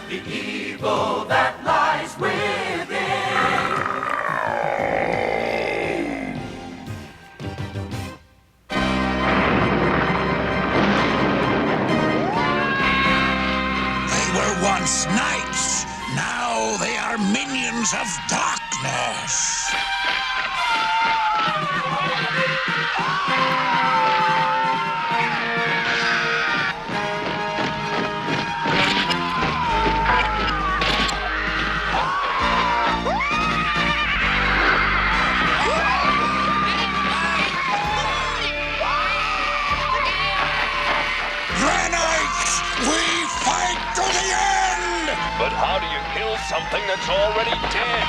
The evil that lies within. Once knights, now they are minions of darkness. Granites, we fight to the end! But how do you kill something that's already dead?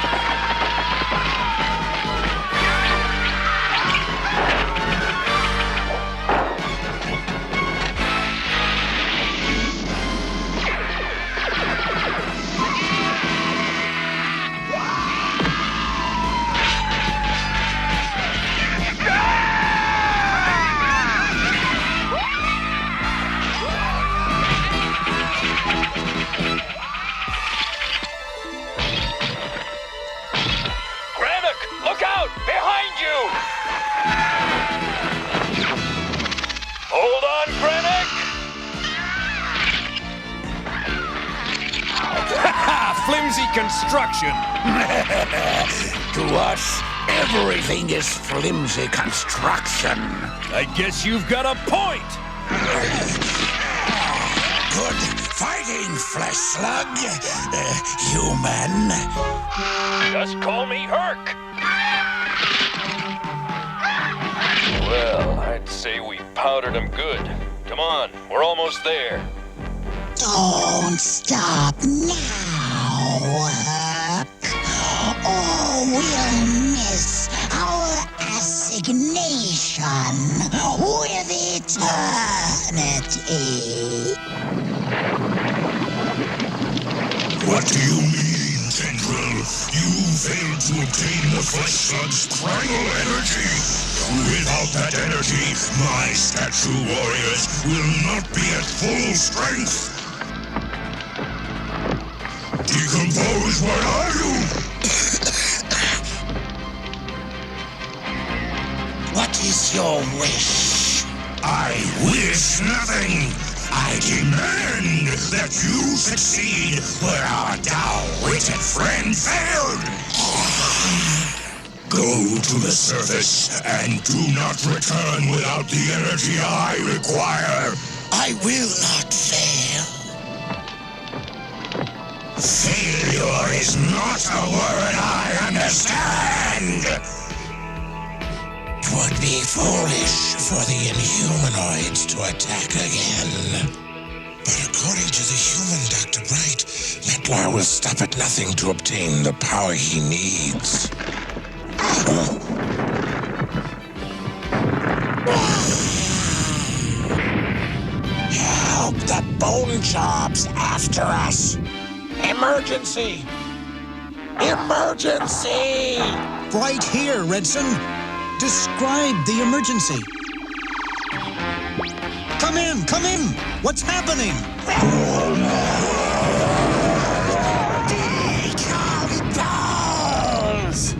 Hold on, Granick! Flimsy construction! To us, everything is flimsy construction. I guess you've got a point! Good fighting, flesh slug. Human. Just call me Herc! Well, I'd say we powdered them good. Come on, we're almost there. Don't stop now, Herc, or we'll miss our assignation with eternity. What do you mean, Tendril? You failed to obtain the Flesh Slug's primal energy. Without that energy, my statue warriors will not be at full strength. Decompose, where are you? What is your wish? I wish nothing. I demand that you succeed where our dour-witted friend failed. Go to the surface and do not return without the energy I require. I will not fail. Failure is not a word I understand. It would be foolish for the Inhumanoids to attack again. But according to the human Dr. Bright, Metlar will stop at nothing to obtain the power he needs. Help! The bone job's after us! Emergency! Emergency! Right here, Redson. Describe the emergency. Come in, come in! What's happening? Decompose!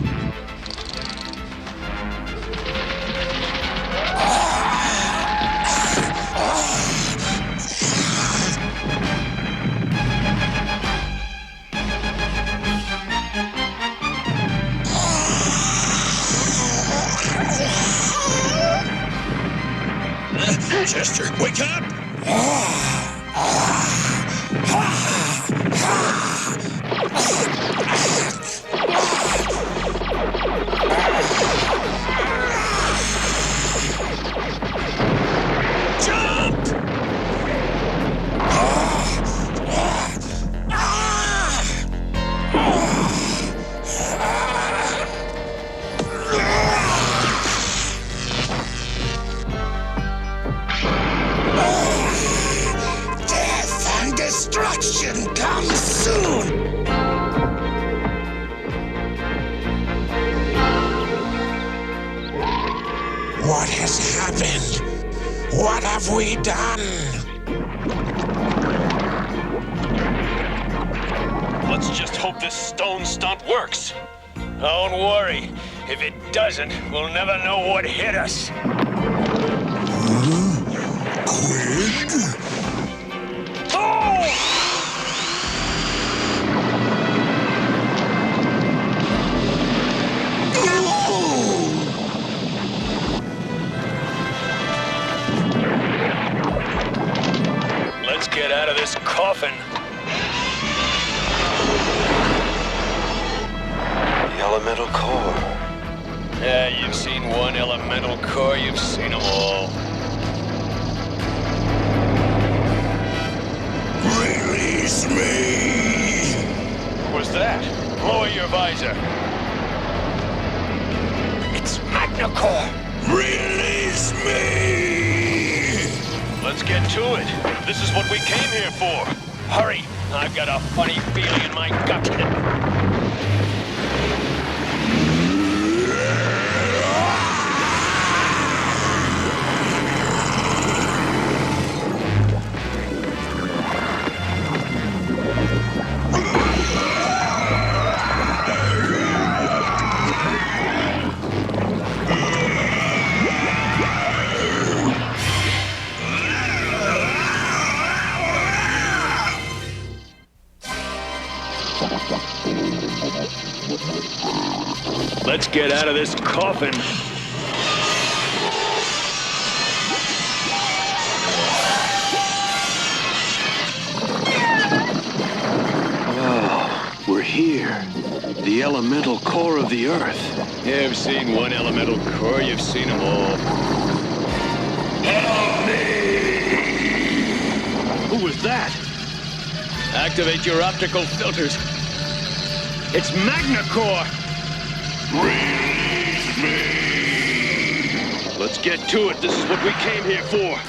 Chester, wake up! Jump! Death and destruction come soon! What has happened? What have we done? Let's just hope this stone stunt works. Don't worry. If it doesn't, we'll never know what hit us. Quid? Oh! Let's get out of this coffin. The elemental core. Yeah, you've seen one elemental core, you've seen them all. Release me! What was that? Lower your visor. It's Magnacore! Release me! Let's get to it. This is what we came here for. Hurry! I've got a funny feeling in my gut. Let's get out of this coffin. Oh, we're here. The elemental core of the Earth. You've seen one elemental core, you've seen them all. Help me! Who was that? Activate your optical filters. It's Magnacore! Release me! Let's get to it. This is what we came here for.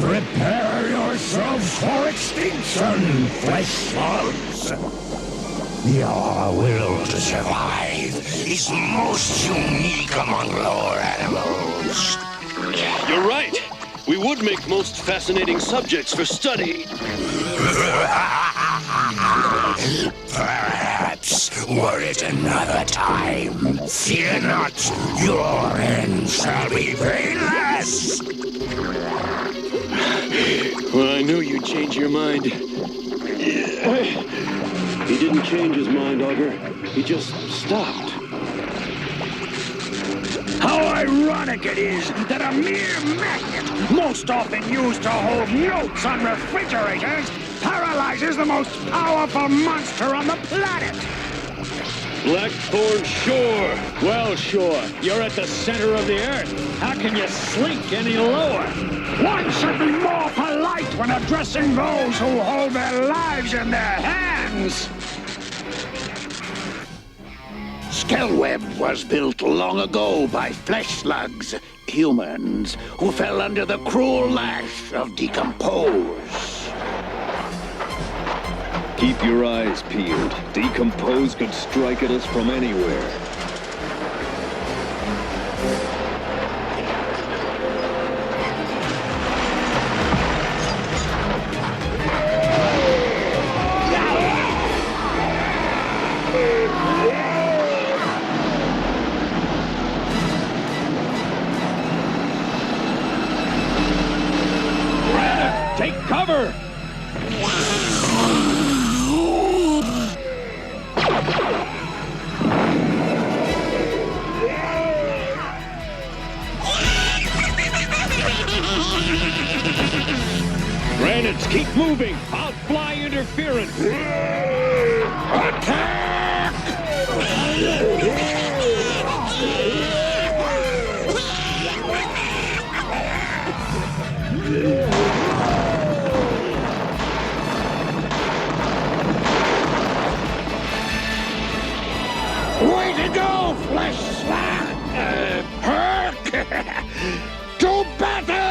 Prepare yourselves for extinction, flesh slugs! Your will to survive is most unique among lower animals. You're right. We would make most fascinating subjects for study. Perhaps, were it another time, fear not, your end shall be painless! Well, I knew you'd change your mind. He didn't change his mind, Augur. He just stopped. How ironic it is that a mere magnet, most often used to hold notes on refrigerators, paralyzes the most powerful monster on the planet! Blackthorn Shore. Well, sure. You're at the center of the earth. How can you slink any lower? One should be more polite when addressing those who hold their lives in their hands. Skellweb was built long ago by flesh slugs, humans, who fell under the cruel lash of Decompose. Keep your eyes peeled. Decompose could strike at us from anywhere. Take cover! Granites, keep moving! I'll fly interference! Attack! Way to go, flesh slug! Herc! To battle!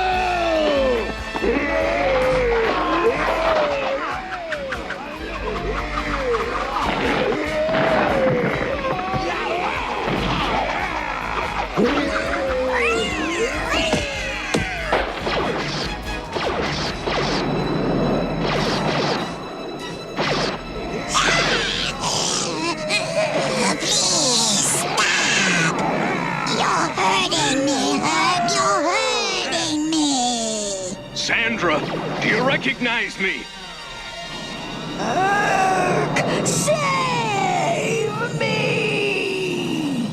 Sandra, do you recognize me? Save me!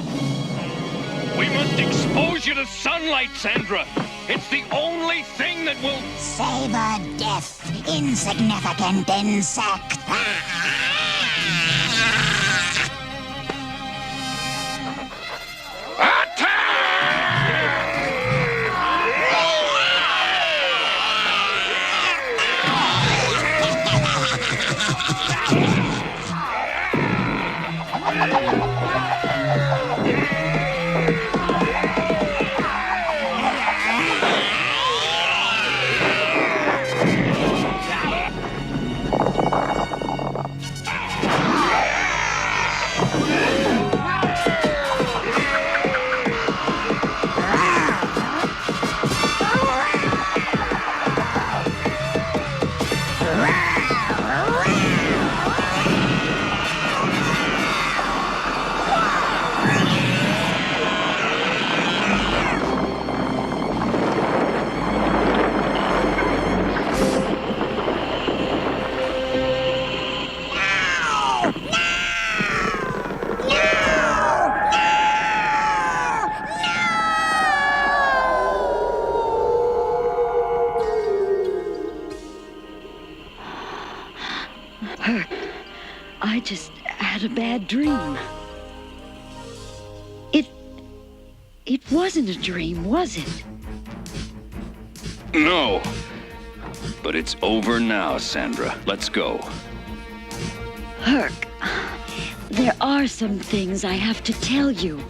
We must expose you to sunlight, Sandra. It's the only thing that will... Savor death, insignificant insect. I just had a bad dream. It wasn't a dream, was it? No. But it's over now, Sandra. Let's go. Herc, there are some things I have to tell you.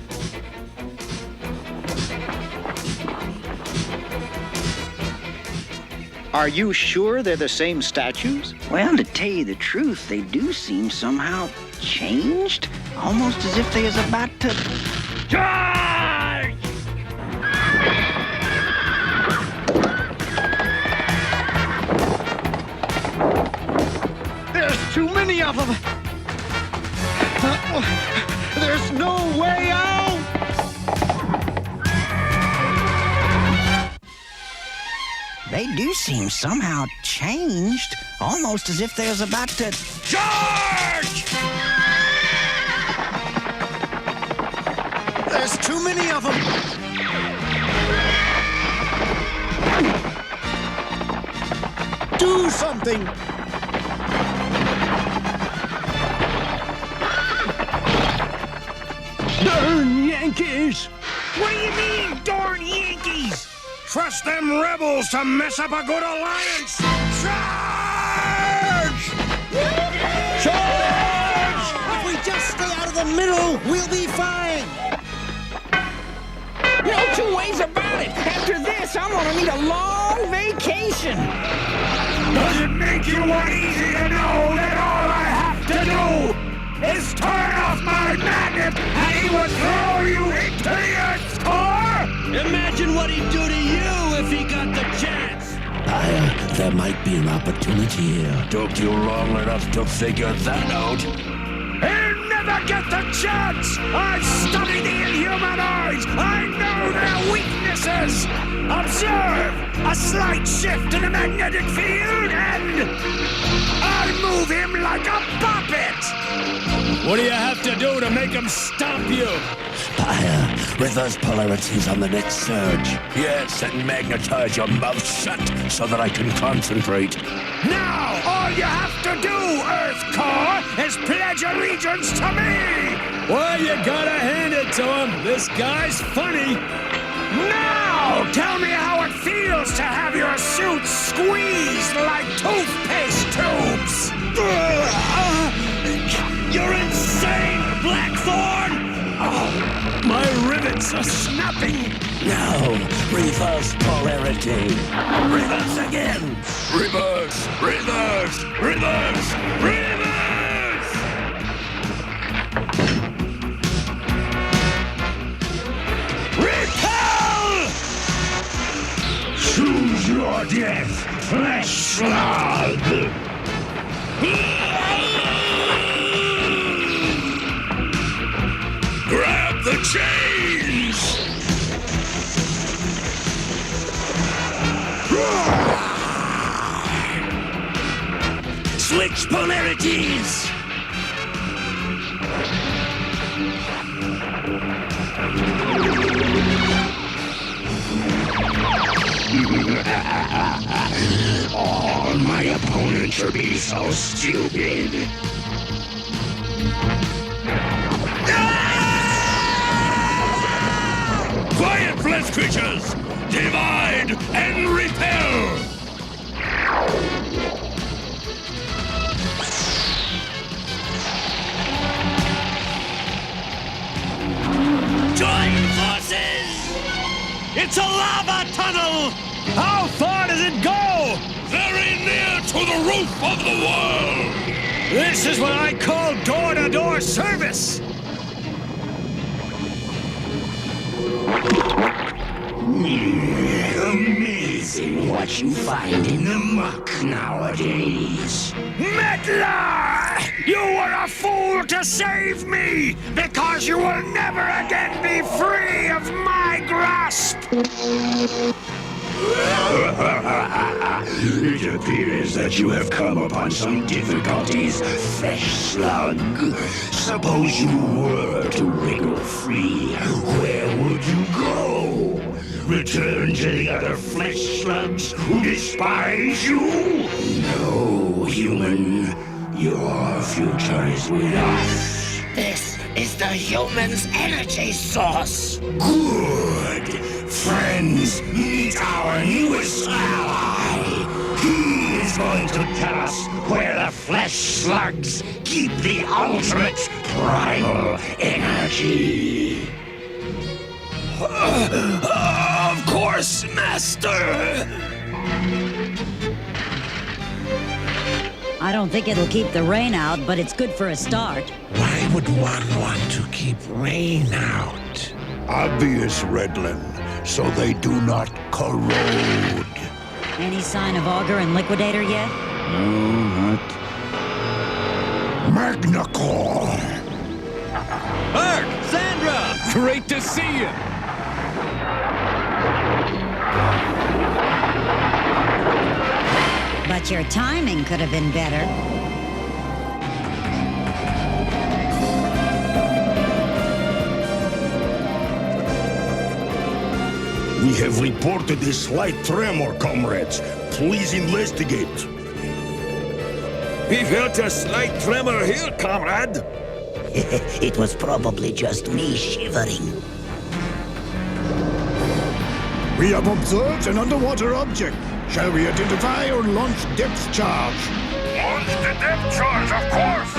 Are you sure they're the same statues? Well, to tell you the truth, they do seem somehow changed. Almost as if they is about to... Charge! There's too many of them! There's no way out! They do seem somehow changed. Almost as if they was about to... Charge! There's too many of them! Do something! Darn Yankees! What do you mean, darn Yankees? Trust them rebels to mess up a good alliance! Charge! Charge! If we just stay out of the middle, we'll be fine. No two ways about it. After this, I'm gonna need a long vacation. Does it make you more easy to know that all I have to do is turn off my magnet and he would throw you into the Earth's core? Imagine what he'd do to you if he got the chance. There might be an opportunity here. Took you long enough to figure that out. He'll never get the chance! I've studied the Inhumanoids! I know their weaknesses! Observe! A slight shift in the magnetic field and I'll move him like a puppet! What do you have to do to make him stop you? Reverse polarities on the next surge. Yes, and magnetize your mouth shut so that I can concentrate. Now, all you have to do, Earth Core, is pledge allegiance to me! Well, you gotta hand it to him. This guy's funny. Now, tell me how it feels to have your suit squeezed like toothpaste tubes! You're insane, Blackthorn! Oh, my rivets are snapping! Now, reverse polarity. Reverse again! Reverse! Reverse! Reverse! Reverse! Repel! Choose your death, flesh slug! Grab the chains! Switch polarities! All my opponents should be so stupid. Quiet, flesh creatures! Divide and repel! Join forces! It's a lava tunnel! How far does it go? Very near to the roof of the world! This is what I call door-to-door service. Amazing what you find in the muck nowadays. Mettler! You were a fool to save me, because you will never again be free of my grasp! It appears that you have come upon some difficulties, flesh slug. Suppose you were to wriggle free, where would you go? Return to the other flesh slugs who despise you? No, human. Your future is with us. This is the human's energy source. Good. Friends, meet our newest ally. He is going to tell us where the flesh slugs keep the ultimate primal energy. Of course, Master! I don't think it'll keep the rain out, but it's good for a start. Why would one want to keep rain out? Obvious, Redlin, so they do not corrode. Any sign of Augur and Liquidator yet? No, not. Magnacore! Mark! Sandra! Great to see you! But your timing could have been better. We have reported a slight tremor, comrades. Please investigate. We felt a slight tremor here, comrade. It was probably just me shivering. We have observed an underwater object. Shall we identify or launch depth charge? Launch the depth charge, of course!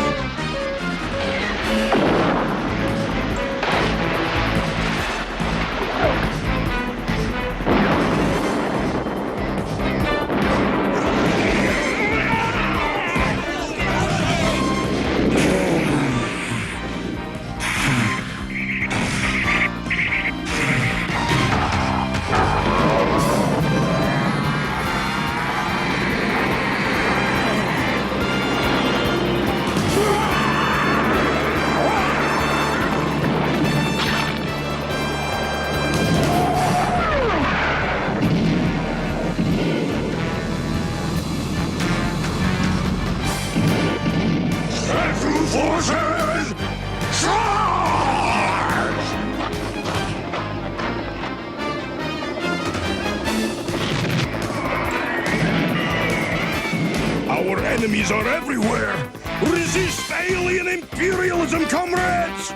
Our enemies are everywhere! Resist alien imperialism, comrades!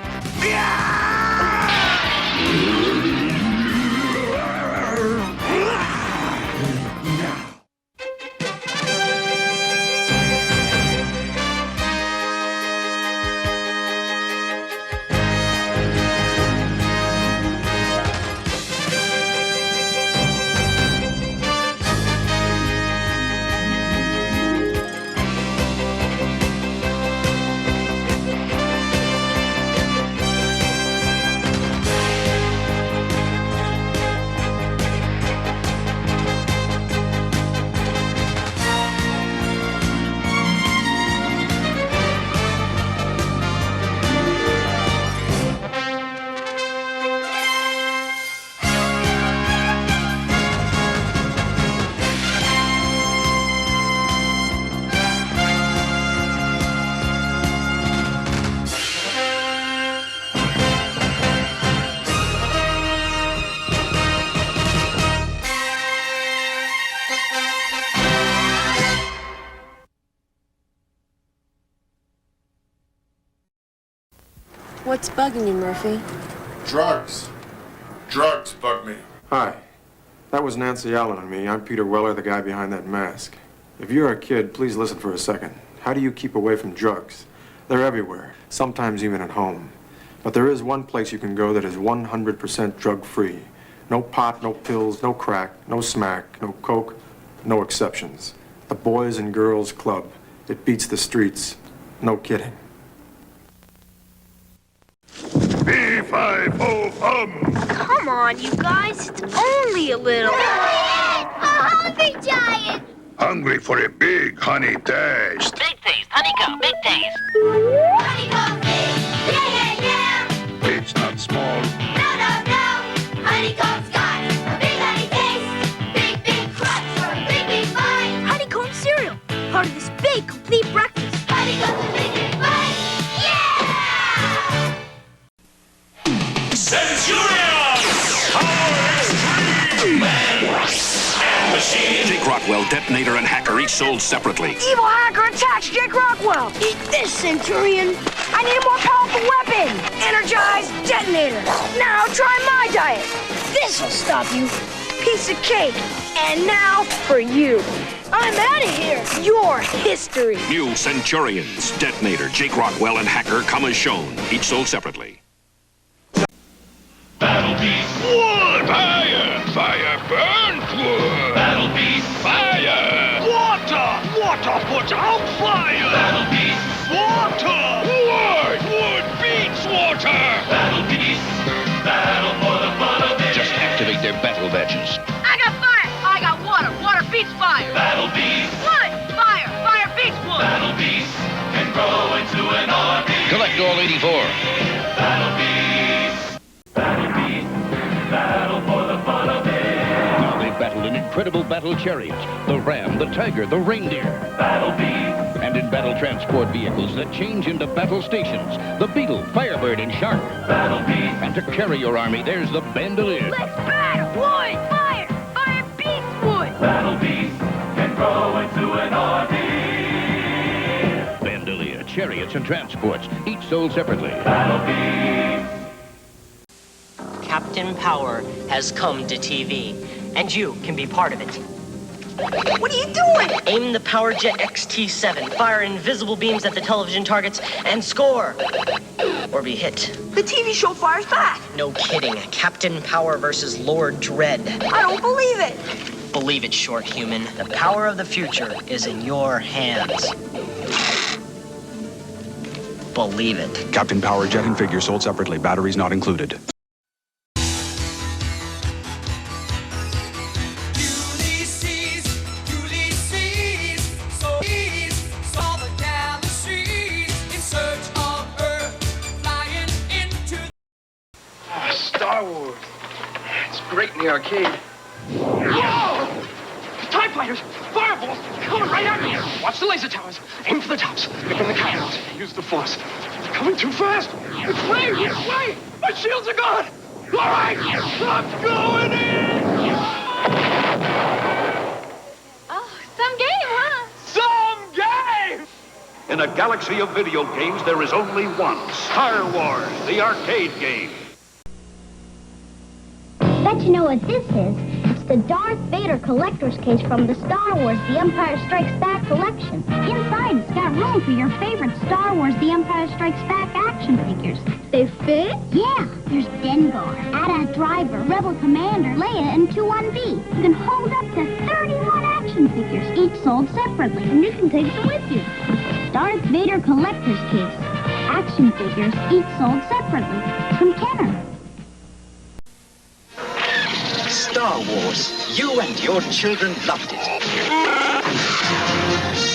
What's bugging you, Murphy? Drugs. Drugs bug me. Hi. That was Nancy Allen and me. I'm Peter Weller, the guy behind that mask. If you're a kid, please listen for a second. How do you keep away from drugs? They're everywhere, sometimes even at home. But there is one place you can go that is 100% drug-free. No pot, no pills, no crack, no smack, no coke, no exceptions. The Boys and Girls Club. It beats the streets. No kidding. B5O Come on, you guys. It's only a little. A hungry giant! Hungry for a big honey taste. Big taste. Honeycomb. Big taste. Honeycomb taste. Yeah, yeah, yeah. It's not small. No, no, no. Honeycomb's got a big honey taste. Big, big crunch for a big, big bite. Honeycomb cereal. Part of this big, complete breakfast. Honeycomb's a big, big bite. Centurions! Power Extreme! Man and Machine! Jake Rockwell, Detonator, and Hacker each sold separately. Evil hacker attacks Jake Rockwell! Eat this, Centurion! I need a more powerful weapon! Energize Detonator! Now try my diet! This'll stop you! Piece of cake! And now for you! I'm out of here! Your history! New Centurions, Detonator, Jake Rockwell, and Hacker come as shown, each sold separately. Battle Beast! Wood! Fire! Fire burns wood! Battle Beast! Fire! Water! Water puts out fire! Battle Beast! Water! Wood! Wood beats water! Battle Beast! Battle for the fun of it! Just activate their battle badges. I got fire! I got water! Water beats fire! Battle Beast! Wood! Fire! Fire beats wood! Battle Beast can grow into an army! Collect all 84. Battle Beast! Battle Beast! Battle for the fun of it! Now they've battled in incredible battle chariots. The ram, the tiger, the reindeer. Battle Beast! And in battle transport vehicles that change into battle stations. The beetle, firebird, and shark. Battle Beast! And to carry your army, there's the bandolier. Let's battle! Wood! Fire! Fire beats wood! Battle Beast can grow into an army! Bandolier, chariots and transports, each sold separately. Captain Power has come to TV, and you can be part of it. What are you doing? Aim the Power Jet XT-7, fire invisible beams at the television targets, and score! Or be hit. The TV show fires back! No kidding. Captain Power versus Lord Dread. I don't believe it! Believe it, short human. The power of the future is in your hands. Believe it. Captain Power Jet and figure sold separately. Batteries not included. Star Wars. It's great in the arcade. Whoa! TIE fighters! Fireballs! Coming right at me! Watch the laser towers. Aim for the tops. Pick in the cutouts. Use the force. They're coming too fast. It's Ray! Wait! My shields are gone! All right! I'm going in! Oh, some game, huh? Some game! In a galaxy of video games, there is only one. Star Wars, the arcade game. Bet you know what this is. It's the Darth Vader collector's case from the Star Wars The Empire Strikes Back collection. Inside, it's got room for your favorite Star Wars The Empire Strikes Back action figures. They fit? Yeah. There's Dengar, AT-AT Driver, Rebel Commander, Leia, and 2-1B. You can hold up to 31 action figures, each sold separately, and you can take them with you. Darth Vader collector's case. Action figures, each sold separately. From Kenner. Star Wars. You and your children loved it.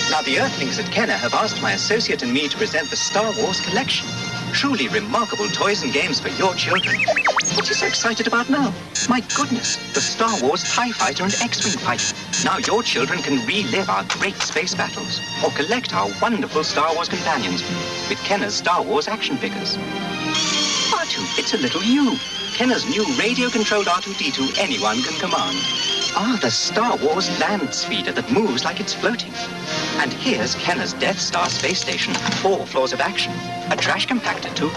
Now, the Earthlings at Kenner have asked my associate and me to present the Star Wars collection. Truly remarkable toys and games for your children. What are you so excited about now? My goodness, the Star Wars TIE Fighter and X-Wing fighter. Now your children can relive our great space battles or collect our wonderful Star Wars companions with Kenner's Star Wars action figures. R2, it's a little you. Kenner's new radio-controlled R2-D2 anyone can command. Ah, the Star Wars land speeder that moves like it's floating. And here's Kenner's Death Star space station, 4 floors of action. A trash compactor, too.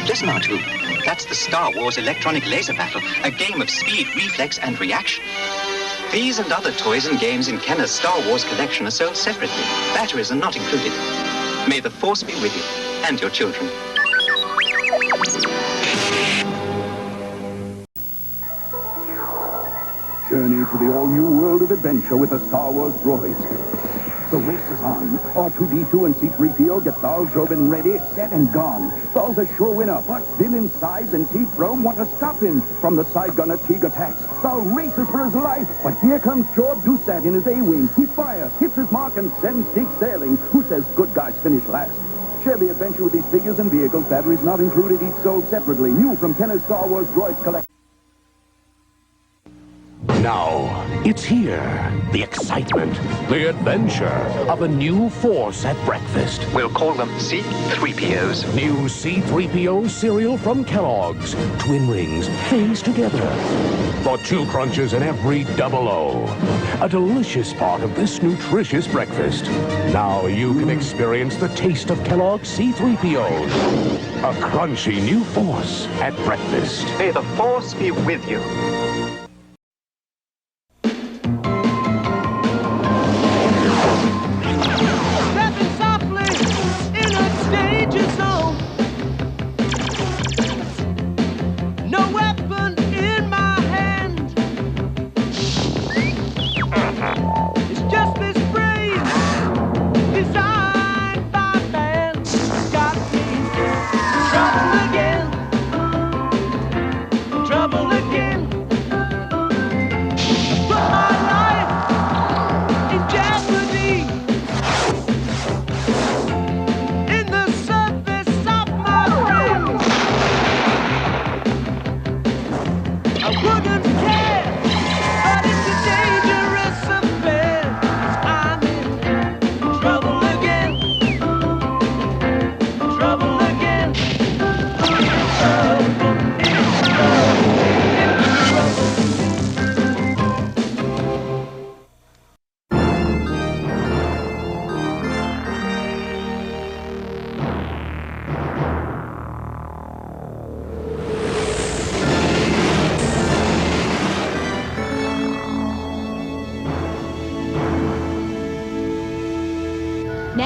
Listen, R2, that's the Star Wars electronic laser battle, a game of speed, reflex, and reaction. These and other toys and games in Kenner's Star Wars collection are sold separately. Batteries are not included. May the Force be with you and your children. Journey to the all-new world of adventure with the Star Wars Droids. The race is on. R2-D2 and C-3PO get Thal Jobin ready, set, and gone. Thal's a sure winner, but villain Size and T-Throne want to stop him. From the side gunner, Teague attacks. Thal races for his life, but here comes Jor Dusat in his A-Wing. He fires, hits his mark, and sends Teague sailing. Who says good guys finish last? Share the adventure with these figures and vehicles. Batteries not included, each sold separately. New from Kenner's Star Wars Droids collection. Now, it's here. The excitement, the adventure of a new force at breakfast. We'll call them C-3POs. New C-3PO cereal from Kellogg's. Twin rings, things together. For 2 crunches in every 00. A delicious part of this nutritious breakfast. Now you can experience the taste of Kellogg's C-3POs. A crunchy new force at breakfast. May the Force be with you.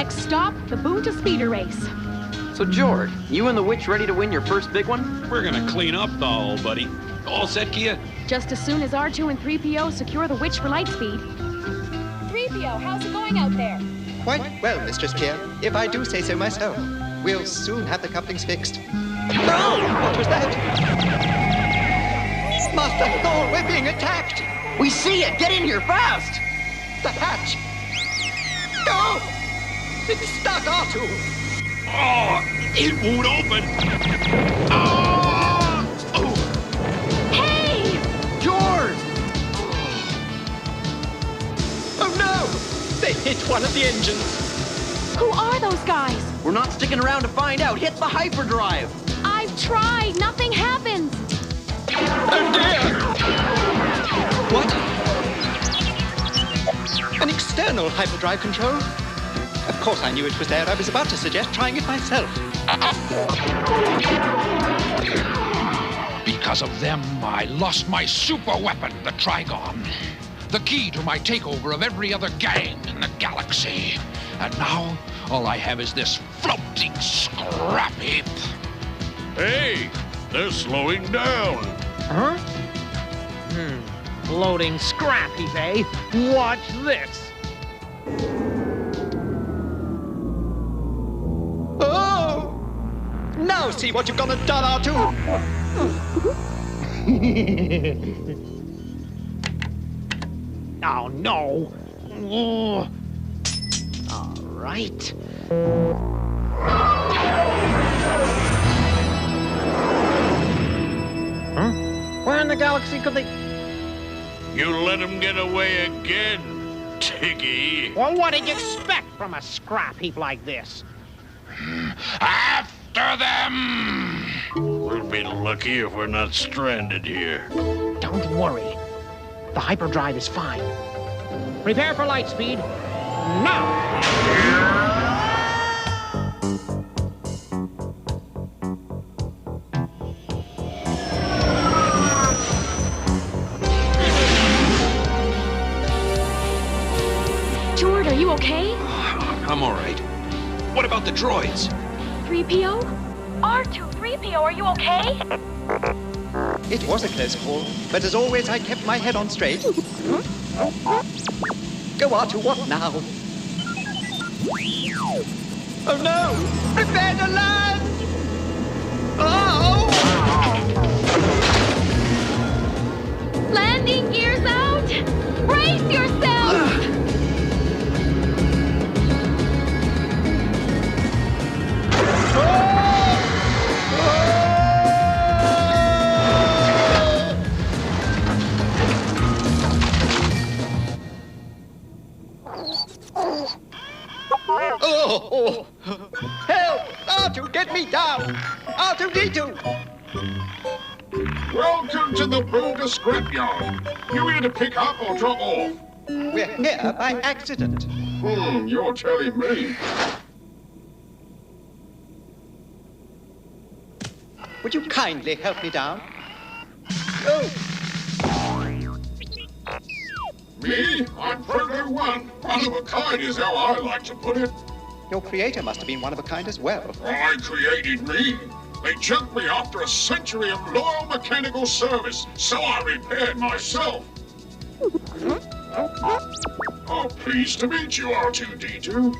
Next stop, the Boonta Speeder Race. So, George, you and the witch ready to win your first big one? We're gonna clean up the hole, buddy. All set, Kia? Just as soon as R2 and 3PO secure the witch for Lightspeed. 3PO, how's it going out there? Quite well, Mistress Kia, if I do say so myself. We'll soon have the couplings fixed. No! What was that? Master Thor, we're being attacked! We see it! Get in here fast! The hatch! No! It's stuck, R2! Oh, it won't open! Oh! Oh! Hey! George! Oh no! They hit one of the engines! Who are those guys? We're not sticking around to find out. Hit the hyperdrive! I've tried. Nothing happens. Oh dear! What? An external hyperdrive control? Of course I knew it was there. I was about to suggest trying it myself. Because of them, I lost my super weapon, the Trigon. The key to my takeover of every other gang in the galaxy. And now, all I have is this floating scrap heap. Hey, they're slowing down. Huh? Floating scrap heap, eh? Watch this. Oh! Now see what you've gonna done, R2! Oh, no. Oh. All right. Huh? Where in the galaxy could they... You let them get away again, Tiggy. Well, what did you expect from a scrap heap like this? After them! We'll be lucky if we're not stranded here. Don't worry. The hyperdrive is fine. Prepare for Lightspeed. Now! George, are you okay? I'm all right. What about the droids? 3PO? R2, 3PO, are you okay? It was a close call, but as always, I kept my head on straight. Go R2, what now? Oh no! Prepare to land! Oh! Landing gears out! Brace yourself! Oh! Help! R2, get me down! R2-D2! Welcome to the Boulder Scrapyard. You here to pick up or drop off? We're here by accident. You're telling me. Would you kindly help me down? Oh! Me? I'm Proto-1. One of a kind is how I like to put it. Your creator must have been one of a kind as well. I created me. They jumped me after a century of loyal mechanical service, so I repaired myself. Oh, pleased to meet you, R2-D2.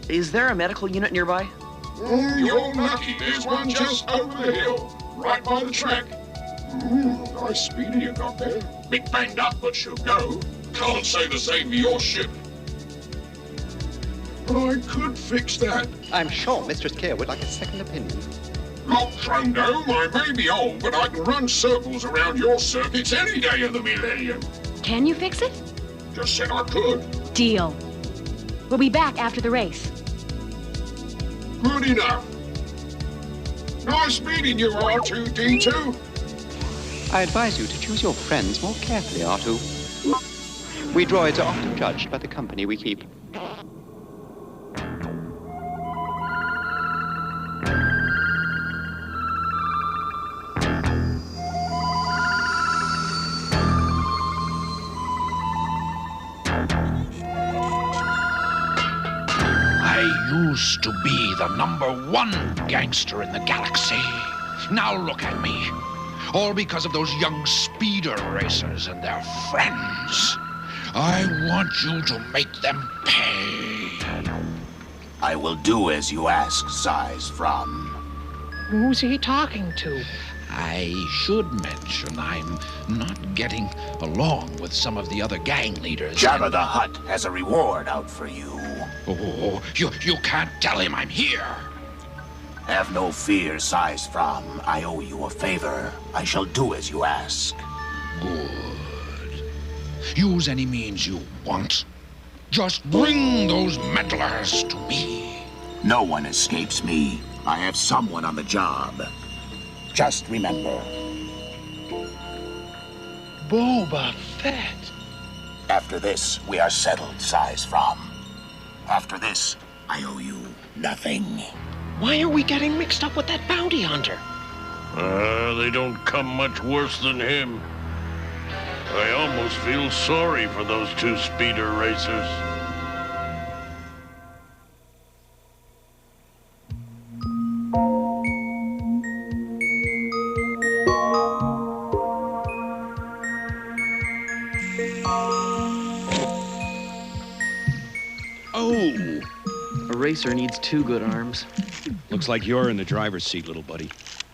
Is there a medical unit nearby? You're lucky. There's one just over the hill, right by the track. Nice speeder you got there. Bit banged up, but she'll go. Can't say the same for your ship. But I could fix that. I'm sure Mistress Kia would like a second opinion. Look, Trondome, I may be old, but I can run circles around your circuits any day of the millennium. Can you fix it? Just said I could. Deal. We'll be back after the race. Good enough. Nice meeting you, R2-D2. I advise you to choose your friends more carefully, R2. We droids are often judged by the company we keep. I used to be the #1 gangster in the galaxy. Now look at me. All because of those young speeder racers and their friends. I want you to make them pay. I will do as you ask, Size from. Who's he talking to? I should mention I'm not getting along with some of the other gang leaders. Jabba the Hutt has a reward out for you. Oh, you can't tell him I'm here. Have no fear, Size from. I owe you a favor. I shall do as you ask. Good. Use any means you want. Just bring those meddlers to me. No one escapes me. I have someone on the job. Just remember. Boba Fett. After this, we are settled, Size from. After this, I owe you nothing. Why are we getting mixed up with that bounty hunter? They don't come much worse than him. I almost feel sorry for those 2 speeder racers. Oh! A racer needs 2 good arms. Looks like you're in the driver's seat, little buddy.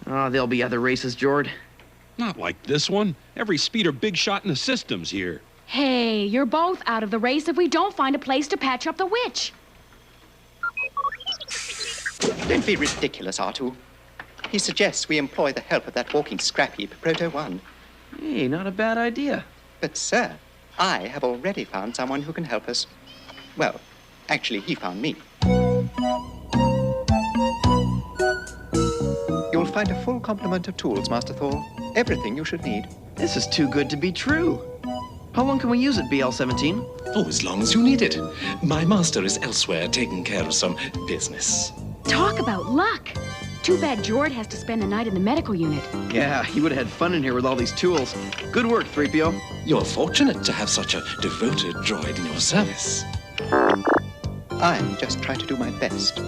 Oh, there'll be other races, Jord. Not like this one. Every speeder big shot in the system's here. Hey, you're both out of the race if we don't find a place to patch up the witch. Don't be ridiculous, R2. He suggests we employ the help of that walking scrap heap, Proto-1. Hey, not a bad idea. But, sir, I have already found someone who can help us. Well, actually, he found me. You'll find a full complement of tools, Master Thor. Everything you should need. This is too good to be true. How long can we use it, BL-17? Oh, as long as you need it. My master is elsewhere taking care of some business. Talk about luck. Too bad Jord has to spend the night in the medical unit. Yeah, he would have had fun in here with all these tools. Good work, 3PO. You're fortunate to have such a devoted droid in your service. I'm just trying to do my best.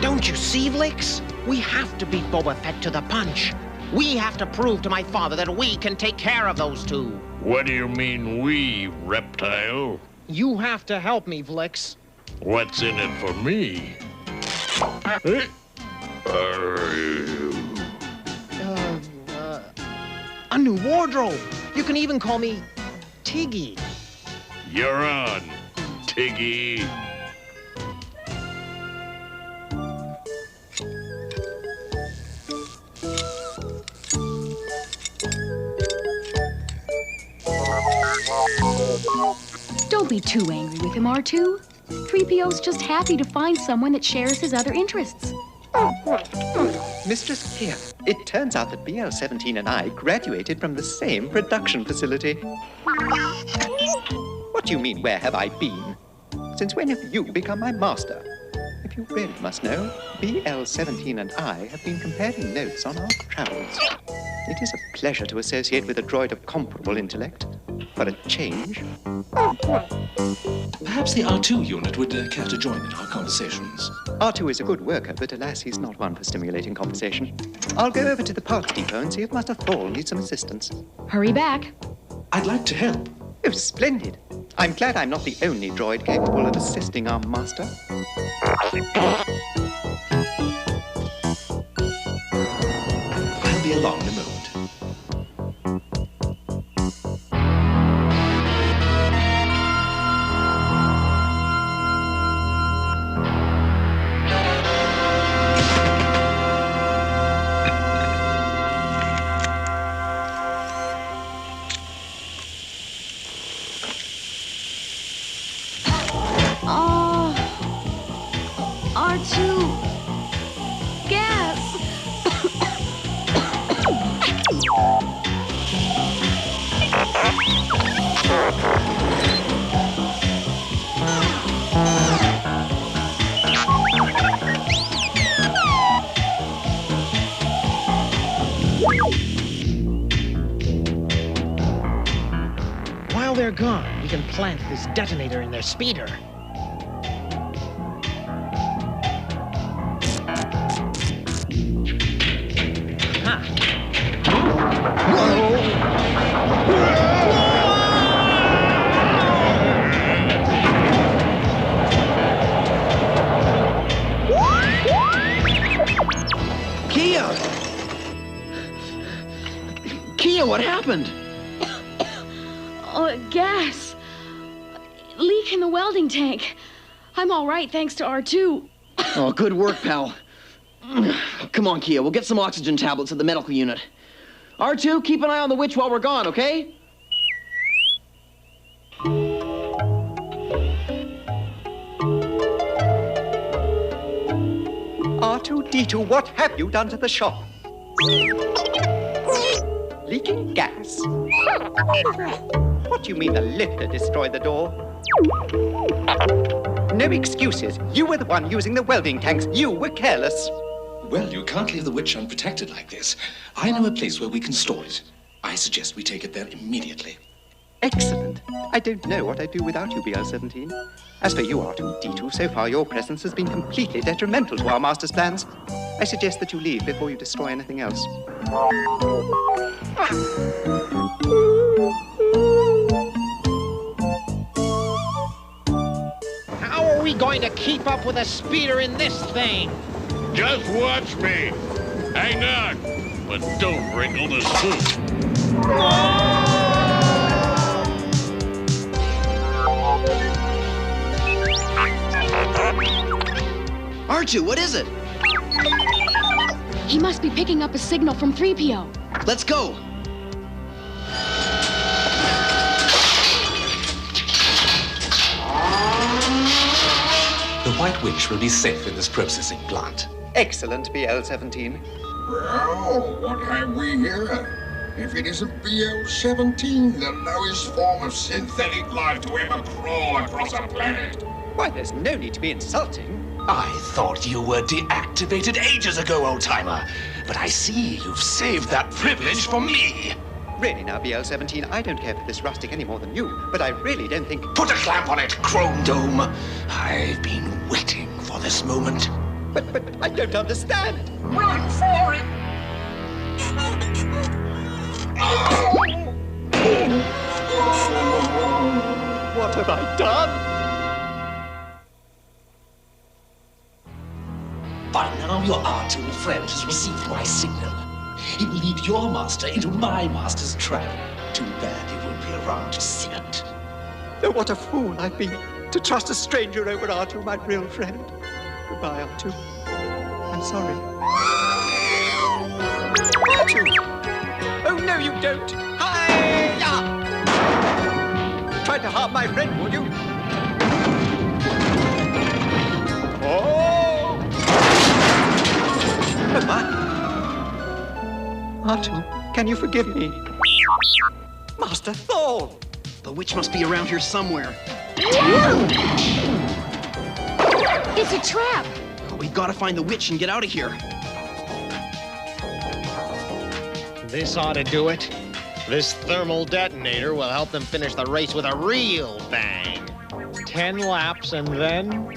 Don't you see, Vlix? We have to beat Boba Fett to the punch. We have to prove to my father that we can take care of those 2. What do you mean we, reptile? You have to help me, Vlix. What's in it for me? A new wardrobe. You can even call me Tiggy. You're on, Tiggy. Don't be too angry with him, R2. 3PO's just happy to find someone that shares his other interests. Mistress Clea, it turns out that BL-17 and I graduated from the same production facility. What do you mean, where have I been? Since when have you become my master? If you really must know, BL-17 and I have been comparing notes on our travels. It is a pleasure to associate with a droid of comparable intellect. For a change. Perhaps the R2 unit would care to join in our conversations. R2 is a good worker, but alas, he's not one for stimulating conversation. I'll go over to the parts depot and see if Master Thor needs some assistance. Hurry back. I'd like to help. Oh, splendid. I'm glad I'm not the only droid capable of assisting our master. I'll be along in a moment. gone, we can plant this detonator in their speeder. Kia, what happened? Oh, gas. Leak in the welding tank. I'm all right thanks to R2. Oh, good work, pal. Come on, Kia, we'll get some oxygen tablets at the medical unit. R2, keep an eye on the witch while we're gone, okay? R2-D2, what have you done to the shop? Leaking gas. What do you mean the lifter destroyed the door? No excuses. You were the one using the welding tanks. You were careless. Well, you can't leave the witch unprotected like this. I know a place where we can store it. I suggest we take it there immediately. Excellent. I don't know what I'd do without you, BL-17. As for you, R2-D2, so far your presence has been completely detrimental to our master's plans. I suggest that you leave before you destroy anything else. How are we going to keep up with a speeder in this thing? Just watch me. Hang on, but don't wrinkle the suit. R2, what is it? He must be picking up a signal from 3PO. Let's go. The White Witch will be safe in this processing plant. Excellent, BL-17. Well, what have we here? If it isn't BL-17, the lowest form of synthetic life to ever crawl across a planet. Why, there's no need to be insulting. I thought you were deactivated ages ago, old-timer. But I see you've saved that privilege for me. Really now, BL-17, I don't care for this rustic any more than you, but I really don't think... Put a clamp on it, Chrome Dome. I've been waiting for this moment. But I don't understand. Run for it! What have I done? By now, your R2 friend has received my signal. He will lead your master into my master's trap. Too bad he won't be around to see it. Oh, what a fool I've been to trust a stranger over R2, my real friend. Goodbye, R2. I'm sorry. R2! Oh, no, you don't! Hi-ya! Tried to harm my friend, would you? Oh! Oh, my. R2, can you forgive me? Master Thor! The witch must be around here somewhere. It's a trap! We've got to find the witch and get out of here. This ought to do it. This thermal detonator will help them finish the race with a real bang. 10 laps and then...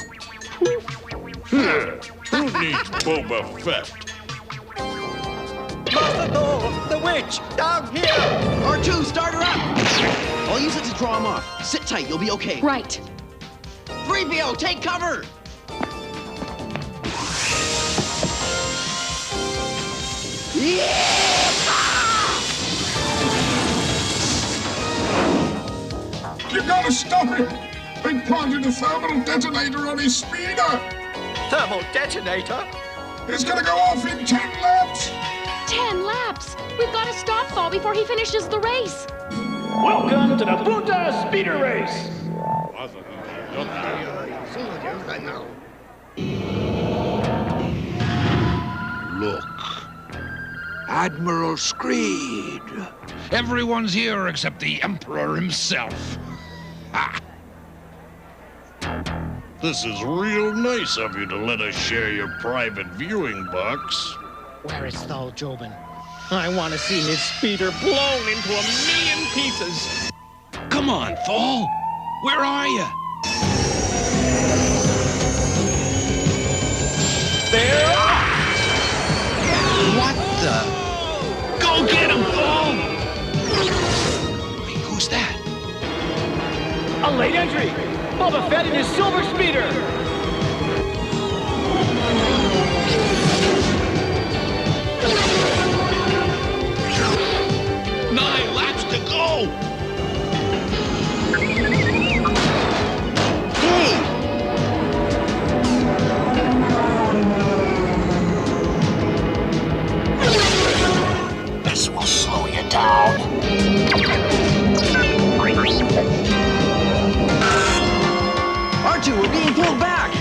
Who needs Boba Fett? Master Thor! The witch! Down here! R2, start her up! I'll use it to draw him off. Sit tight, you'll be okay. Right. 3PO, take cover! You gotta stop him! They planted a thermal detonator on his speeder! Thermal detonator? It's gonna go off in 10 laps! 10 laps! We've got to stop Thaw before he finishes the race. Welcome to the Punta Speeder Race! Look. Admiral Screed. Everyone's here except the Emperor himself. Ha! This is real nice of you to let us share your private viewing box. Where is Thal Jobin? I want to see his speeder blown into a million pieces. Come Come on, Thal. Where are you? They're off! What the? Go get him, Thal! Wait, who's that? A late entry! Boba Fett in his silver speeder! 9 laps to go! Hey! This will slow you down. R2, we're being pulled back!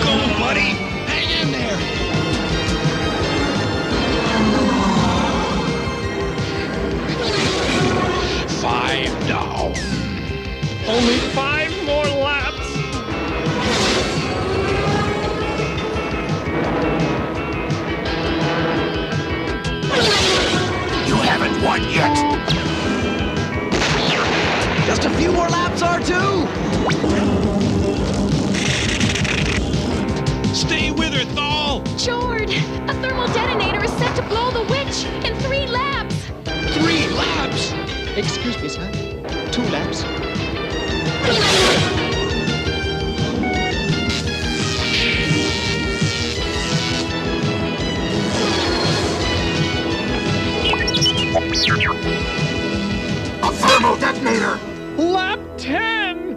Go, buddy! Hang in there! Five down. Only 5 more laps! You haven't won yet. Just a few more laps, R2! Stay with her, Thal! Jord, a thermal detonator is set to blow the witch in 3 laps. 3 laps? Excuse me, sir. 2 laps. A thermal detonator! Lap 10!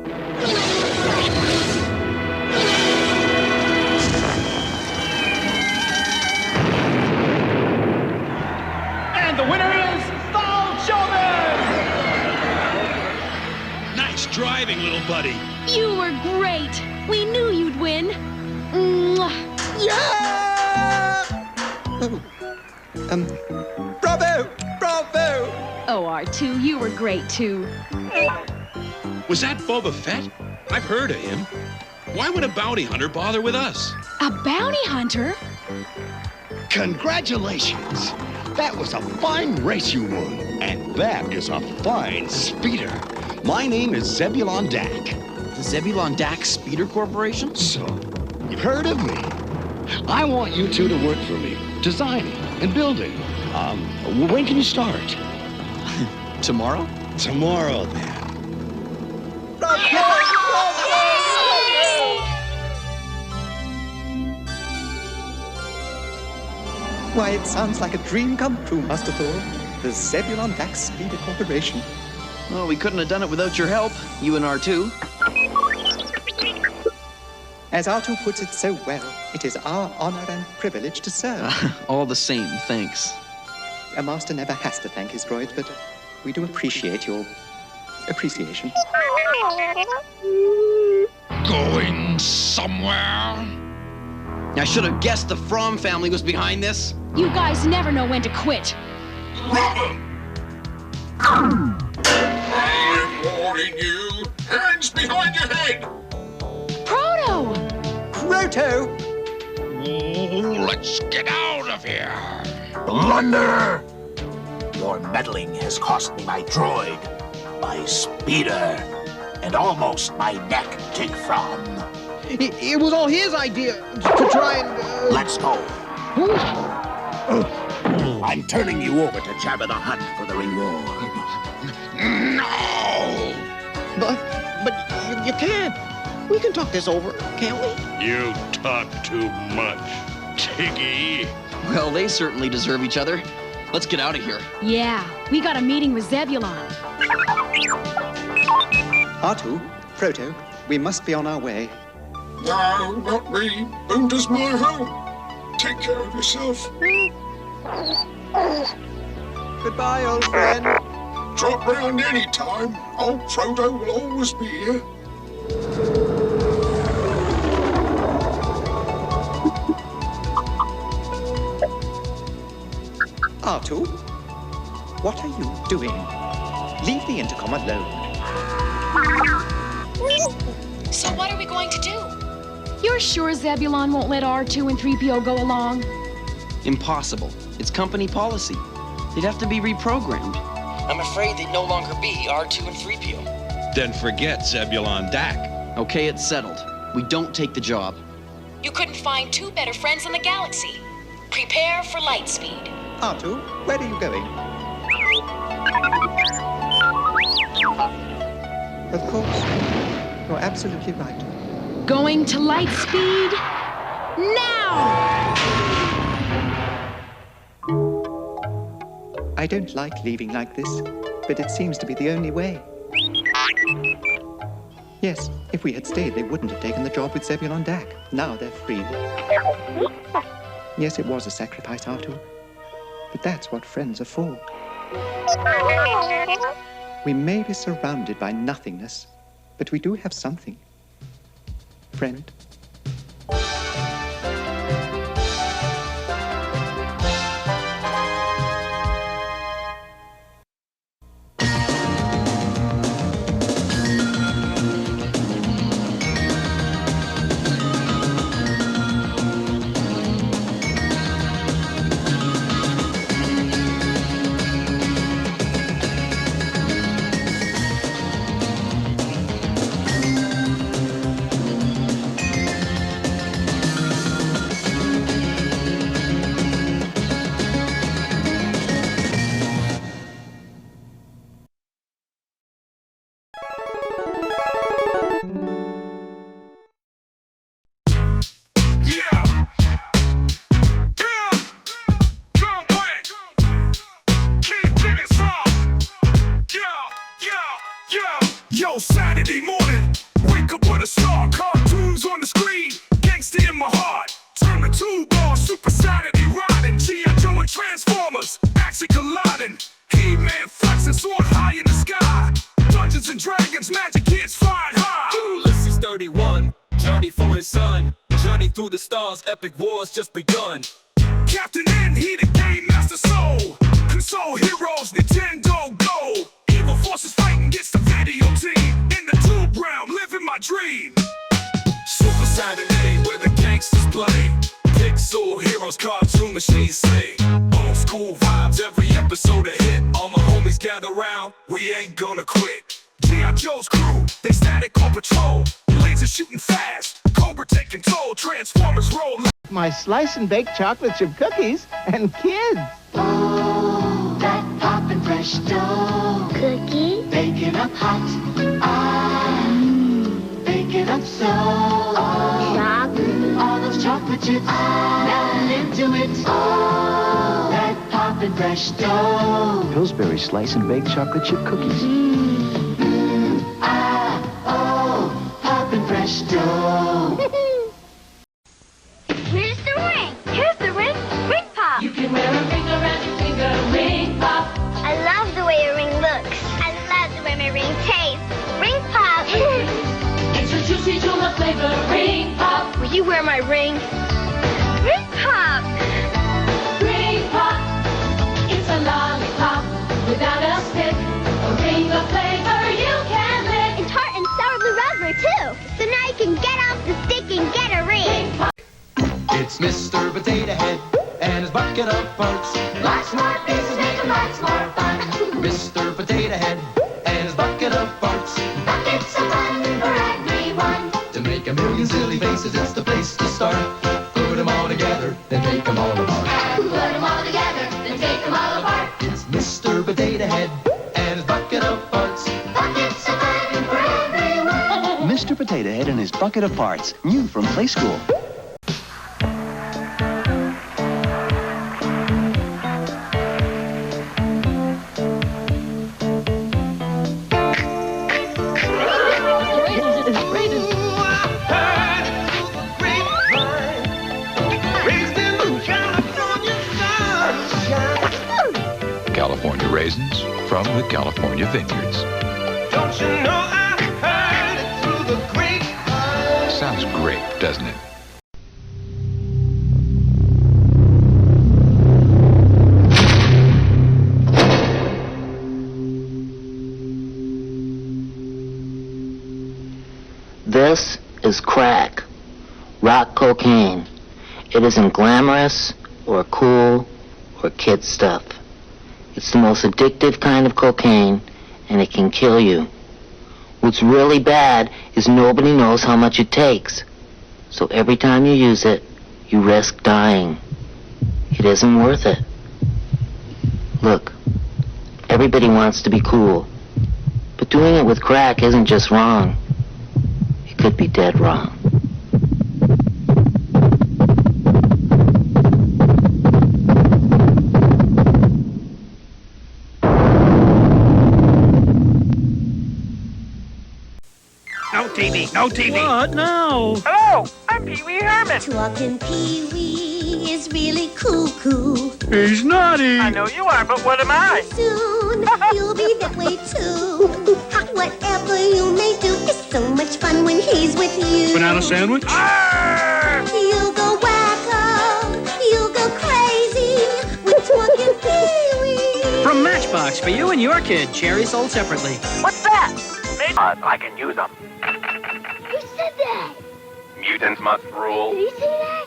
And the winner is Thal Jobin! Nice driving, little buddy. You were great. We knew you'd win. Mwah. Bravo! Bravo! Oh, R2, you were great too. Was that Boba Fett? I've heard of him. Why would a bounty hunter bother with us? A bounty hunter? Congratulations! That was a fine race you won. And that is a fine speeder. My name is Zebulon Dak. The Zebulon Dak Speeder Corporation? So, you've heard of me. I want you two to work for me, designing and building. When can you start? Tomorrow? Tomorrow, then. Why, it sounds like a dream come true, Master Thor. The Zebulon Dak Speeder Corporation. Well, we couldn't have done it without your help, you and R2. As R2 puts it so well, it is our honor and privilege to serve. All the same, thanks. A master never has to thank his droids, but we do appreciate your appreciation. Going somewhere? I should have guessed the Fromm family was behind this. You guys never know when to quit. I'm warning you. Hands behind your head. Proto! Proto! Oh, let's get out of here. Blunder! Your meddling has cost me my droid, my speeder, and almost my neck to from. It was all his idea to try and... Let's go. I'm turning you over to Jabba the Hutt for the reward. No! But you can't. We can talk this over, can't we? You talk too much, Tiggy. Well, they certainly deserve each other. Let's get out of here. Yeah, we got a meeting with Zebulon. R2, Proto, we must be on our way. No, not me. Boonder's my home. Take care of yourself. Goodbye, old friend. Drop round any time. Old Frodo will always be here. R2, what are you doing? Leave the intercom alone. So what are we going to do? You're sure Zebulon won't let R2 and 3PO go along? Impossible. It's company policy. They'd have to be reprogrammed. I'm afraid they'd no longer be R2 and 3PO. Then forget Zebulon Dak. Okay, it's settled. We don't take the job. You couldn't find two better friends in the galaxy. Prepare for light speed. R2, where are you going? Of course. You're absolutely right. Going to light speed now! I don't like leaving like this, but it seems to be the only way. Yes, if we had stayed, they wouldn't have taken the job with Zebulon Dak. Now they're free. Yes, it was a sacrifice, R2. But that's what friends are for. We may be surrounded by nothingness, but we do have something. Friend. Yo, Saturday morning, wake up with a star, cartoons on the screen, gangsta in my heart, turn the tube on, Super Saturday riding, G.I. Joe and Transformers, action colliding, He-Man flexing, sword high in the sky, Dungeons and Dragons, magic kids flying high. Ulysses 31, journey for his son, journey through the stars, epic wars just begun. Captain N, he the game master soul, console heroes, Nintendo Go. Evil forces fighting against the video team. In the tube realm, living my dream. Super Saturday, where the gangsters play. Pixel heroes, cartoon machines sing. Old school vibes, every episode a hit. All my homies gather round, we ain't gonna quit. G.I. Joe's crew, they static on patrol. Laser shooting fast, Cobra taking toll. Transformers roll. My slice and bake chocolate chip cookies and kids. Oh, that poppin' fresh dough. Cookie. Baking up hot. Baking up so. Chocolate. All those chocolate chips. Melting into it. Oh, that poppin' fresh dough. Pillsbury slice and bake chocolate chip cookies. Poppin' fresh dough. Where's the ring? Here's the ring. Ring pop. You can wear a ring around your finger. Ring pop. I love the way a ring looks. I love the way my ring tastes. Ring pop. Introduce you to my flavor. Ring pop. Will you wear my ring? Ring pop. Ring pop. It's a lollipop without a stick. A ring of flavor you can lick. It's tart and sour blue raspberry too. So now you can get off the stick and get a ring. It's Mr. Potato Head and his bucket of parts. Like smart faces make a lot more fun. Mr. Potato Head and his bucket of parts. Buckets of fun for everyone. To make a million silly faces, it's the place to start. Put them all together, then take them all apart. Put them all together, then take them all apart. It's Mr. Potato Head and his bucket of parts. Buckets of fun for everyone. Mr. Potato Head and his bucket of parts. New from Play School. California raisins from the California vineyards. Don't you know I heard it through the grapevine? Sounds great, doesn't it? This is crack. Rock cocaine. It isn't glamorous or cool or kid stuff. It's the most addictive kind of cocaine, and it can kill you. What's really bad is nobody knows how much it takes. So every time you use it, you risk dying. It isn't worth it. Look, everybody wants to be cool. But doing it with crack isn't just wrong. It could be dead wrong. No TV, no TV. What? No. Hello, I'm Pee Wee Herman. Talking Pee Wee is really cool. He's naughty. I know you are, but what am I? Soon you'll be that way too. Whatever you may do is so much fun when he's with you. Banana sandwich? You'll go wacko, you'll go crazy when talking Pee Wee. From Matchbox for you and your kid. Cherry sold separately. What's that? I can use them. Who said that? Mutants must rule. Did he say that?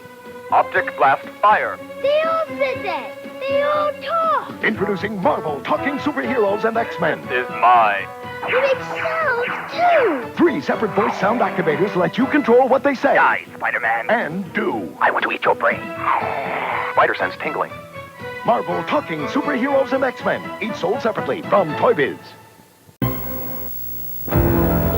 Optic blast fire. They all said that. They all talk. Introducing Marvel talking superheroes and X-Men. Is mine. But it sounds too. 3 separate voice sound activators let you control what they say. Die, Spider-Man. And do. I want to eat your brain. Spider sense tingling. Marvel talking superheroes and X-Men. Each sold separately from Toy Biz.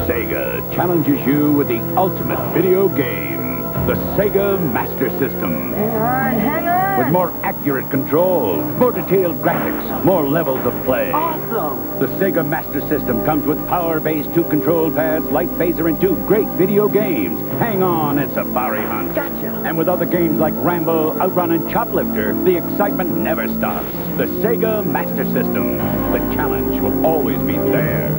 Sega challenges you with the ultimate video game, the Sega Master System. Hang on. With more accurate control, more detailed graphics, more levels of play. Awesome. The Sega Master System comes with power-based 2 control pads, light phaser, and 2 great video games, Hang On and Safari Hunt. Gotcha. And with other games like Rambo, Outrun, and Choplifter, the excitement never stops. The Sega Master System. The challenge will always be there.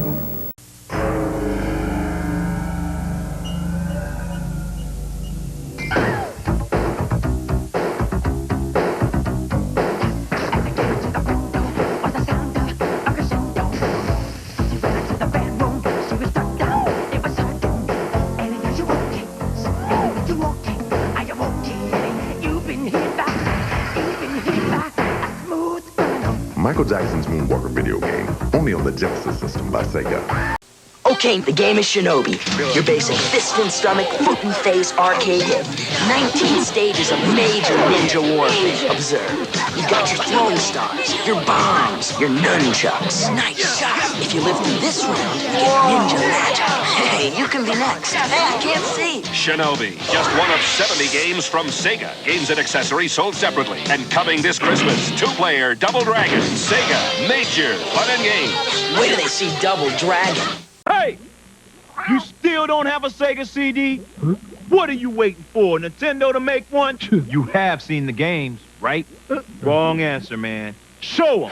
Michael Jackson's Moonwalker video game, only on the Genesis system by Sega. Okay, the game is Shinobi. Your basic fist and stomach, foot and face arcade hit. 19 stages of major ninja warfare. Observe. You've got your throwing stars, your bombs, your nunchucks. Nice shot. If you live through this round, you get ninja magic. Hey, you can be next. Hey, I can't see. Shinobi, just one of 70 games from Sega. Games and accessories sold separately. And coming this Christmas, 2-player Double Dragon. Sega, major fun and games. Wait till they see Double Dragon. Hey! You still don't have a Sega CD? Huh? What are you waiting for? Nintendo to make one? You have seen the games, right? Wrong answer, man. Show them!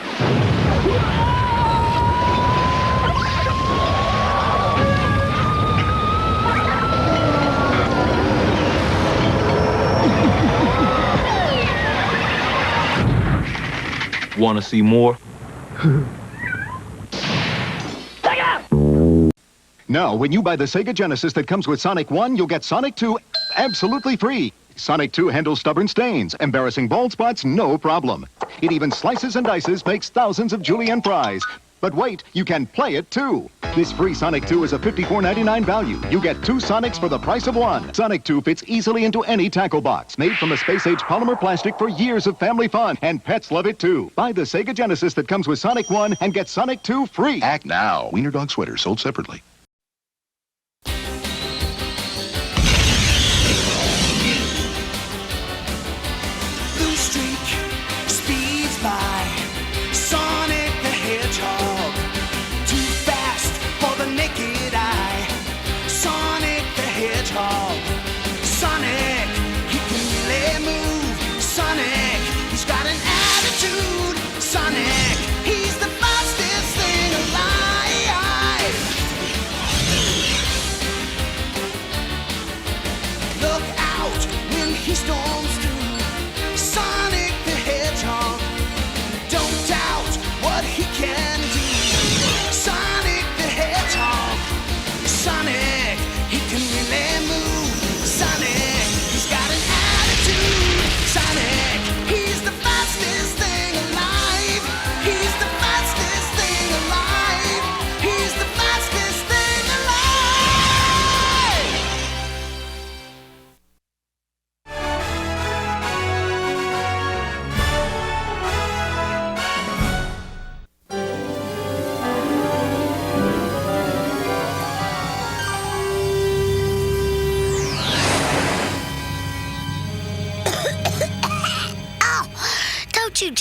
Want to see more? Now, when you buy the Sega Genesis that comes with Sonic 1, you'll get Sonic 2 absolutely free. Sonic 2 handles stubborn stains, embarrassing bald spots, no problem. It even slices and dices, makes thousands of julienne fries. But wait, you can play it too. This free Sonic 2 is a $54.99 value. You get 2 Sonics for the price of 1. Sonic 2 fits easily into any tackle box. Made from a space-age polymer plastic for years of family fun. And pets love it too. Buy the Sega Genesis that comes with Sonic 1 and get Sonic 2 free. Act now. Wiener Dog Sweater sold separately. Speeds by Sonic the Hedgehog, too fast for the naked eye. Sonic the Hedgehog, Sonic, he can really move. Sonic, he's got an attitude. Sonic, he's the fastest thing alive.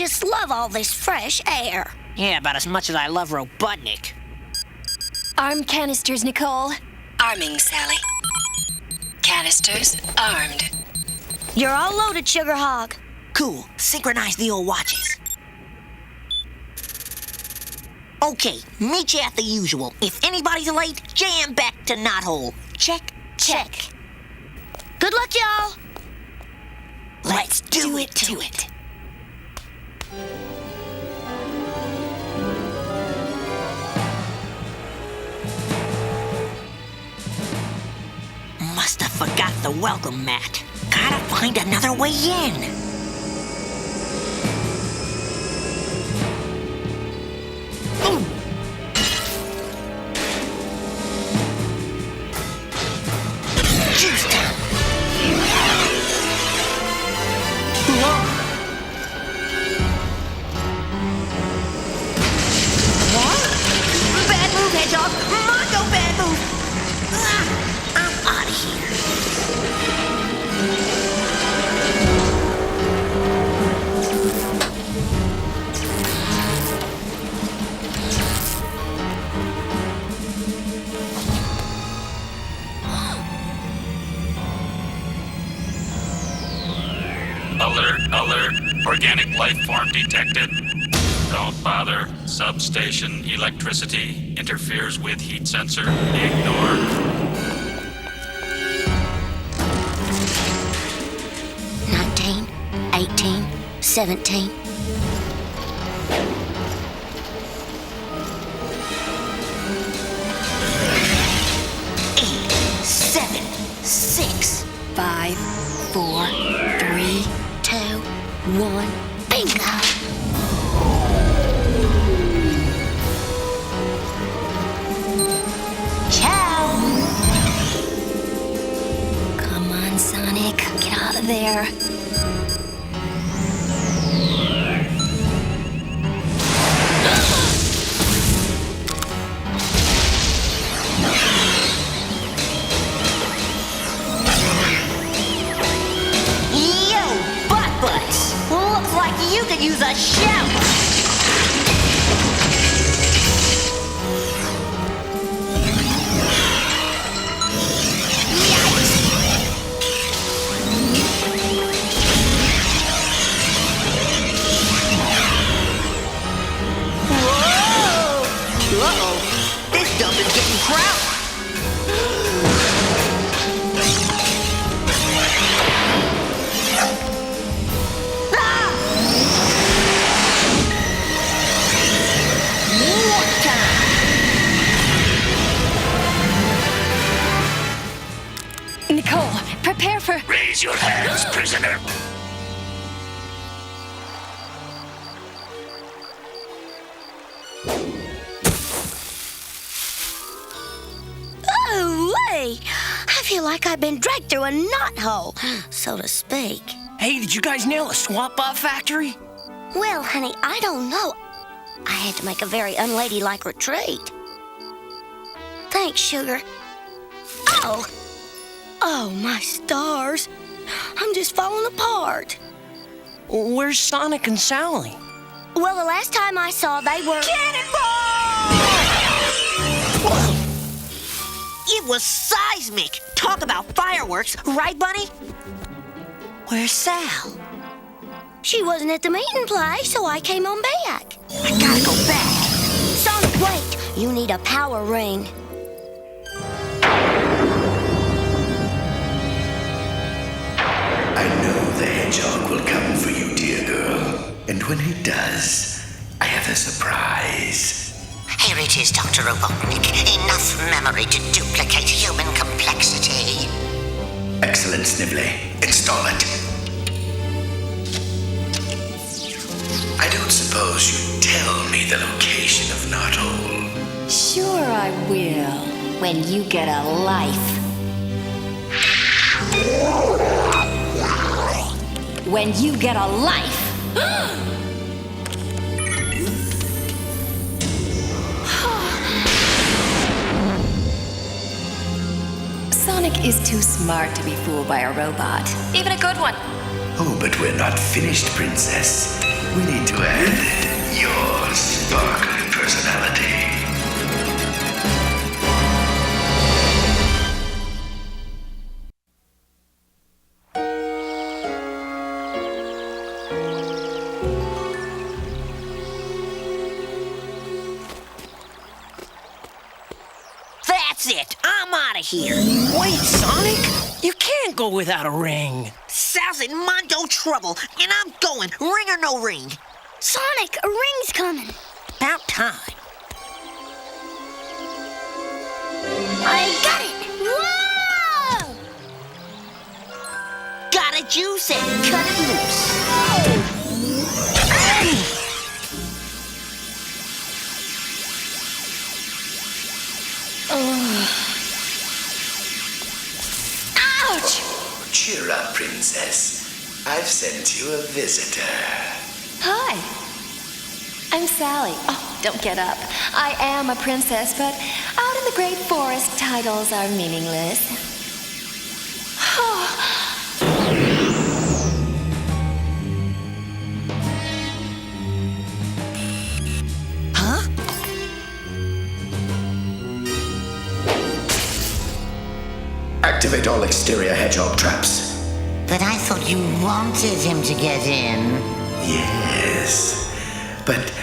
just love all this fresh air. Yeah, about as much as I love Robotnik. Arm canisters, Nicole. Arming, Sally. Canisters armed. You're all loaded, Sugar Hog. Cool. Synchronize the old watches. Okay, meet you at the usual. If anybody's late, jam back to knothole. Check? Check. Good luck, y'all. Let's do it to it. Must have forgot the welcome mat. Gotta find another way in. Juice time. Bad move, Hedgehog. Mondo bad move. I'm out of here. Alert, alert. Organic life form detected. Don't bother. Substation electricity interferes with heat sensor. Ignore. 19, 18, 17. Seven, 6, 5, 4, 3, 2, 1. Bingo! Ciao! Come on, Sonic. Get out of there. Yo, butt butts! Looks like you could use a shower! Whoa! Uh-oh, this dump is getting crowded. Nicole, prepare for... Raise your hands, prisoner. Oh, wait! I feel like I've been dragged through a knothole, so to speak. Hey, did you guys nail a swamp bot factory? Well, honey, I don't know. I had to make a very unladylike retreat. Thanks, Sugar. Oh! Oh, my stars. I'm just falling apart. Where's Sonic and Sally? Well, the last time I saw, they were... Cannonball! It was seismic. Talk about fireworks, right, Bunny? Where's Sal? She wasn't at the meeting place, so I came on back. I gotta go back. Sonic, wait. You need a power ring. I know the Hedgehog will come for you, dear girl. And when he does, I have a surprise. Here it is, Dr. Robotnik. Enough memory to duplicate human complexity. Excellent, Snively. Install it. I don't suppose you'd tell me the location of Knothole. Sure I will, when you get a life. When you get a life. Sonic is too smart to be fooled by a robot, even a good one. Oh, but we're not finished, Princess. We need to add your sparkling personality. That's it. I'm out of here. Wait, Sonic. You can't go without a ring. Sal's in Mondo trouble, and I'm going, ring or no ring. Sonic, a ring's coming. About time. I got it. Whoa! Gotta juice and cut it loose. Ouch! Cheer up, Princess. I've sent you a visitor. Hi. I'm Sally. Oh, don't get up. I am a princess, but out in the great forest, titles are meaningless. Huh? Activate all exterior Hedgehog traps. But I thought you wanted him to get in. Yes, but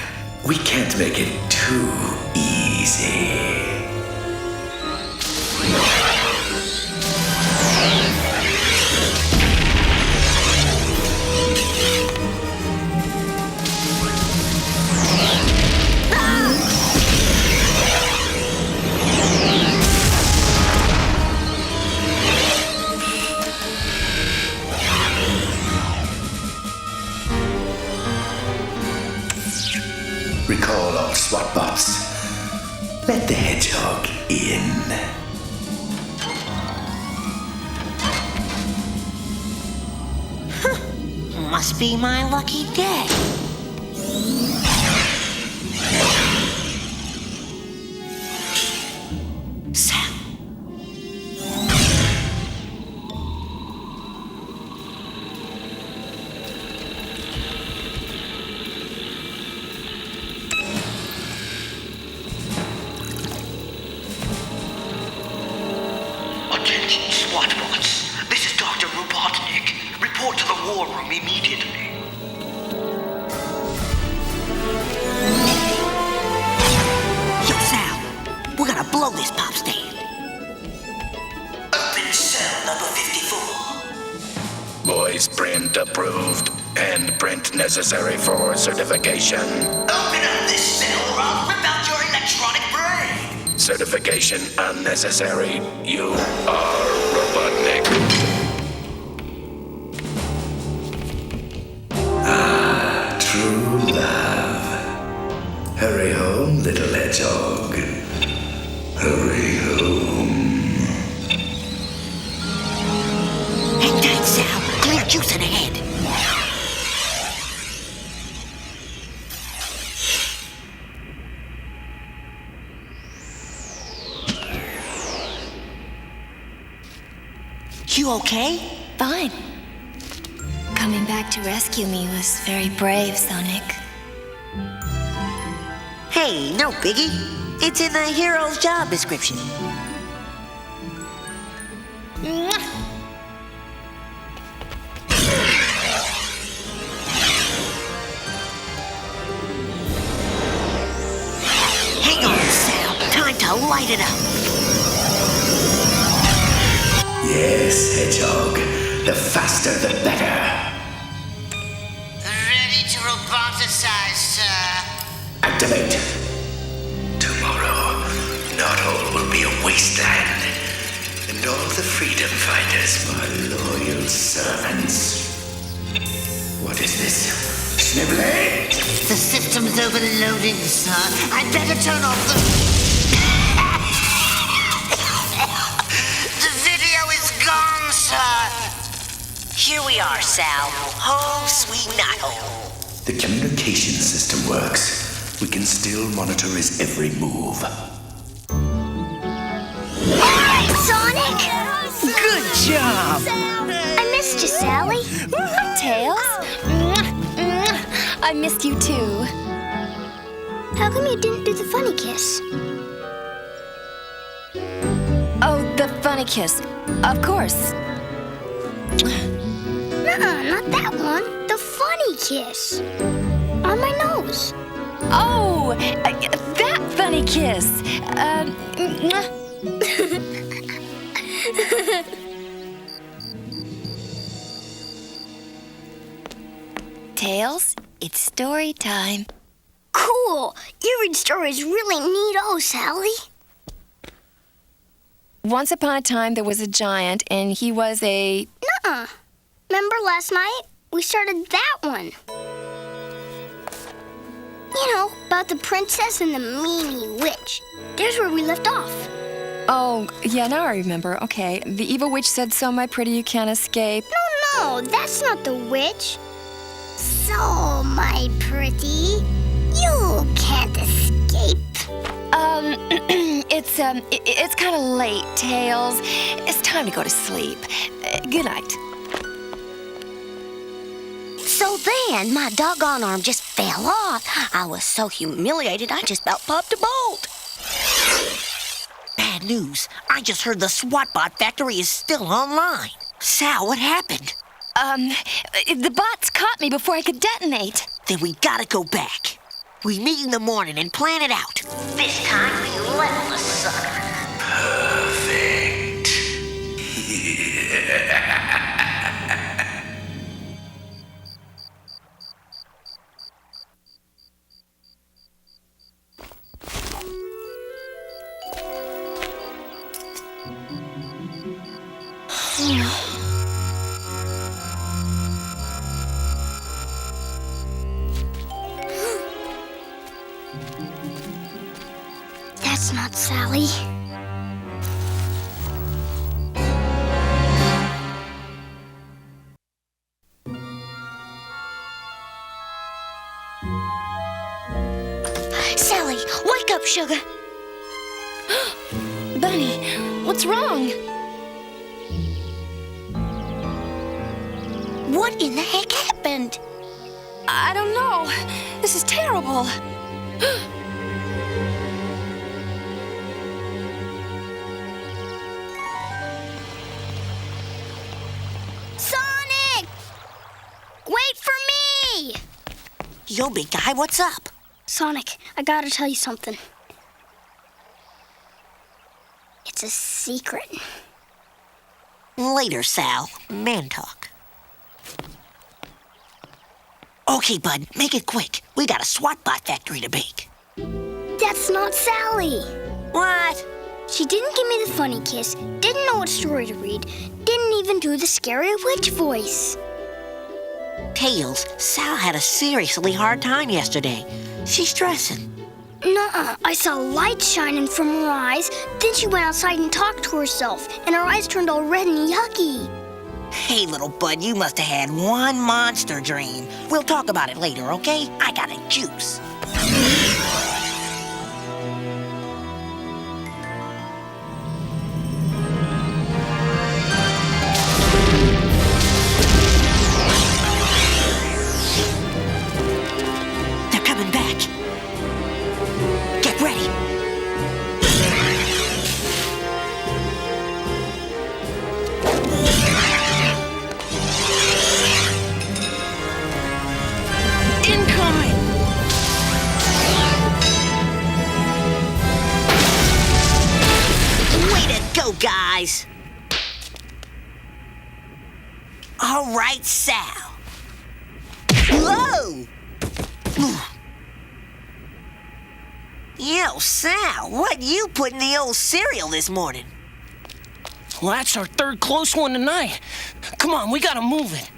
we can't make it too easy. Recall all SWAT bots. Let the Hedgehog in. Must be my lucky day. Sal. Attention, SWAT bots. This is Dr. Robotnik. Report to the war room immediately. Yo, Sal, we're gonna blow this pop stand. Open cell number 54. Voice print approved and print necessary for certification. Open up this cell or I'll rip out your electronic brain. Certification unnecessary. You are Robotnik. Ah, true love. Hurry home, little Hedgehog. Hurry home. Hang tight, Sal. Clear juice in ahead. You okay? Fine. Coming back to rescue me was very brave, Sonic. Hey, no biggie. It's in the hero's job description. Hang on, Sal. Time to light it up. Yes, Hedgehog. The faster the better. Ready to roboticize, sir. Activate. Tomorrow, not all will be a wasteland, and all the freedom fighters are loyal servants. What is this? Snivelly? The system's overloading, sir. I'd better turn off the... The video is gone, sir. Here we are, Sal. Home sweet not home. The communication system works. We can still monitor his every move. Sonic! Good job. I missed you, Sally. I'll How come you didn't do the funny kiss? Oh, the funny kiss. Of course. Nuh-uh, not that one. The funny kiss. On my nose. Oh, that funny kiss. Tails, it's story time. Cool. You read stories really neato, Sally. Once upon a time, there was a giant, and he was a... Nuh-uh. Remember last night? We started that one. You know, about the princess and the meanie witch. There's where we left off. Oh, yeah, now I remember. Okay. The evil witch said, "So, my pretty, you can't escape." No, that's not the witch. So, my pretty, you can't escape. It's kind of late, Tails. It's time to go to sleep. Good night. So then, my doggone arm just fell off. I was so humiliated, I just about popped a bolt. Bad news. I just heard the SWAT-bot factory is still online. Sal, what happened? The bots caught me before I could detonate. Then we gotta go back. We meet in the morning and plan it out. This time we level the sucker. Perfect. That's not Sally. Sally, wake up, sugar. Bunny, what's wrong? What in the heck happened? I don't know. This is terrible. Sonic! Wait for me! Yo, big guy, what's up? Sonic, I gotta tell you something. It's a secret. Later, Sal. Man talk. Okay, bud, make it quick. We got a SWAT-bot factory to bake. That's not Sally. What? She didn't give me the funny kiss, didn't know what story to read, didn't even do the scary witch voice. Tails, Sal had a seriously hard time yesterday. She's stressing. Nuh-uh. I saw lights shining from her eyes, then she went outside and talked to herself, and her eyes turned all red and yucky. Hey, little bud, you must have had one monster dream. We'll talk about it later, okay? I got a juice. They're coming back. Get ready. Incoming! Way to go, guys! All right, Sal. Whoa! Yo, Sal, what you put in the old cereal this morning? Well, that's our third close one tonight. Come on, we gotta move it.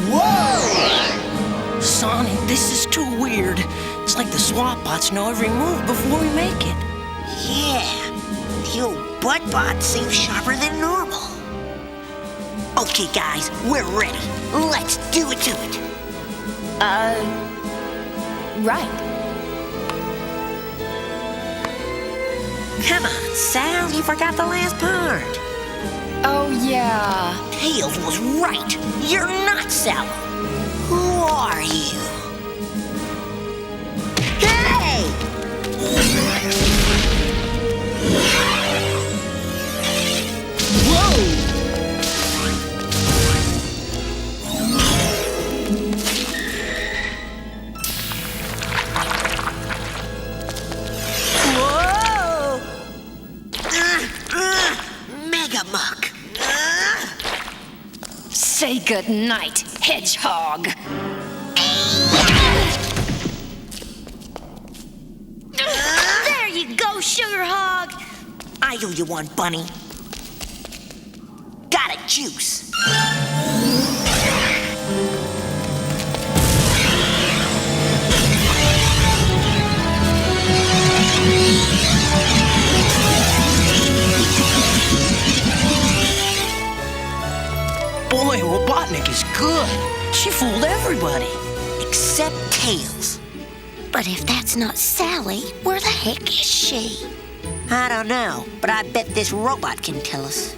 Whoa! Sonic, this is too weird. It's like the SWAT bots know every move before we make it. Yeah, the old butt bot seems sharper than normal. Okay, guys, we're ready. Let's do it to it. Right. Come on, Sal, you forgot the last part. Oh, yeah. Tails was right. You're not Sal. Who are you? Hey! Whoa! Muck. Say goodnight, Hedgehog. There you go, Sugar Hog. I owe you one, Bunny. Got a juice. Boy, Robotnik is good. She fooled everybody. Except Tails. But if that's not Sally, where the heck is she? I don't know, but I bet this robot can tell us.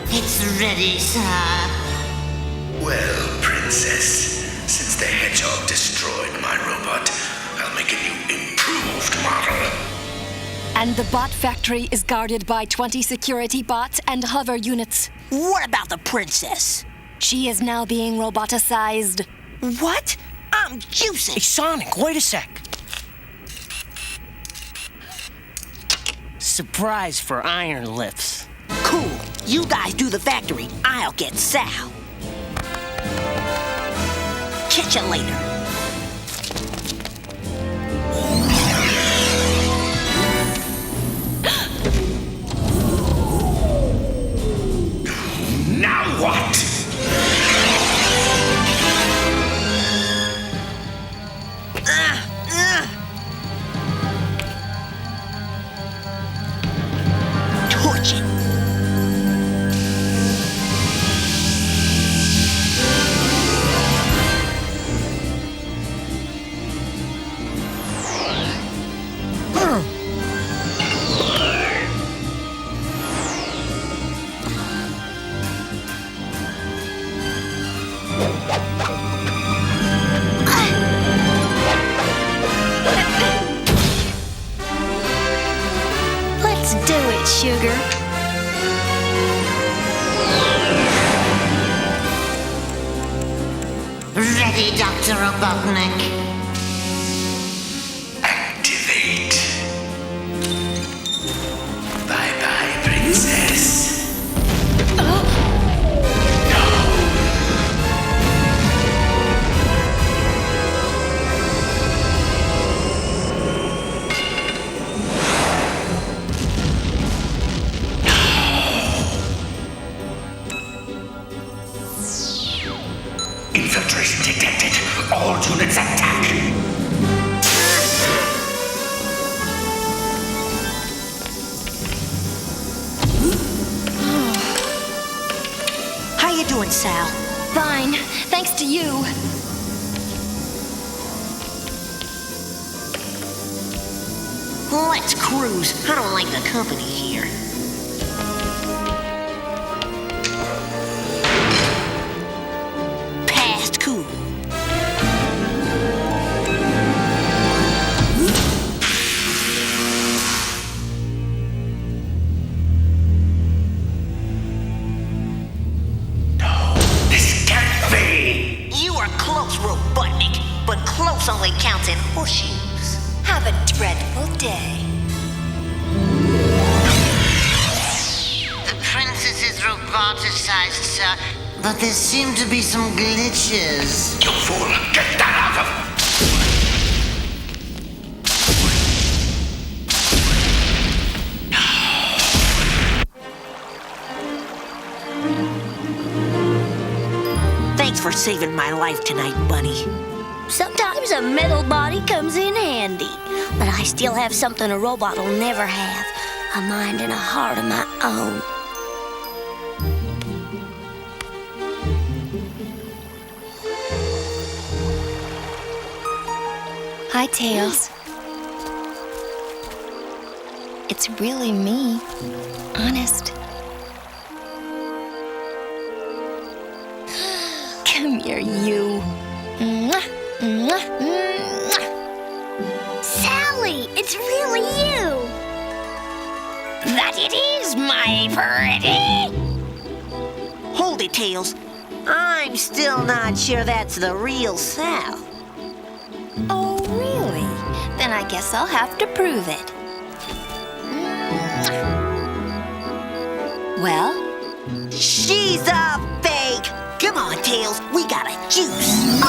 It's ready, sir. Well, Princess, since the Hedgehog destroyed my robot, I'll make a new improved model. And the bot factory is guarded by 20 security bots and hover units. What about the princess? She is now being roboticized. What? I'm juicing. Hey, Sonic, wait a sec. Surprise for iron lifts. Cool. You guys do the factory. I'll get Sal. Catch you later. Now what? Torch it. Let's do it, Sugar. Ready, Dr. Robotnik. Activate. Bye-bye, Princess. Infiltration detected. All units attack. How you doing, Sal? Fine, thanks to you. Let's cruise. I don't like the company here. Past cool. This can't be. You are close, Robotnik, but close only counts in horseshoes. Have a dreadful day. The princess is roboticized, sir, but there seem to be some glitches. You fool! Get that out of... Thanks for saving my life tonight, Bunny. Sometimes a metal body comes in handy. But I still have something a robot will never have. A mind and a heart of my own. Hi, Tails. It's really me. Honest. Come here, you. Mwah, mwah, mwah. Sally, it's really you. That it is, my pretty. Hold it, Tails. I'm still not sure that's the real Sal. Oh, really? Then I guess I'll have to prove it. Well? She's a fake. Come on, Tails. We gotta juice.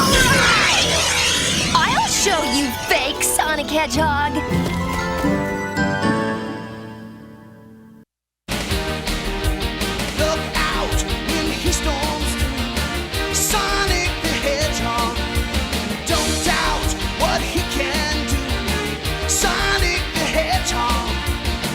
I'll show you, fake Sonic Hedgehog. Look out when he storms through. Sonic the Hedgehog. Don't doubt what he can do. Sonic the Hedgehog.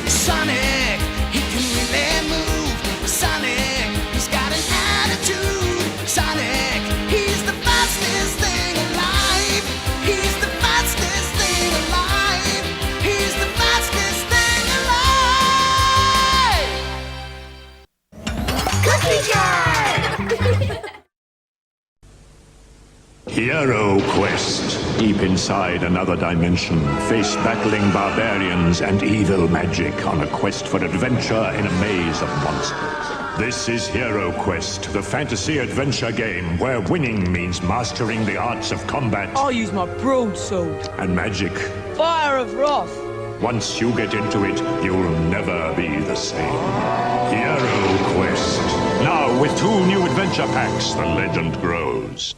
Sonic, he can really move. Sonic, he's got an attitude. Sonic, he's the fastest thing alive. He's the fastest thing alive. He's the fastest thing alive. Cookie jar! Hero Quest. Deep inside another dimension, face battling barbarians and evil magic on a quest for adventure in a maze of monsters. This is Hero Quest, the fantasy adventure game where winning means mastering the arts of combat. I'll use my broadsword. And magic. Fire of Wrath. Once you get into it, you'll never be the same. Hero Quest. Now with 2 new adventure packs, the legend grows.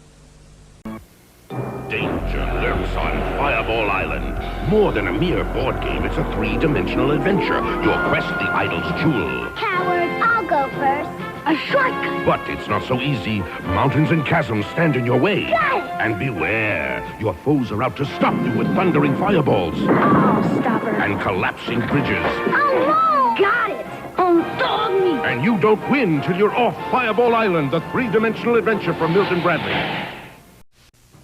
Danger lurks on Fireball Island. More than a mere board game, it's a 3-dimensional adventure. Your quest, the idol's jewel. Coward, I'll go first. A shortcut. But it's not so easy. Mountains and chasms stand in your way. Got it. And beware, your foes are out to stop you with thundering fireballs. Oh, stop her. And collapsing bridges. Oh, no. Got it. Oh, dog me. And you don't win till you're off Fireball Island, the 3-dimensional adventure from Milton Bradley.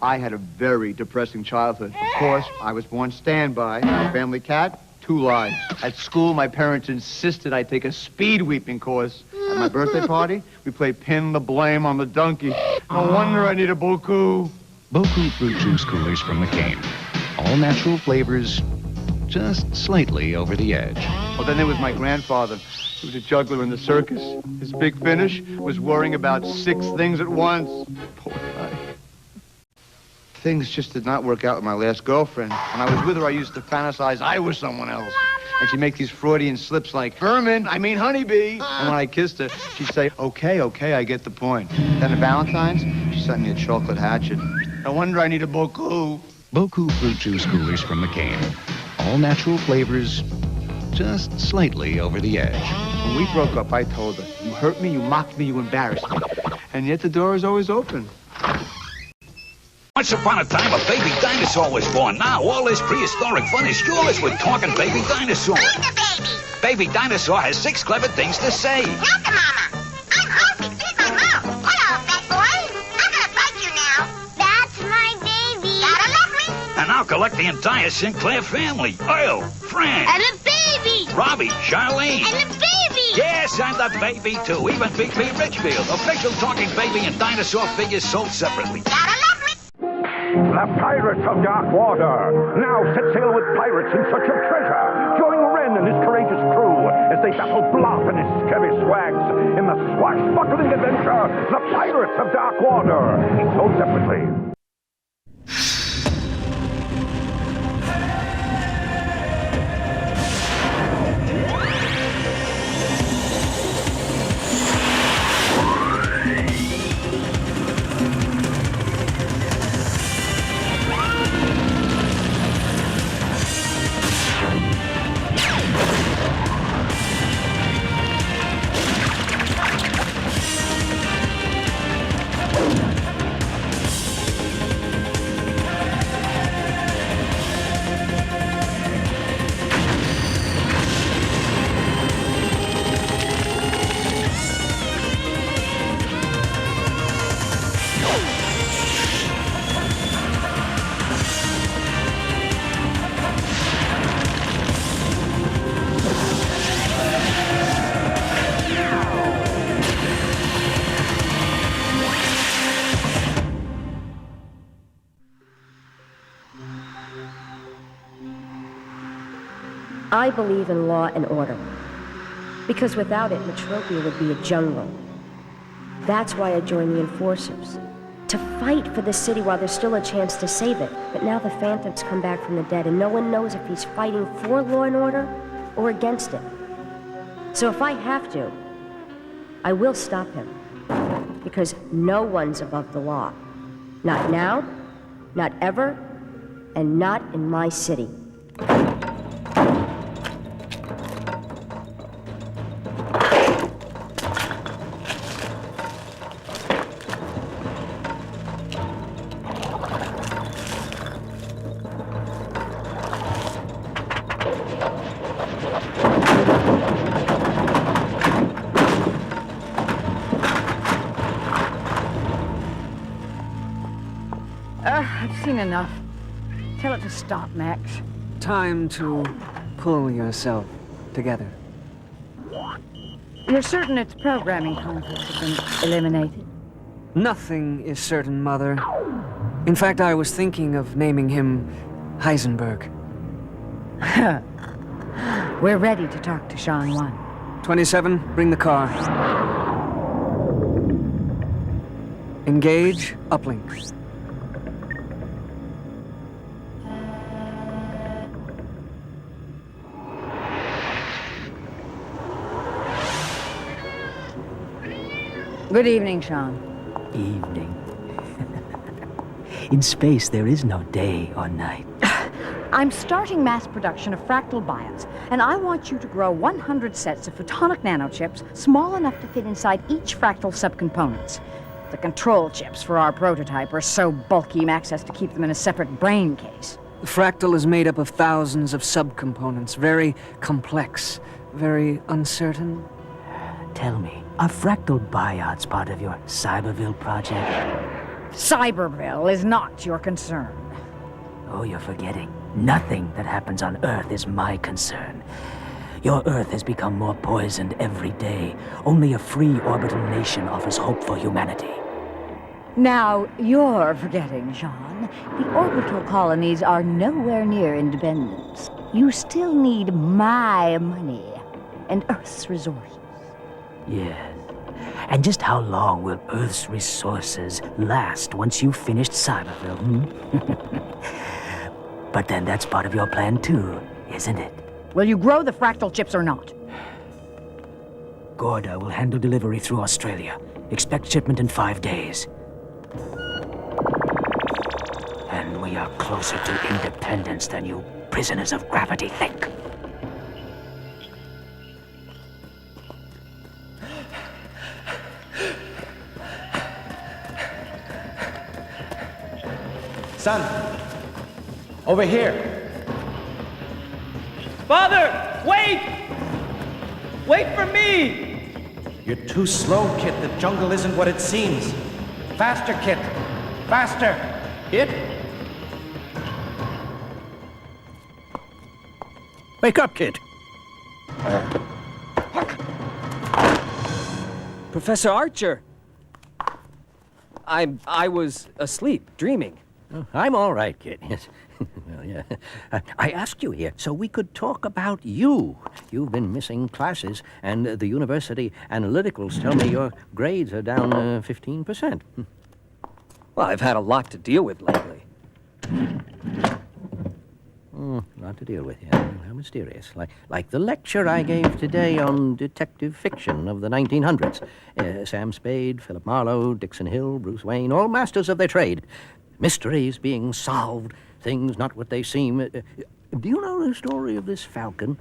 I had a very depressing childhood. Of course, I was born standby. My family cat, 2 lives. At school, my parents insisted I take a speed weeping course. At my birthday party, we played pin the blame on the donkey. No wonder I need a Boku. Boku fruit juice coolers from McCain. All natural flavors, just slightly over the edge. Well, then there was my grandfather. He was a juggler in the circus. His big finish was worrying about 6 things at once. Poor guy. Things just did not work out with my last girlfriend. When I was with her, I used to fantasize I was someone else. And she'd make these Freudian slips like, Herman, I mean honeybee. And when I kissed her, she'd say, okay, I get the point. Then at Valentine's, she sent me a chocolate hatchet. No wonder I need a Boku. Boku fruit juice coolers from McCain. All natural flavors, just slightly over the edge. When we broke up, I told her, you hurt me, you mocked me, you embarrassed me. And yet the door is always open. Once upon a time, a baby dinosaur was born. Now, all this prehistoric fun is yours with Talking Baby Dinosaur. Who's the baby? Baby Dinosaur has 6 clever things to say. Not the mama. I'm hungry. Feed my mouth. Hello, fat boy. I'm gonna fight you now. That's my baby. Gotta love me. And I'll collect the entire Sinclair family. Earl, Frank. And the baby. Robbie, Charlene. And the baby. Yes, and the baby, too. Even Big B Richfield. Official Talking Baby and Dinosaur figures sold separately. Gotta love me. The Pirates of Dark Water. Now set sail with pirates in search of treasure. Join Ren and his courageous crew as they battle Blop and his scurvy swags in the swashbuckling adventure, The Pirates of Dark Water. It's sold separately. I believe in law and order. Because without it, Metropia would be a jungle. That's why I joined the Enforcers. To fight for the city while there's still a chance to save it. But now the Phantom's come back from the dead, and no one knows if he's fighting for law and order or against it. So if I have to, I will stop him. Because no one's above the law. Not now, not ever, and not in my city. I've seen enough. Tell it to stop, Max. Time to pull yourself together. You're certain its programming conflicts have been eliminated? Nothing is certain, Mother. In fact, I was thinking of naming him Heisenberg. We're ready to talk to Sean 1. 27, bring the car. Engage, uplink. Good evening, Sean. Evening. In space, there is no day or night. I'm starting mass production of fractal biots, and I want you to grow 100 sets of photonic nanochips small enough to fit inside each fractal subcomponents. The control chips for our prototype are so bulky, Max has to keep them in a separate brain case. The fractal is made up of thousands of subcomponents, very complex, very uncertain. Tell me, are fractal biots part of your Cyberville project? Cyberville is not your concern. Oh, you're forgetting. Nothing that happens on Earth is my concern. Your Earth has become more poisoned every day. Only a free orbital nation offers hope for humanity. Now, you're forgetting, Sean. The orbital colonies are nowhere near independence. You still need my money and Earth's resources. Yes. And just how long will Earth's resources last once you've finished Cyberville, But then that's part of your plan too, isn't it? Will you grow the fractal chips or not? Gorda will handle delivery through Australia. Expect shipment in 5 days. And we are closer to independence than you prisoners of gravity think. Son, over here. Father, wait! Wait for me! You're too slow, Kit. The jungle isn't what it seems. Faster, Kit. Faster. Kit? Wake up, Kit. Professor Archer! I was asleep, dreaming. Oh, I'm all right, kid. Yes. Well, yeah. I asked you here so we could talk about you. You've been missing classes, and the university analyticals tell me your grades are down 15%. Well, I've had a lot to deal with lately. A lot to deal with, yeah. How mysterious. Like the lecture I gave today on detective fiction of the 1900s. Sam Spade, Philip Marlowe, Dixon Hill, Bruce Wayne, all masters of their trade. Mysteries being solved, things not what they seem. Do you know the story of this falcon?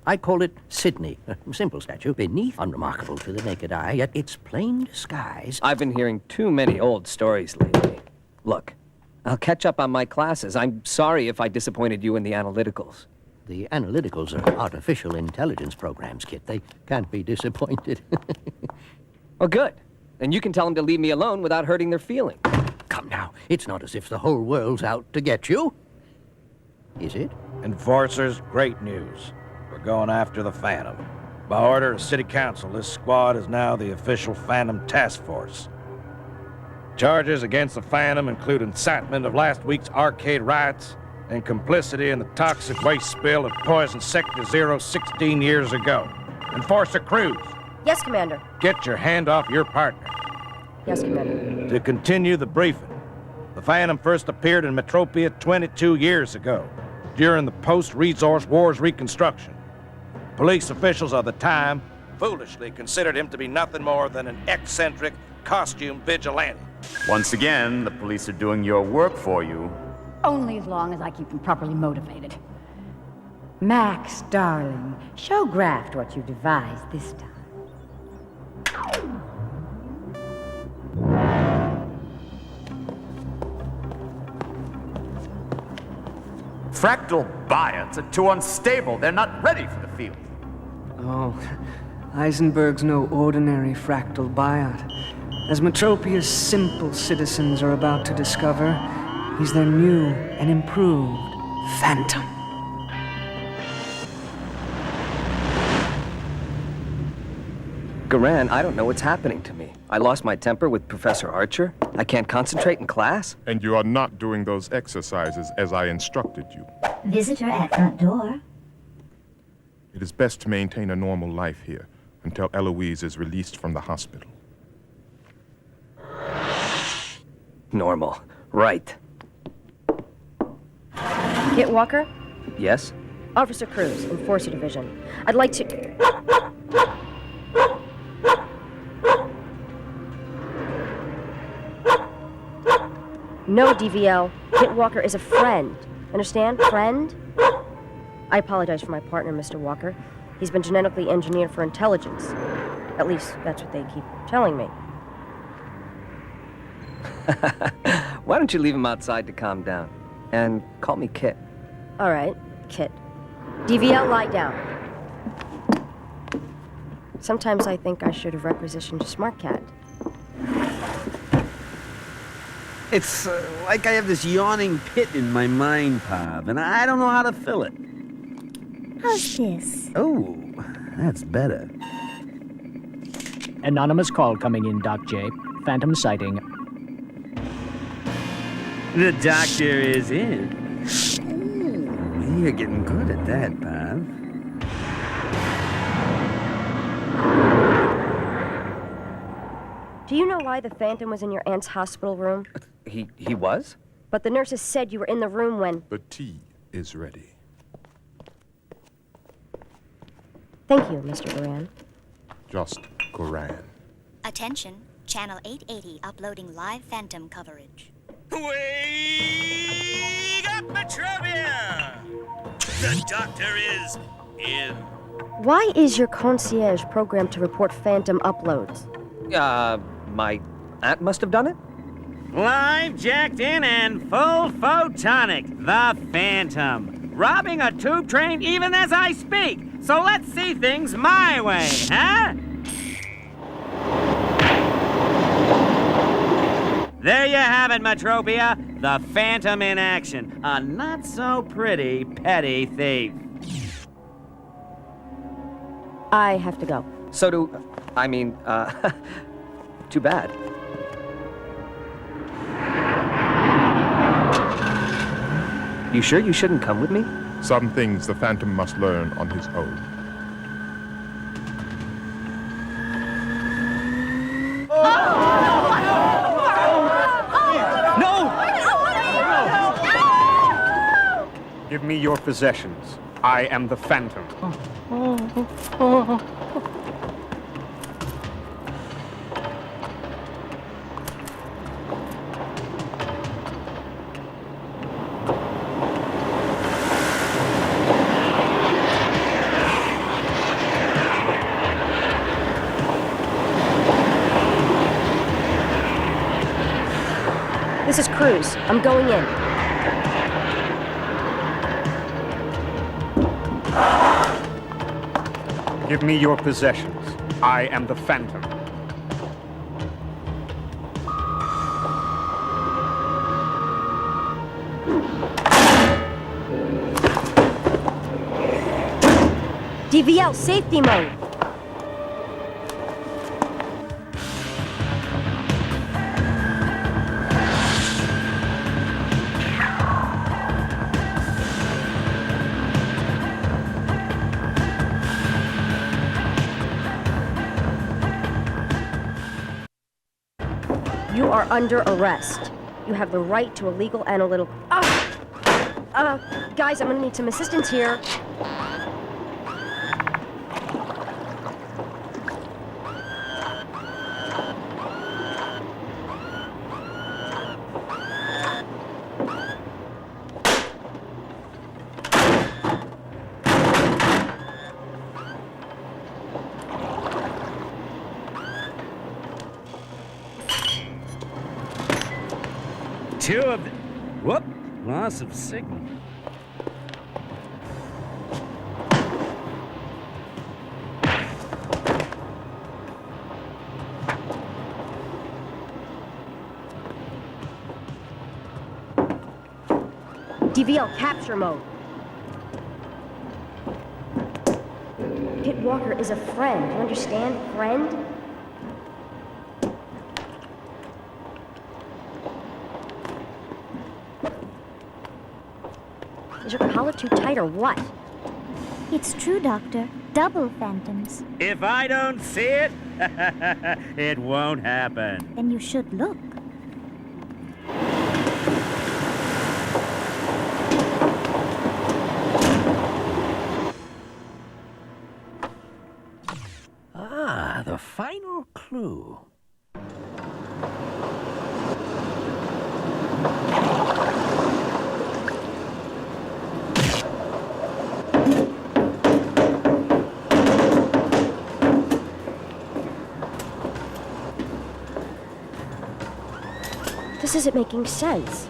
I call it Sydney. A simple statue, beneath, unremarkable to the naked eye, yet its plain disguise. I've been hearing too many old stories lately. Look, I'll catch up on my classes. I'm sorry if I disappointed you in the analyticals. The analyticals are artificial intelligence programs, Kit. They can't be disappointed. Oh, good. And you can tell them to leave me alone without hurting their feelings. Come now, it's not as if the whole world's out to get you. Is it? Enforcers, great news. We're going after the Phantom. By order of City Council, this squad is now the official Phantom Task Force. Charges against the Phantom include incitement of last week's arcade riots, and complicity in the toxic waste spill that poisoned Sector 0 16 years ago. Enforcer Cruz, Yes, Commander. get your hand off your partner. Yes, Commander. To continue the briefing, the Phantom first appeared in Metropia 22 years ago, during the post-Resource Wars reconstruction. Police officials of the time foolishly considered him to be nothing more than an eccentric costume vigilante. Once again, the police are doing your work for you. Only as long as I keep them properly motivated. Max, darling, show Graft what you devised this time. Fractal biots are too unstable. They're not ready for the field. Oh, Eisenberg's no ordinary fractal biot. As Metropia's simple citizens are about to discover, he's their new and improved Phantom. Garan, I don't know what's happening to me. I lost my temper with Professor Archer. I can't concentrate in class. And you are not doing those exercises as I instructed you. Visitor at front door. It is best to maintain a normal life here until Eloise is released from the hospital. Normal. Right. Kit Walker? Yes? Officer Cruz, Enforcer Division. I'd like to... No, DVL. Kit Walker is a friend. Understand? Friend? I apologize for my partner, Mr. Walker. He's been genetically engineered for intelligence. At least, that's what they keep telling me. Why don't you leave him outside to calm down? And call me Kit. All right, Kit. DVL, lie down. Sometimes I think I should have requisitioned a smart cat. It's like I have this yawning pit in my mind, Pav, and I don't know how to fill it. How's this? Oh, that's better. Anonymous call coming in, Doc J. Phantom sighting. The doctor is in. Ooh, you're getting good at that, Pav. Do you know why the Phantom was in your aunt's hospital room? He was? But the nurses said you were in the room when... The tea is ready. Thank you, Mr. Duran. Just Goran. Attention, Channel 880 uploading live Phantom coverage. Wake up, Metrovia! The doctor is in. Why is your concierge programmed to report Phantom uploads? My aunt must have done it? Live, jacked in, and full photonic, the Phantom. Robbing a tube train even as I speak. So let's see things my way, huh? There you have it, Metropia. The Phantom in action. A not-so-pretty petty thief. I have to go. So do... too bad. You sure you shouldn't come with me? Some things the Phantom must learn on his own. Give me your possessions. I am the Phantom. This is Cruz. I'm going in. Give me your possessions. I am the Phantom. DVL, safety mode. You are under arrest. You have the right to a legal analytical... guys, I'm gonna need some assistance here. Two of them. Whoop! Loss of signal. DVL capture mode. Kit Walker is a friend. You understand? Friend? Is your collar too tight or what? It's true, Doctor. Double phantoms. If I don't see it, it won't happen. Then you should look. Ah, the final clue. This isn't making sense.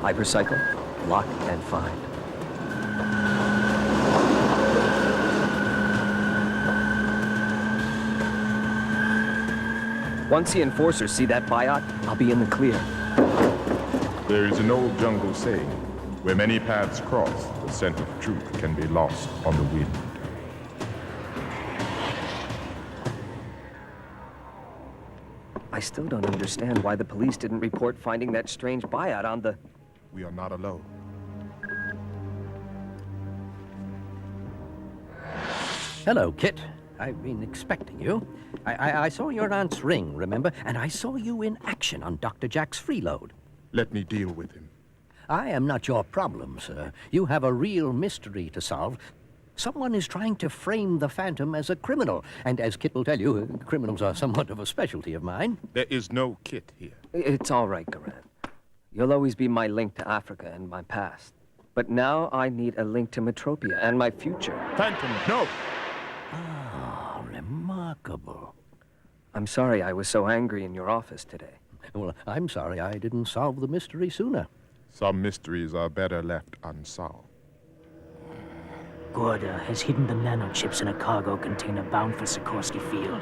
Hypercycle, lock, and find. Once the enforcers see that biot, I'll be in the clear. There is an old jungle saying, where many paths cross, the scent of truth can be lost on the wind. I still don't understand why the police didn't report finding that strange biot on the... We are not alone. Hello, Kit. I've been expecting you. I saw your aunt's ring, remember? And I saw you in action on Dr. Jack's freeload. Let me deal with him. I am not your problem, sir. You have a real mystery to solve. Someone is trying to frame the Phantom as a criminal. And as Kit will tell you, criminals are somewhat of a specialty of mine. There is no Kit here. It's all right, Garand. You'll always be my link to Africa and my past. But now I need a link to Metropia and my future. Phantom, no! Ah, remarkable. I'm sorry I was so angry in your office today. Well, I'm sorry I didn't solve the mystery sooner. Some mysteries are better left unsolved. Gorda has hidden the nanochips in a cargo container bound for Sikorsky Field.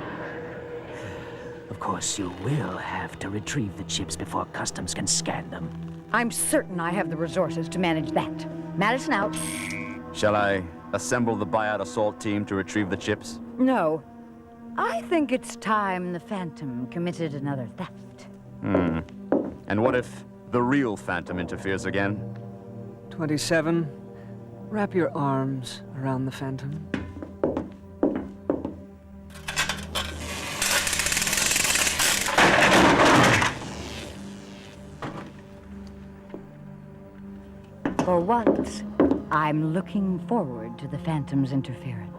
Of course, you will have to retrieve the chips before Customs can scan them. I'm certain I have the resources to manage that. Madison out. Shall I assemble the buyout assault team to retrieve the chips? No. I think it's time the Phantom committed another theft. And what if the real Phantom interferes again? 27. Wrap your arms around the Phantom. For once, I'm looking forward to the Phantom's interference.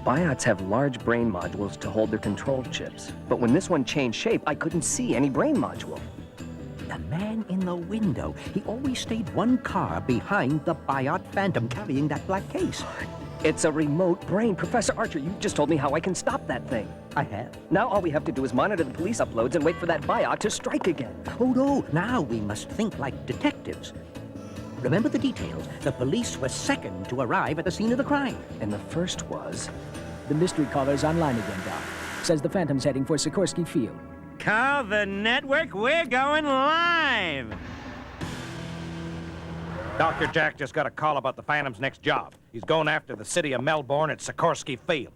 Biots have large brain modules to hold their control chips. But when this one changed shape, I couldn't see any brain module. The man in the window, he always stayed one car behind the Biot Phantom carrying that black case. It's a remote brain. Professor Archer, you just told me how I can stop that thing. I have. Now all we have to do is monitor the police uploads and wait for that Biot to strike again. Oh no, now we must think like detectives. Remember the details. The police were second to arrive at the scene of the crime. And the first was... The mystery caller's online again, Doc. Says the Phantom's heading for Sikorsky Field. Call the network, we're going live! Dr. Jack just got a call about the Phantom's next job. He's going after the city of Melbourne at Sikorsky Field.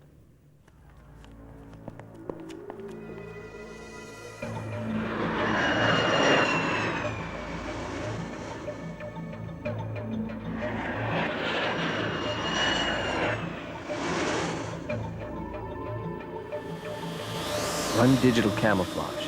Run digital camouflage.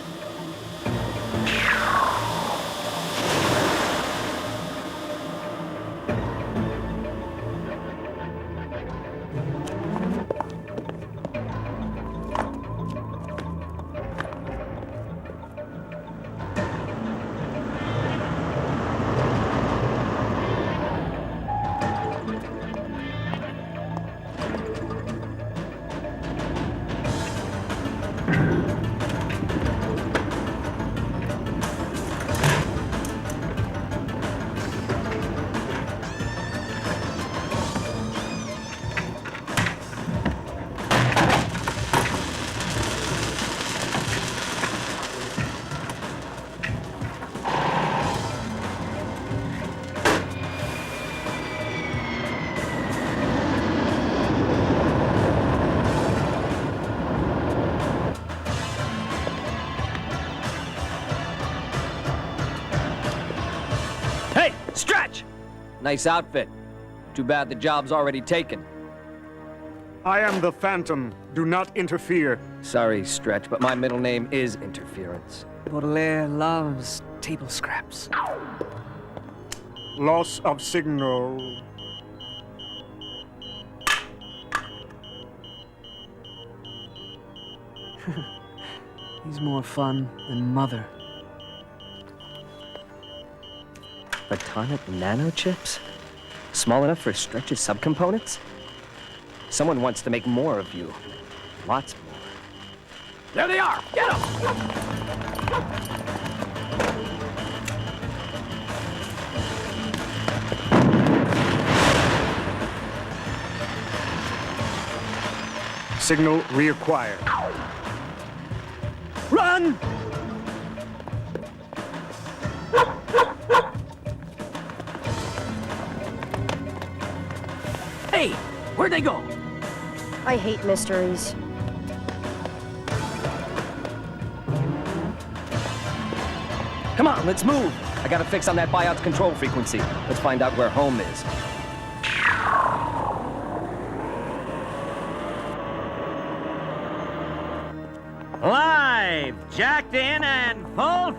Hey, Stretch! Nice outfit. Too bad the job's already taken. I am the Phantom. Do not interfere. Sorry, Stretch, but my middle name is Interference. Baudelaire loves table scraps. Loss of signal. He's more fun than Mother. Photonic nanochips? Small enough for Stretch's subcomponents? Someone wants to make more of you. Lots more. There they are! Get them! Signal reacquired. Run! Hey, where'd they go? I hate mysteries. Come on, let's move! I got a fix on that buyout's control frequency. Let's find out where home is. Live, jacked in, and full.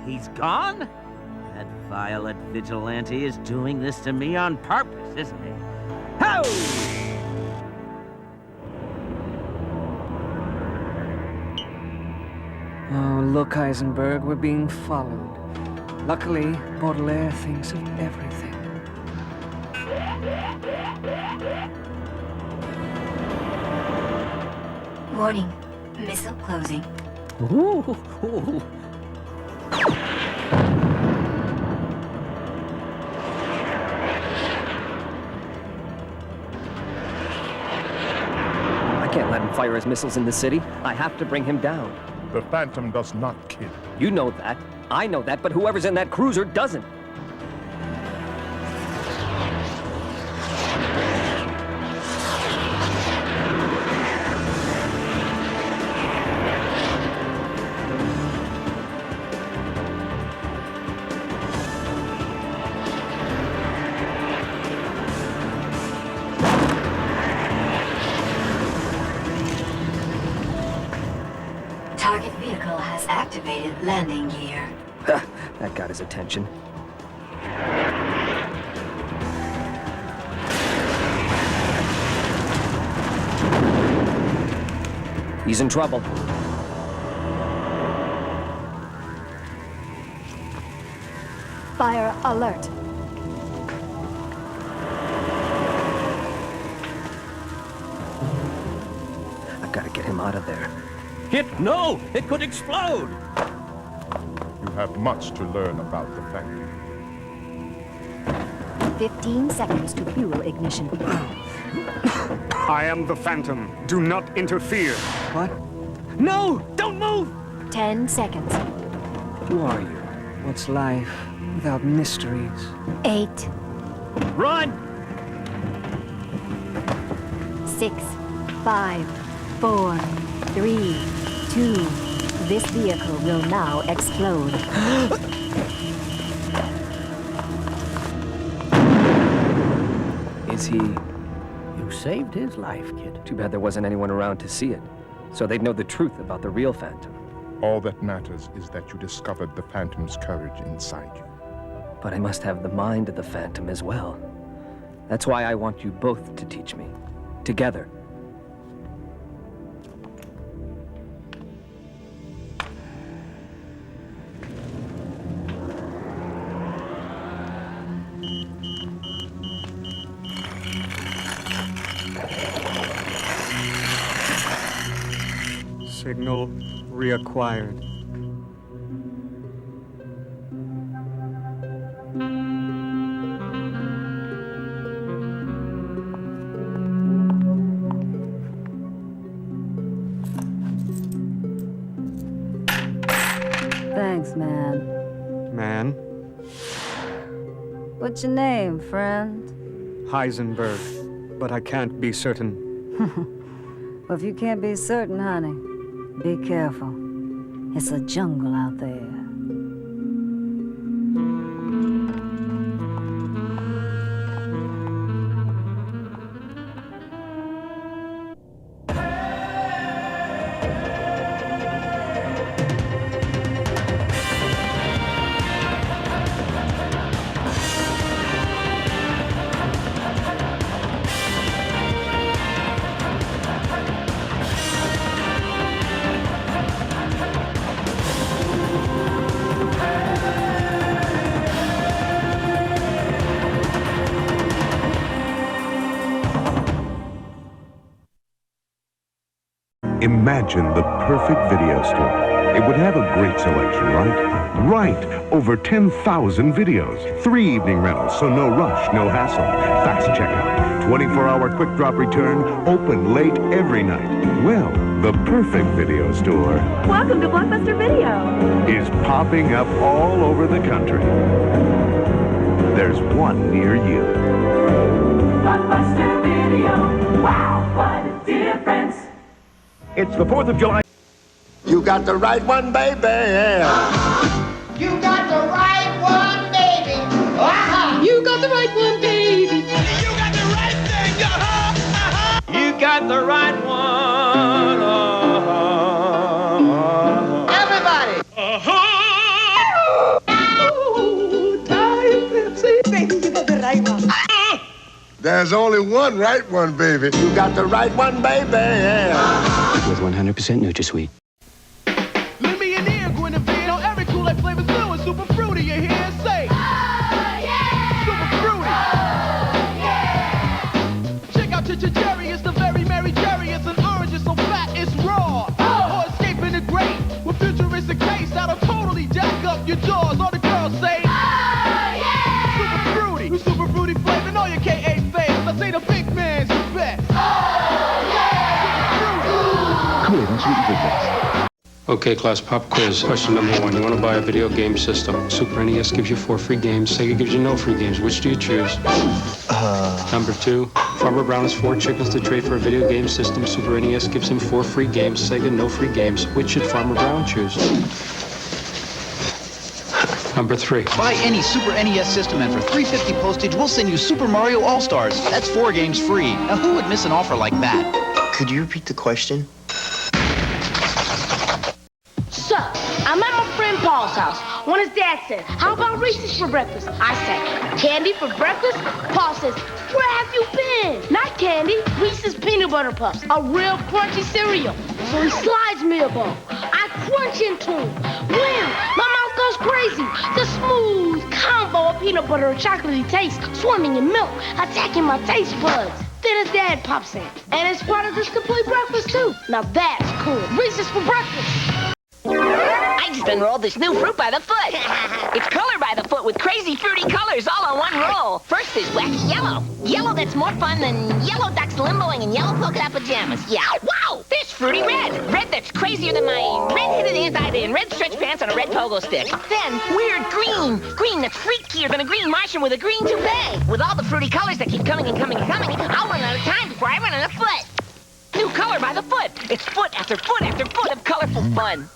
He's gone? That violet vigilante is doing this to me on purpose, isn't he? Ho! Oh, look, Heisenberg, we're being followed. Luckily, Baudelaire thinks of everything. Warning. Missile closing. Ooh. I can't let him fire his missiles in the city. I have to bring him down. The Phantom does not kill. You know that. I know that, but whoever's in that cruiser doesn't. Target vehicle has activated landing gear. That got his attention. He's in trouble. Fire alert. I've got to get him out of there. No! It could explode! You have much to learn about the Phantom. 15 seconds to fuel ignition. I am the Phantom. Do not interfere. What? No! Don't move! 10 seconds. Who are you? What's life without mysteries? 8. Run! 6, 5, 4, 3, 2. This vehicle will now explode. Is he... You saved his life, kid. Too bad there wasn't anyone around to see it. So they'd know the truth about the real Phantom. All that matters is that you discovered the Phantom's courage inside you. But I must have the mind of the Phantom as well. That's why I want you both to teach me. Together. Signal reacquired. Thanks, man. Man? What's your name, friend? Heisenberg, but I can't be certain. Well, if you can't be certain, honey, be careful. It's a jungle out there. Imagine the perfect video store. It would have a great selection, right? Right! Over 10,000 videos. 3 evening rentals, so no rush, no hassle. Fast checkout. 24-hour quick drop return. Open late every night. Well, the perfect video store Welcome to Blockbuster Video. is popping up all over the country. There's one near you. Blockbuster Video. Wow, what a difference. It's the 4th of July. You got the right one, baby. You got the right one, baby. You got the right one, baby. You got the right thing. You got the right one. Everybody. Ooh, Diet Pepsi. Baby, you got the right one. There's only one right one, baby. You got the right one, baby. With 100% NutraSweet. Let me in here, Guinevere. On every Kool-Aid flavor's new and super fruity. You hear? Say. Oh, yeah. Super fruity. Oh, yeah. Check out Cherry. It's the very Mary Cherry. It's an orange. It's so fat. It's raw. Oh. Or escaping the great. With futuristic taste. That'll totally jack up your jaws. All the girls say. Oh, yeah. Super fruity. Super fruity flavor. Know your K.A. fans. I say the big man's the best. Oh, yeah. Okay, class, pop quiz. Question number 1. You want to buy a video game system. Super NES gives you 4 free games. Sega gives you no free games. Which do you choose? Number 2. Farmer Brown has 4 chickens to trade for a video game system. Super NES gives him 4 free games. Sega, no free games. Which should Farmer Brown choose? Number 3. Buy any Super NES system and for $3.50 postage, we'll send you Super Mario All-Stars. That's 4 games free. Now who would miss an offer like that? Could you repeat the question? So, I'm at my friend Paul's house when his dad says, how about Reese's for breakfast? I say, candy for breakfast? Paul says, where have you been? Not candy, Reese's Peanut Butter Puffs, a real crunchy cereal. So he slides me a bowl. I crunch into him. Wham! My mouth goes crazy. The smooth combo of peanut butter and chocolatey taste swimming in milk, attacking my taste buds. Then his dad pops in. And it's part of this complete breakfast, too. Now that's cool. Reese's for breakfast. I just unrolled this new fruit by the foot. It's color by the foot with crazy fruity colors all on one roll. First is wacky yellow. Yellow that's more fun than yellow ducks limboing in yellow polka dot pajamas. Yeah, wow! There's fruity red. Red that's crazier than my red-headed aunt in red stretch pants on a red pogo stick. Then weird green. Green that's freakier than a green Martian with a green toupee. With all the fruity colors that keep coming and coming and coming, I'll run out of time before I run out of foot. New color by the foot. It's foot after foot after foot of colorful fun.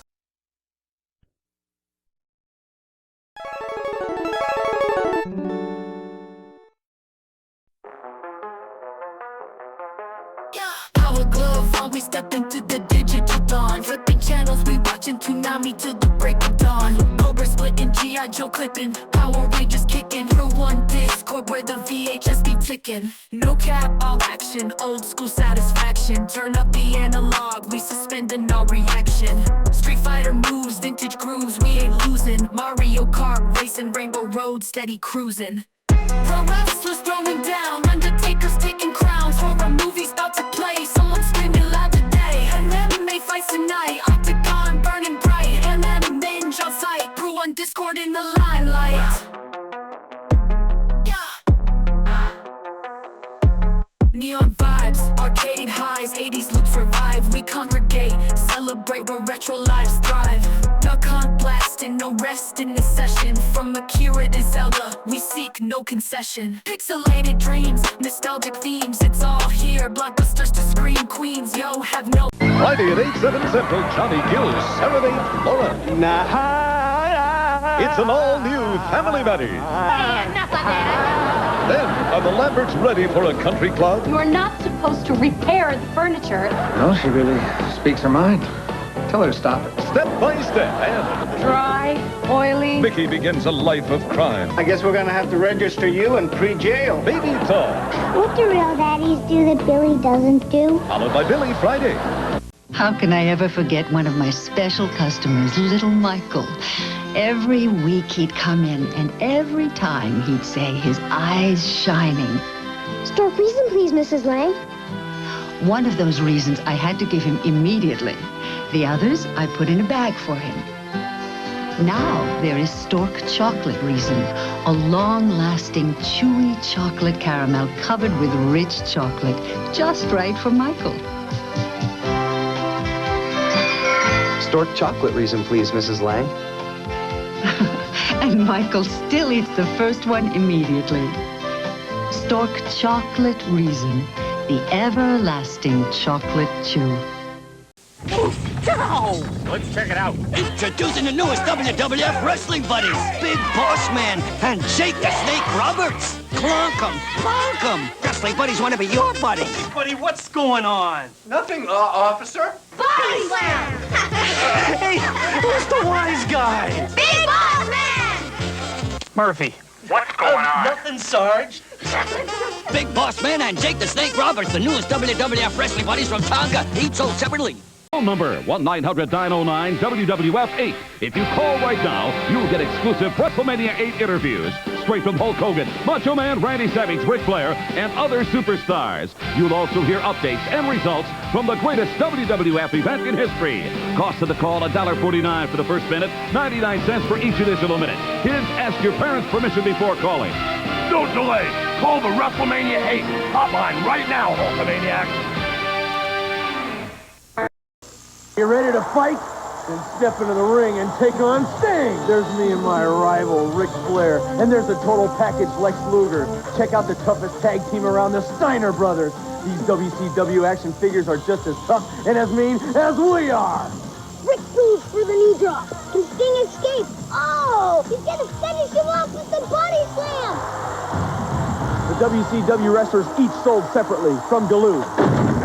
Power glove on, we stepped into the digital marathon. Flipping channels, we watching Toonami till the break of dawn. Cobra splitting, G.I. Joe clipping, Power Rangers kicking. For one Discord where the VHS be ticking. No cap, all action, old school satisfaction. Turn up the analog, we suspending our reaction. Street Fighter moves, vintage grooves, we ain't losing. Mario Kart racing, Rainbow Road, steady cruising. Pro wrestlers throwing down, Undertaker's taking crowns. Horror movies about to play, someone screaming loud today. And MMA fights tonight, Octagon burning bright. And then binge on site, Brew on Discord in the limelight. Neon vibes, arcade highs, 80s loops revive. We congregate, celebrate where retro lives thrive. Duck hunt blasting, no rest in this session. From Akira to Zelda, we seek no concession. Pixelated dreams, nostalgic themes, it's all here. Blockbusters to scream queens, yo, have no. Friday at 8/7 Central, Johnny Gill's Serenade Laura. It's an all-new Family Matters. Hey, enough of that. Then, are the Lamberts ready for a country club? You are not supposed to repair the furniture. No, she really speaks her mind. Tell her to stop it. Step by step, and Dry, oily. Mickey begins a life of crime. I guess we're gonna have to register you in pre-jail. Baby Talk, What do real daddies do that Billy doesn't do? followed by Billy Friday. How can I ever forget one of my special customers, little Michael? Every week he'd come in, and every time he'd say, his eyes shining. Stork reason, please, Mrs. Lang. One of those reasons I had to give him immediately. The others I put in a bag for him. Now there is Stork Chocolate Reason, a long-lasting, chewy chocolate caramel covered with rich chocolate, just right for Michael. Stork Chocolate Reason, please, Mrs. Lang. And Michael still eats the first one immediately. Stork Chocolate Reason, the everlasting chocolate chew. Let's check it out. Introducing the newest WWF wrestling buddies, Big Boss Man and Jake the Snake Roberts. Clunk 'em, plonk 'em. Wrestling buddies want to be your buddy. Buddy, what's going on? Nothing, officer. Body slam! Hey, who's the wise guy? Big Boss Man! Murphy. What's going on? Nothing, Sarge. Big Boss Man and Jake the Snake Roberts, the newest WWF wrestling buddies from Tonga, each sold separately. Phone number 1-900-909-WWF8. If you call right now, you'll get exclusive WrestleMania 8 interviews straight from Hulk Hogan, Macho Man, Randy Savage, Ric Flair, and other superstars. You'll also hear updates and results from the greatest WWF event in history. Cost of the call $1.49 for the first minute, 99 cents for each additional minute. Kids, ask your parents' permission before calling. Don't delay. Call the WrestleMania 8 hotline right now, Hulkamaniacs. You ready to fight? Then step into the ring and take on Sting. There's me and my rival, Ric Flair. And there's the total package, Lex Luger. Check out the toughest tag team around, the Steiner Brothers. These WCW action figures are just as tough and as mean as we are. Rick moves for the knee drop. Can Sting escape? Oh! He's gonna finish him off with the body slam! The WCW wrestlers each sold separately from Duluth.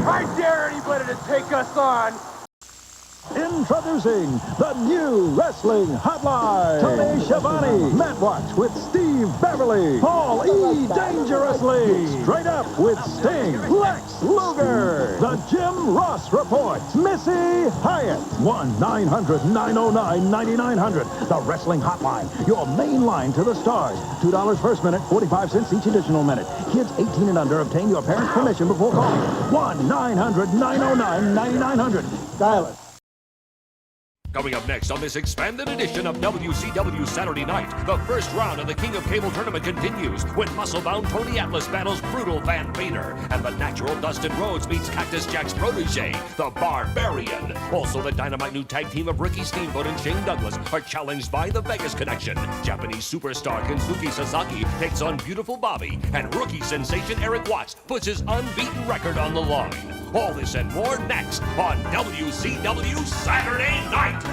I dare anybody to take us on! Introducing the new Wrestling Hotline. Tony Schiavone, Matt Watts with Steve Beverly, Paul E. Dangerously, Straight Up with Sting, Lex Luger, the Jim Ross Report, Missy Hyatt, 1-900-909-9900, the Wrestling Hotline, your main line to the stars. $2 first minute, 45 cents each additional minute. Kids 18 and under, obtain your parents' permission before calling. 1-900-909-9900. Dial it. Coming up next on this expanded edition of WCW Saturday Night, the first round of the King of Cable tournament continues when muscle-bound Tony Atlas battles brutal Van Vader, and the natural Dustin Rhodes meets Cactus Jack's protege, the Barbarian. Also, the dynamite new tag team of Ricky Steamboat and Shane Douglas are challenged by the Vegas Connection. Japanese superstar Kensuke Sasaki takes on Beautiful Bobby, and rookie sensation Eric Watts puts his unbeaten record on the line. All this and more next on WCW Saturday Night.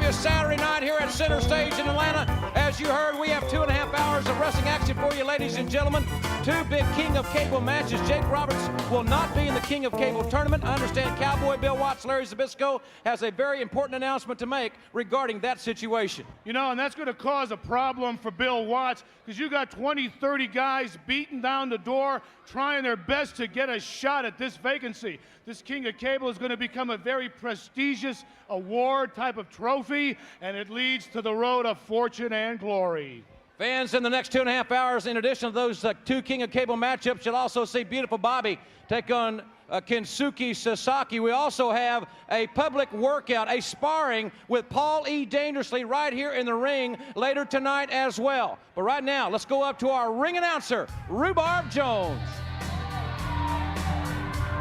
glorious Saturday night here at Center Stage in Atlanta. As you heard, we have 2.5 hours of wrestling action for you, ladies and gentlemen. Two big King of Cable matches. Jake Roberts will not be in the King of Cable tournament. I understand Cowboy Bill Watts, Larry Zbyszko, has a very important announcement to make regarding that situation. You know, and that's going to cause a problem for Bill Watts, because you got 20, 30 guys beating down the door, trying their best to get a shot at this vacancy. This King of Cable is going to become a very prestigious award type of trophy, and it leads to the road of fortune and glory. Fans, in the next 2.5 hours, in addition to those two King of Cable matchups, you'll also see Beautiful Bobby take on Kensuke Sasaki. We also have a public workout, a sparring with Paul E. Dangerously right here in the ring later tonight as well. But right now, let's go up to our ring announcer, Rhubarb Jones.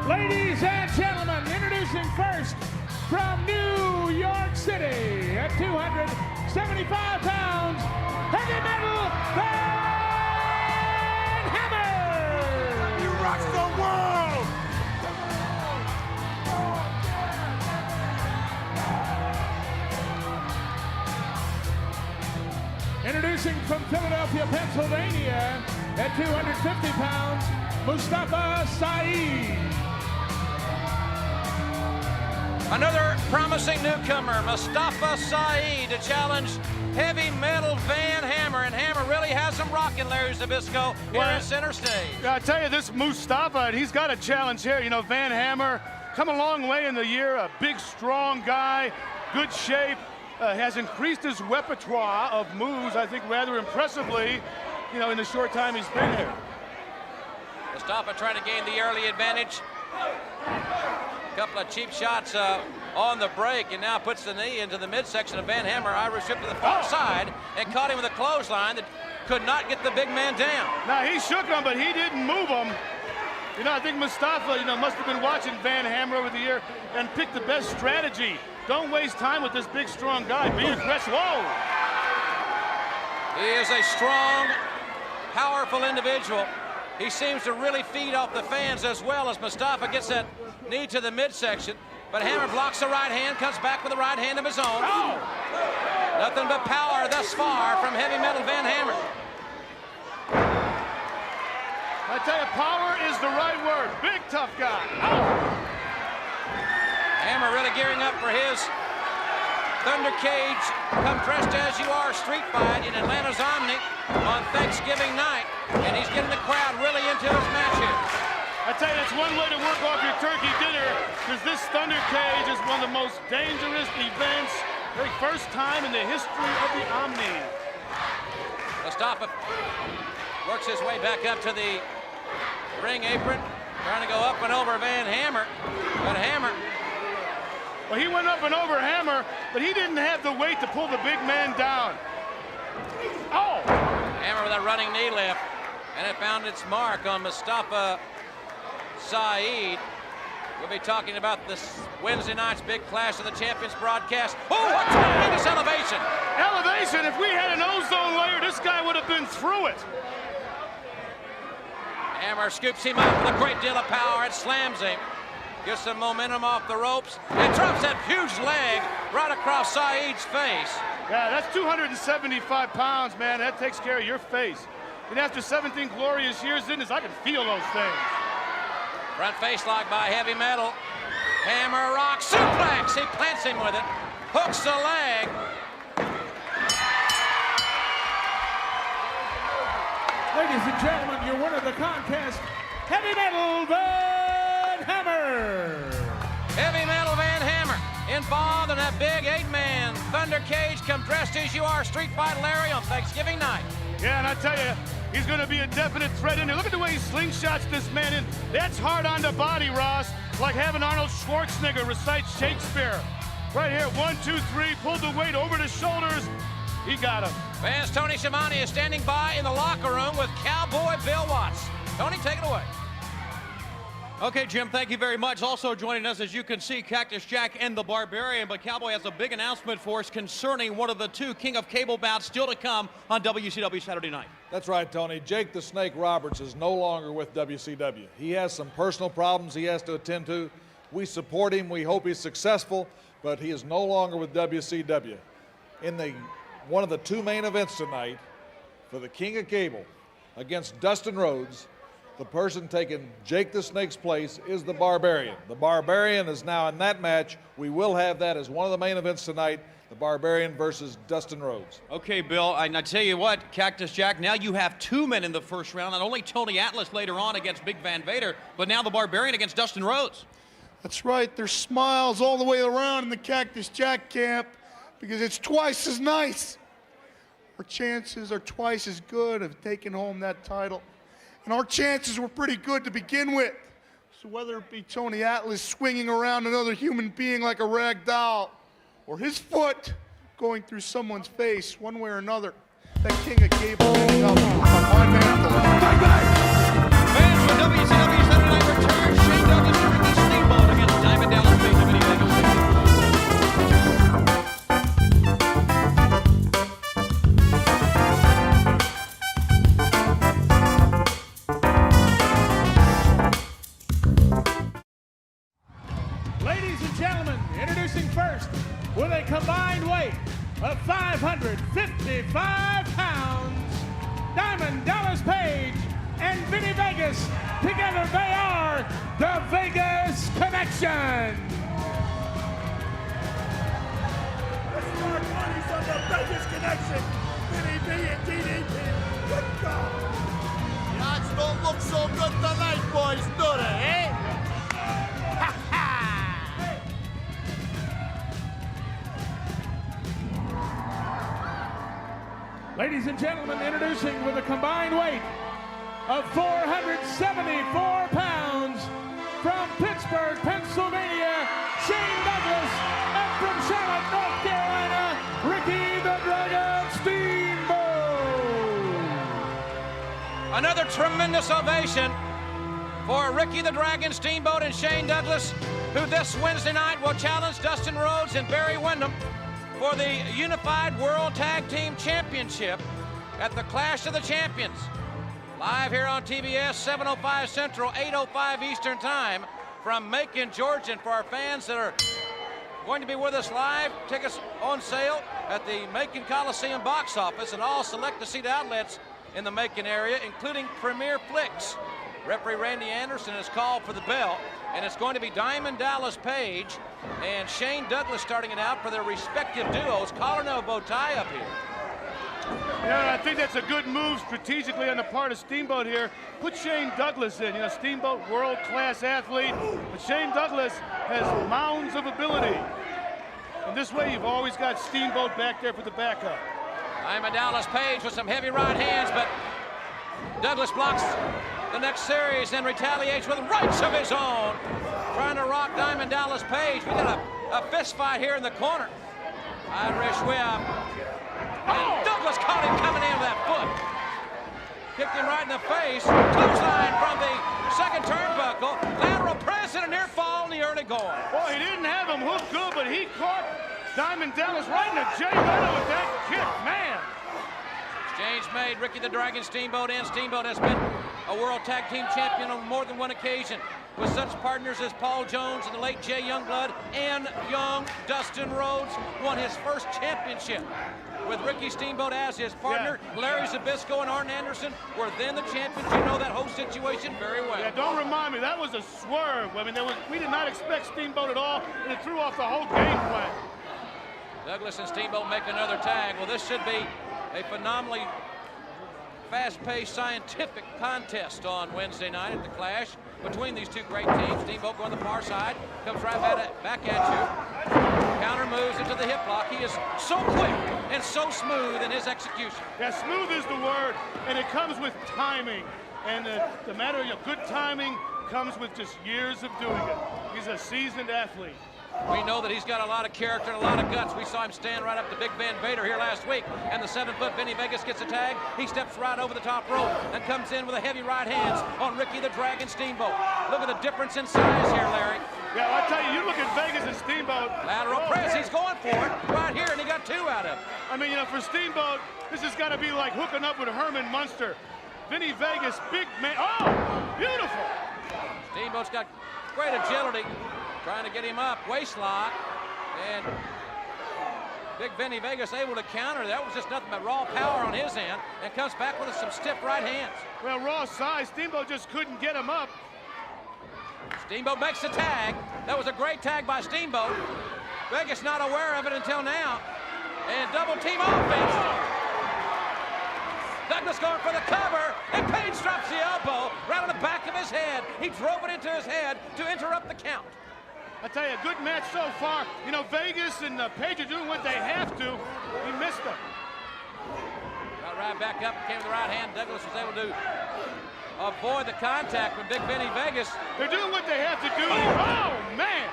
Ladies and gentlemen, introducing first from New York City at 275 pounds, heavy metal Van Hammer! He rocks the world! Introducing from Philadelphia, Pennsylvania at 250 pounds, Mustafa Saeed. Another promising newcomer, Mustafa Saeed, to challenge heavy metal Van Hammer. And Hammer really has him rocking, Larry Zbyszko, here at Center Stage. I tell you, this Mustafa, he's got a challenge here. You know, Van Hammer, come a long way in the year, a big, strong guy, good shape, has increased his repertoire of moves, I think, rather impressively, you know, in the short time he's been here. Mustafa trying to gain the early advantage. Couple of cheap shots on the break, and now puts the knee into the midsection of Van Hammer. Irish whip to the far side and caught him with a clothesline that could not get the big man down. Now, he shook him, but he didn't move him. You know, I think Mustafa, you know, must have been watching Van Hammer over the year and picked the best strategy. Don't waste time with this big, strong guy. Be aggressive. Whoa! He is a strong, powerful individual. He seems to really feed off the fans as well as Mustafa gets that knee to the midsection. But Hammer blocks the right hand, comes back with the right hand of his own. Oh! Nothing but power thus far from heavy metal Van Hammer. I tell you, power is the right word. Big, tough guy. Oh! Hammer really gearing up for his Thunder Cage Come Dressed As You Are street fight in Atlanta's Omni on Thanksgiving night. And he's getting the crowd really into his match here. I tell you, it's one way to work off your turkey dinner, because this Thunder Cage is one of the most dangerous events, very first time in the history of the Omni. Mustafa works his way back up to the ring apron, trying to go up and over Van Hammer, but Hammer... Well, he went up and over Hammer, but he didn't have the weight to pull the big man down. Oh! Hammer with a running knee lift, and it found its mark on Mustafa Saeed. We'll be talking about this Wednesday night's big Clash of the Champions broadcast. Oh, what tremendous elevation! Elevation! If we had an ozone layer, this guy would have been through it. Hammer scoops him up with a great deal of power and slams him. Gets some momentum off the ropes and drops that huge leg right across Saeed's face. Yeah, that's 275 pounds, man. That takes care of your face. And after 17 glorious years in this, I can feel those things. Front face lock by heavy metal. Hammer rock suplex. He plants him with it. Hooks the leg. Ladies and gentlemen, your winner of the contest, Heavy Metal Van Hammer. Heavy Metal Van Hammer involved in that big 8-man Thunder Cage Come Dressed As You Are street fight, Larry, on Thanksgiving night. Yeah, and I tell you, he's going to be a definite threat in there. Look at the way he slingshots this man in. That's hard on the body, Ross. Like having Arnold Schwarzenegger recite Shakespeare. Right here, 1, 2, 3, pulled the weight over the shoulders. He got him. Fans, Tony Schiavone is standing by in the locker room with Cowboy Bill Watts. Tony, take it away. Okay, Jim, thank you very much. Also joining us, as you can see, Cactus Jack and the Barbarian. But Cowboy has a big announcement for us concerning one of the two King of Cable bouts still to come on WCW Saturday night. That's right, Tony. Jake the Snake Roberts is no longer with WCW. He has some personal problems he has to attend to. We support him. We hope he's successful, but he is no longer with WCW. in one of the two main events tonight for the King of Cable against Dustin Rhodes, the person taking Jake the Snake's place is the Barbarian. The Barbarian is now in that match. We will have that as one of the main events tonight, the Barbarian versus Dustin Rhodes. Okay, Bill, I tell you what, Cactus Jack, now you have two men in the first round, not only Tony Atlas later on against Big Van Vader, but now the Barbarian against Dustin Rhodes. That's right, there's smiles all the way around in the Cactus Jack camp because it's twice as nice. Our chances are twice as good of taking home that title. And our chances were pretty good to begin with. So whether it be Tony Atlas swinging around another human being like a rag doll, or his foot going through someone's face, one way or another, that King of Cable ending up on my mantle. Bang, bang! Fans with WCW Saturday Night return, Shane Douglas and Ricky Steamboat against Diamond Dallas Page of Vinny Vegas. Ladies and gentlemen, introducing first, with a combined weight of 555 pounds, Diamond Dallas Page and Vinny Vegas. Together they are the Vegas Connection. This is our buddies on the Vegas Connection. Vinny B and DDP. Good God. The odds don't look so good tonight, boys, do they, eh? Ladies and gentlemen, introducing with a combined weight of 474 pounds from Pittsburgh, Pennsylvania, Shane Douglas, and from Charlotte, North Carolina, Ricky the Dragon Steamboat. Another tremendous ovation for Ricky the Dragon Steamboat and Shane Douglas, who this Wednesday night will challenge Dustin Rhodes and Barry Windham for the Unified World Tag Team Championship at the Clash of the Champions. Live here on TBS, 7:05 Central, 8:05 Eastern Time from Macon, Georgia. And for our fans that are going to be with us live, tickets on sale at the Macon Coliseum box office and all select-to-seat outlets in the Macon area, including Premier Flix. Referee Randy Anderson has called for the bell, and it's going to be Diamond Dallas Page and Shane Douglas starting it out for their respective duos. Collar no bow tie up here. Yeah, I think that's a good move strategically on the part of Steamboat here. Put Shane Douglas in. You know, Steamboat, world-class athlete, but Shane Douglas has mounds of ability. And this way, you've always got Steamboat back there for the backup. Diamond Dallas Page with some heavy right hands, but Douglas blocks the next series and retaliates with rights of his own. Trying to rock Diamond Dallas Page. We got a fist fight here in the corner. Irish whip. And Douglas caught him coming in with that foot. Kicked him right in the face. Clothesline from the second turnbuckle. Lateral press and a near fall in the early going. Boy, he didn't have him hooked good, but he caught Diamond Dallas right in the J-Letter with that kick, man. Exchange made. Ricky the Dragon Steamboat in. Steamboat has been a World Tag Team Champion on more than one occasion with such partners as Paul Jones and the late Jay Youngblood and young Dustin Rhodes. Won his first championship with Ricky Steamboat as his partner. Yeah. Larry Zbyszko and Arn Anderson were then the champions. You know that whole situation very well. Yeah, don't remind me. That was a swerve. I mean, we did not expect Steamboat at all, and it threw off the whole game plan. Douglas and Steamboat make another tag. Well, this should be a phenomenally fast-paced scientific contest on Wednesday night at the Clash between these two great teams. Steamboat going the far side, comes right back at you. Counter moves into the hip lock. He is so quick and so smooth in his execution. Yeah, smooth is the word, and it comes with timing. And the matter of good timing comes with just years of doing it. He's a seasoned athlete. We know that he's got a lot of character and a lot of guts. We saw him stand right up to Big Van Vader here last week, and the 7-foot Vinny Vegas gets a tag. He steps right over the top rope and comes in with a heavy right hands on Ricky the Dragon Steamboat. Look at the difference in size here, Larry. Yeah, I'll tell you, you look at Vegas and Steamboat. Lateral press, he's going for it right here, and he got two out of it. I mean, you know, for Steamboat, this has got to be like hooking up with Herman Munster. Vinny Vegas, big man. Oh, beautiful. Steamboat's got great agility. Trying to get him up, waist lock, and Big Vinny Vegas able to counter. That was just nothing but raw power on his end, and comes back with some stiff right hands. Well, raw size, Steamboat just couldn't get him up. Steamboat makes the tag. That was a great tag by Steamboat. Vegas not aware of it until now. And double team offense. Douglas going for the cover, and Page drops the elbow right on the back of his head. He drove it into his head to interrupt the count. I tell you, a good match so far. You know, Vegas and Page are doing what they have to. He missed them. Got right back up, came to the right hand. Douglas was able to avoid the contact from Big Vinny Vegas. They're doing what they have to do. Oh, man!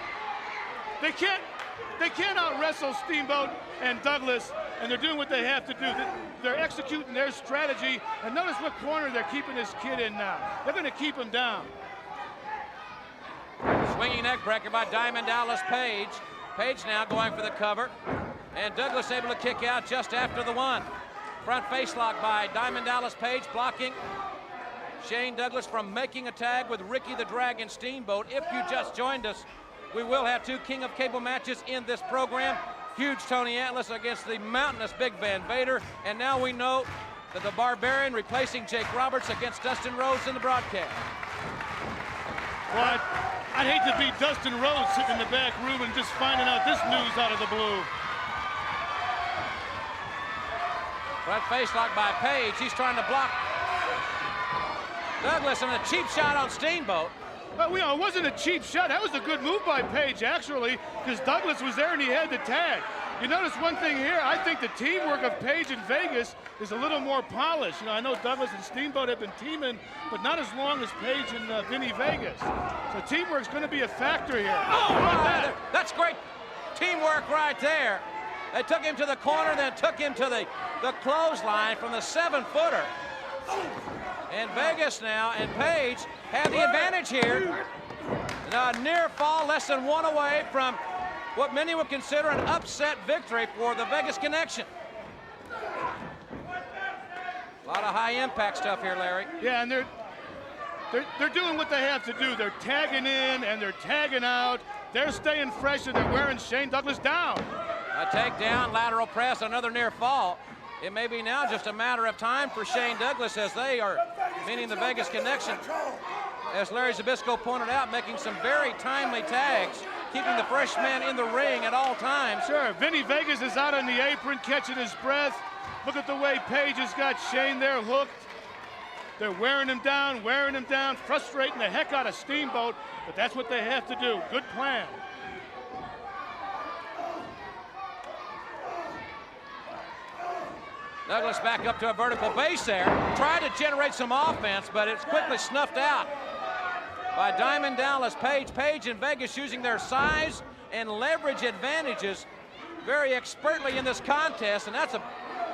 They can't out-wrestle Steamboat and Douglas, and they're doing what they have to do. They're executing their strategy, and notice what corner they're keeping this kid in now. They're going to keep him down. Swinging neck breaker by Diamond Dallas Page. Page now going for the cover, and Douglas able to kick out just after the one. Front face lock by Diamond Dallas Page, blocking Shane Douglas from making a tag with Ricky the Dragon Steamboat. If you just joined us, we will have 2 King of Cable matches in this program. Huge Tony Atlas against the mountainous Big Van Vader. And now we know that the Barbarian replacing Jake Roberts against Dustin Rhodes in the broadcast. Well, I'd hate to be Dustin Rhodes sitting in the back room and just finding out this news out of the blue. Front face lock by Page. He's trying to block Douglas, and a cheap shot on Steamboat. Well, it wasn't a cheap shot. That was a good move by Page, actually, because Douglas was there and he had the tag. You notice one thing here. I think the teamwork of Page and Vegas is a little more polished. You know, I know Douglas and Steamboat have been teaming, but not as long as Page and Vinny Vegas. So teamwork's going to be a factor here. Oh, wow, that's great teamwork right there. They took him to the corner, then took him to the clothesline from the 7-footer. And Vegas now and Page have the advantage here. A near fall, less than 1 away from what many would consider an upset victory for the Vegas Connection. A lot of high impact stuff here, Larry. Yeah, and they're doing what they have to do. They're tagging in and they're tagging out. They're staying fresh and they're wearing Shane Douglas down. A takedown, lateral press, another near fall. It may be now just a matter of time for Shane Douglas, as they are, meaning the Vegas Connection, as Larry Zbyszko pointed out, making some very timely tags, keeping the fresh man in the ring at all times. Sure, Vinny Vegas is out on the apron, catching his breath. Look at the way Page has got Shane there hooked. They're wearing him down, frustrating the heck out of Steamboat, but that's what they have to do. Good plan. Douglas back up to a vertical base there. Tried to generate some offense, but it's quickly snuffed out by Diamond Dallas Page. Page and Vegas using their size and leverage advantages very expertly in this contest, and that's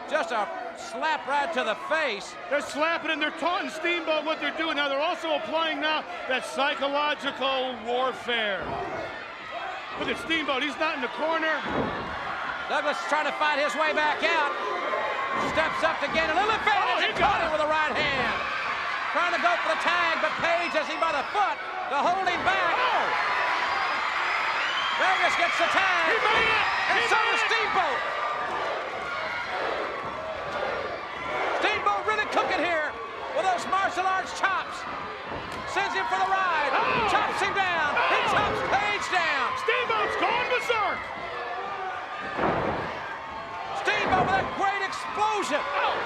just a slap right to the face. They're slapping and they're taunting Steamboat what they're doing. Now they're also applying now that psychological warfare. Look at Steamboat, he's not in the corner. Douglas is trying to fight his way back out. Steps up to gain a little advantage. He got it with a right hand. Trying to go for the tag, but Page has him by the foot to hold him back. Oh. Vegas gets the tag. He made it. And so does Steamboat. Steamboat really cooking here with those martial arts chops. Sends him for the ride. Oh. Chops him down. He chops Page down. Steamboat's going berserk. Steamboat with a great explosion. Oh.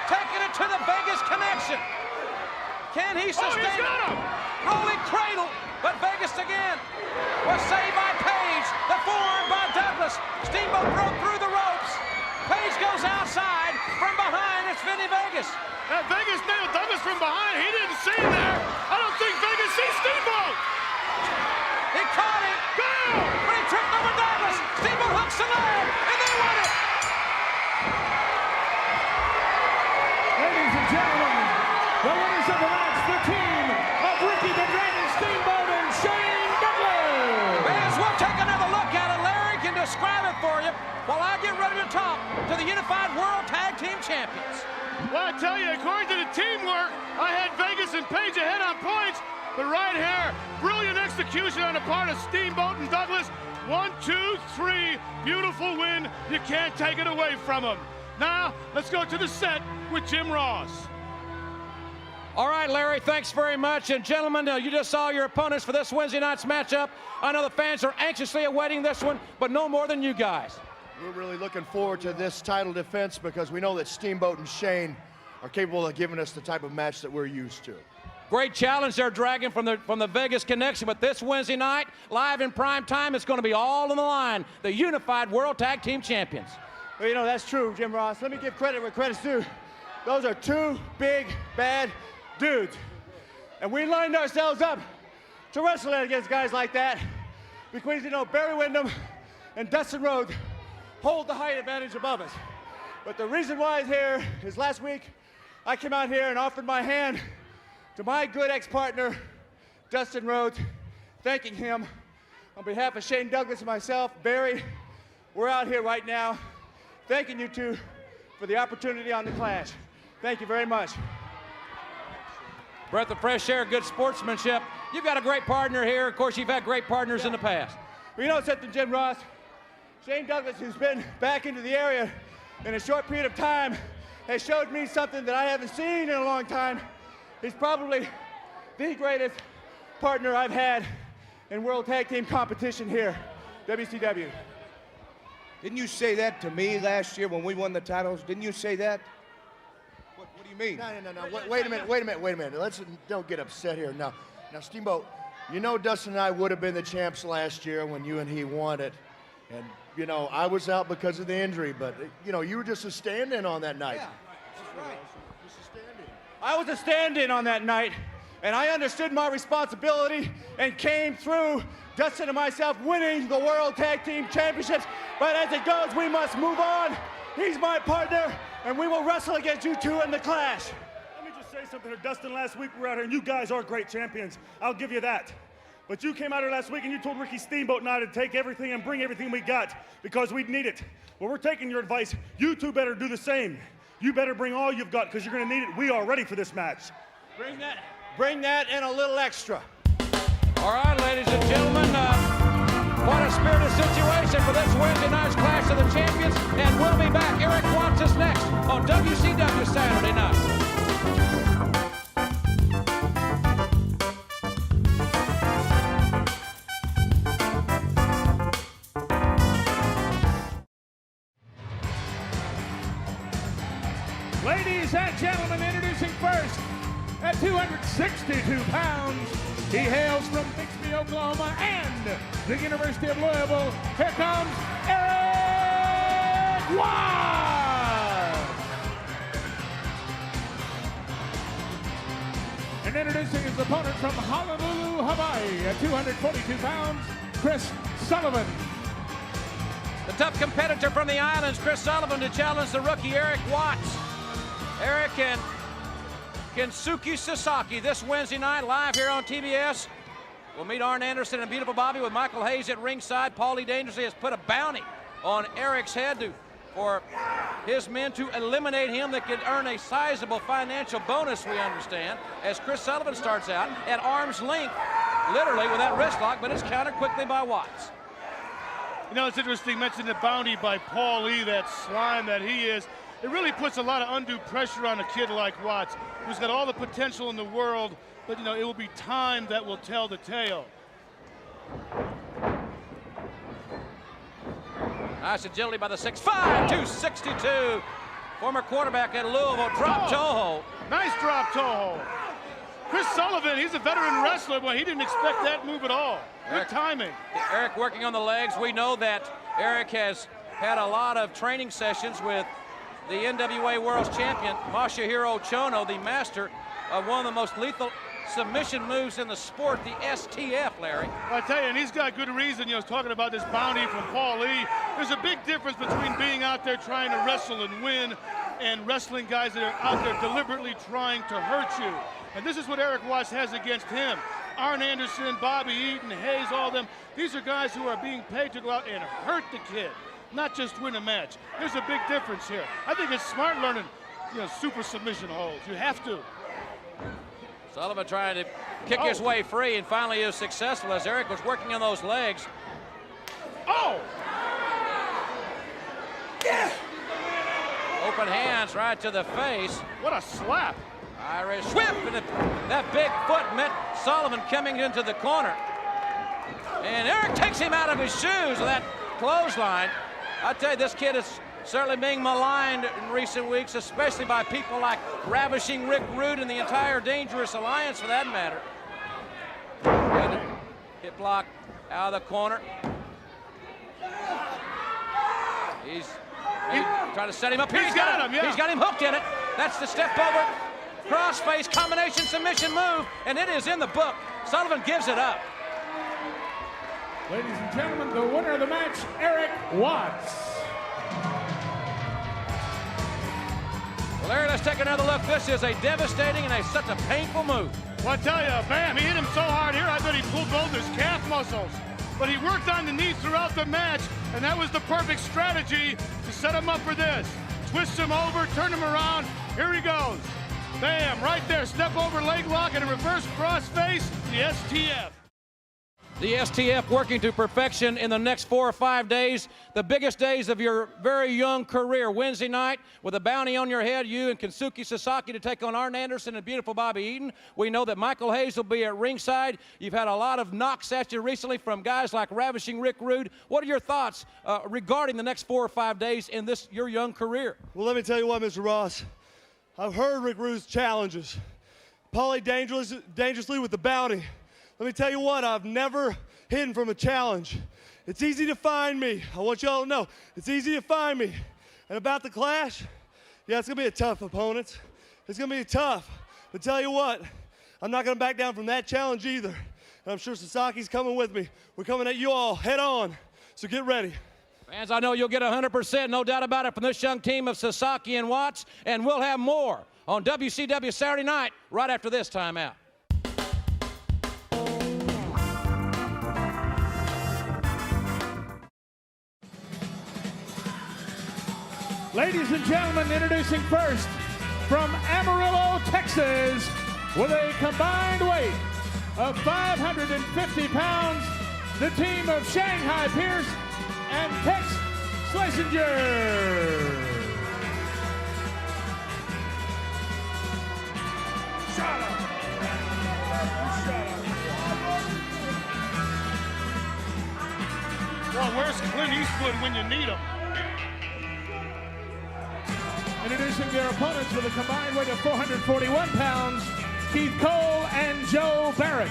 Taking it to the Vegas Connection. Can he sustain it? Rolling cradle, but Vegas again was saved by Page. The forearm by Douglas. Steamboat broke through the ropes. Page goes outside. From behind, it's Vinny Vegas. Vegas nailed Douglas from behind. He didn't see him there. I don't think Vegas sees Steamboat. He caught him. Go! But he tripped over Douglas. Steamboat hooks the leg, and they won it. Ladies and gentlemen, the winners of the match, the team of Ricky the Dragon Steamboat and Shane Douglas. Fans, we'll take another look at it. Larry can describe it for you while I get ready to talk to the Unified World Tag Team Champions. Well, I tell you, according to the teamwork, I had Vegas and Page ahead on points, but right here, brilliant execution. execution on the part of Steamboat and Douglas. 1, 2, 3. Beautiful win. You can't take it away from them. Now, let's go to the set with Jim Ross. All right, Larry, thanks very much. And gentlemen, you just saw your opponents for this Wednesday night's matchup. I know the fans are anxiously awaiting this one, but no more than you guys. We're really looking forward to this title defense because we know that Steamboat and Shane are capable of giving us the type of match that we're used to. Great challenge there, Dragon, from the Vegas connection. But this Wednesday night, live in prime time, it's going to be all on the line. The unified World Tag Team Champions. Well, you know, that's true, Jim Ross. Let me give credit where credit's due. Those are two big, bad dudes. And we lined ourselves up to wrestle against guys like that because, you know, Barry Windham and Dustin Rhodes hold the height advantage above us. But the reason why he's here is last week I came out here and offered my hand to my good ex-partner, Dustin Rhodes, thanking him on behalf of Shane Douglas and myself. Barry, we're out here right now thanking you two for the opportunity on the Clash. Thank you very much. Breath of fresh air, good sportsmanship. You've got a great partner here. Of course, you've had great partners in the past. Well, you know something, Jim Ross? Shane Douglas, who's been back into the area in a short period of time, has showed me something that I haven't seen in a long time. He's probably the greatest partner I've had in World Tag Team competition here, WCW. Didn't you say that to me last year when we won the titles? Didn't you say that? What do you mean? No. Wait a minute. Don't get upset here. Now, Steamboat, you know Dustin and I would have been the champs last year when you and he won it. And, you know, I was out because of the injury, but, you know, you were just a stand-in on that night. Yeah, that's right. Just a stand-in. I was a stand-in on that night, and I understood my responsibility and came through, Dustin and myself winning the World Tag Team Championships. But as it goes, we must move on. He's my partner, and we will wrestle against you two in the Clash. Let me just say something to Dustin. Last week we were out here, and you guys are great champions. I'll give you that. But you came out here last week and you told Ricky Steamboat and I to take everything and bring everything we got because we'd need it. Well, we're taking your advice. You two better do the same. You better bring all you've got because you're going to need it. We are ready for this match. Bring that and a little extra. All right, ladies and gentlemen, what a spirited situation for this Wednesday night's Clash of the Champions. And we'll be back. Eric Watts is next on WCW Saturday night. Ladies and gentlemen, introducing first, at 262 pounds, he hails from Bixby, Oklahoma, and the University of Louisville. Here comes Eric Watts! And introducing his opponent from Honolulu, Hawaii, at 242 pounds, Chris Sullivan. The tough competitor from the islands, Chris Sullivan, to challenge the rookie Eric Watts. Eric and Kensuke Sasaki this Wednesday night live here on TBS. We'll meet Arn Anderson and Beautiful Bobby with Michael Hayes at ringside. Paulie Dangerously has put a bounty on Eric's head for his men to eliminate him that could earn a sizable financial bonus, we understand, as Chris Sullivan starts out at arm's length, literally with that wrist lock, but it's countered quickly by Watts. You know, it's interesting, mentioned the bounty by Paulie, that slime that he is. It really puts a lot of undue pressure on a kid like Watts, who's got all the potential in the world, but, you know, it will be time that will tell the tale. Nice agility by the 6'5", 262. Former quarterback at Louisville, drop toe hold. Nice drop toe hold. Chris Sullivan, he's a veteran wrestler, but he didn't expect that move at all. Good timing. Eric working on the legs. We know that Eric has had a lot of training sessions with the NWA World Champion, Masahiro Chono, the master of one of the most lethal submission moves in the sport, the STF, Larry. I tell you, and he's got good reason, you know, talking about this bounty from Paulie. There's a big difference between being out there trying to wrestle and win and wrestling guys that are out there deliberately trying to hurt you. And this is what Eric Watts has against him. Arn Anderson, Bobby Eaton, Hayes, all of them. These are guys who are being paid to go out and hurt the kid, not just win a match. There's a big difference here. I think it's smart learning, you know, super submission holds. You have to. Sullivan trying to kick his way free, and finally is successful as Eric was working on those legs. Oh! Yeah! Open hands right to the face. What a slap! Irish whip, and that big foot met Sullivan coming into the corner. And Eric takes him out of his shoes with that clothesline. I tell you, this kid is certainly being maligned in recent weeks, especially by people like Ravishing Rick Rude and the entire Dangerous Alliance, for that matter. Good hip block out of the corner. He's trying to set him up here. He's got him, yeah. He's got him hooked in it. That's the step over, crossface combination submission move, and it is in the book. Sullivan gives it up. Ladies and gentlemen, the winner of the match, Eric Watts. Well, Larry, let's take another look. This is a devastating and such a painful move. Well, I tell you, bam, he hit him so hard here, I bet he pulled both his calf muscles. But he worked on the knees throughout the match, and that was the perfect strategy to set him up for this. Twist him over, turn him around, here he goes. Bam, right there, step over leg lock and a reverse crossface, the STF. The STF working to perfection in the next 4 or 5 days, the biggest days of your very young career. Wednesday night, with a bounty on your head, you and Kensuke Sasaki to take on Arn Anderson and beautiful Bobby Eaton. We know that Michael Hayes will be at ringside. You've had a lot of knocks at you recently from guys like Ravishing Rick Rude. What are your thoughts regarding the next 4 or 5 days in this your young career? Well, let me tell you what, Mr. Ross. I've heard Rick Rude's challenges. Paulie dangerously with the bounty. Let me tell you what, I've never hidden from a challenge. It's easy to find me. I want y'all to know, it's easy to find me. And about the clash, yeah, it's gonna be a tough opponent. It's gonna be tough. But tell you what, I'm not gonna back down from that challenge either. And I'm sure Sasaki's coming with me. We're coming at you all head on, so get ready. Fans, I know you'll get 100%, no doubt about it, from this young team of Sasaki and Watts, and we'll have more on WCW Saturday night right after this timeout. Ladies and gentlemen, introducing first from Amarillo, Texas, with a combined weight of 550 pounds, the team of Shanghai Pierce and Tex Schlesinger. Shut up! Well, where's Clint Eastwood when you need him? Introducing their opponents with a combined weight of 441 pounds, Keith Cole and Joe Barrett.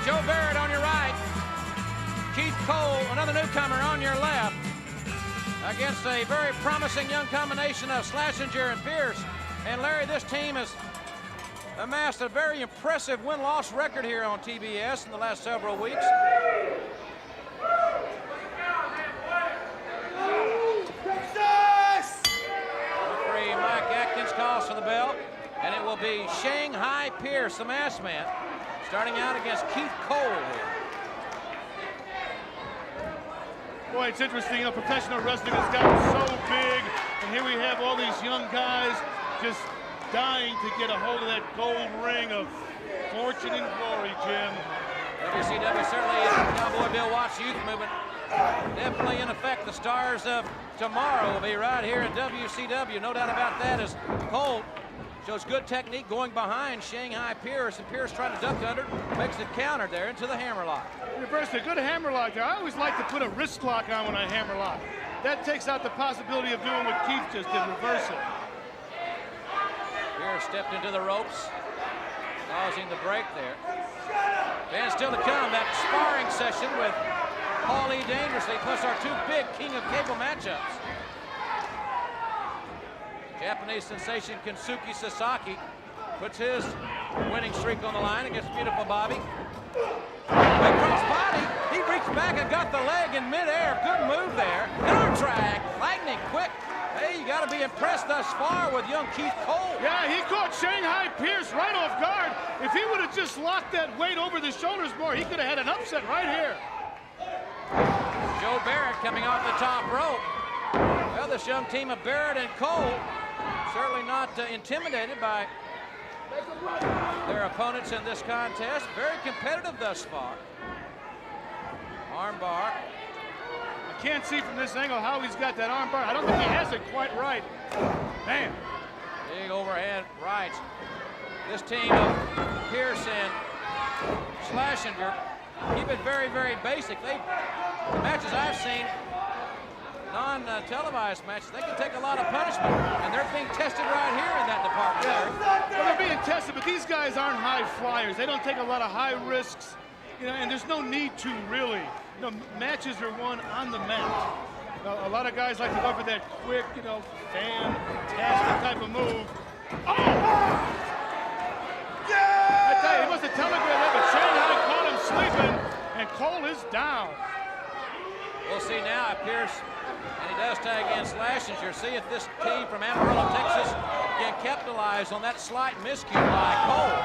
Joe Barrett on your right, Keith Cole, another newcomer, on your left, against a very promising young combination of Schlesinger and Pierce. And Larry, this team has amassed a very impressive win-loss record here on TBS in the last several weeks. Referee Mike Atkins calls for the bell, and it will be Shanghai Pierce, the masked man, starting out against Keith Cole here. Boy, it's interesting, you know, professional wrestling has gotten so big, and here we have all these young guys just dying to get a hold of that gold ring of fortune and glory, Jim. WCW certainly is Cowboy Bill Watts youth movement. Definitely in effect. The stars of tomorrow will be right here in WCW. No doubt about that, as Cole shows good technique going behind Shanghai Pierce, and Pierce trying to duck under, makes the counter there into the hammerlock. First, a good hammerlock there. I always like to put a wrist lock on when I hammerlock. That takes out the possibility of doing what Keith just did, reverse it. Pierce stepped into the ropes, causing the break there. And still to come, that sparring session with Paulie Dangerously, plus our two big King of Cable matchups. Japanese sensation Kensuke Sasaki puts his winning streak on the line against beautiful Bobby. Big cross body. He reached back and got the leg in midair. Good move there. And arm drag. Lightning quick. Hey, you got to be impressed thus far with young Keith Cole. Yeah, he caught Shanghai Pierce right off guard. If he would have just locked that weight over the shoulders more, he could have had an upset right here. Joe Barrett coming off the top rope. Well, this young team of Barrett and Cole certainly not intimidated by their opponents in this contest. Very competitive thus far. Armbar. I can't see from this angle how he's got that armbar. I don't think he has it quite right. Man. Big overhand rights. This team of Pierce and Schlesinger keep it very, very basic. The matches I've seen, non-televised matches, they can take a lot of punishment, and they're being tested right here in that department. Yeah. Well, they're being tested, but these guys aren't high flyers. They don't take a lot of high risks, you know, and there's no need to really. You know, matches are won on the mat. A lot of guys like to go for that quick, you know, fantastic type of move. Oh! I tell you, he must have telegraphed that, but Shanghai caught him sleeping, and Cole is down. We'll see now if Pierce, and he does tag in Schlesinger. See if this team from Amarillo, Texas can capitalize on that slight miscue by Cole.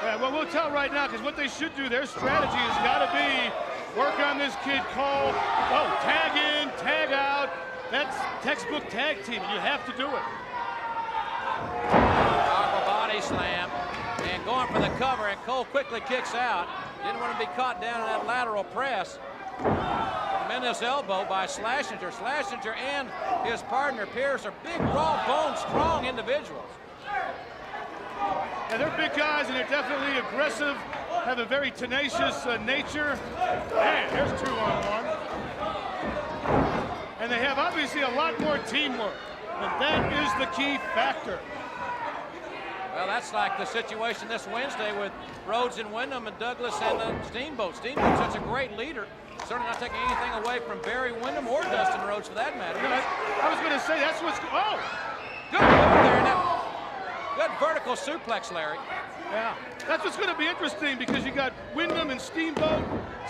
Yeah, well, we'll tell right now, because what they should do, their strategy has got to be work on this kid, Cole. Oh, tag in, tag out. That's textbook tag team, and you have to do it. Powerful body slam, and going for the cover, and Cole quickly kicks out. Didn't want to be caught down in that lateral press. Tremendous elbow by Schlesinger. Schlesinger and his partner, Pierce, are big, raw bone, strong individuals. Yeah, they're big guys, and they're definitely aggressive, have a very tenacious nature. Man, there's 2-on-1. And they have obviously a lot more teamwork, and that is the key factor. Well, that's like the situation this Wednesday with Rhodes and Wyndham and Douglas and Steamboat. Steamboat's such a great leader. Certainly not taking anything away from Barry Windham or Dustin Rhodes for that matter. I was going to say, that's what's... Oh! Good move there. Now, good vertical suplex, Larry. Yeah, that's what's going to be interesting, because you got Wyndham and Steamboat,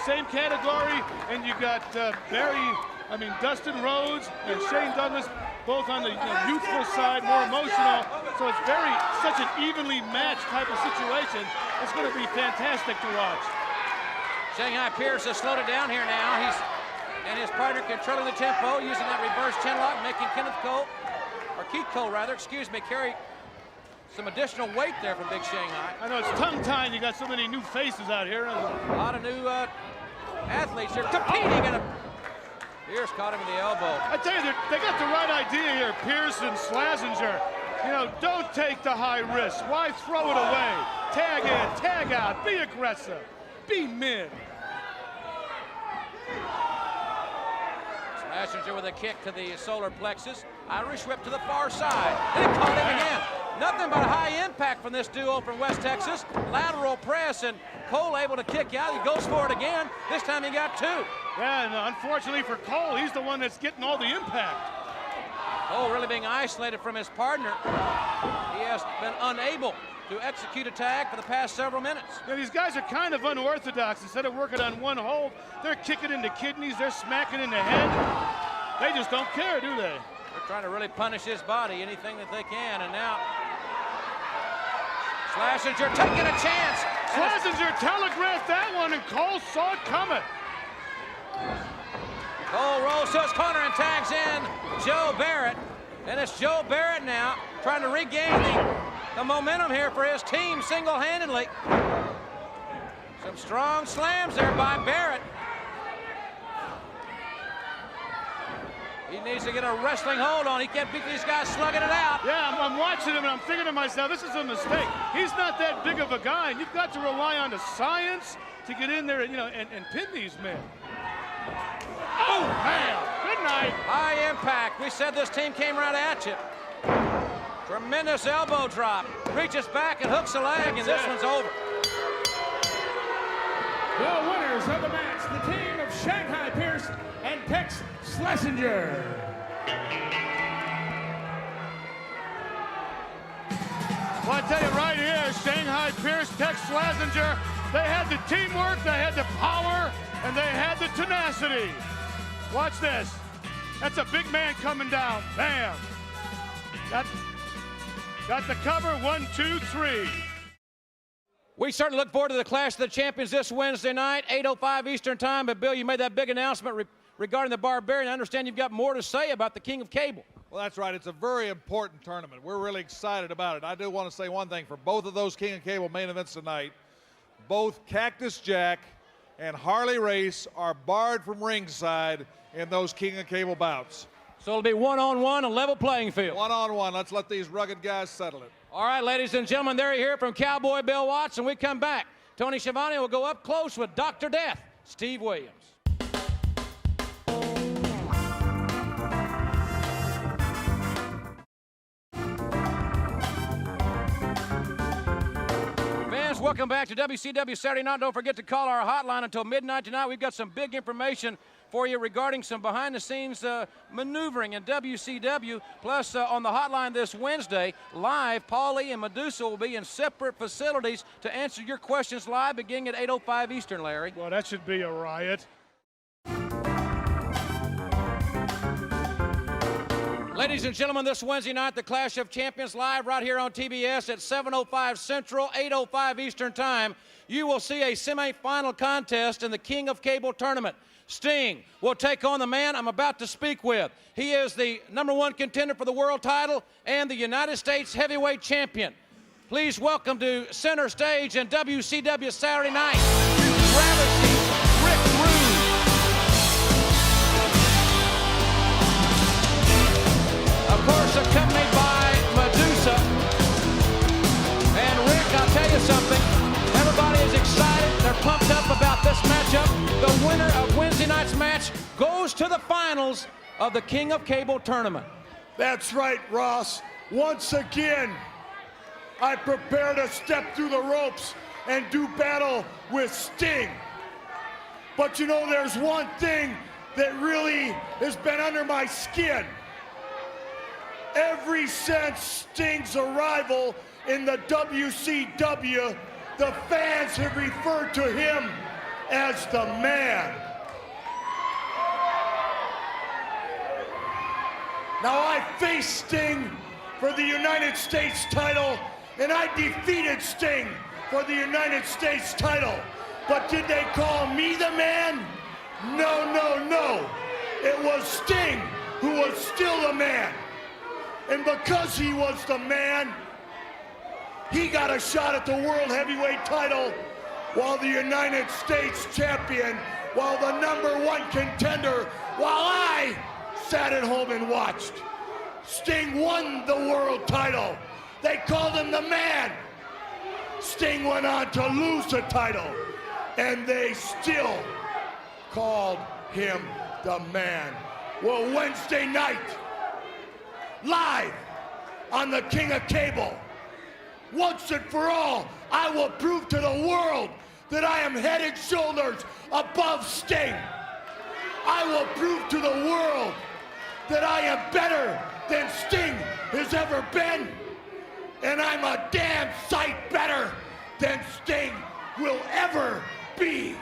same category, and you got Dustin Rhodes and Shane Douglas, both on the youthful side, more emotional. So it's such an evenly matched type of situation. It's going to be fantastic to watch. Shanghai Pierce has slowed it down here now. He's and his partner controlling the tempo, using that reverse chinlock, making Keith Cole, carry some additional weight there from Big Shanghai. I know it's tongue-tied. You got so many new faces out here. A lot of new athletes here competing. And Pierce caught him in the elbow. I tell you, they got the right idea here, Pierce and Schlesinger. You know, don't take the high risk. Why throw it away? Tag in, tag out, be aggressive, be mid. Schlesinger with a kick to the solar plexus. Irish whip to the far side. And he caught him again. Nothing but a high impact from this duo from West Texas. Lateral press, and Cole able to kick out. He goes for it again. This time he got two. Yeah, and unfortunately for Cole, he's the one that's getting all the impact. Cole really being isolated from his partner. He has been unable to execute a tag for the past several minutes. Yeah, these guys are kind of unorthodox. Instead of working on one hold, they're kicking into kidneys, they're smacking in the head. They just don't care, do they? They're trying to really punish his body, anything that they can, and now Schlesinger taking a chance. Schlesinger telegraphed that one, and Cole saw it coming. Cole rolls to his corner and tags in Joe Barrett. And it's Joe Barrett now trying to regain the momentum here for his team single-handedly. Some strong slams there by Barrett. He needs to get a wrestling hold on. He can't beat these guys slugging it out. Yeah, I'm watching him and I'm thinking to myself, this is a mistake. He's not that big of a guy, and you've got to rely on the science to get in there and, and pin these men. Oh, man, good night. High impact. We said this team came right at you. Tremendous elbow drop. Reaches back and hooks a leg, and this one's over. The winners of the match, the team of Shanghai Pierce and Tex Schlesinger. Well, I tell you right here, Shanghai Pierce, Tex Schlesinger, they had the teamwork, they had the power, and they had the tenacity. Watch this. That's a big man coming down. Bam. Got the cover. 1, 2, 3. We certainly look forward to the Clash of the Champions this Wednesday night, 8:05 Eastern Time. But, Bill, you made that big announcement regarding the Barbarian. I understand you've got more to say about the King of Cable. Well, that's right. It's a very important tournament. We're really excited about it. I do want to say one thing for both of those King of Cable main events tonight. Both Cactus Jack and Harley Race are barred from ringside in those King of Cable bouts. So it'll be one-on-one, a level playing field. One-on-one. Let's let these rugged guys settle it. All right, ladies and gentlemen, there you hear from Cowboy Bill Watts, and we come back. Tony Schiavone will go up close with Dr. Death, Steve Williams. Fans, welcome back to WCW Saturday Night. Don't forget to call our hotline until midnight tonight. We've got some big information for you regarding some behind-the-scenes maneuvering in WCW. Plus, on the hotline this Wednesday, live, Paulie and Medusa will be in separate facilities to answer your questions live beginning at 8:05 Eastern, Larry. Well, that should be a riot. Ladies and gentlemen, this Wednesday night, the Clash of Champions live right here on TBS at 7:05 Central, 8:05 Eastern Time. You will see a semifinal contest in the King of Cable tournament. Sting will take on the man I'm about to speak with. He is the #1 contender for the world title and the United States heavyweight champion. Please welcome to center stage in WCW Saturday Night, Ravishing Rick Rude. Of course, accompanied by Medusa. And Rick, I'll tell you something. Everybody is excited. They're pumped up about this matchup. The winner of Wednesday night's match goes to the finals of the King of Cable tournament. That's right, Ross. Once again, I prepare to step through the ropes and do battle with Sting. But you know, there's one thing that really has been under my skin. Ever since Sting's arrival in the WCW, the fans have referred to him as the man. Now, I faced Sting for the United States title, and I defeated Sting for the United States title. But did they call me the man? No, no, no. It was Sting who was still the man. And because he was the man, he got a shot at the World Heavyweight title, while the United States champion, while the #1 contender, while I sat at home and watched. Sting won the world title. They called him the man. Sting went on to lose the title, and they still called him the man. Well, Wednesday night, live on the King of Cable, once and for all, I will prove to the world that I am head and shoulders above Sting. I will prove to the world that I am better than Sting has ever been, and I'm a damn sight better than Sting will ever be.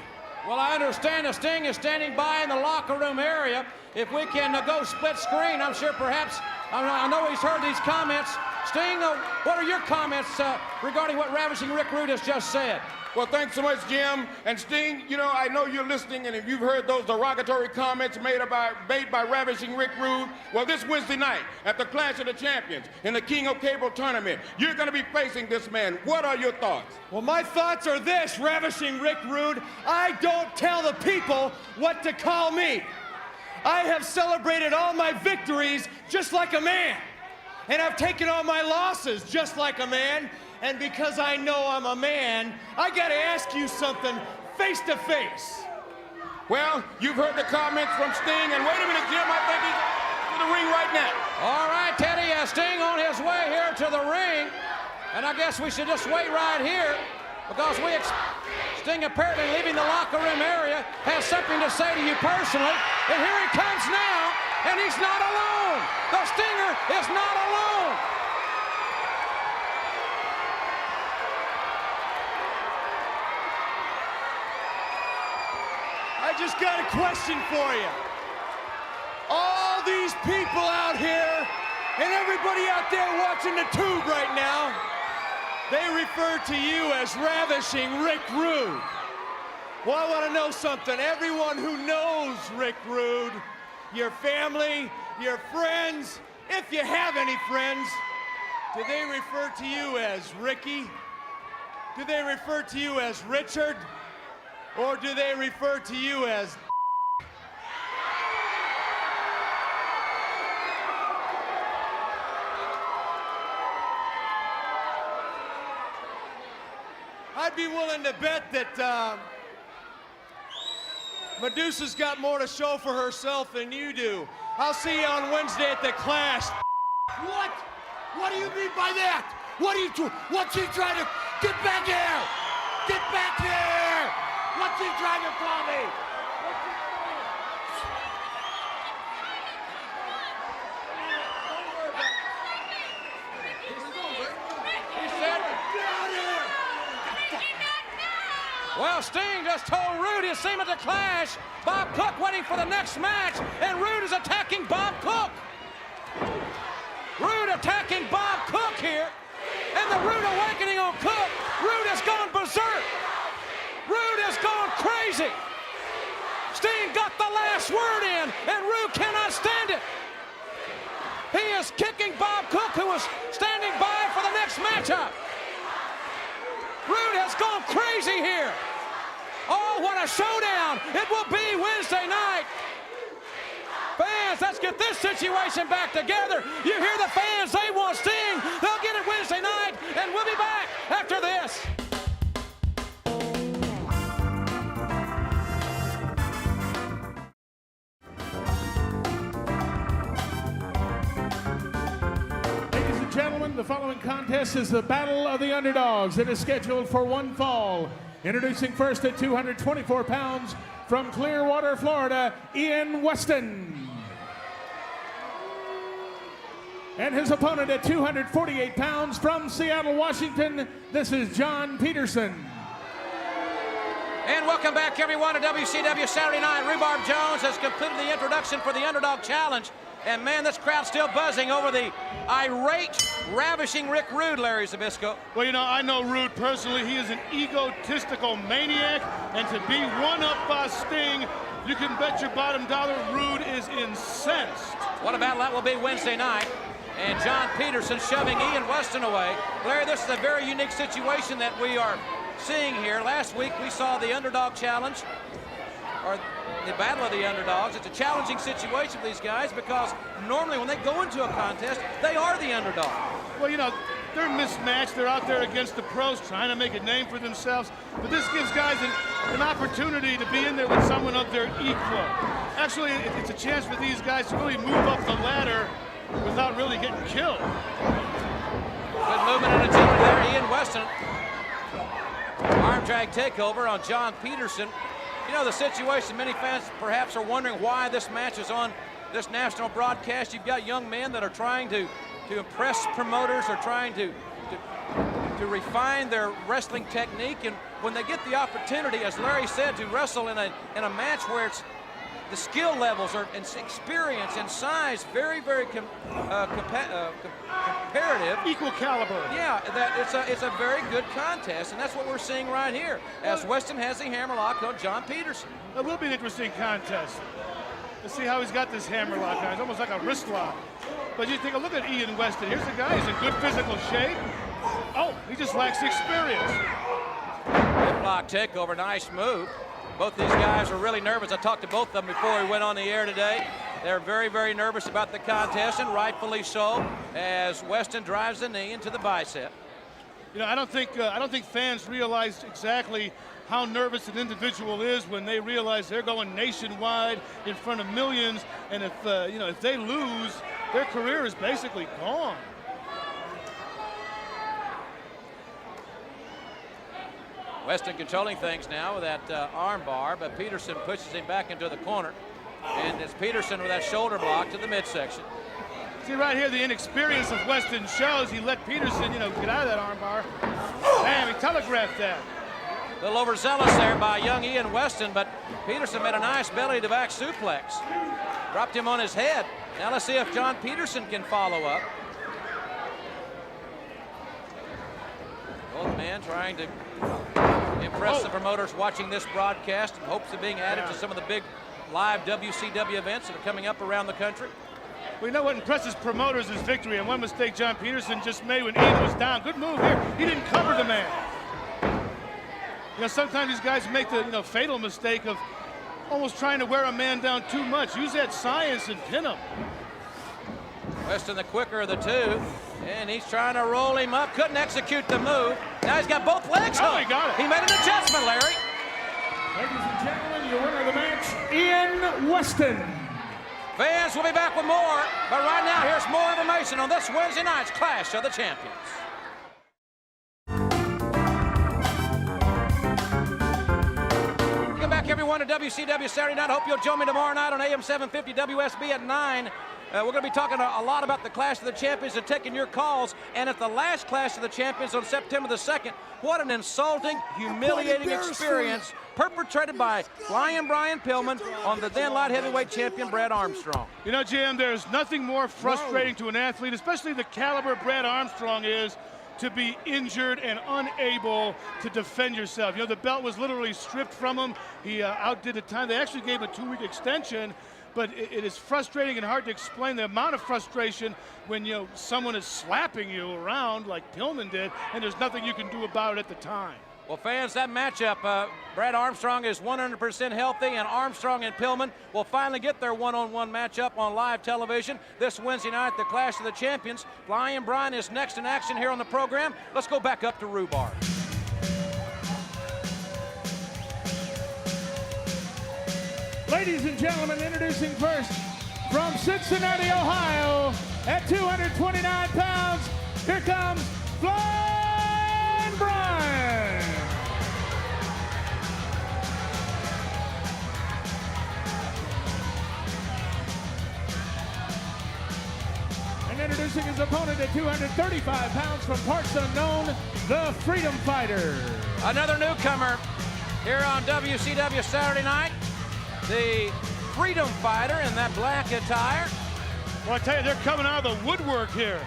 Well, I understand that Sting is standing by in the locker room area. If we can go split screen, I'm sure perhaps, I know he's heard these comments. Sting, what are your comments regarding what Ravishing Rick Rude has just said? Well, thanks so much, Jim. And Sting, you know, I know you're listening, and if you've heard those derogatory comments made by Ravishing Rick Rude, well, this Wednesday night at the Clash of the Champions in the King of Cable tournament, you're going to be facing this man. What are your thoughts? Well, my thoughts are this, Ravishing Rick Rude. I don't tell the people what to call me. I have celebrated all my victories just like a man. And I've taken all my losses just like a man. And because I know I'm a man, I gotta ask you something face to face. Well, you've heard the comments from Sting, and wait a minute, Jim, I think he's to the ring right now. All right, Teddy, Sting on his way here to the ring. And I guess we should just wait right here because Sting apparently leaving the locker room area has something to say to you personally. And here he comes now, and he's not alone. The Stinger is not alone. I just got a question for you. All these people out here and everybody out there watching the tube right now, they refer to you as Ravishing Rick Rude. Well, I want to know something. Everyone who knows Rick Rude, your family, your friends, If you have any friends, do they refer to you as Ricky? Do they refer to you as Richard? Or do they refer to you as I'd be willing to bet that Medusa's got more to show for herself than you do. I'll see you on Wednesday at the Clash. What? What do you mean by that? What are you doing? What's he trying to... Get back here! Get back here! What's he trying to call me? Well, Sting just told Rude he'll see him at the Clash. Bob Cook waiting for the next match, and Rude is attacking Bob Cook. Rude attacking Bob Cook here, and the Rude awakening on Cook. Rude has gone berserk. Rude has gone crazy. Sting got the last word in, and Rude cannot stand it. He is kicking Bob Cook, who was standing by for the next matchup. Rude has gone crazy here. Oh, what a showdown. It will be Wednesday night. Fans, let's get this situation back together. You hear the fans, they want Sting. They'll get it Wednesday night, and we'll be back after this. Ladies and gentlemen, the following contest is the Battle of the Underdogs. It is scheduled for one fall. Introducing first at 224 pounds from Clearwater, Florida, Ian Weston. And his opponent at 248 pounds from Seattle, Washington, this is John Peterson. And welcome back, everyone, to WCW Saturday Night. Rhubarb Jones has completed the introduction for the Underdog Challenge. And, man, this crowd's still buzzing over the irate, ravishing Rick Rude, Larry Zbyszko. Well, you know, I know Rude personally. He is an egotistical maniac. And to be one-up by Sting, you can bet your bottom dollar Rude is incensed. What a battle that will be Wednesday night. And John Peterson shoving Ian Weston away. Larry, this is a very unique situation that we are seeing here. Last week we saw the Underdog Challenge, or the Battle of the Underdogs. It's a challenging situation for these guys because normally when they go into a contest, they are the underdog. Well, you know, they're mismatched. They're out there against the pros trying to make a name for themselves. But this gives guys an opportunity to be in there with someone of their equal. Actually, it's a chance for these guys to really move up the ladder without really getting killed. Good movement and agility there. Ian Weston. Arm drag takeover on John Peterson. You know, the situation, many fans perhaps are wondering why this match is on this national broadcast. You've got young men that are trying to impress promoters, or trying to refine their wrestling technique. And when they get the opportunity, as Larry said, to wrestle in a match where it's the skill levels are, and experience and size very, very comparative. Equal caliber. Yeah, it's a very good contest, and that's what we're seeing right here, as Weston has the hammerlock on John Peterson. It will be an interesting contest. Let's see how he's got this hammerlock on. It's almost like a wrist lock. But you take a look at Ian Weston. Here's a guy, he's in good physical shape. Oh, he just lacks experience. Hip lock takeover, nice move. Both these guys are really nervous. I talked to both of them before we went on the air today. They're very, very nervous about the contest, and rightfully so, as Weston drives the knee into the bicep. You know, I don't think fans realize exactly how nervous an individual is when they realize they're going nationwide in front of millions, and if you know, if they lose, their career is basically gone. Weston controlling things now with that arm bar, but Peterson pushes him back into the corner. And it's Peterson with that shoulder block to the midsection. See right here, the inexperience of Weston shows. He let Peterson, you know, get out of that arm bar. Bam, he telegraphed that. A little overzealous there by young Ian Weston, but Peterson made a nice belly-to-back suplex. Dropped him on his head. Now let's see if John Peterson can follow up. Old man trying to impress the promoters watching this broadcast in hopes of being added to some of the big live WCW events that are coming up around the country. Well, you know what impresses promoters is victory, and one mistake John Peterson just made when Ian was down. Good move here. He didn't cover the man. You know, sometimes these guys make the fatal mistake of almost trying to wear a man down too much. Use that science and pin him. Weston the quicker of the two, and he's trying to roll him up. Couldn't execute the move. Now he's got both legs hooked. Oh, he got it. He made an adjustment, Larry. Ladies and gentlemen, your winner of the match, Ian Weston. Fans will be back with more, but right now, here's more information on this Wednesday night's Clash of the Champions. Welcome back, everyone, to WCW Saturday Night. Hope you'll join me tomorrow night on AM 750 WSB at 9. We're going to be talking a lot about the Clash of the Champions and taking your calls. And at the last Clash of the Champions on September the 2nd, what an insulting, humiliating experience perpetrated by Flying Brian Pillman on the then light heavyweight champion Brad Armstrong. You know, Jim, there's nothing more frustrating to an athlete, especially the caliber Brad Armstrong is, to be injured and unable to defend yourself. You know, the belt was literally stripped from him. He outdid the time. They actually gave him a 2-week extension. But it is frustrating and hard to explain the amount of frustration when, someone is slapping you around like Pillman did, and there's nothing you can do about it at the time. Well, fans, that matchup, Brad Armstrong is 100% healthy, and Armstrong and Pillman will finally get their one-on-one matchup on live television this Wednesday night, the Clash of the Champions. Flying Brian is next in action here on the program. Let's go back up to Rhubarb. Ladies and gentlemen, introducing first from Cincinnati, Ohio, at 229 pounds, here comes Flying Brian. And introducing his opponent at 235 pounds from parts unknown, the Freedom Fighter. Another newcomer here on WCW Saturday Night. The Freedom Fighter in that black attire. Well, I tell you, they're coming out of the woodwork here.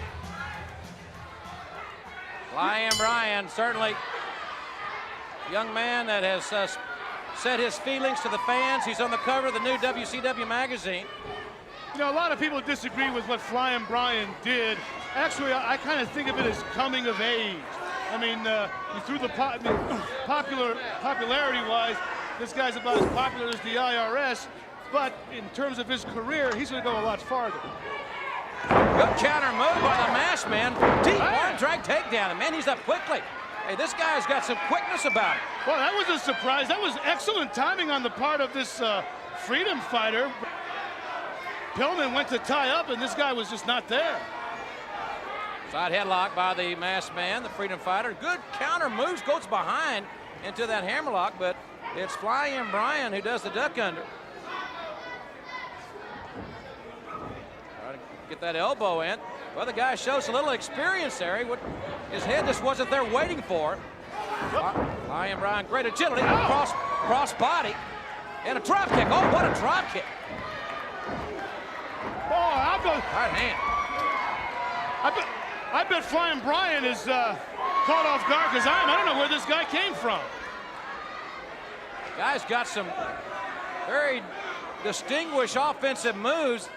Flying Brian, certainly a young man that has said his feelings to the fans. He's on the cover of the new WCW magazine. You know, a lot of people disagree with what Flying Brian did. Actually, I kind of think of it as coming of age. I mean, he threw the popularity-wise, this guy's about as popular as the IRS, but in terms of his career, he's going to go a lot farther. Good counter move by the Masked Man. Deep arm drag takedown, and man, he's up quickly. Hey, this guy's got some quickness about it. Well, that was a surprise. That was excellent timing on the part of this Freedom Fighter. Pillman went to tie up, and this guy was just not there. Side headlock by the Masked Man, the Freedom Fighter. Good counter moves, goes behind into that hammerlock, but it's Flying Brian who does the duck under. Try to get that elbow in. Well, the guy shows a little experience there. His head just wasn't there waiting for him. Flying Brian, great agility, cross body, and a drop kick. Oh, what a drop kick. Oh, right hand. I bet Flying Brian is caught off guard because I don't know where this guy came from. Guy's got some very distinguished offensive moves.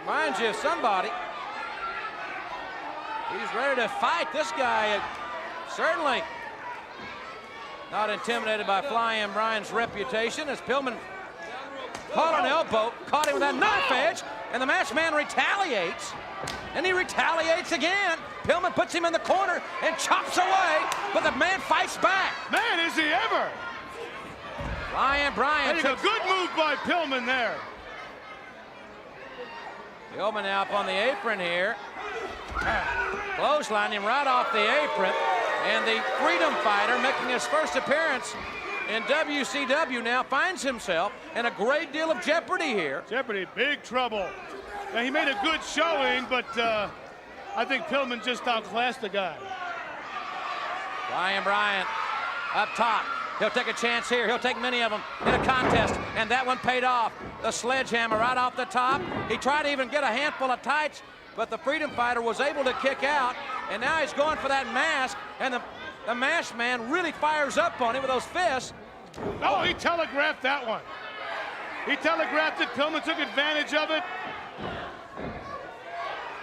Reminds you of somebody. He's ready to fight. This guy certainly not intimidated by Flying Brian's reputation, as Pillman caught an elbow, caught him with that knife edge, and the Masked Man retaliates. And he retaliates again. Pillman puts him in the corner and chops away, but the man fights back. Man, is he ever! Flying Brian. A good move by Pillman there. Pillman now up on the apron here. Clothesline him right off the apron. And the Freedom Fighter, making his first appearance in WCW now, finds himself in a great deal of jeopardy here. Jeopardy, big trouble. Now, he made a good showing, but I think Pillman just outclassed the guy. Flying Brian up top. He'll take a chance here. He'll take many of them in a contest, and that one paid off. The sledgehammer right off the top. He tried to even get a handful of tights, but the Freedom Fighter was able to kick out, and now he's going for that mask, and the Masked Man really fires up on him with those fists. Oh, he telegraphed that one. He telegraphed it. Pillman took advantage of it.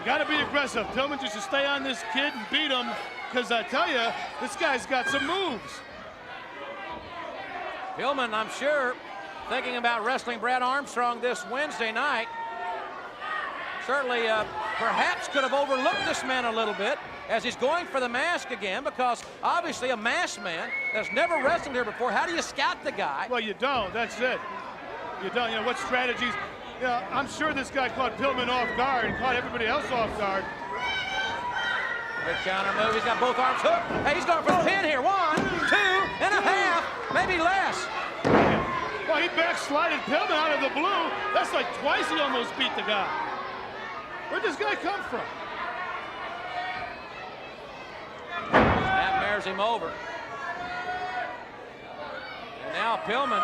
Got to be aggressive. Pillman just to stay on this kid and beat him, because I tell you, this guy's got some moves. Pillman, I'm sure, thinking about wrestling Brad Armstrong this Wednesday night. Certainly, perhaps could have overlooked this man a little bit as he's going for the mask again, because obviously a masked man that's never wrestled here before. How do you scout the guy? Well, you don't. That's it. You don't. You know, what strategies? You know, I'm sure this guy caught Pillman off guard and caught everybody else off guard. Good counter move. He's got both arms hooked. Hey, he's going for the pin here. 1, 2.5, maybe less. Well, he backslided Pillman out of the blue. That's like twice he almost beat the guy. Where'd this guy come from? Snapmares him over. And now Pillman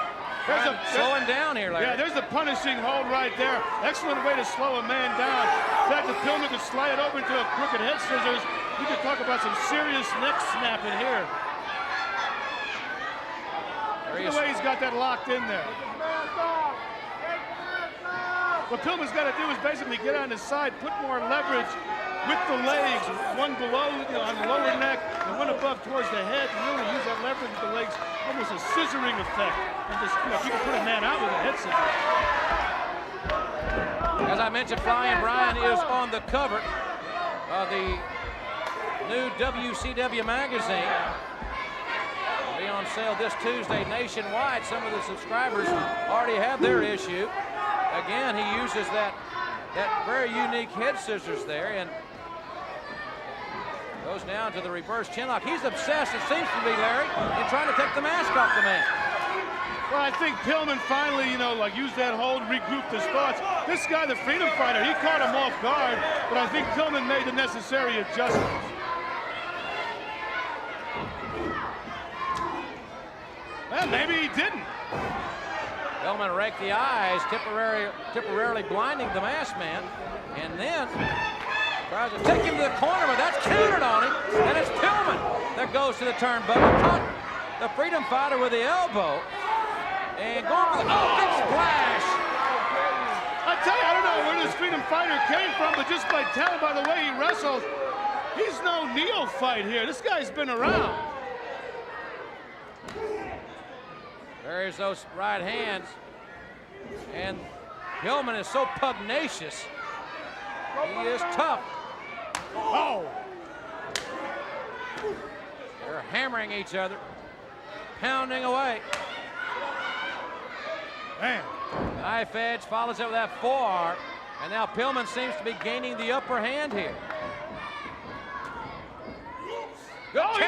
slow him down here, Larry. Yeah, there's the punishing hold right there. Excellent way to slow a man down. In fact, if Pillman could slide it over into a crooked head scissors, you could talk about some serious neck snapping here. Look at the way he's got that locked in there. What Pillman's got to do is basically get on his side, put more leverage with the legs, one below, you know, on the lower neck, and one above towards the head, and really use that leverage with the legs, almost a scissoring effect. And just, you know, if you can put a man out with a head scissors. As I mentioned, Flying Brian is on the cover of the new WCW magazine. It'll be on sale this Tuesday nationwide. Some of the subscribers already have their issue. Again, he uses that very unique head scissors there and goes down to the reverse chinlock. He's obsessed, it seems to be, Larry, in trying to take the mask off the man. Well, I think Pillman finally, you know, like used that hold, regrouped his thoughts. This guy, the Freedom Fighter, he caught him off guard, but I think Pillman made the necessary adjustments. Well, maybe he didn't. Pillman raked the eyes, temporarily blinding the masked man, and then tries to take him to the corner, but that's countered on him, and it's Pillman that goes to the turnbuckle, caught the Freedom Fighter with the elbow, and going for the big splash. I tell you, I don't know where this Freedom Fighter came from, but just by telling by the way he wrestles, he's no neophyte here. This guy's been around. There's those right hands, and Pillman is so pugnacious. He is tough. Oh! They're hammering each other, pounding away. Man. Knife edge follows it with that forearm, and now Pillman seems to be gaining the upper hand here. Good counter. Oh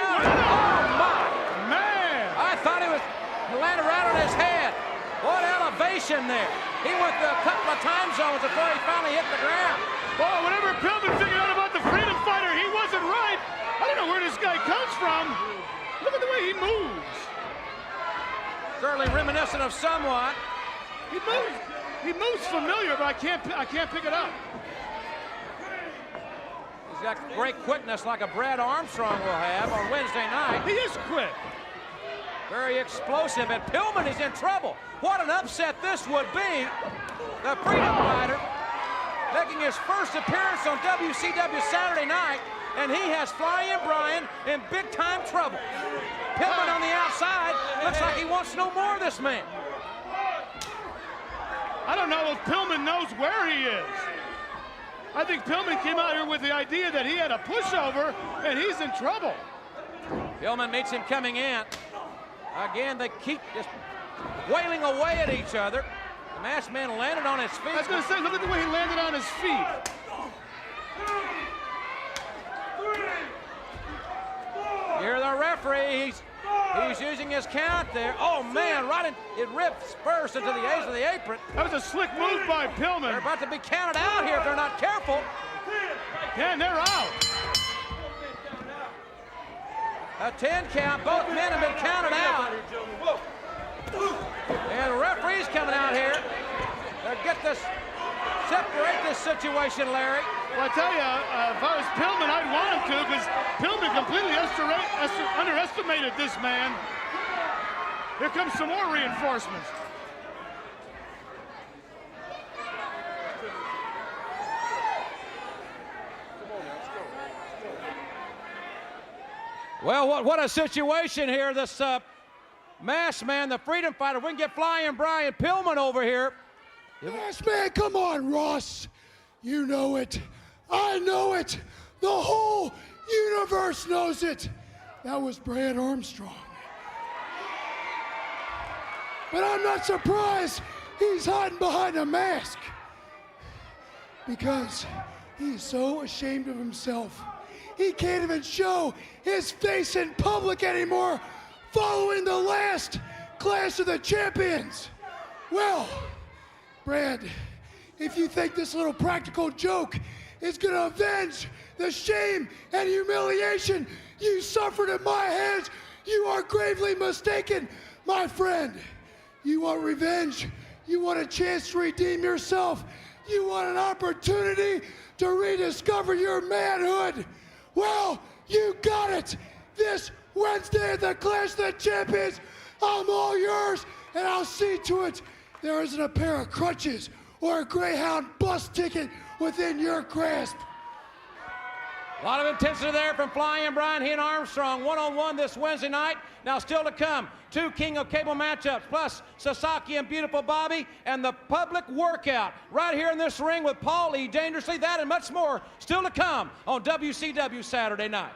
my! Man! I thought he was landed right on his head. What elevation there. He went a couple of time zones before he finally hit the ground. Well, whatever Pillman figured out about the Freedom Fighter, he wasn't right. I don't know where this guy comes from. Look at the way he moves. Certainly reminiscent of someone. He moves familiar, but I can't pick it up. He's got great quickness like a Brad Armstrong will have on Wednesday night. He is quick. Very explosive, and Pillman is in trouble. What an upset this would be. The Freedom Fighter making his first appearance on WCW Saturday night, and he has Flying Brian in big-time trouble. Pillman on the outside looks like he wants no more of this man. I don't know if Pillman knows where he is. I think Pillman came out here with the idea that he had a pushover, and he's in trouble. Pillman meets him coming in. Again, they keep just wailing away at each other. The masked man landed on his feet. I was going to say, look at the way he landed on his feet. You hear the referee. He's using his count there. Oh, man, right in, it rips first into the edge of the apron. That was a slick move by Pillman. They're about to be counted out here if they're not careful. And they're out. A 10 count. Both men have been counted out. And the referee's coming out here to separate this situation, Larry. Well, I tell you, if I was Pillman, I'd want him to, because Pillman completely underestimated this man. Here comes some more reinforcements. Well, what a situation here. This masked man, the freedom fighter. We can get Flying Brian Pillman over here. Masked man, come on, Ross. You know it. I know it. The whole universe knows it. That was Brad Armstrong. But I'm not surprised he's hiding behind a mask, because he's so ashamed of himself. He can't even show his face in public anymore following the last Clash of the Champions. Well, Brad, if you think this little practical joke is gonna avenge the shame and humiliation you suffered at my hands, you are gravely mistaken, my friend. You want revenge? You want a chance to redeem yourself? You want an opportunity to rediscover your manhood? Well, you got it. This Wednesday at the Clash of the Champions, I'm all yours, and I'll see to it there isn't a pair of crutches or a Greyhound bus ticket within your grasp. A lot of intensity there from Flying Brian. He and Armstrong one-on-one this Wednesday night. Now still to come, 2 King of Cable matchups, plus Sasaki and Beautiful Bobby, and the public workout right here in this ring with Paul E. Dangerously. That and much more still to come on WCW Saturday night.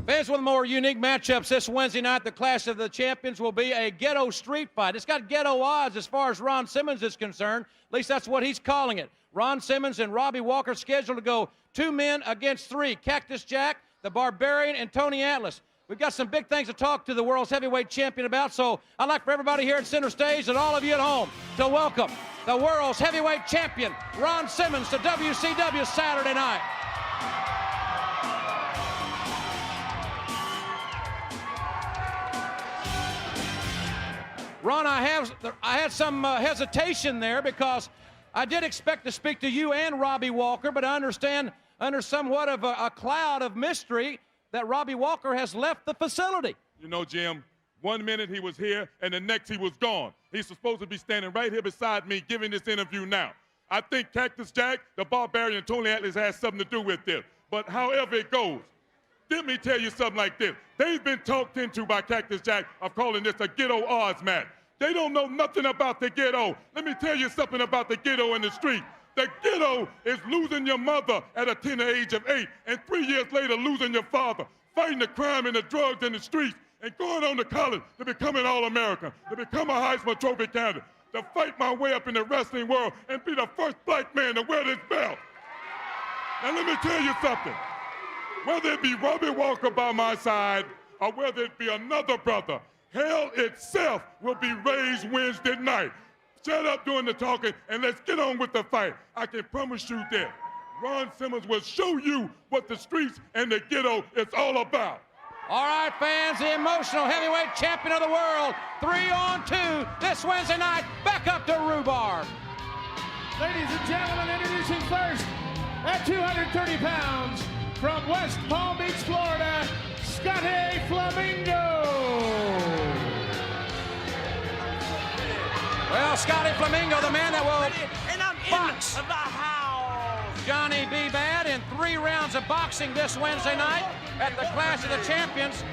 Fans, with more unique matchups this Wednesday night, the Clash of the Champions will be a ghetto street fight. It's got ghetto odds as far as Ron Simmons is concerned. At least that's what he's calling it. Ron Simmons and Robbie Walker scheduled to go 2 men against 3. Cactus Jack, the Barbarian, and Tony Atlas. We've got some big things to talk to the world's heavyweight champion about, so I'd like for everybody here at center stage and all of you at home to welcome the world's heavyweight champion, Ron Simmons, to WCW Saturday night. Ron, I had some hesitation there because I did expect to speak to you and Robbie Walker, but I understand under somewhat of a cloud of mystery that Robbie Walker has left the facility. You know, Jim, 1 minute he was here and the next he was gone. He's supposed to be standing right here beside me giving this interview now. I think Cactus Jack, the Barbarian, and Tony Atlas has something to do with this. But however it goes, let me tell you something like this. They've been talked into by Cactus Jack of calling this a ghetto odds match. They don't know nothing about the ghetto. Let me tell you something about the ghetto in the street. The ghetto is losing your mother at a tender age of 8, and 3 years later losing your father, fighting the crime and the drugs in the streets, and going on to college to become an All-American, to become a Heisman Trophy candidate, to fight my way up in the wrestling world and be the first black man to wear this belt. Now let me tell you something. Whether it be Robbie Walker by my side or whether it be another brother, hell itself will be raised Wednesday night. Shut up doing the talking and let's get on with the fight. I can promise you that Ron Simmons will show you what the streets and the ghetto is all about. All right, fans, the emotional heavyweight champion of the world, 3-on-2 this Wednesday night, back up to rhubarb. Ladies and gentlemen, introducing first at 230 pounds from West Palm Beach, Florida, Scotty Flamingo. Well, Scotty Flamingo, the man that will box the house. Johnny B. Bad in 3 rounds of boxing this Wednesday night at the Clash of the Champions.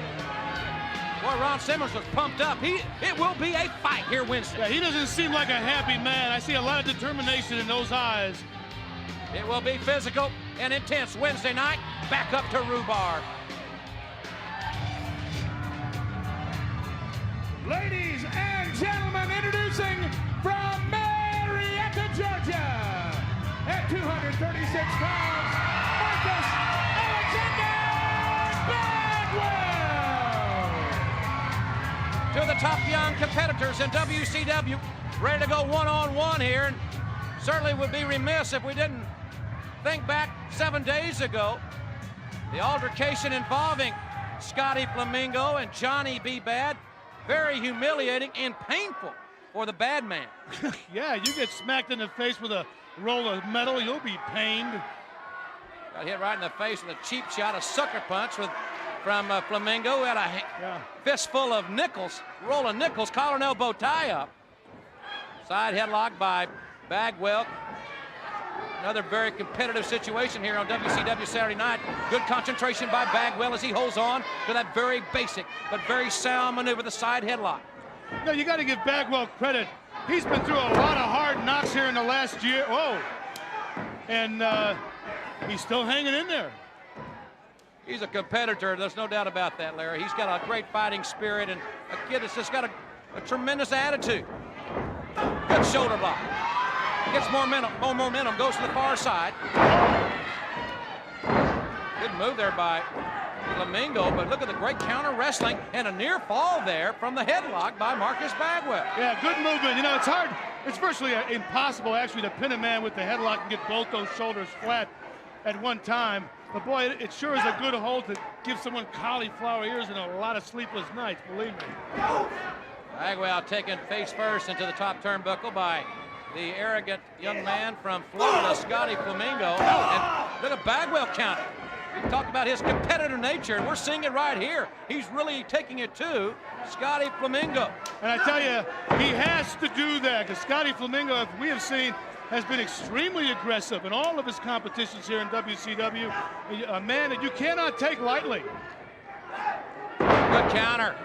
Boy, Ron Simmons was pumped up. It will be a fight here Wednesday. Yeah, he doesn't seem like a happy man. I see a lot of determination in those eyes. It will be physical and intense Wednesday night. Back up to rhubarb. Ladies and gentlemen, introducing from Marietta, Georgia, at 236 pounds, Marcus Alexander Bagwell. 2 of the top young competitors in WCW, ready to go one-on-one here. And certainly would be remiss if we didn't think back 7 days ago. The altercation involving Scotty Flamingo and Johnny B. Bad. Very humiliating and painful for the bad man. Yeah, you get smacked in the face with a roll of metal, you'll be pained. Got hit right in the face with a cheap shot, a sucker punch with from Flamingo, who had a fistful of nickels, rolling nickels, collar and elbow tie up. Side headlock by Bagwell. Another very competitive situation here on WCW Saturday night. Good concentration by Bagwell as he holds on to that very basic but very sound maneuver, the side headlock. No, you got to give Bagwell credit. He's been through a lot of hard knocks here in the last year. Whoa. And he's still hanging in there. He's a competitor. There's no doubt about that, Larry. He's got a great fighting spirit and a kid that's just got a tremendous attitude. Good shoulder block. Gets more momentum, goes to the far side. Good move there by Flamingo, but look at the great counter wrestling and a near fall there from the headlock by Marcus Bagwell. Yeah, good movement. You know, it's hard. It's virtually impossible, actually, to pin a man with the headlock and get both those shoulders flat at one time. But, boy, it sure is a good hold to give someone cauliflower ears and a lot of sleepless nights, believe me. Bagwell taken face first into the top turnbuckle by the arrogant young man from Florida, Scotty Flamingo. And look at Bagwell counter. We talked about his competitive nature, and we're seeing it right here. He's really taking it to Scotty Flamingo. And I tell you, he has to do that, because Scotty Flamingo, as we have seen, has been extremely aggressive in all of his competitions here in WCW. A man that you cannot take lightly. Good counter.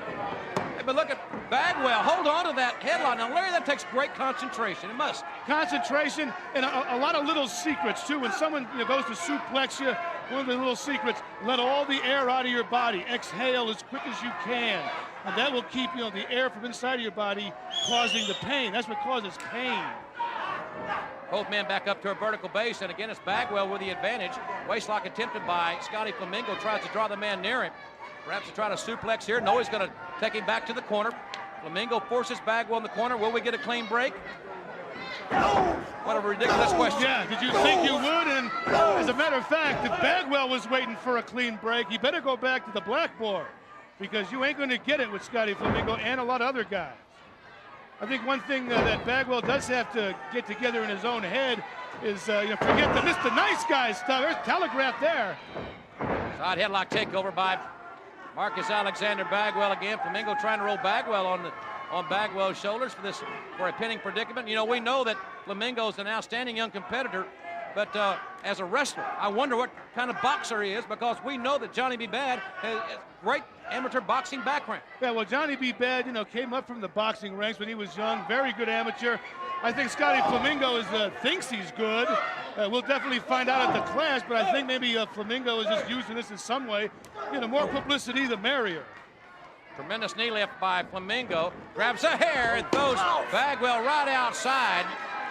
Hey, but look at Bagwell. Hold on to that headlock. Now, Larry, that takes great concentration. It must. Concentration and a lot of little secrets, too. When someone goes to suplex you, one of the little secrets, let all the air out of your body. Exhale as quick as you can. And that will keep the air from inside of your body causing the pain. That's what causes pain. Both men back up to a vertical base, and again, it's Bagwell with the advantage. Waistlock attempted by Scotty Flamingo, tries to draw the man near him. Perhaps to try to suplex here. No, he's going to take him back to the corner. Flamingo forces Bagwell in the corner. Will we get a clean break? What a ridiculous question. Yeah, did you think you would? And as a matter of fact, if Bagwell was waiting for a clean break, he better go back to the blackboard, because you ain't going to get it with Scotty Flamingo and a lot of other guys. I think one thing that Bagwell does have to get together in his own head is, forget the Mr. Nice Guy stuff. There's telegraph there. Side headlock takeover by Marcus Alexander Bagwell again. Flamingo trying to roll Bagwell on Bagwell's shoulders for a pinning predicament. You know, we know that Flamingo's an outstanding young competitor, but as a wrestler, I wonder what kind of boxer he is, because we know that Johnny B. Bad has a great amateur boxing background. Yeah, well, Johnny B. Bad, came up from the boxing ranks when he was young. Very good amateur. I think Scotty Flamingo thinks he's good. We'll definitely find out at the clash, but I think maybe Flamingo is just using this in some way. The more publicity, the merrier. Tremendous knee lift by Flamingo. Grabs a hair and throws Bagwell right outside.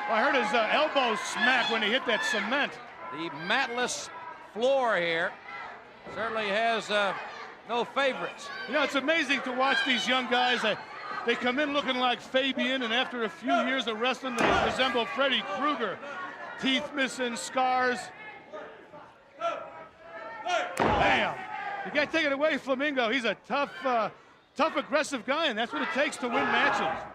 Well, I heard his elbow smack when he hit that cement. The matless floor here certainly has no favorites. It's amazing to watch these young guys. They come in looking like Fabian, and after a few years of wrestling, they resemble Freddy Krueger. Teeth missing, scars. Bam! You can't take it away, Flamingo. He's a tough, aggressive guy, and that's what it takes to win matches.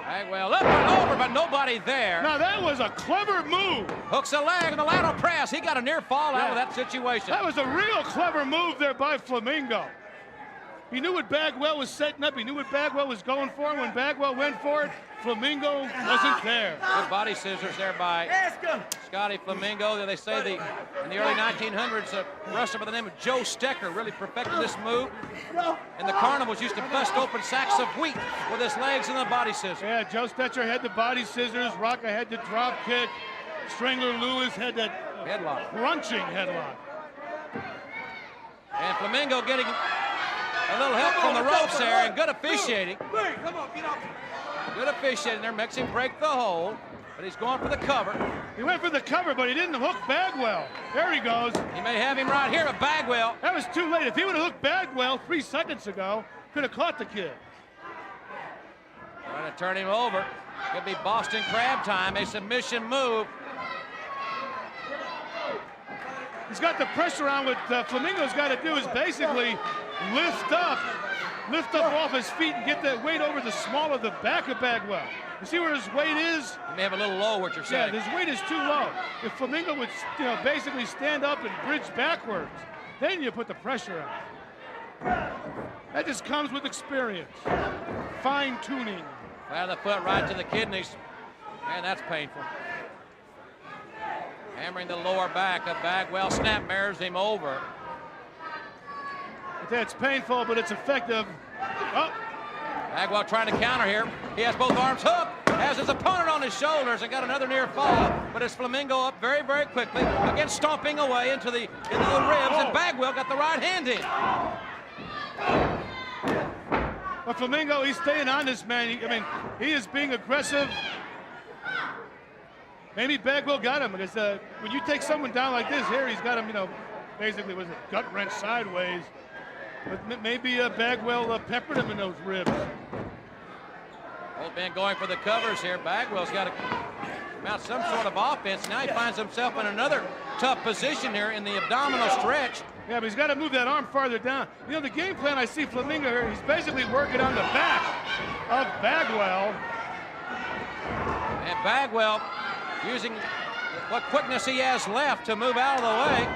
Bagwell up and over, but nobody there. Now, that was a clever move. Hooks a leg in the lateral press. He got a near fall out of that situation. That was a real clever move there by Flamingo. He knew what Bagwell was setting up. He knew what Bagwell was going for. When Bagwell went for it, Flamingo wasn't there. Good body scissors there by Scotty Flamingo. They say in the early 1900s, a wrestler by the name of Joe Stecker really perfected this move. And the carnivals used to bust open sacks of wheat with his legs and the body scissors. Yeah, Joe Stecker had the body scissors. Rocca had the drop kick. Strangler Lewis had that headlock, crunching headlock. And Flamingo getting a little help from the ropes there, and good officiating. Good officiating there, makes him break the hold, but he's going for the cover. He went for the cover, but he didn't hook Bagwell. There he goes. He may have him right here, but Bagwell. That was too late. If he would have hooked Bagwell 3 seconds ago, could have caught the kid. Trying to turn him over. Could be Boston Crab time, a submission move. He's got the pressure on. What Flamingo's got to do is basically lift up off his feet and get that weight over the small of the back of Bagwell. You see where his weight is? He may have a little low, what you're saying. Yeah, his weight is too low. If Flamingo would, basically stand up and bridge backwards, then you put the pressure on. That just comes with experience. Fine tuning. Well, the foot right to the kidneys. Man, that's painful. Hammering the lower back of Bagwell. Snap mirrors him over. That's painful, but it's effective. Oh. Bagwell trying to counter here. He has both arms hooked, has his opponent on his shoulders, and got another near fall. But it's Flamingo up very, very quickly, again stomping away into the ribs, and Bagwell got the right hand in. But Flamingo, he's staying on this man. I mean, he is being aggressive. Maybe Bagwell got him, because when you take someone down like this here, he's got him, basically was a gut wrench sideways. But maybe Bagwell peppered him in those ribs. Both men going for the covers here. Bagwell's got to mount some sort of offense. Now he finds himself in another tough position here in the abdominal stretch. Yeah, but he's got to move that arm farther down. The game plan I see Flamingo here, he's basically working on the back of Bagwell. And Bagwell using what quickness he has left to move out of the way.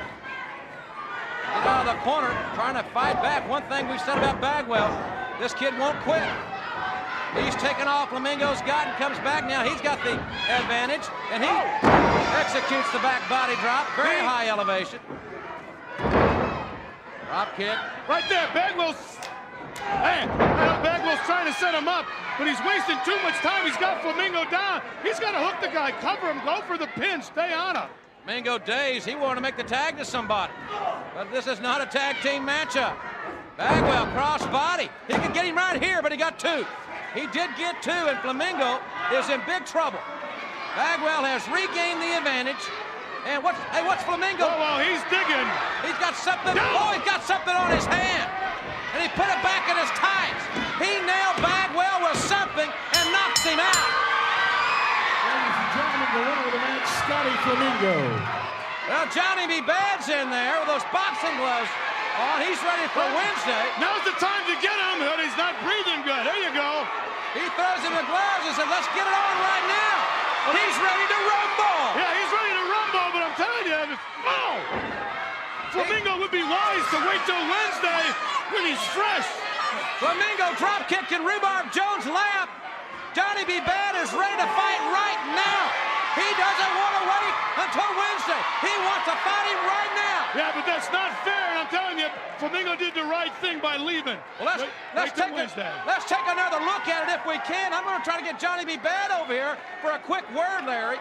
Get out of the corner, trying to fight back. One thing we've said about Bagwell, this kid won't quit. He's taken off Flamingo's got and comes back. Now he's got the advantage, and he executes the back body drop. Very high elevation. Drop kick. Right there, Bagwell's trying to set him up, but he's wasting too much time. He's got Flamingo down. He's got to hook the guy, cover him, go for the pin, stay on him. Flamingo dazed. He wanted to make the tag to somebody. But this is not a tag team matchup. Bagwell cross body. He could get him right here, but he got two. He did get two, and Flamingo is in big trouble. Bagwell has regained the advantage. And what's Flamingo? Oh, he's digging. He's got something. No. Oh, he's got something on his hand. And he put it back in his tights. He nailed Bagwell with something and knocks him out. Ladies and gentlemen, the winner of the match, Scotty Flamingo. Well, Johnny B. Bad's in there with those boxing gloves on. He's ready for Wednesday. Now's the time to get him, but he's not breathing good. There you go. He throws him the gloves and says, let's get it on right now. He's ready to rumble. Yeah, he's ready to rumble, but I'm telling you, Flamingo would be wise to wait till Wednesday when he's fresh. Flamingo drop kicked in Rhubarb Jones' lap. Johnny B. Bad is ready to fight right now. He doesn't want to wait until Wednesday. He wants to fight him right now. Yeah, but that's not fair, and I'm telling you, Flamingo did the right thing by leaving. Well, let's take another look at it if we can. I'm going to try to get Johnny B. Bad over here for a quick word, Larry.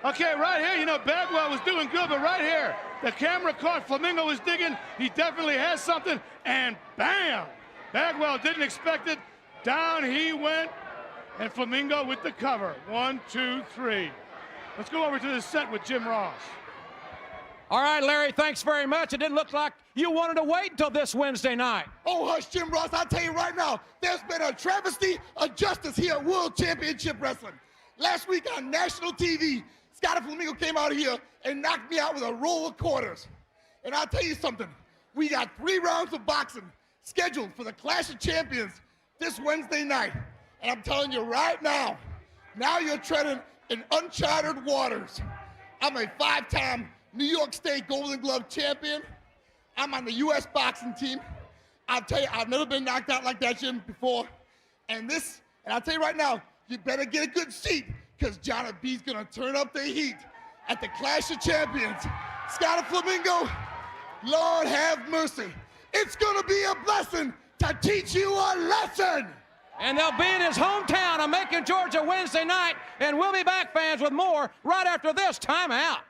Okay, right here, Bagwell was doing good, but right here, the camera caught Flamingo was digging. He definitely has something, and bam! Bagwell didn't expect it. Down he went, and Flamingo with the cover. 1, 2, 3. Let's go over to the set with Jim Ross. All right, Larry, thanks very much. It didn't look like you wanted to wait until this Wednesday night. Oh, hush, Jim Ross. I'll tell you right now, there's been a travesty of justice here at World Championship Wrestling. Last week on national TV, Scotty Flamingo came out here and knocked me out with a roll of quarters. And I'll tell you something. We got 3 rounds of boxing scheduled for the Clash of Champions this Wednesday night. And I'm telling you right now you're treading in uncharted waters. I'm a 5-time New York State Golden Glove champion. I'm on the U.S. boxing team. I'll tell you, I've never been knocked out like that, Jim, before. And I'll tell you right now, you better get a good seat, because Johnny B's gonna turn up the heat at the Clash of Champions. Scotty Flamingo, Lord have mercy. It's gonna be a blessing to teach you a lesson. And they'll be in his hometown of Macon, Georgia, Wednesday night. And we'll be back, fans, with more right after this timeout.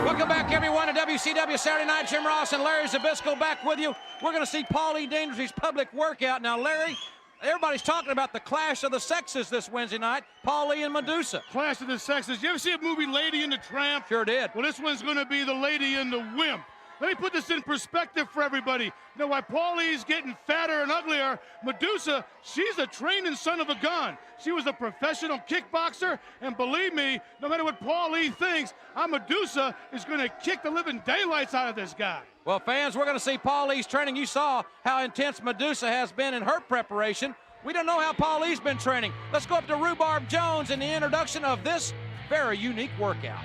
Welcome back, everyone, to WCW Saturday Night. Jim Ross and Larry Zbyszko back with you. We're going to see Paulie Dangerously's public workout. Now, Larry, everybody's talking about the clash of the sexes this Wednesday night. Paulie and Medusa. Clash of the sexes. You ever see a movie Lady and the Tramp? Sure did. Well, this one's going to be the Lady and the Wimp. Let me put this in perspective for everybody. You know, while Paulie's getting fatter and uglier, Medusa, she's a training son of a gun. She was a professional kickboxer, and believe me, no matter what Paulie thinks, Medusa is going to kick the living daylights out of this guy. Well, fans, we're going to see Paulie's training. You saw how intense Medusa has been in her preparation. We don't know how Paulie's been training. Let's go up to Rhubarb Jones in the introduction of this very unique workout.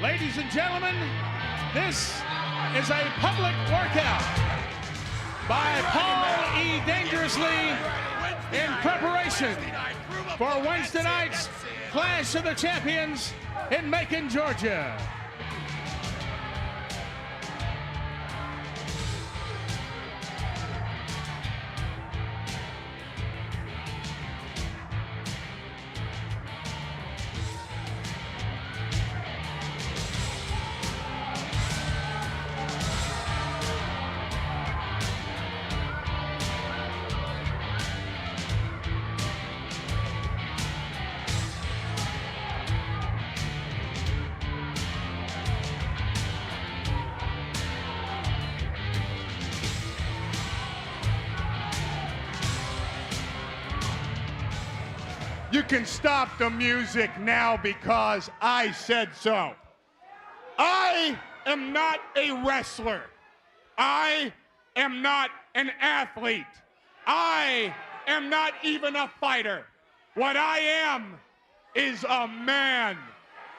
Ladies and gentlemen, this is a public workout by Paul E. Dangerously in preparation for Wednesday night's Clash of the Champions in Macon, Georgia. You can stop the music now because I said so. I am not a wrestler. I am not an athlete. I am not even a fighter. What I am is a man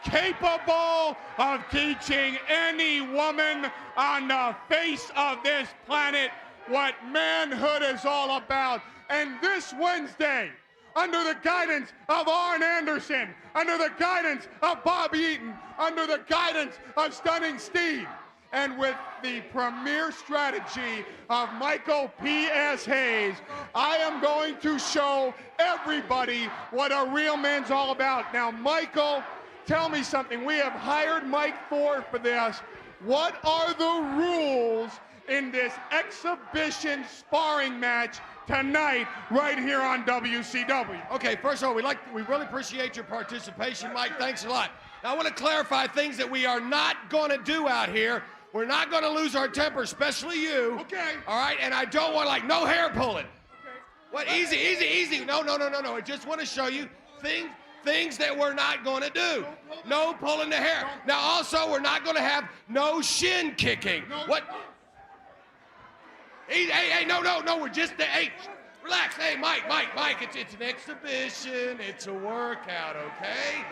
capable of teaching any woman on the face of this planet what manhood is all about. And this Wednesday, under the guidance of Arn Anderson, under the guidance of Bob Eaton, under the guidance of Stunning Steve, and with the premier strategy of Michael P.S. Hayes, I am going to show everybody what a real man's all about. Now, Michael, tell me something. We have hired Mike Ford for this. What are the rules in this exhibition sparring match tonight right here on WCW? Okay, first of all, we really appreciate your participation, Mike. Thanks a lot. Now, I want to clarify things that we are not going to do out here. We're not going to lose our temper, especially you. Okay. All right, and I don't want, like, no hair pulling. Okay. What? Easy, easy, easy. No. I just want to show you things that we're not going to do. No pulling the hair. Now, also, we're not going to have no shin kicking. What? Hey, no, we're just, hey, relax. Hey, Mike, it's an exhibition. It's a workout, okay?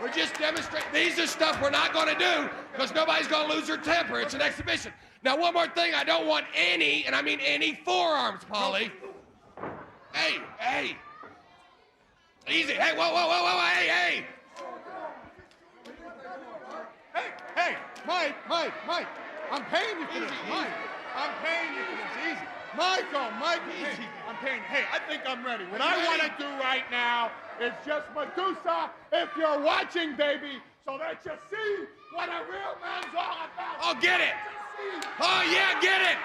We're just demonstrating. These are stuff we're not going to do because nobody's going to lose their temper. It's an exhibition. Now, one more thing. I don't want any, and I mean any forearms, Paulie. Hey. Easy. Hey, whoa, hey. Hey, Mike. I'm paying you for this, Mike. I'm paying you for this. Easy. Mike, easy. I'm paying you. Hey, I think I'm ready. What I want to do right now is just Medusa, if you're watching, baby, so that you see what a real man's all about. Oh, get it. Oh, yeah, get it.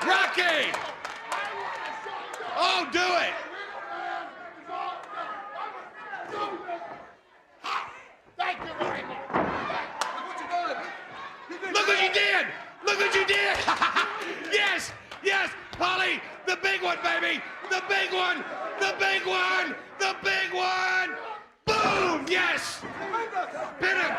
Rocky. Oh, do it. Thank you very much. Look what you did. Look what you did. Yes, Polly, the big one, baby. The big one. Boom, yes. Pin him.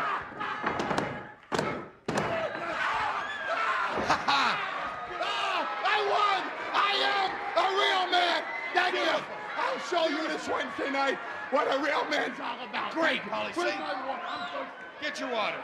I won. I am a real man. Thank you. I'll show you this Wednesday night what a real man's all about. Great, Polly. Where's my water? I'm thirsty. Get your water.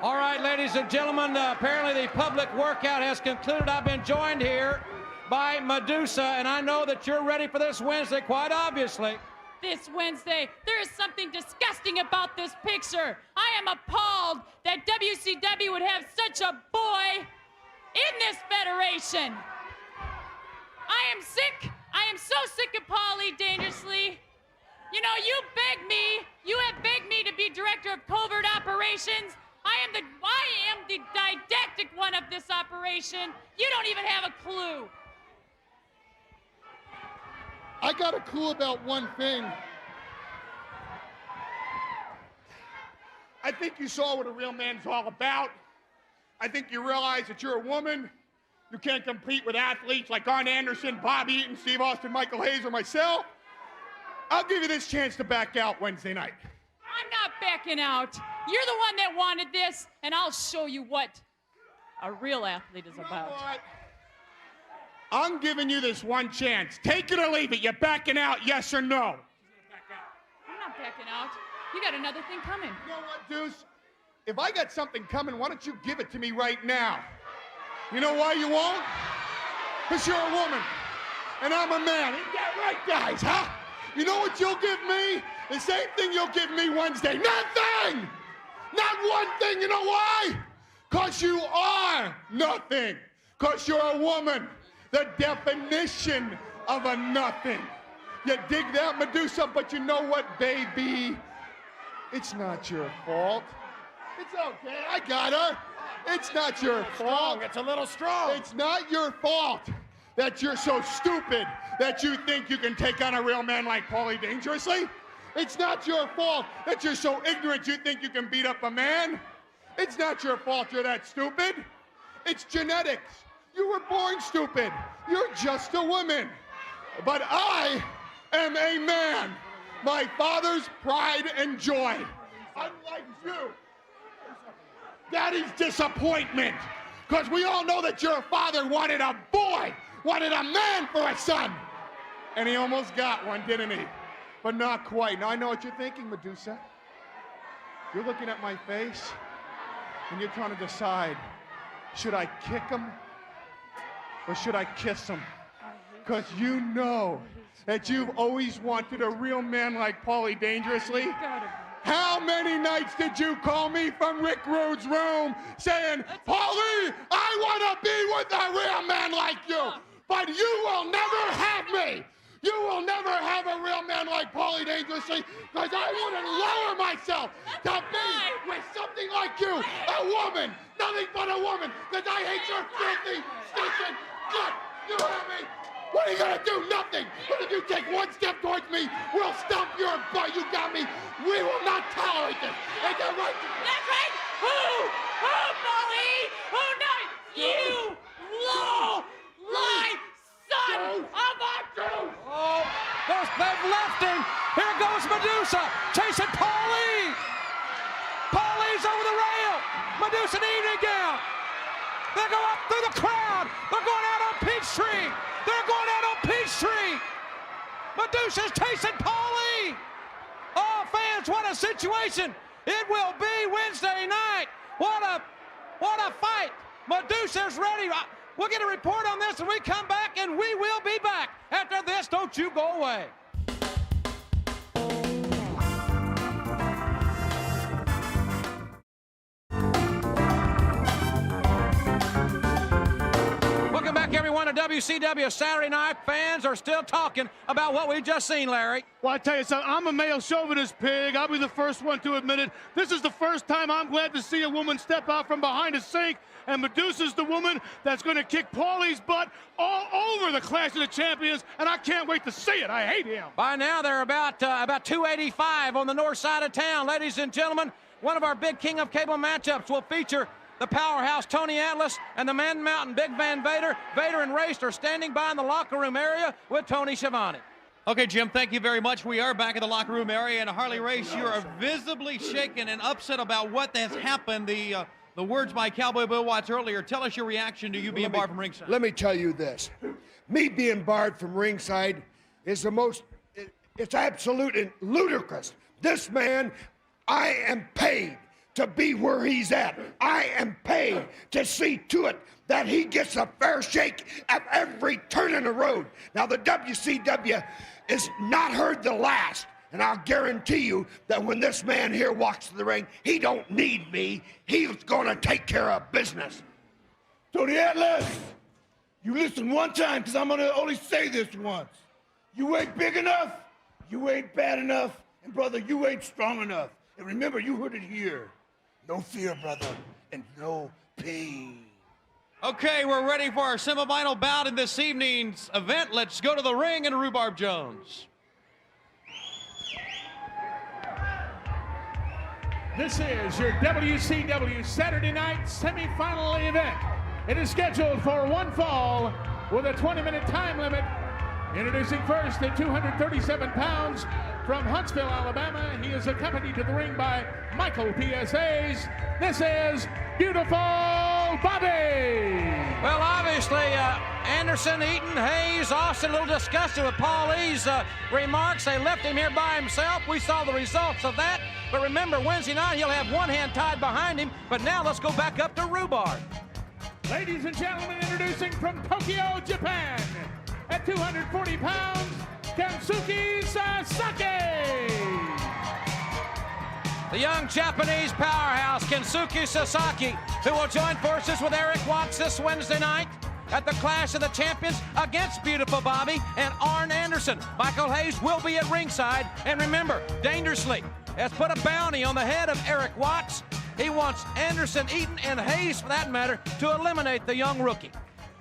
All right, ladies and gentlemen, apparently the public workout has concluded. I've been joined here by Medusa, and I know that you're ready for this Wednesday, quite obviously. This Wednesday, there is something disgusting about this picture. I am appalled that WCW would have such a boy in this federation. I am sick. I am so sick of Paulie Dangerously. You know, you have begged me to be director of covert operations. I am the didactic one of this operation. You don't even have a clue. I got a clue about one thing. I think you saw what a real man's all about. I think you realize that you're a woman. You can't compete with athletes like Arn Anderson, Bob Eaton, Steve Austin, Michael Hayes, or myself. I'll give you this chance to back out Wednesday night. I'm not backing out. You're the one that wanted this, and I'll show you what a real athlete is about. What? I'm giving you this one chance. Take it or leave it. You're backing out, yes or no? I'm not backing out. You got another thing coming. You know what, Deuce? If I got something coming, why don't you give it to me right now? You know why you won't? Because you're a woman, and I'm a man. Ain't that right, guys, huh? You know what you'll give me? The same thing you'll give me Wednesday. Nothing! Not one thing. You know why? Because you are nothing. Because you're a woman. The definition of a nothing. You dig that, Medusa? But you know what, baby? It's not your fault. It's okay. I got her. It's not your fault. It's a little strong. It's not your fault that you're so stupid that you think you can take on a real man like Paulie dangerously. It's not your fault that you're so ignorant you think you can beat up a man. It's not your fault you're that stupid. It's genetics. You were born stupid. You're just a woman. But I am a man. My father's pride and joy. Unlike you. Daddy's disappointment. Because we all know that your father wanted a boy, wanted a man for a son. And he almost got one, didn't he? But not quite. Now I know what you're thinking, Medusa. You're looking at my face, and you're trying to decide, should I kick him or should I kiss him? Because you know that you've always wanted a real man like Paulie dangerously. How many nights did you call me from Rick Rude's room saying, Paulie, I want to be with a real man like you, but you will never have me. You will never have a real man like Paulie dangerously, because I wouldn't lower myself to be with something like you, a woman, nothing but a woman, because I hate your filthy, stinking gut. You hear me? What are you gonna do? Nothing. But if you take one step towards me, we'll stomp your butt. You got me. We will not tolerate this. Ain't that right? That's right. Who, Paulie? Who knows? You low-life son of a deuce! Oh, they've left him. Here goes Medusa chasing Paulie. Paulie's over the rail. Medusa in the evening gown. They go up through the crowd. They're going out on Peachtree. They're going out on Peachtree. Medusa's chasing Paulie. Oh, fans, what a situation. It will be Wednesday night. What a fight. Medusa's ready. We'll get a report on this when we come back, and we will be back. After this, don't you go away. Welcome back, everyone, to WCW Saturday Night. Fans are still talking about what we've just seen, Larry. Well, I tell you something, I'm a male chauvinist pig. I'll be the first one to admit it. This is the first time I'm glad to see a woman step out from behind a sink, and Medusa's the woman that's going to kick Paulie's butt all over the Clash of the Champions, and I can't wait to see it. I hate him. By now, they're about 285 on the north side of town. Ladies and gentlemen, one of our big King of Cable matchups will feature the powerhouse Tony Atlas and the Man Mountain Big Van Vader. Vader and Race are standing by in the locker room area with Tony Schiavone. Okay, Jim, thank you very much. We are back in the locker room area, and Harley Race, you are visibly shaken and upset about what has happened. The words by Cowboy Bill Watts earlier. Tell us your reaction to you being barred from ringside. Let me tell you this. Me being barred from ringside is it's absolute and ludicrous. This man, I am paid to be where he's at. I am paid to see to it that he gets a fair shake at every turn in the road. Now, the WCW is not heard the last. And I'll guarantee you that when this man here walks to the ring, he don't need me. He's gonna take care of business. Tony Atlas, you listen one time, because I'm gonna only say this once. You ain't big enough, you ain't bad enough, and brother, you ain't strong enough. And remember, you heard it here. No fear, brother, and no pain. Okay, we're ready for our semifinal bout in this evening's event. Let's go to the ring and Rhubarb Jones. This is your WCW Saturday night semifinal event. It is scheduled for one fall with a 20-minute time limit. Introducing first at 237 pounds from Huntsville, Alabama. He is accompanied to the ring by Michael PSAs. This is Beautiful Bobby. Well, obviously, Anderson, Eaton, Hayes, Austin, a little disgusted with Paul E's remarks. They left him here by himself. We saw the results of that. But remember, Wednesday night, he'll have one hand tied behind him. But now let's go back up to Rhubarb. Ladies and gentlemen, introducing from Tokyo, Japan, at 240 pounds, Kensuke Sasaki. The young Japanese powerhouse, Kensuke Sasaki, who will join forces with Eric Watts this Wednesday night at the Clash of the Champions against Beautiful Bobby and Arn Anderson. Michael Hayes will be at ringside. And remember, Dangerously has put a bounty on the head of Eric Watts. He wants Anderson, Eaton, and Hayes, for that matter, to eliminate the young rookie.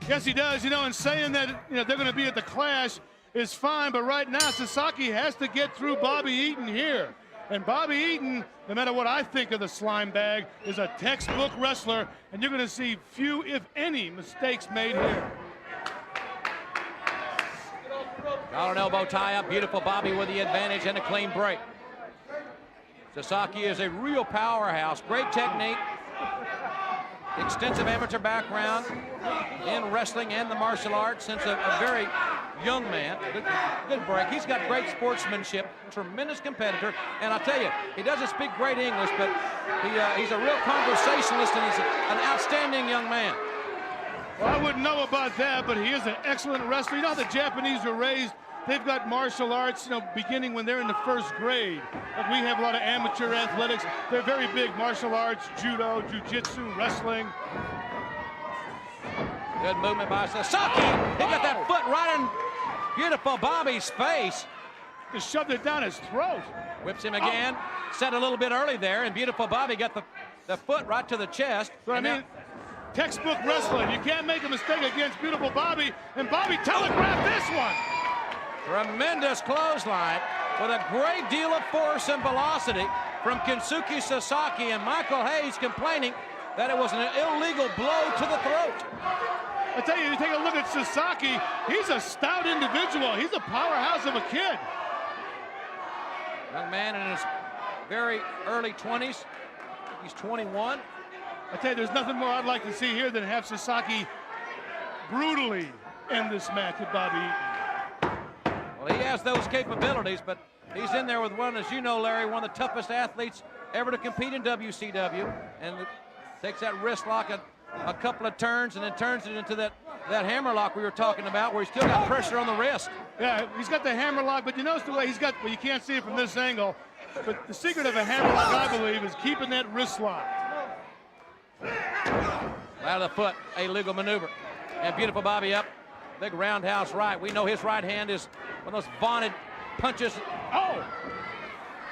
Yes, he does. You know, and saying that they're going to be at the Clash is fine, but right now Sasaki has to get through Bobby Eaton here. And Bobby Eaton, no matter what I think of the slime bag, is a textbook wrestler, and you're going to see few, if any, mistakes made here. Collar and elbow tie up. Beautiful Bobby with the advantage and a clean break. Sasaki is a real powerhouse. Great technique. Extensive amateur background in wrestling and the martial arts since a very young man. Good break. He's got great sportsmanship, tremendous competitor, and I'll tell you, he doesn't speak great English, but he's a real conversationalist, and he's an outstanding young man. Well, I wouldn't know about that, but he is an excellent wrestler. You know how the Japanese are raised? They've got martial arts, beginning when they're in the first grade. Like we have a lot of amateur athletics. They're very big martial arts, judo, jiu-jitsu, wrestling. Good movement by Sasaki. He got that foot right in Beautiful Bobby's face. Just shoved it down his throat. Whips him again. Set a little bit early there, and Beautiful Bobby got the foot right to the chest. So, I mean, textbook wrestling. You can't make a mistake against Beautiful Bobby, and Bobby telegraphed this one. Tremendous clothesline with a great deal of force and velocity from Kensuke Sasaki, and Michael Hayes complaining that it was an illegal blow to the throat. I tell you, you take a look at Sasaki, he's a stout individual. He's a powerhouse of a kid. Young man in his very early 20s. He's 21. I tell you, there's nothing more I'd like to see here than have Sasaki brutally end this match with Bobby Eaton. Well, he has those capabilities, but he's in there with one, as you know, Larry, one of the toughest athletes ever to compete in WCW, and takes that wrist lock a couple of turns and then turns it into that hammer lock we were talking about, where he's still got pressure on the wrist. Yeah, he's got the hammer lock, but you notice the way he's got, well, you can't see it from this angle, but the secret of a hammer lock, I believe, is keeping that wrist locked. Out of the foot, a legal maneuver. And Beautiful Bobby up. Big roundhouse right. We know his right hand is one of those vaunted punches. Oh!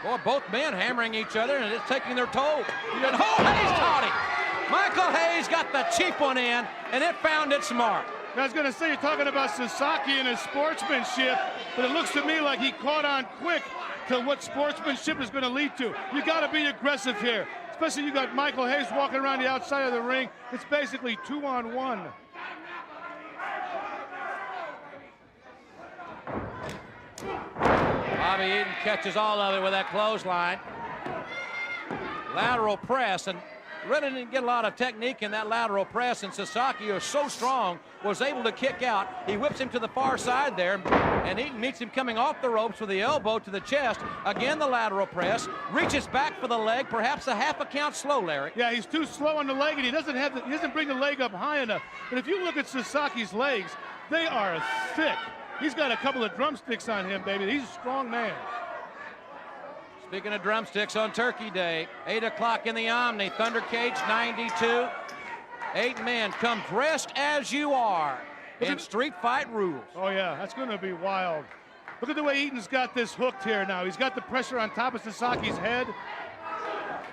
Boy, both men hammering each other, and it's taking their toll. And Hayes caught him. Michael Hayes got the cheap one in, and it found its mark. I was going to say, you're talking about Sasaki and his sportsmanship, but it looks to me like he caught on quick to what sportsmanship is going to lead to. You got to be aggressive here, especially you got Michael Hayes walking around the outside of the ring. It's basically 2-on-1. Bobby Eaton catches all of it with that clothesline. Lateral press, and really didn't get a lot of technique in that lateral press, and Sasaki, who is so strong, was able to kick out. He whips him to the far side there, and Eaton meets him coming off the ropes with the elbow to the chest. Again, the lateral press, reaches back for the leg, perhaps a half a count slow, Larry. Yeah, he's too slow on the leg, and he doesn't bring the leg up high enough. But if you look at Sasaki's legs, they are thick. He's got a couple of drumsticks on him, baby. He's a strong man. Speaking of drumsticks, on Turkey Day, 8 o'clock in the Omni, Thunder Cage 92. 8 men come dressed as you are in street fight rules. Oh, yeah, that's going to be wild. Look at the way Eaton's got this hooked here now. He's got the pressure on top of Sasaki's head.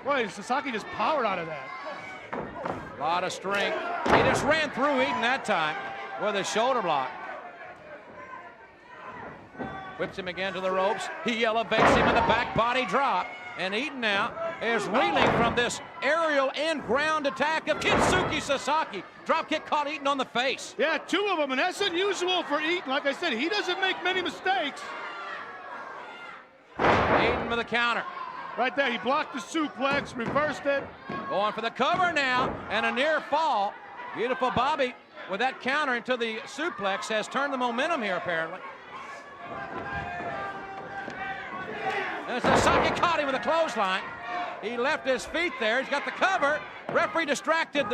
Boy, Sasaki just powered out of that. A lot of strength. He just ran through Eaton that time with a shoulder block. Whips him again to the ropes. He elevates him in the back body drop. And Eaton now is reeling from this aerial and ground attack of Kensuke Sasaki. Dropkick caught Eaton on the face. Yeah, 2 of them, and that's unusual for Eaton. Like I said, he doesn't make many mistakes. Eaton with a counter. Right there, he blocked the suplex, reversed it. Going for the cover now, and a near fall. Beautiful Bobby with that counter into the suplex has turned the momentum here, apparently. And Sasaki caught him with a clothesline. He left his feet there. He's got the cover. Referee distracted,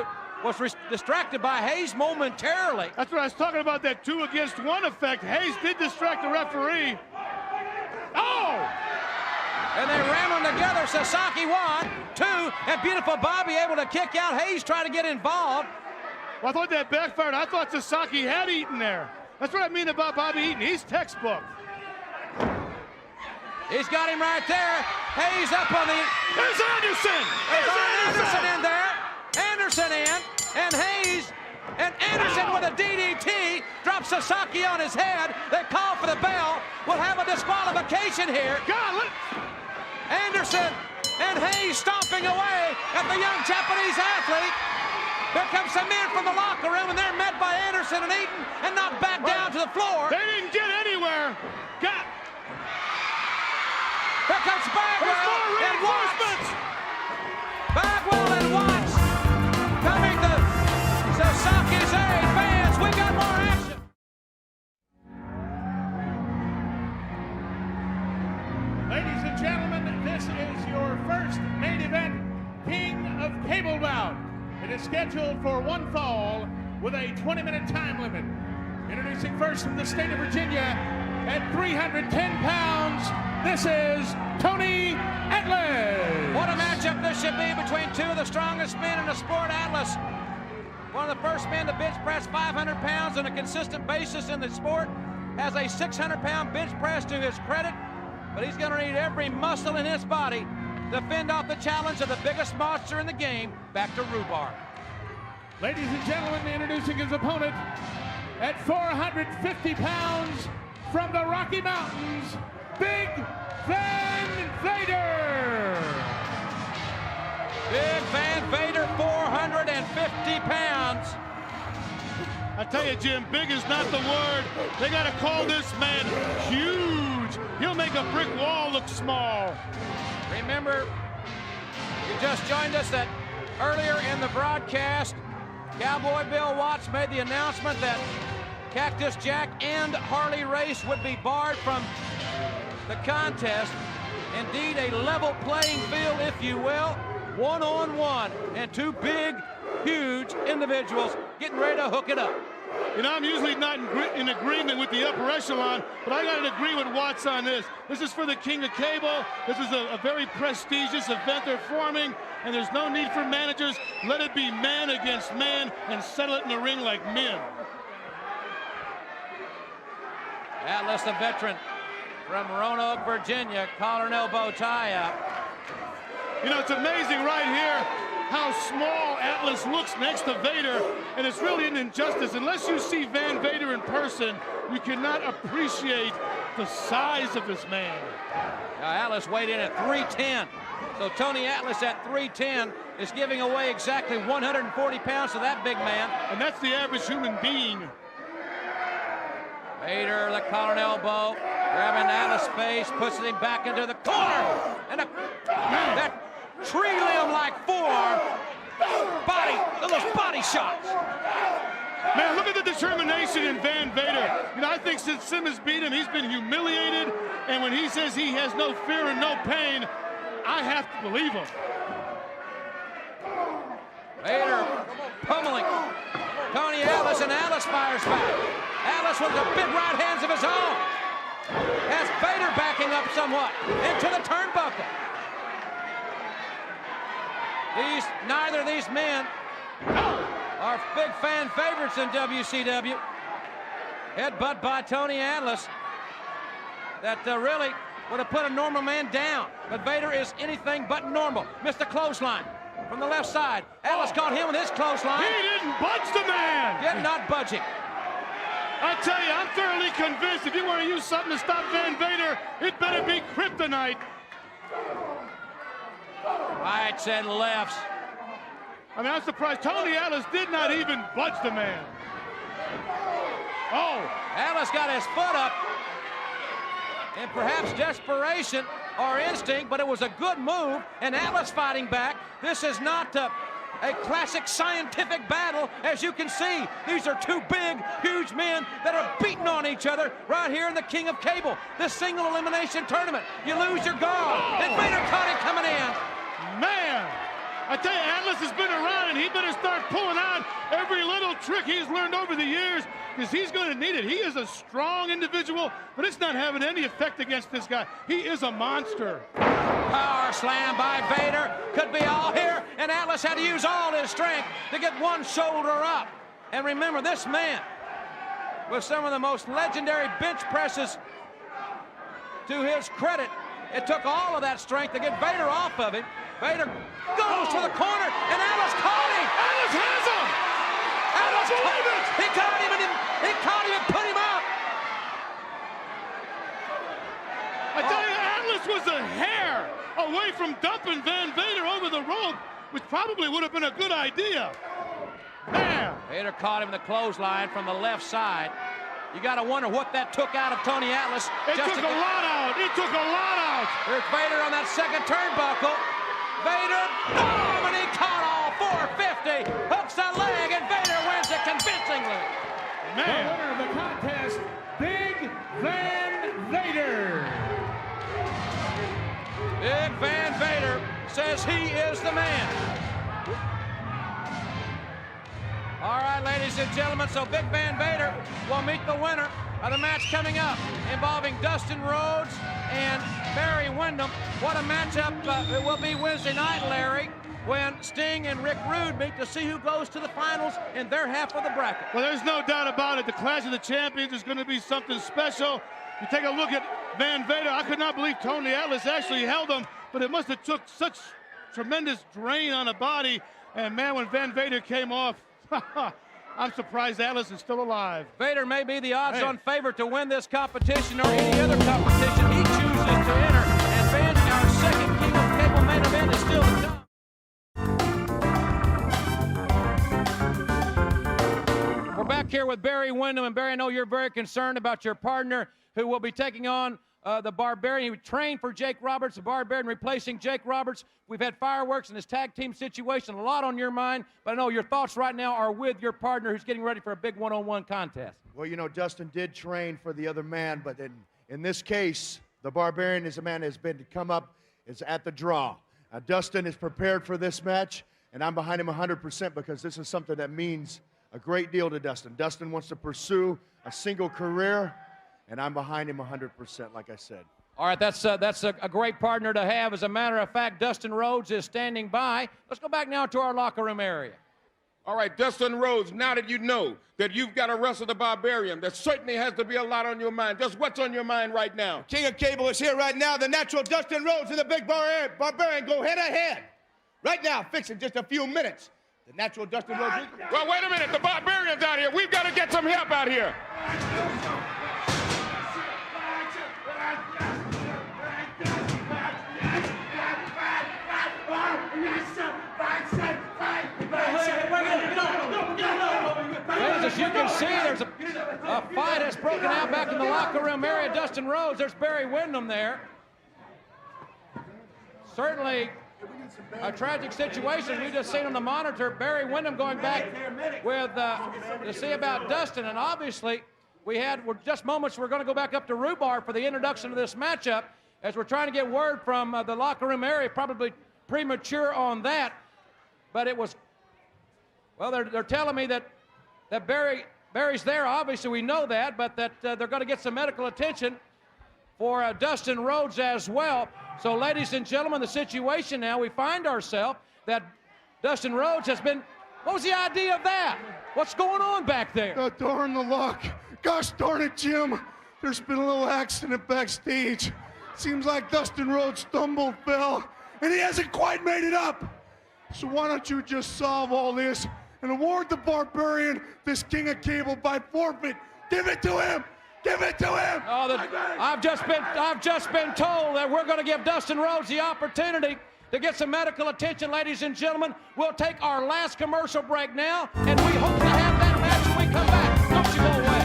distracted by Hayes momentarily. That's what I was talking about, that 2 against 1 effect. Hayes did distract the referee. Oh! And they ram them together. Sasaki 1, 2, and beautiful Bobby able to kick out. Hayes trying to get involved. Well, I thought that backfired. I thought Sasaki had Eaton there. That's what I mean about Bobby Eaton. He's textbook. He's got him right there. Hayes up on the... There's Anderson! There's Anderson in there. Anderson in. And Hayes and Anderson with a DDT. Drops Sasaki on his head. They call for the bell. We'll have a disqualification here. God, Anderson and Hayes stomping away at the young Japanese athlete. Here comes some men from the locker room, and they're met by Anderson and Eaton and knocked back down to the floor. They didn't get anywhere. Here comes Bagwell and Watts. Bagwell and Watts coming to Sasaki's aid. Fans, we got more action. Ladies and gentlemen, this is your first main event, King of Cable bout. It is scheduled for 1 fall with a 20-minute time limit. Introducing first from the state of Virginia at 310 pounds, this is Tony Atlas. What a matchup this should be between 2 of the strongest men in the sport. Atlas, one of the first men to bench press 500 pounds on a consistent basis in the sport, has a 600-pound bench press to his credit, but he's going to need every muscle in his body to fend off the challenge of the biggest monster in the game, back to rhubarb. Ladies and gentlemen, introducing his opponent at 450 pounds from the Rocky Mountains, Big Van Vader. Big Van Vader, 450 pounds. I tell you, Jim, big is not the word. They got to call this man huge. He'll make a brick wall look small. Remember, you just joined us that earlier in the broadcast, Cowboy Bill Watts made the announcement that Cactus Jack and Harley Race would be barred from the contest. Indeed, a level playing field, if you will, one-on-one, and 2 big, huge individuals getting ready to hook it up. You know, I'm usually not in agreement with the upper echelon, but I got to agree with Watts on this. This is for the King of Cable. This is a very prestigious event they're forming, and there's no need for managers. Let it be man against man and settle it in the ring like men. Atlas, the veteran from Roanoke, Virginia, collar and elbow tie-up. You know, it's amazing right here how small Atlas looks next to Vader, and it's really an injustice. Unless you see Van Vader in person, you cannot appreciate the size of this man. Now Atlas weighed in at 310. So Tony Atlas at 310 is giving away exactly 140 pounds to that big man. And that's the average human being. Vader, the collar and elbow, grabbing Atlas' face, puts him back into the corner. And that tree limb-like forearm, those body shots. Man, look at the determination in Van Vader. You know, I think since Simmons beat him, he's been humiliated. And when he says he has no fear and no pain, I have to believe him. Vader pummeling Tony Atlas, and Atlas fires back. Atlas with the big right hands of his own. Has Vader backing up somewhat into the turnbuckle. Neither of these men are big fan favorites in WCW. Headbutt by Tony Atlas that really would have put a normal man down. But Vader is anything but normal. Missed the clothesline from the left side. Atlas caught him with his clothesline. He didn't budge the man. Yet not budging. I tell you, I'm thoroughly convinced if you want to use something to stop Van Vader, it better be kryptonite. Rights and lefts. I mean, I'm surprised Tony Atlas did not even budge the man. Oh. Atlas got his foot up in perhaps desperation or instinct, but it was a good move, and Atlas fighting back. This is not a classic scientific battle, as you can see. These are two big, huge men that are beating on each other right here in the King of Cable, this single elimination tournament. You lose your guard, and Vader caught him coming in. Man, I tell you, Atlas has been around, and he better start pulling out every little trick he's learned over the years, because he's going to need it. He is a strong individual, but it's not having any effect against this guy. He is a monster. Power slam by Vader. Could be all here, and Atlas had to use all his strength to get one shoulder up. And remember, this man, with some of the most legendary bench presses to his credit, it took all of that strength to get Vader off of him. Vader goes to the corner, and Atlas caught him. Atlas has him. Atlas caught him. He caught him, and he caught him and put him out. I tell you, Atlas was a hair away from dumping Van Vader over the rope, which probably would have been a good idea. Man. Vader caught him in the clothesline from the left side. You got to wonder what that took out of Tony Atlas. It took a lot out. It took a lot out. There's Vader on that second turnbuckle. Vader, boom, and he caught all 450. Hooks the leg, and Vader wins it convincingly. Man. The winner of the contest, Big Van Vader. Big Van Vader says he is the man. All right, ladies and gentlemen, so Big Van Vader will meet the winner of the match coming up involving Dustin Rhodes and Barry Windham. What a matchup it will be Wednesday night, Larry, when Sting and Rick Rude meet to see who goes to the finals in their half of the bracket. Well, there's no doubt about it. The Clash of the Champions is going to be something special. You take a look at Van Vader. I could not believe Tony Atlas actually held him, but it must have took such tremendous drain on the body. And man, when Van Vader came off, I'm surprised Atlas is still alive. Vader may be the odds-on favorite to win this competition or any other competition he chooses to enter. And fans, our second King of Cable main event is still to come. We're back here with Barry Windham, and Barry, I know you're very concerned about your partner who will be taking on the Barbarian. He trained for Jake Roberts, the Barbarian replacing Jake Roberts. We've had fireworks in this tag team situation, a lot on your mind, but I know your thoughts right now are with your partner who's getting ready for a big one-on-one contest. Well, you know, Dustin did train for the other man, but in this case, the Barbarian is a man that has been to come up, is at the draw. Dustin is prepared for this match, and I'm behind him 100% because this is something that means a great deal to Dustin. Dustin wants to pursue a single career, and I'm behind him 100%, like I said. All right, that's a great partner to have. As a matter of fact, Dustin Rhodes is standing by. Let's go back now to our locker room area. All right, Dustin Rhodes, now that you know that you've got to wrestle the Barbarian, there certainly has to be a lot on your mind. Just what's on your mind right now? King of Cable is here right now. The natural Dustin Rhodes and the big Barbarian go head to head. Right now, fixing just a few minutes. The natural Dustin Rhodes. Well, wait a minute. The Barbarian's out here. We've got to get some help out here. As you can see, there's a fight that's broken out back in the locker room area. Dustin Rhodes, there's Barry Windham there. Certainly a tragic situation. We just seen on the monitor Barry Windham going back with to see about Dustin, and obviously we're just moments. We're going to go back up to Rhubarb for the introduction of this matchup as we're trying to get word from the locker room area. Probably premature on that, but it was. Well, they're telling me that Barry's there. Obviously, we know that, but that they're going to get some medical attention for Dustin Rhodes as well. So, ladies and gentlemen, the situation now, we find ourselves that Dustin Rhodes has been, what was the idea of that? What's going on back there? Darn the luck. Gosh darn it, Jim. There's been a little accident backstage. Seems like Dustin Rhodes stumbled, fell, and he hasn't quite made it up. So why don't you just solve all this and award the Barbarian this King of Cable by forfeit? Give it to him. Give it to him. Oh, I've just been told that we're going to give Dustin Rhodes the opportunity to get some medical attention, ladies and gentlemen. We'll take our last commercial break now, and we hope to have that match when we come back. Don't you go away.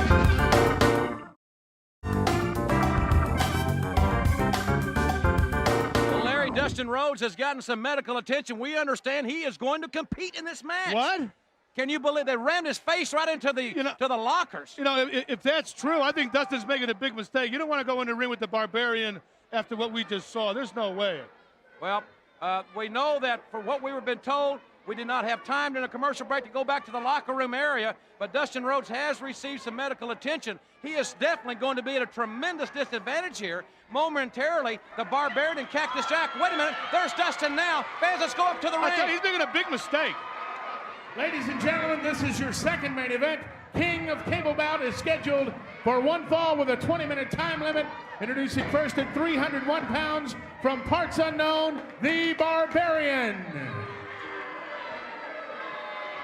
Well, Larry, Dustin Rhodes has gotten some medical attention. We understand he is going to compete in this match. What? Can you believe they rammed his face right into the to the lockers? You know, if that's true, I think Dustin's making a big mistake. You don't want to go in the ring with the Barbarian after what we just saw. There's no way. Well, we know that for what we were been told, we did not have time during a commercial break to go back to the locker room area, but Dustin Rhodes has received some medical attention. He is definitely going to be at a tremendous disadvantage here. Momentarily, the Barbarian and Cactus Jack. Wait a minute, there's Dustin now. Fans, let's go up to the ring. He's making a big mistake. Ladies and gentlemen, this is your second main event. King of Cable bout is scheduled for one fall with a 20-minute time limit. Introducing first at 301 pounds from parts unknown, the Barbarian.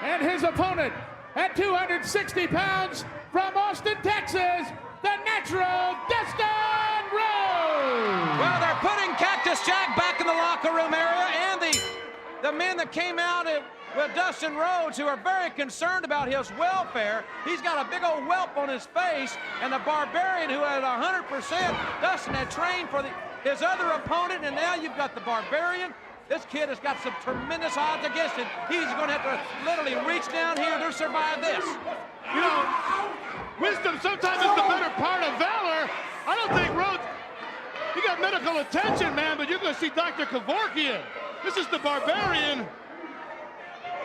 And his opponent at 260 pounds from Austin, Texas, the natural Dustin Rhodes. Well, they're putting Cactus Jack back in the locker room area, and the men that came out with Dustin Rhodes, who are very concerned about his welfare. He's got a big old whelp on his face, and the Barbarian, who at 100%, Dustin had trained for his other opponent, and now you've got the Barbarian. This kid has got some tremendous odds against him. He's going to have to literally reach down here to survive this. You know, wisdom sometimes is the better part of valor. I don't think Rhodes, he got medical attention, man, but you're going to see Dr. Kevorkian. This is the Barbarian.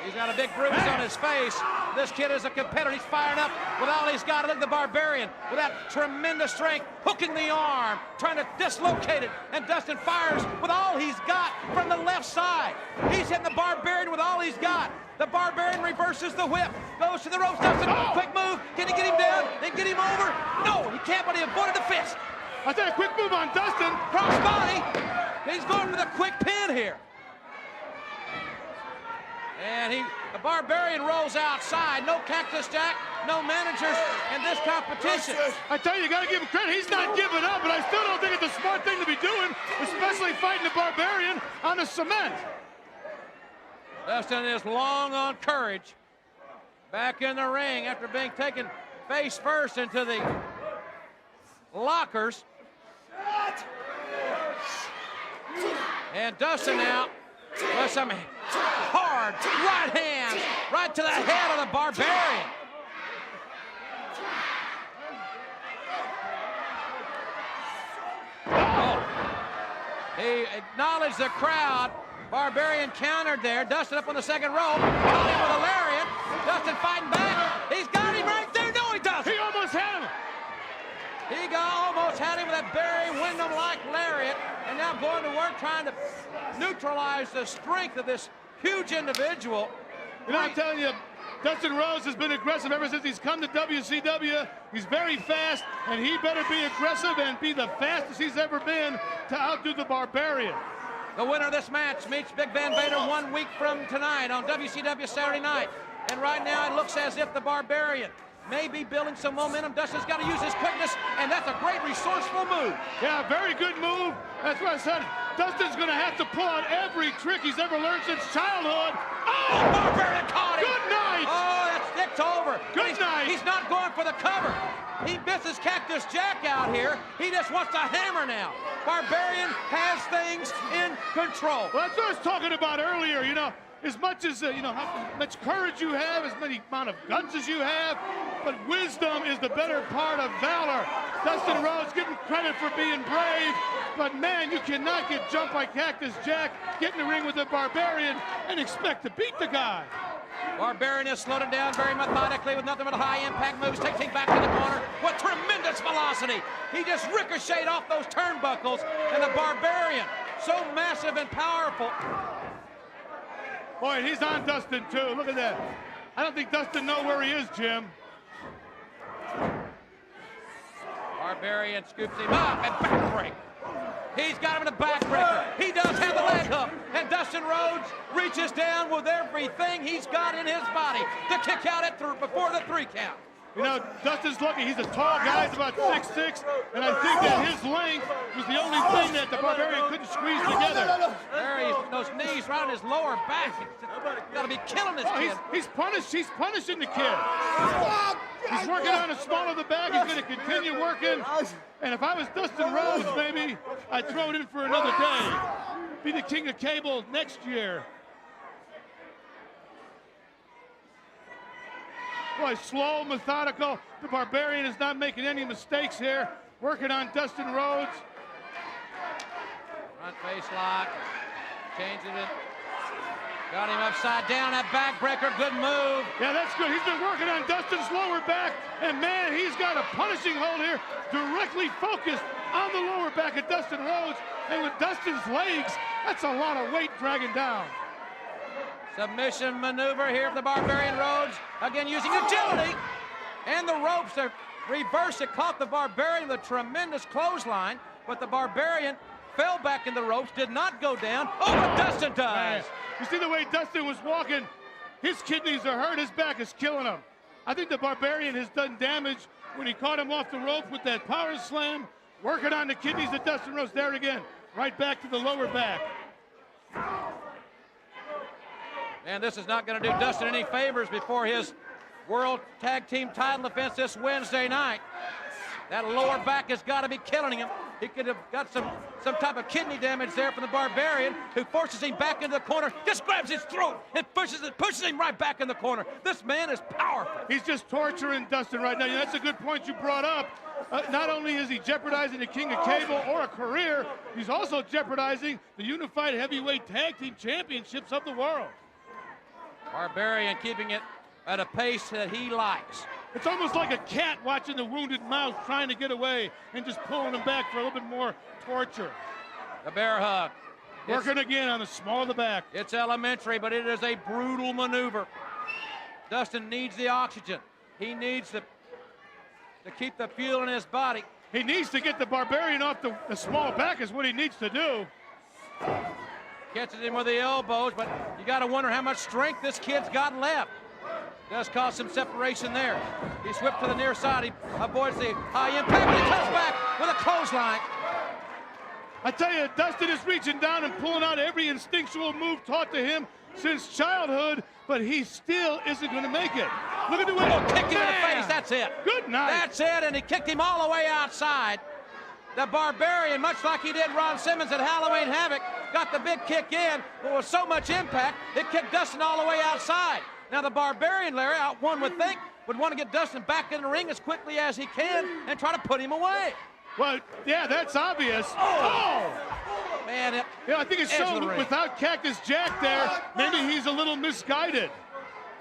He's got a big bruise on his face. This kid is a competitor. He's firing up with all he's got. Look at the Barbarian with that tremendous strength, hooking the arm, trying to dislocate it. And Dustin fires with all he's got from the left side. He's hitting the Barbarian with all he's got. The Barbarian reverses the whip, goes to the ropes. Dustin, quick move. Can he get him down? Then get him over? No, he can't, but he avoided the fist. I said a quick move on Dustin. Crossbody. He's going for the quick pin here. And the Barbarian rolls outside. No Cactus Jack, no managers in this competition. I tell you, you got to give him credit. He's not giving up, but I still don't think it's a smart thing to be doing, especially fighting the Barbarian on the cement. Dustin is long on courage. Back in the ring after being taken face first into the lockers. And Dustin now with some hard right hands right to the head of the Barbarian. Oh. He acknowledged the crowd. Barbarian countered there. Dustin up on the second rope. Caught him with a lariat. Dustin fighting back. He's got him right there. No, he doesn't. He almost had him. He almost had him with that Barry Windham-like lariat, and now going to work trying to neutralize the strength of this huge individual. You know, I'm telling you, Dustin Rhodes has been aggressive ever since he's come to WCW. He's very fast, and he better be aggressive and be the fastest he's ever been to outdo the Barbarian. The winner of this match meets Big Van Vader 1 week from tonight on WCW Saturday night. And right now it looks as if the Barbarian may be building some momentum. Dustin's got to use his quickness, and that's a great resourceful move. Yeah, very good move. That's what I said. Dustin's going to have to pull out every trick he's ever learned since childhood. Oh, Barbarian caught him. Good night. Oh, that stick's over. Good night. He's not going for the cover. He misses Cactus Jack out here. He just wants to hammer now. Barbarian has things in control. Well, that's what I was talking about earlier. You know, as much as, how much courage you have, as many amount of guns as you have, but wisdom is the better part of valor. Dustin Rhodes getting credit for being brave, but man, you cannot get jumped by Cactus Jack, get in the ring with the Barbarian, and expect to beat the guy. Barbarian has slowed it down very methodically with nothing but high-impact moves. Takes him back to the corner with tremendous velocity. He just ricocheted off those turnbuckles, and the Barbarian, so massive and powerful. Boy, he's on Dustin, too. Look at that. I don't think Dustin knows where he is, Jim. Barbarian scoops him up and backbreak. He's got him in a backbreaker. He does have the leg hook. And Dustin Rhodes reaches down with everything he's got in his body to kick out before the 3 count. You know, Dustin's lucky. He's a tall guy. He's about 6'6", and I think that his length was the only thing that the Barbarian couldn't squeeze together. There he's those knees right on his lower back. He's got to be killing this kid. He's punishing the kid. He's working on the small of the back. He's going to continue working. And if I was Dustin Rhodes, maybe I'd throw it in for another day. Be the king of cable next year. Boy, slow, methodical. The Barbarian is not making any mistakes here. Working on Dustin Rhodes. Front face lock. Changing it. Got him upside down. That backbreaker. Good move. Yeah, that's good. He's been working on Dustin's lower back. And, man, he's got a punishing hold here. Directly focused on the lower back of Dustin Rhodes. And with Dustin's legs, that's a lot of weight dragging down. Submission maneuver here for the Barbarian. Rhodes, again using agility. And the ropes are reversed. It caught the Barbarian with a tremendous clothesline. But the Barbarian fell back in the ropes, did not go down. Oh, but Dustin does. Man, you see the way Dustin was walking? His kidneys are hurt. His back is killing him. I think the Barbarian has done damage when he caught him off the rope with that power slam. Working on the kidneys of Dustin Rhodes. There again. Right back to the lower back. And this is not going to do Dustin any favors before his World Tag Team title defense this Wednesday night. That lower back has got to be killing him. He could have got some type of kidney damage there from the Barbarian, who forces him back into the corner, just grabs his throat and pushes him right back in the corner. This man is powerful. He's just torturing Dustin right now. Yeah, that's a good point you brought up. Not only is he jeopardizing the King of Cable or a career, he's also jeopardizing the Unified Heavyweight Tag Team Championships of the world. Barbarian keeping it at a pace that he likes. It's almost like a cat watching the wounded mouse trying to get away and just pulling him back for a little bit more torture. The bear hug. Working again on the small of the back. It's elementary, but it is a brutal maneuver. Dustin needs the oxygen. He needs to keep the fuel in his body. He needs to get the Barbarian off the small back is what he needs to do. Catches him with the elbows, but you got to wonder how much strength this kid's got left. Does cause some separation there. He's whipped to the near side. He avoids the high impact. He comes back with a clothesline. I tell you, Dustin is reaching down and pulling out every instinctual move taught to him since childhood, but he still isn't going to make it. Look at the way he kicked him in the face. That's it. Good night. That's it, and he kicked him all the way outside. The Barbarian, much like he did Ron Simmons at Halloween Havoc, got the big kick in, but with so much impact, it kicked Dustin all the way outside. Now the Barbarian, Larry, one would think, would want to get Dustin back in the ring as quickly as he can and try to put him away. Well, yeah, that's obvious. Oh! Man, I think it's shown without Cactus Jack there, maybe he's a little misguided.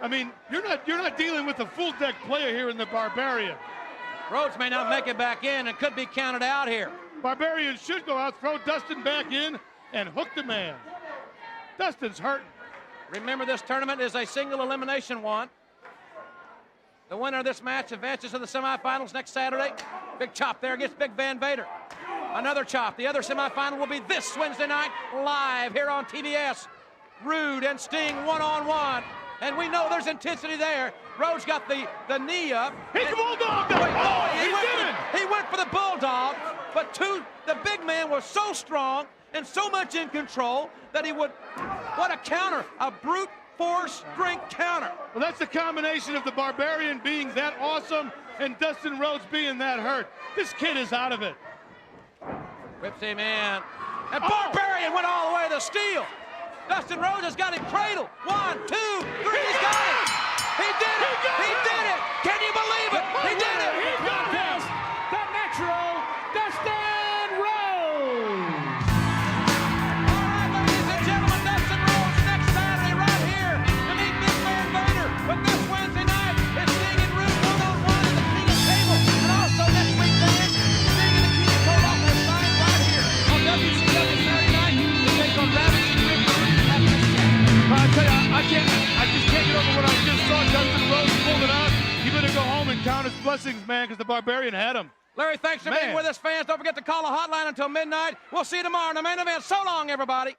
I mean, you're not dealing with a full deck player here in the Barbarian. Rhodes may not make it back in and could be counted out here. Barbarian should go out, throw Dustin back in, and hook the man. Dustin's hurting. Remember, this tournament is a single elimination one. The winner of this match advances to the semifinals next Saturday. Big chop there against Big Van Vader. Another chop. The other semifinal will be this Wednesday night live here on TBS. Rude and Sting one-on-one. And we know there's intensity there. Rhodes got the knee up. He's the Bulldog! He went for the Bulldog, but the big man was so strong and so much in control that he would, what a counter, a brute force strength counter. Well, that's the combination of the Barbarian being that awesome and Dustin Rhodes being that hurt. This kid is out of it. Whips him in. And Barbarian went all the way to the steel. Dustin Rhodes has got him cradled. 1, 2, 3, he's got it. He did it. He did it. Can you believe it? He did it. He got it. The natural Dustin Rhodes. All right, ladies and gentlemen, Dustin Rhodes next Saturday right here to meet Big Van Vader. But this Wednesday night, it's Sting and Rude one-on-one in the King of Cable. And also next week, fans, Sting and the King of Cable off their sign right here on WCW Saturday night. They take on Ravishing Rick Rude. I tell you, I just can't get over what I just saw. Dustin Rhodes pulled it out. He better go home and count his blessings, man, because the Barbarian had him. Larry, thanks for being with us, fans. Don't forget to call the hotline until midnight. We'll see you tomorrow in the main event. So long, everybody.